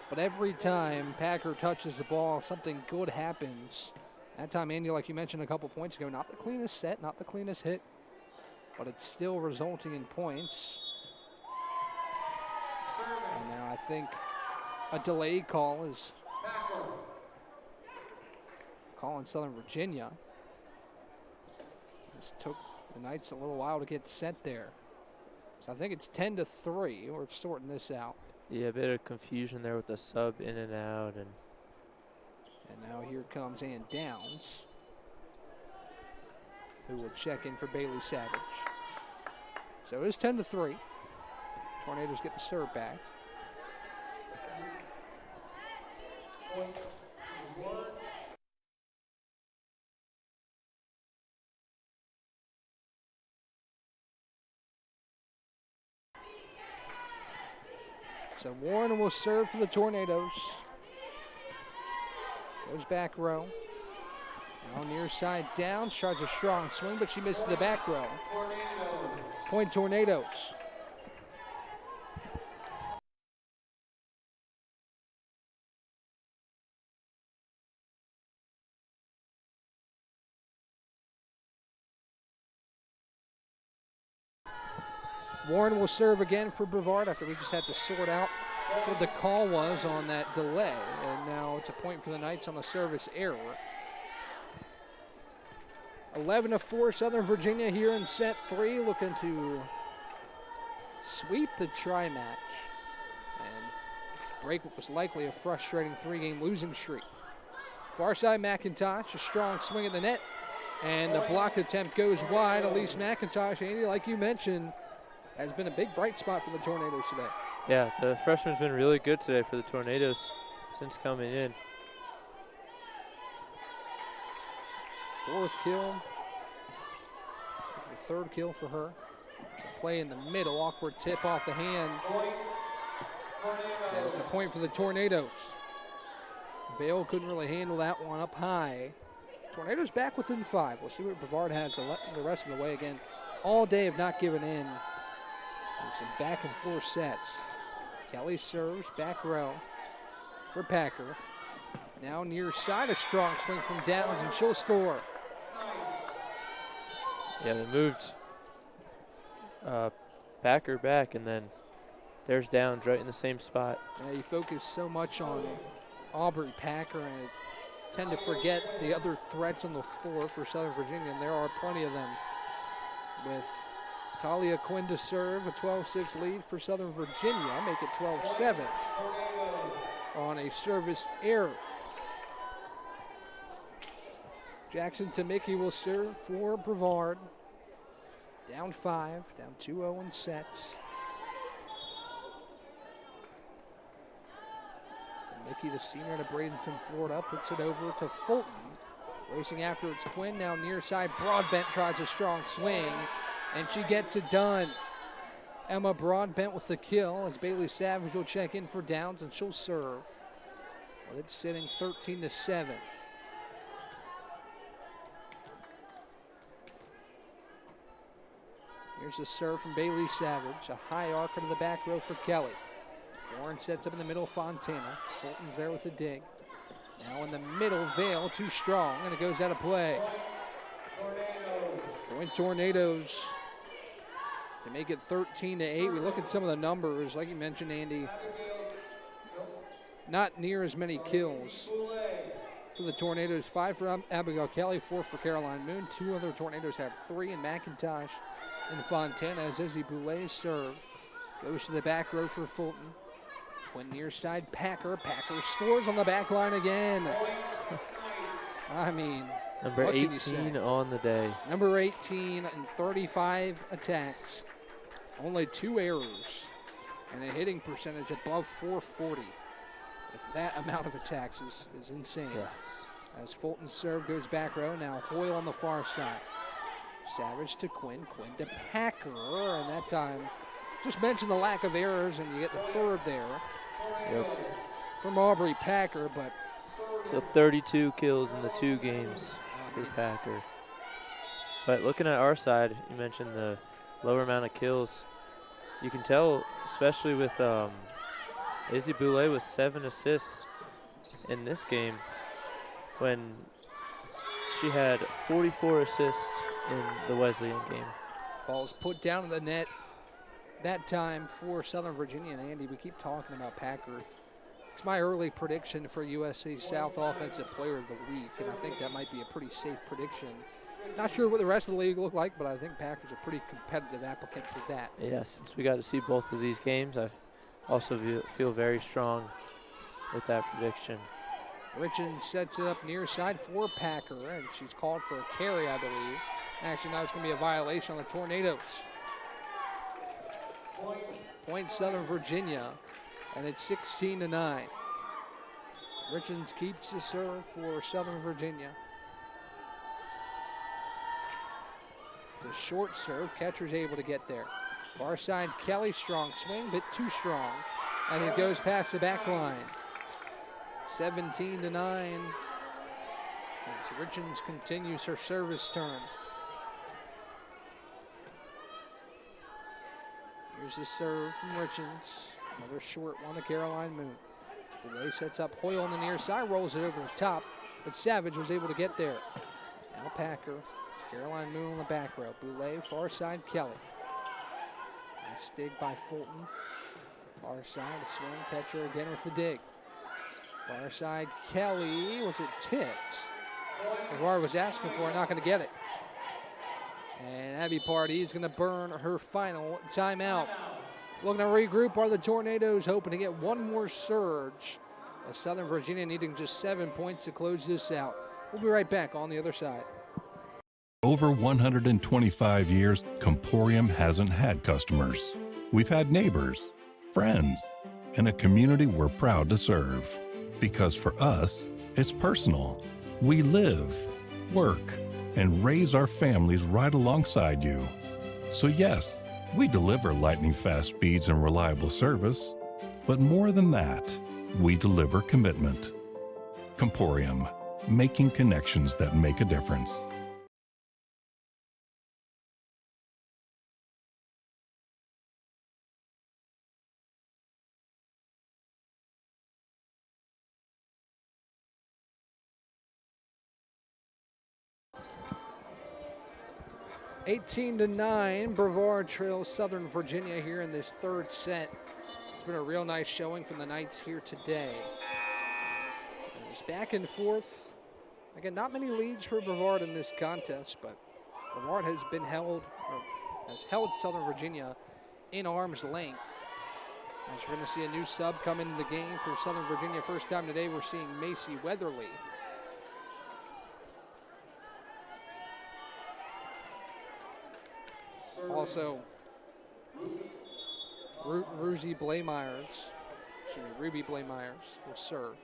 but every time Packer touches the ball, something good happens. That time, Andy, like you mentioned a couple points ago, not the cleanest set, not the cleanest hit, but it's still resulting in points. And now I think a delay call is calling Southern Virginia. Just took the Knights a little while to get set there. So I think it's 10-3. We're sorting this out.
Yeah, a bit of confusion there with the sub in and out. And
now here comes Ann Downs, who will check in for Bailey Savage. So it's 10-3. Tornadoes get the serve back. So Warren will serve for the Tornadoes. Goes back row. Now near side Downs, tries a strong swing, but she misses the back row. Point Tornadoes. Warren will serve again for Brevard after we just had to sort out what the call was on that delay. And now it's a point for the Knights on a service error. 11-4 Southern Virginia here in set 3, looking to sweep the tri-match and break what was likely a frustrating 3-game losing streak. Far side McIntosh, a strong swing at the net, and the block attempt goes wide. Elise McIntosh, Andy, like you mentioned, has been a big bright spot for the Tornadoes today.
yeah, the freshman's been really good today for the Tornadoes since coming in.
Fourth kill. The third kill for her. Play in the middle, awkward tip off the hand. And it's a point for the Tornadoes. Vail couldn't really handle that one up high. Tornadoes back within 5. We'll see what Brevard has the rest of the way. Again, all day have not given in. And some back and forth sets. Kelly serves back row for Packer. Now near side, a strong swing from Downs, and she'll score.
Yeah, they moved Packer back, and then there's Downs right in the same spot.
You focus so much on Aubrey Packer and tend to forget the other threats on the floor for Southern Virginia, and there are plenty of them with Talia Quinn to serve, a 12-6 lead for Southern Virginia, make it 12-7 on a service error. Jackson Tamicki will serve for Brevard. Down 5, down 2-0 in sets. Tamicki, the senior out of Bradenton, Florida, puts it over to Fulton. Racing after it's Quinn, now near side. Broadbent tries a strong swing, and she gets it done. Emma Broadbent with the kill as Bailey Savage will check in for downs, and she'll serve. Well, it's sitting 13-7. Here's a serve from Bailey Savage. A high arc into the back row for Kelly. Warren sets up in the middle, Fontana. Fulton's there with the dig. Now in the middle, Vale, too strong, and it goes out of play. Point Tornadoes to make it 13-8. We look at some of the numbers, like you mentioned, Andy. Not near as many kills for the Tornadoes. 5 for Abigail Kelly, 4 for Caroline Moon. 2 other Tornadoes have 3 in McIntosh and Fontana as Izzy Boulay serve. Goes to the back row for Fulton. When near side Packer. Packer scores on the back line again. I mean,
number 18 on the day.
Number 18 and 35 attacks. Only 2 errors and a hitting percentage above 440. If that amount of attacks is insane. Yeah. As Fulton's serve goes back row, now Hoyle on the far side. Savage to Quinn, Quinn to Packer, and that time, just mention the lack of errors, and you get the third there.
Yep.
From Aubrey Packer, but.
So 32 kills in the 2 games for Packer. But looking at our side, you mentioned the lower amount of kills. You can tell, especially with Izzy Boulay with 7 assists in this game, when she had 44 assists in the Wesleyan game.
Ball's put down in the net that time for Southern Virginia. And Andy, we keep talking about Packer. It's my early prediction for USC South Offensive Player of the Week, and I think that might be a pretty safe prediction. Not sure what the rest of the league look like, but I think Packer's a pretty competitive applicant for that.
Yes, since we got to see both of these games, I also feel very strong with that prediction.
Richens sets it up near side for Packer, and she's called for a carry, I believe. Actually, now it's going to be a violation on the Tornadoes. Point Southern Virginia, and it's 16-9. Richens keeps the serve for Southern Virginia. It's a short serve. Catcher's able to get there. Far side, Kelly, strong swing, but too strong. And it goes past the back line. 17-9. As Richens continues her service turn. Here's the serve from Richens. Another short one to Caroline Moon. Boulay sets up Hoyle on the near side, rolls it over the top, but Savage was able to get there. Now Packer, Caroline Moon on the back row. Boulay, far side, Kelly. Nice dig by Fulton. Far side, a swing, catcher again with the dig. Far side, Kelly, was it tipped? Brevard was asking for it, not going to get it. And Abby Pardee is going to burn her final timeout. Looking to regroup are the Tornadoes, hoping to get one more surge. As Southern Virginia needing just 7 points to close this out. We'll be right back on the other side.
Over 125 years, Comporium hasn't had customers. We've had neighbors, friends, and a community we're proud to serve. Because for us, it's personal. We live, work, and raise our families right alongside you. So yes, we deliver lightning-fast speeds and reliable service, but more than that, we deliver commitment. Comporium, making connections that make a difference.
(18-9), Brevard trails Southern Virginia here in this third set. It's been a real nice showing from the Knights here today. It's back and forth. Again, not many leads for Brevard in this contest, but Brevard has been held, or has held Southern Virginia in arm's length. As we're going to see a new sub come into the game for Southern Virginia. First time today, we're seeing Macy Weatherly. Also, Ruby Blaemeyers will serve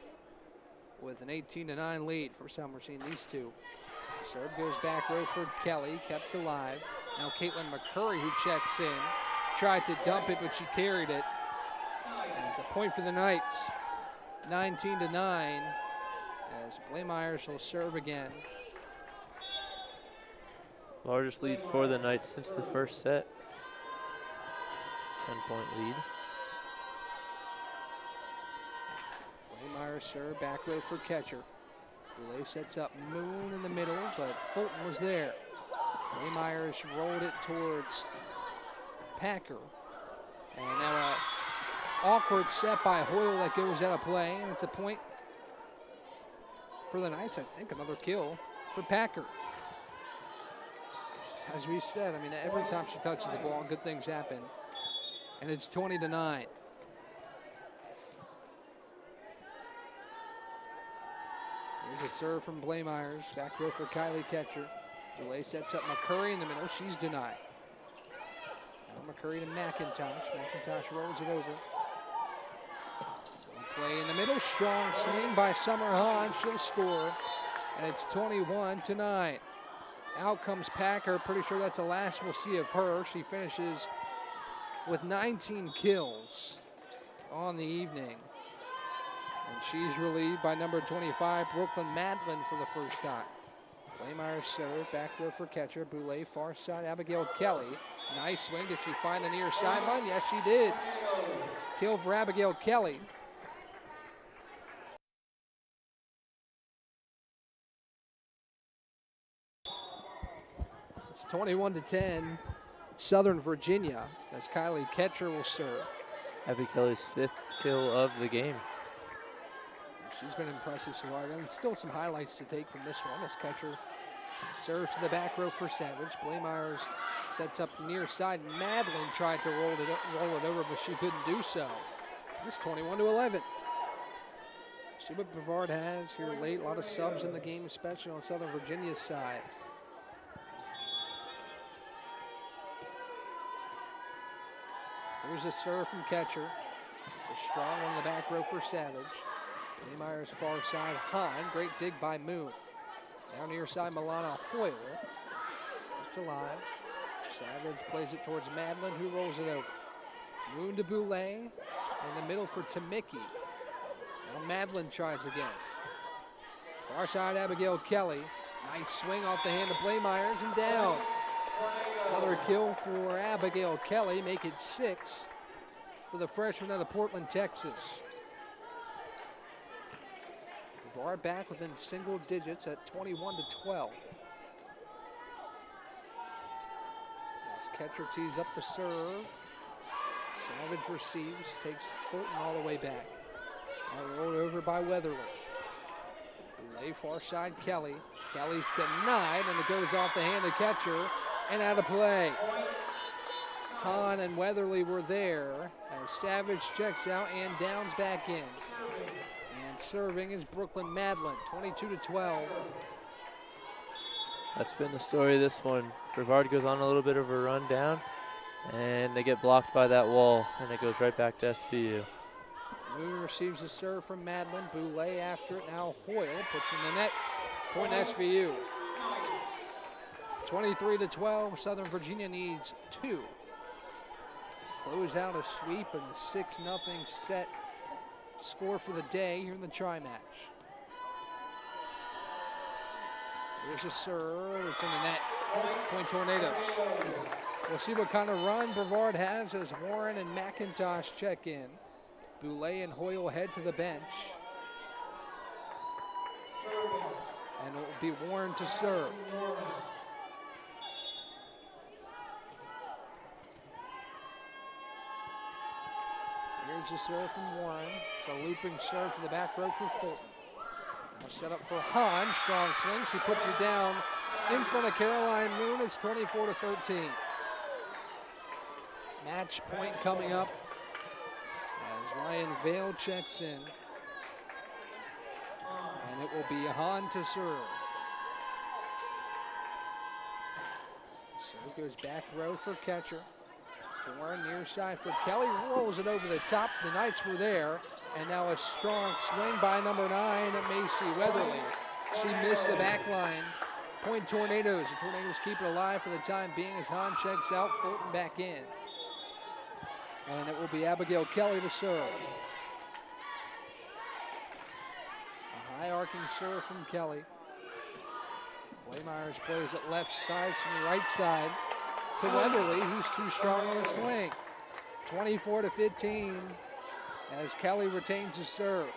with an 18-9 lead. First time we're seeing these two. The serve goes back row for Kelly, kept alive. Now Caitlin McCurry, who checks in, tried to dump it, but she carried it. And it's a point for the Knights, 19-9, as Blaemeyers will serve again.
Largest lead for the Knights since the first set. 10-point lead.
Blaemeyers serve, back row for catcher. Boulay sets up Moon in the middle, but Fulton was there. Blaemeyers rolled it towards Packer. And now an awkward set by Hoyle that goes out of play, and it's a point for the Knights. I think another kill for Packer. As we said, I mean, every time she touches the ball, good things happen. And it's 20-9. Here's a serve from Blaemeyers. Back row for Kylie Ketcher. Boulay sets up McCurry in the middle. She's denied. Now McCurry to McIntosh. McIntosh rolls it over. Play in the middle. Strong swing by Summer Hahn. She'll score. And it's 21-9. Out comes Packer. Pretty sure that's the last we'll see of her. She finishes with 19 kills on the evening. And she's relieved by number 25, Brooklyn Madlin, for the first time. Blaemeyers serve, back row for catcher. Boulay, far side, Abigail Kelly. Nice swing. Did she find the near sideline? Yes, she did. Kill for Abigail Kelly. It's 21-10, Southern Virginia, as Kylie Ketcher will serve.
Abby Kelly's 5th kill of the game.
She's been impressive so far. And still some highlights to take from this one as Ketcher serves to the back row for Savage. Blaemeyers sets up the near side. Madlin tried to roll it over, but she couldn't do so. It's 21-11. See what Brevard has here late. A lot of subs in the game, especially on Southern Virginia's side. Here's a serve from Ketcher. It's a strong on the back row for Savage. Blaemeyers far side, Hahn. Great dig by Moon. Down near side, Milana Hoyle. Just alive. Savage plays it towards Madlin, who rolls it over. Moon to Boulay. In the middle for Tamicki. Now Madlin tries again. Far side, Abigail Kelly. Nice swing off the hand of Blaemeyers and down. Another kill for Abigail Kelly, make it 6 for the freshman out of Portland, Texas. Brevard back within single digits at 21-12. As Ketcher tees up the serve. Savage receives, takes Fulton all the way back. Now rolled over by Weatherly. Lay far side Kelly. Kelly's denied, and it goes off the hand of Ketcher and out of play. Hahn and Weatherly were there as Savage checks out and downs back in. And serving is Brooklyn Madlin, 22-12.
That's been the story of this one. Brevard goes on a little bit of a run down, and they get blocked by that wall, and it goes right back to SVU.
Moon receives a serve from Madlin. Boulay after it. Now Hoyle puts in the net. Point SVU. 23-12. Southern Virginia needs 2. Close out a sweep and a 6-0 set score for the day here in the tri-match. Here's a serve. It's in the net. Point Tornadoes. We'll see what kind of run Brevard has as Warren and McIntosh check in. Boulay and Hoyle head to the bench. And it will be Warren to serve. Here's a serve from Warren. It's a looping serve to the back row for Fulton. Now set up for Hahn. Strong swing. She puts it down in front of Caroline Moon. It's 24-13. Match point coming up as Ryan Vale checks in. And it will be Hahn to serve. Serve goes back row for catcher. Warren near side for Kelly, rolls it over the top. The Knights were there. And now a strong swing by number 9, Macy Weatherly. She missed the back line. Point Tornadoes. The Tornadoes keep it alive for the time being as Hahn checks out, Fulton back in. And it will be Abigail Kelly to serve. A high arcing serve from Kelly. Blaymeyers plays it left side from the right side to Weatherly, who's too strong on the swing. 24-15 as Kelly retains the serve.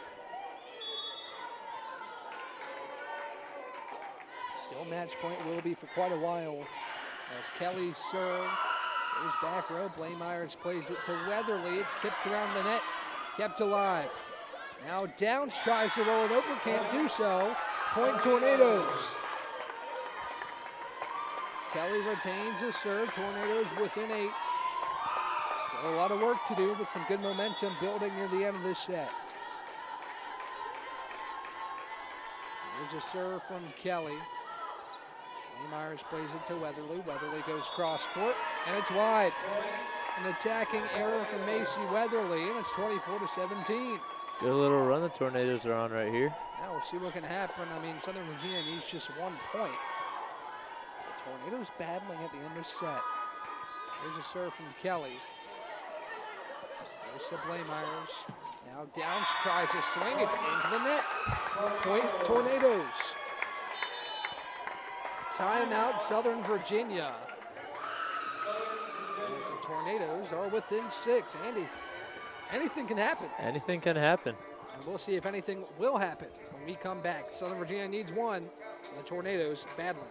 Still match point will be for quite a while as Kelly's serve goes back row. Blaymeyers plays it to Weatherly. It's tipped around the net, kept alive. Now Downs tries to roll it over, can't do so. Point Tornadoes. Kelly retains the serve. Tornadoes within 8. Still a lot of work to do, but some good momentum building near the end of this set. There's a serve from Kelly. Blaymeyers plays it to Weatherly. Weatherly goes cross court, and it's wide. An attacking error from Macy Weatherly, and it's 24-17.
Good little run the Tornadoes are on right here.
Now we'll see what can happen. I mean, Southern Virginia needs just 1 point. The Tornadoes battling at the end of the set. There's a serve from Kelly. There's the Blaymeyers. Now Downs tries a swing. It's into the net. Point Tornadoes. Timeout Southern Virginia. And the Tornadoes are within 6. Andy, anything can happen.
Anything can happen.
And we'll see if anything will happen when we come back. Southern Virginia needs 1, and the Tornadoes battling.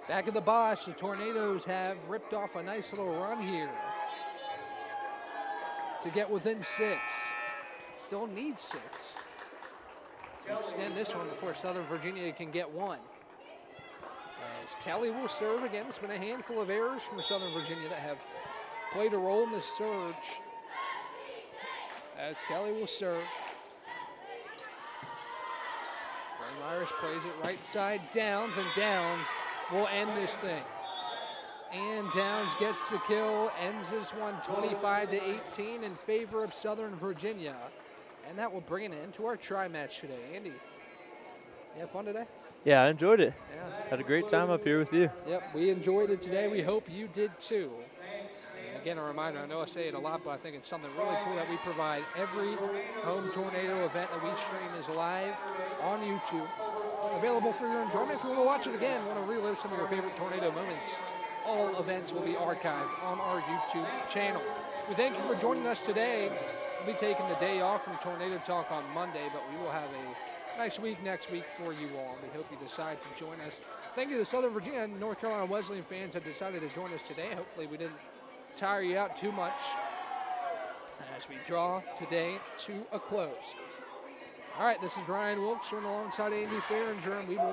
Back at the Bosch, the Tornadoes have ripped off a nice little run here to get within 6. Still need 6. Extend this one before Southern Virginia can get 1. As Kelly will serve again. It's been a handful of errors from Southern Virginia that have played a role in this surge. As Kelly will serve. Blaymeyers plays it right side, Downs, and Downs will end this thing. And Downs gets the kill, ends this one 25-18 in favor of Southern Virginia. And that will bring an end to our tri-match today. Andy, you have fun today?
Yeah, I enjoyed it.
Yeah.
Had a great time up here with you.
Yep, we enjoyed it today. We hope you did too. And again, a reminder, I know I say it a lot, but I think it's something really cool that we provide. Every home tornado event that we stream is live on YouTube, available for your enjoyment. If you want to watch it again, want to relive some of your favorite tornado moments, all events will be archived on our YouTube channel. We thank you for joining us today. We'll be taking the day off from Tornado Talk on Monday, but we will have a nice week next week for you all. We hope you decide to join us. Thank you to Southern Virginia and North Carolina Wesleyan fans that decided to join us today. Hopefully we didn't tire you out too much as we draw today to a close. All right, this is Ryan Wilkes alongside Andy Farringer, and we will